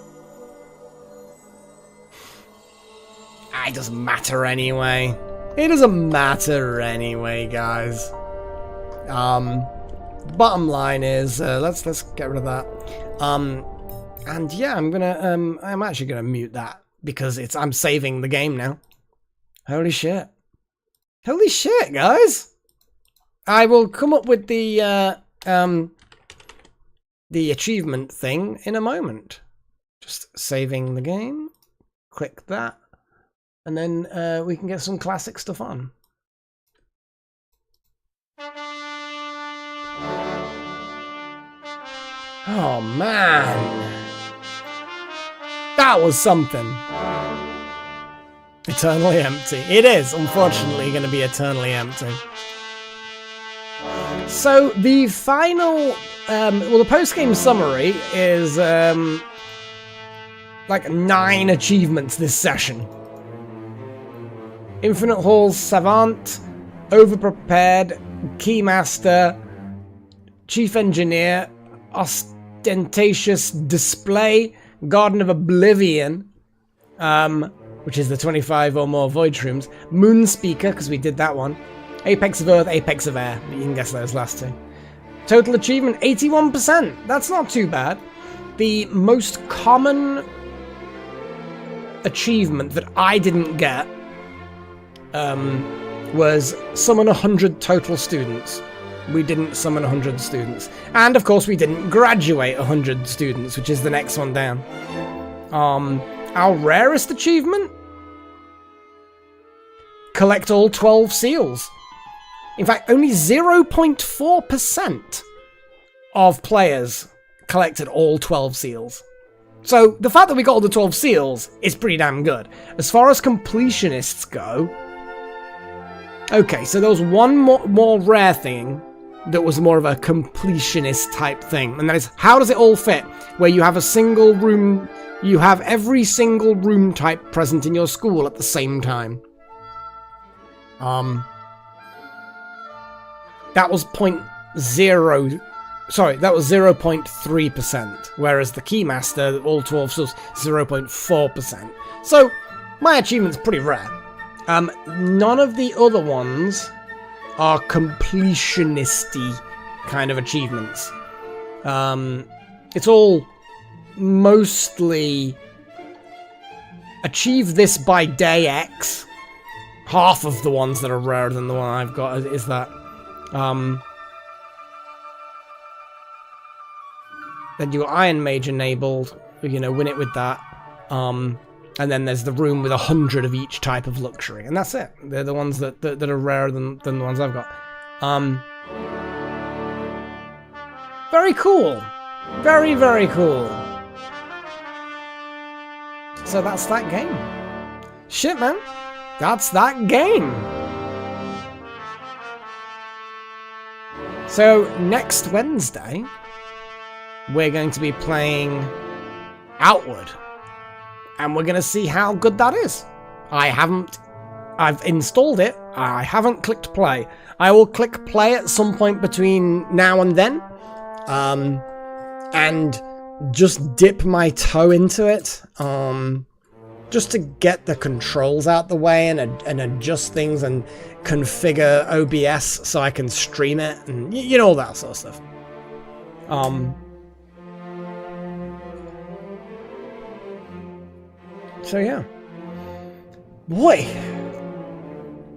It doesn't matter anyway. It doesn't matter anyway, guys. Bottom line is, let's get rid of that. And yeah, I'm actually gonna mute that because I'm saving the game now. Holy shit. Holy shit, guys. I will come up with the achievement thing in a moment. Just saving the game. Click that. And then we can get some classic stuff on. Oh, man. That was something. Eternally empty. It is, unfortunately, going to be eternally empty. So, the final... well, the post-game summary is... like 9 achievements this session. Infinite Hall's Savant, Overprepared, Keymaster, Chief Engineer, Ostentatious Display, Garden of Oblivion, which is the 25 or more Void Shrooms, Moon Speaker, because we did that one, Apex of Earth, Apex of Air, you can guess those last 2. Total achievement, 81%, that's not too bad. The most common achievement that I didn't get was summon 100 total students. We didn't summon 100 students. And of course we didn't graduate 100 students, which is the next one down. Our rarest achievement? Collect all 12 seals. In fact, only 0.4% of players collected all 12 seals. So the fact that we got all the 12 seals is pretty damn good. As far as completionists go... Okay, so there was one more rare thing that was more of a completionist type thing, and that is, how does it all fit? Where you have a single room, you have every single room type present in your school at the same time. That was 0.3%, whereas the Keymaster, all 12 stores, 0.4%. So, my achievement's pretty rare. None of the other ones are completionisty kind of achievements. It's all mostly achieve this by day X. Half of the ones that are rarer than the one I've got is that. Then you got Iron Mage enabled, win it with that. And then there's the room with 100 of each type of luxury, and that's it. They're the ones that are rarer than the ones I've got. Very cool. Very, very cool. So that's that game. Shit, man. That's that game. So next Wednesday, we're going to be playing Outward. And we're going to see how good that is. I've installed it. I haven't clicked play. I will click play at some point between now and then. And just dip my toe into it. Just to get the controls out the way and adjust things and configure OBS so I can stream it and all that sort of stuff. So yeah. Boy.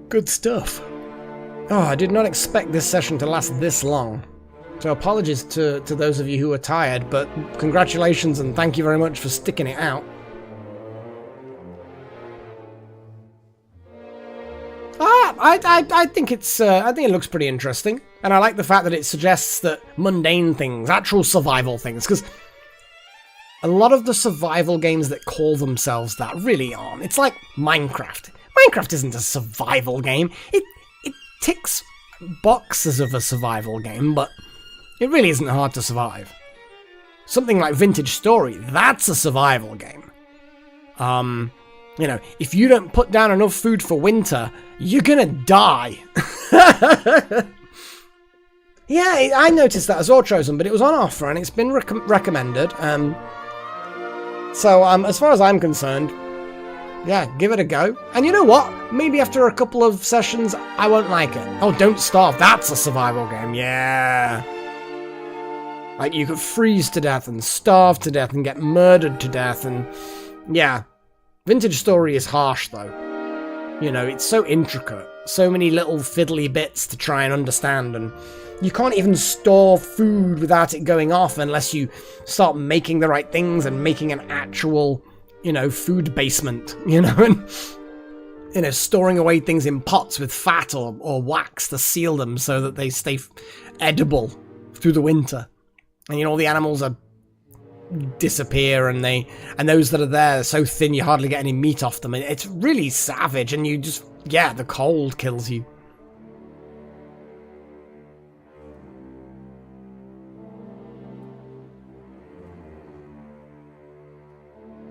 Good stuff. Oh, I did not expect this session to last this long. So apologies to those of you who are tired, but congratulations and thank you very much for sticking it out. I think I think it looks pretty interesting, and I like the fact that it suggests that mundane things, actual survival things, because a lot of the survival games that call themselves that really aren't. It's like Minecraft. Minecraft isn't a survival game. It ticks boxes of a survival game, but it really isn't hard to survive. Something like Vintage Story, that's a survival game. If you don't put down enough food for winter, you're gonna die. Yeah, I noticed that as well, Chosen, but it was on offer and it's been recommended. So as far as I'm concerned, yeah, give it a go. And you know what? Maybe after a couple of sessions, I won't like it. Oh, Don't Starve, that's a survival game, yeah. Like, you could freeze to death and starve to death and get murdered to death and... yeah. Vintage Story is harsh, though. It's so intricate. So many little fiddly bits to try and understand, and you can't even store food without it going off unless you start making the right things and making an actual, food basement, and, storing away things in pots with fat or wax to seal them so that they stay edible through the winter. And, all the animals disappear and those that are there are so thin you hardly get any meat off them. It's really savage, and you just, yeah, the cold kills you.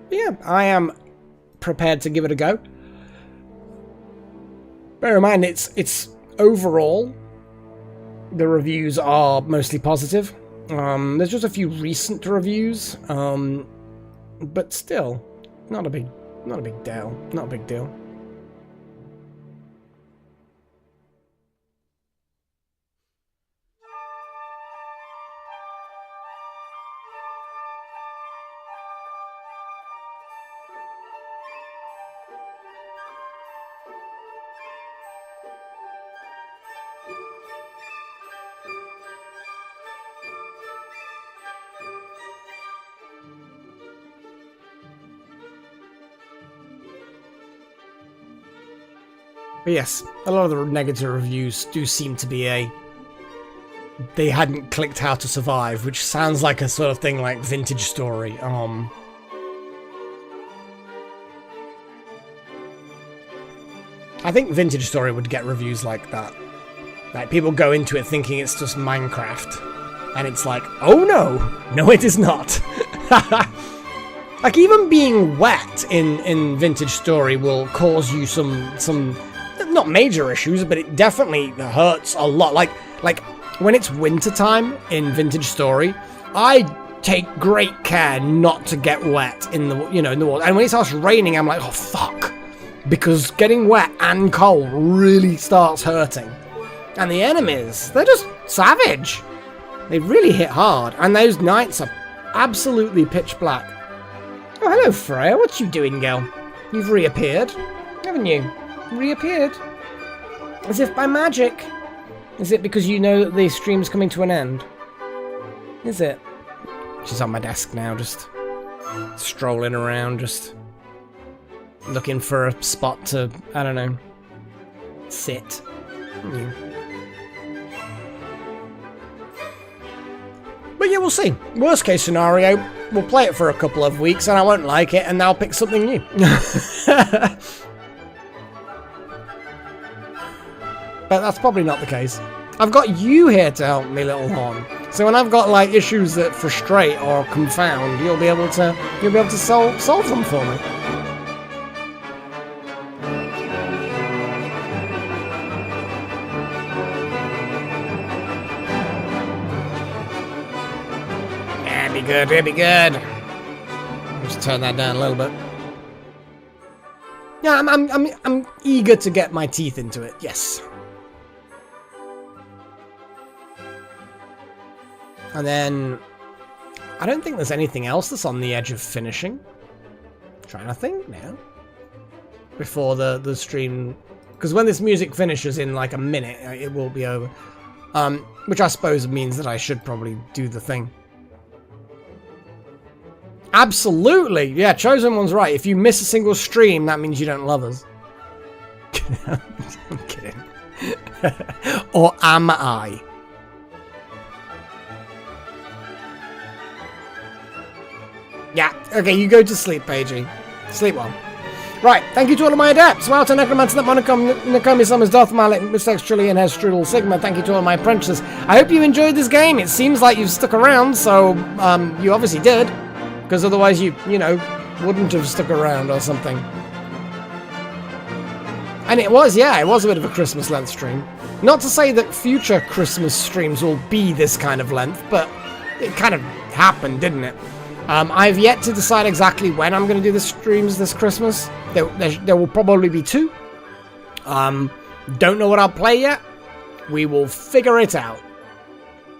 Yeah, I am prepared to give it a go. Bear in mind, it's overall, the reviews are mostly positive. There's just a few recent reviews, but still, not a big deal. But yes, a lot of the negative reviews do seem to be they hadn't clicked How to Survive, which sounds like a sort of thing like Vintage Story. I think Vintage Story would get reviews like that. Like, people go into it thinking it's just Minecraft. And it's like, oh no! No, it is not. Like, even being wet in Vintage Story will cause you some not major issues, but it definitely hurts a lot. Like when it's wintertime in Vintage Story, I take great care not to get wet in the, in the water. And when it starts raining, I'm like, oh fuck. Because getting wet and cold really starts hurting. And the enemies, they're just savage. They really hit hard. And those nights are absolutely pitch black. Oh, hello, Freya. What you doing, girl? You've reappeared, haven't you? Reappeared. As if by magic. Is it because you know that the stream's coming to an end? Is it? She's on my desk now, just strolling around, just looking for a spot to, I don't know, sit. But yeah, we'll see. Worst case scenario, we'll play it for a couple of weeks and I won't like it and I'll pick something new. But that's probably not the case. I've got you here to help me, little horn. So when I've got like issues that frustrate or confound, you'll be able to solve them for me. Yeah, be good, it'll be good. Just turn that down a little bit. Yeah, I'm eager to get my teeth into it. Yes. And then, I don't think there's anything else that's on the edge of finishing. Trying to think now. Before the stream, because when this music finishes in like a minute, it will be over. Which I suppose means that I should probably do the thing. Absolutely! Yeah, Chosen One's right. If you miss a single stream, that means you don't love us. I'm kidding. Or am I? Yeah, okay, you go to sleep, Paigey. Sleep well. Right, thank you to all of my adepts. Wow, to Necromancer, Nakomi, Summers, Darth Malik, Mistakes, Trillian, Hez, Strudel, Sigma. Thank you to all of my apprentices. I hope you enjoyed this game. It seems like you've stuck around, so you obviously did. Because otherwise you wouldn't have stuck around or something. And it was a bit of a Christmas length stream. Not to say that future Christmas streams will be this kind of length, but it kind of happened, didn't it? I've yet to decide exactly when I'm going to do the streams this Christmas. There will probably be 2. Don't know what I'll play yet. We will figure it out.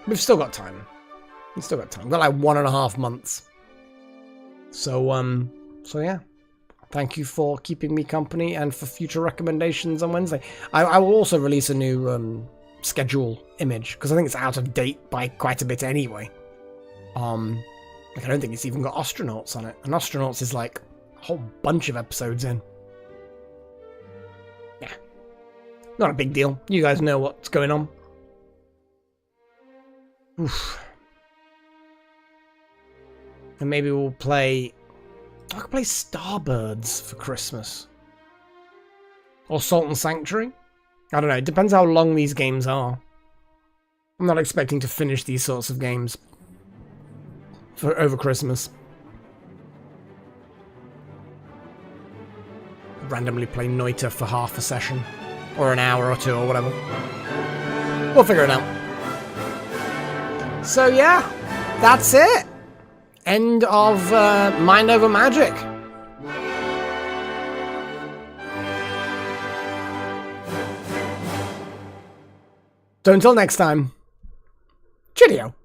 We've still got time. We've got like 1.5 months. So yeah. Thank you for keeping me company and for future recommendations on Wednesday. I will also release a new schedule image because I think it's out of date by quite a bit anyway. Like, I don't think it's even got Astronauts on it. And Astronauts is like a whole bunch of episodes in. Yeah. Not a big deal. You guys know what's going on. Oof. And maybe we'll play... I could play Starbirds for Christmas. Or Salt and Sanctuary. I don't know. It depends how long these games are. I'm not expecting to finish these sorts of games for over Christmas. Randomly play Noita for half a session. Or an hour or 2 or whatever. We'll figure it out. So yeah, that's it. End of Mind Over Magic. So until next time, cheerio.